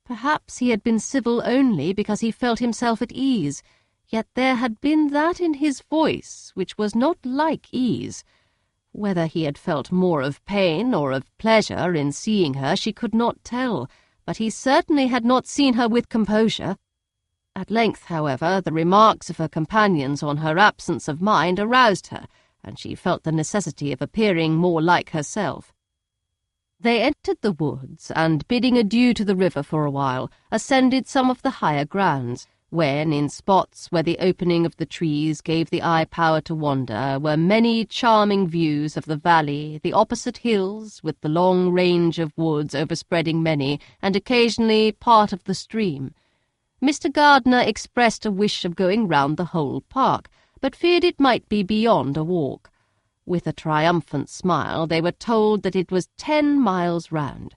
Perhaps he had been civil only because he felt himself at ease, yet there had been that in his voice which was not like ease. Whether he had felt more of pain or of pleasure in seeing her she could not tell, but he certainly had not seen her with composure. At length, however, the remarks of her companions on her absence of mind aroused her, and she felt the necessity of appearing more like herself. They entered the woods, and, bidding adieu to the river for a while, ascended some of the higher grounds, when, in spots where the opening of the trees gave the eye power to wander, were many charming views of the valley, the opposite hills, with the long range of woods overspreading many, and occasionally part of the stream. Mr. Gardiner expressed a wish of going round the whole park, but feared it might be beyond a walk. With a triumphant smile, they were told that it was 10 miles round.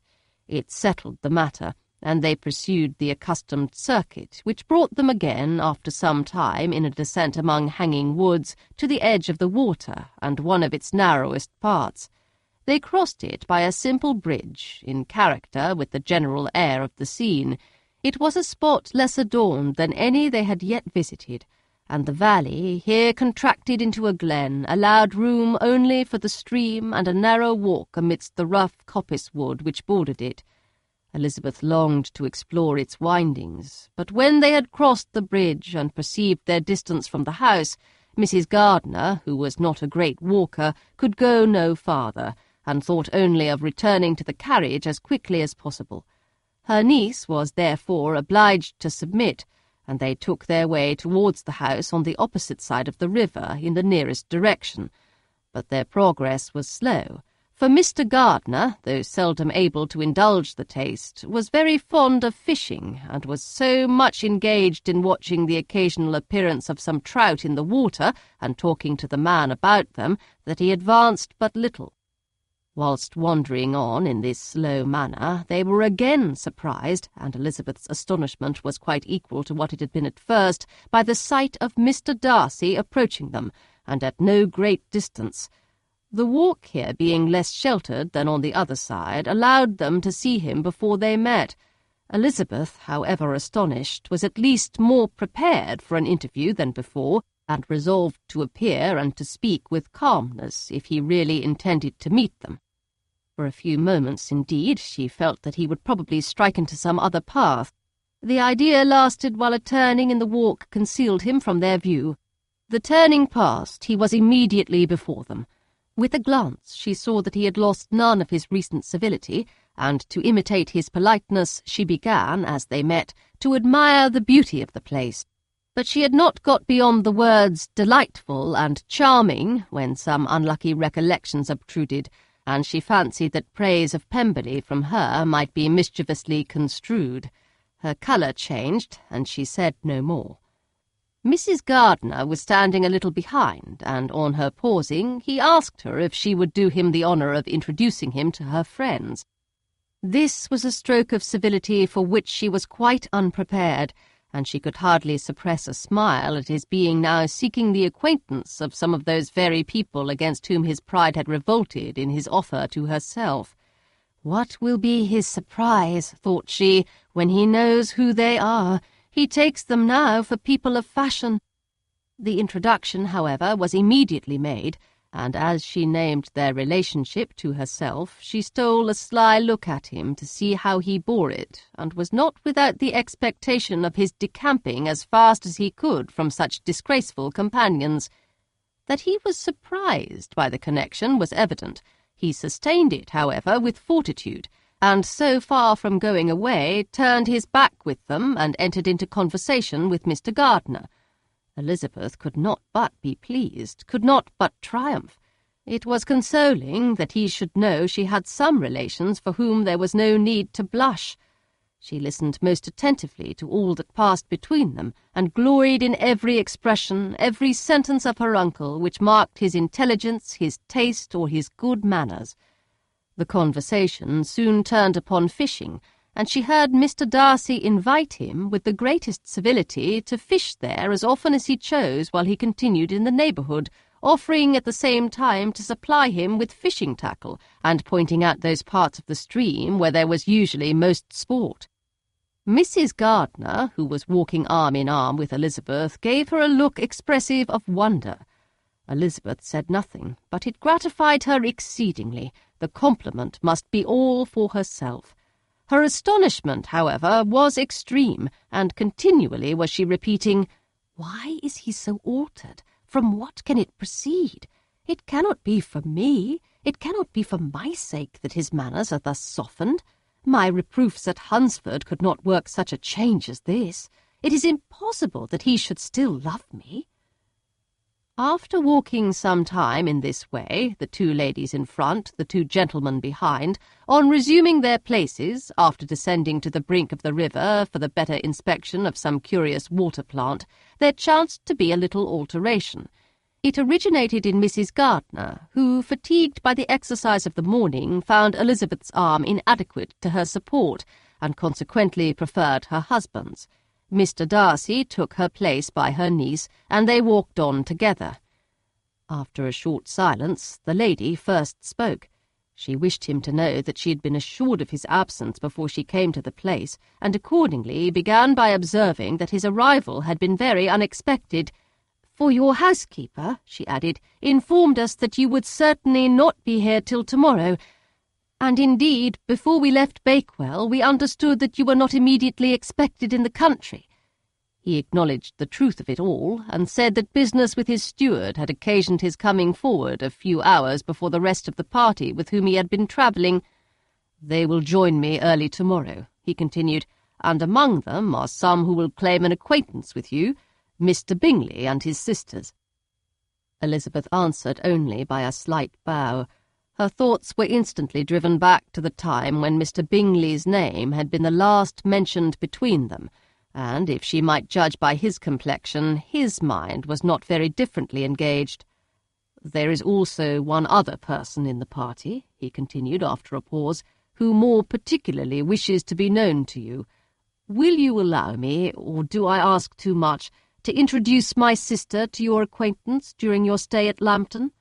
It settled the matter, and they pursued the accustomed circuit, which brought them again, after some time, in a descent among hanging woods, to the edge of the water, and one of its narrowest parts. They crossed it by a simple bridge, in character with the general air of the scene. It was a spot less adorned than any they had yet visited, and the valley, here contracted into a glen, allowed room only for the stream and a narrow walk amidst the rough coppice wood which bordered it. Elizabeth longed to explore its windings, but when they had crossed the bridge and perceived their distance from the house, Mrs. Gardiner, who was not a great walker, could go no farther, and thought only of returning to the carriage as quickly as possible. Her niece was therefore obliged to submit, and they took their way towards the house on the opposite side of the river in the nearest direction. But their progress was slow, for Mr. Gardiner, though seldom able to indulge the taste, was very fond of fishing, and was so much engaged in watching the occasional appearance of some trout in the water and talking to the man about them that he advanced but little. Whilst wandering on in this slow manner, they were again surprised, and Elizabeth's astonishment was quite equal to what it had been at first, by the sight of Mr. Darcy approaching them, and at no great distance. The walk here being less sheltered than on the other side, allowed them to see him before they met. Elizabeth, however astonished, was at least more prepared for an interview than before, and resolved to appear and to speak with calmness if he really intended to meet them. For a few moments, indeed, she felt that he would probably strike into some other path. The idea lasted while a turning in the walk concealed him from their view. The turning past, he was immediately before them. With a glance, she saw that he had lost none of his recent civility, and to imitate his politeness, she began, as they met, to admire the beauty of the place. But she had not got beyond the words delightful and charming when some unlucky recollections obtruded, and she fancied that praise of Pemberley from her might be mischievously construed. Her colour changed, and she said no more. Mrs. Gardiner was standing a little behind, and on her pausing, he asked her if she would do him the honour of introducing him to her friends. This was a stroke of civility for which she was quite unprepared, and she could hardly suppress a smile at his being now seeking the acquaintance of some of those very people against whom his pride had revolted in his offer to herself. What will be his surprise, thought she, when he knows who they are? He takes them now for people of fashion. The introduction, however, was immediately made, and as she named their relationship to herself, she stole a sly look at him to see how he bore it, and was not without the expectation of his decamping as fast as he could from such disgraceful companions. That he was surprised by the connection was evident. He sustained it, however, with fortitude, and so far from going away, turned his back with them and entered into conversation with Mr. Gardiner. Elizabeth could not but be pleased, could not but triumph. It was consoling that he should know she had some relations for whom there was no need to blush. She listened most attentively to all that passed between them, and gloried in every expression, every sentence of her uncle, which marked his intelligence, his taste, or his good manners. The conversation soon turned upon fishing, and she heard Mr. Darcy invite him, with the greatest civility, to fish there as often as he chose while he continued in the neighbourhood, offering at the same time to supply him with fishing tackle, and pointing out those parts of the stream where there was usually most sport. Mrs. Gardiner, who was walking arm in arm with Elizabeth, gave her a look expressive of wonder. Elizabeth said nothing, but it gratified her exceedingly. The compliment must be all for herself. Her astonishment, however, was extreme, and continually was she repeating, "Why is he so altered? From what can it proceed? It cannot be for me. It cannot be for my sake that his manners are thus softened. My reproofs at Hunsford could not work such a change as this. It is impossible that he should still love me." After walking some time in this way, the two ladies in front, the two gentlemen behind, on resuming their places, after descending to the brink of the river for the better inspection of some curious water plant, there chanced to be a little alteration. It originated in Mrs. Gardiner, who, fatigued by the exercise of the morning, found Elizabeth's arm inadequate to her support, and consequently preferred her husband's. Mr. Darcy took her place by her niece, and they walked on together. After a short silence, the lady first spoke. She wished him to know that she had been assured of his absence before she came to the place, and accordingly began by observing that his arrival had been very unexpected. "For your housekeeper," she added, "informed us that you would certainly not be here till tomorrow, and indeed, before we left Bakewell, we understood that you were not immediately expected in the country." He acknowledged the truth of it all, and said that business with his steward had occasioned his coming forward a few hours before the rest of the party with whom he had been travelling. "They will join me early tomorrow," he continued, "and among them are some who will claim an acquaintance with you, Mr. Bingley and his sisters." Elizabeth answered only by a slight bow. Her thoughts were instantly driven back to the time when Mr. Bingley's name had been the last mentioned between them, and, if she might judge by his complexion, his mind was not very differently engaged. "There is also one other person in the party," he continued after a pause, "who more particularly wishes to be known to you. Will you allow me, or do I ask too much, to introduce my sister to your acquaintance during your stay at Lambton?"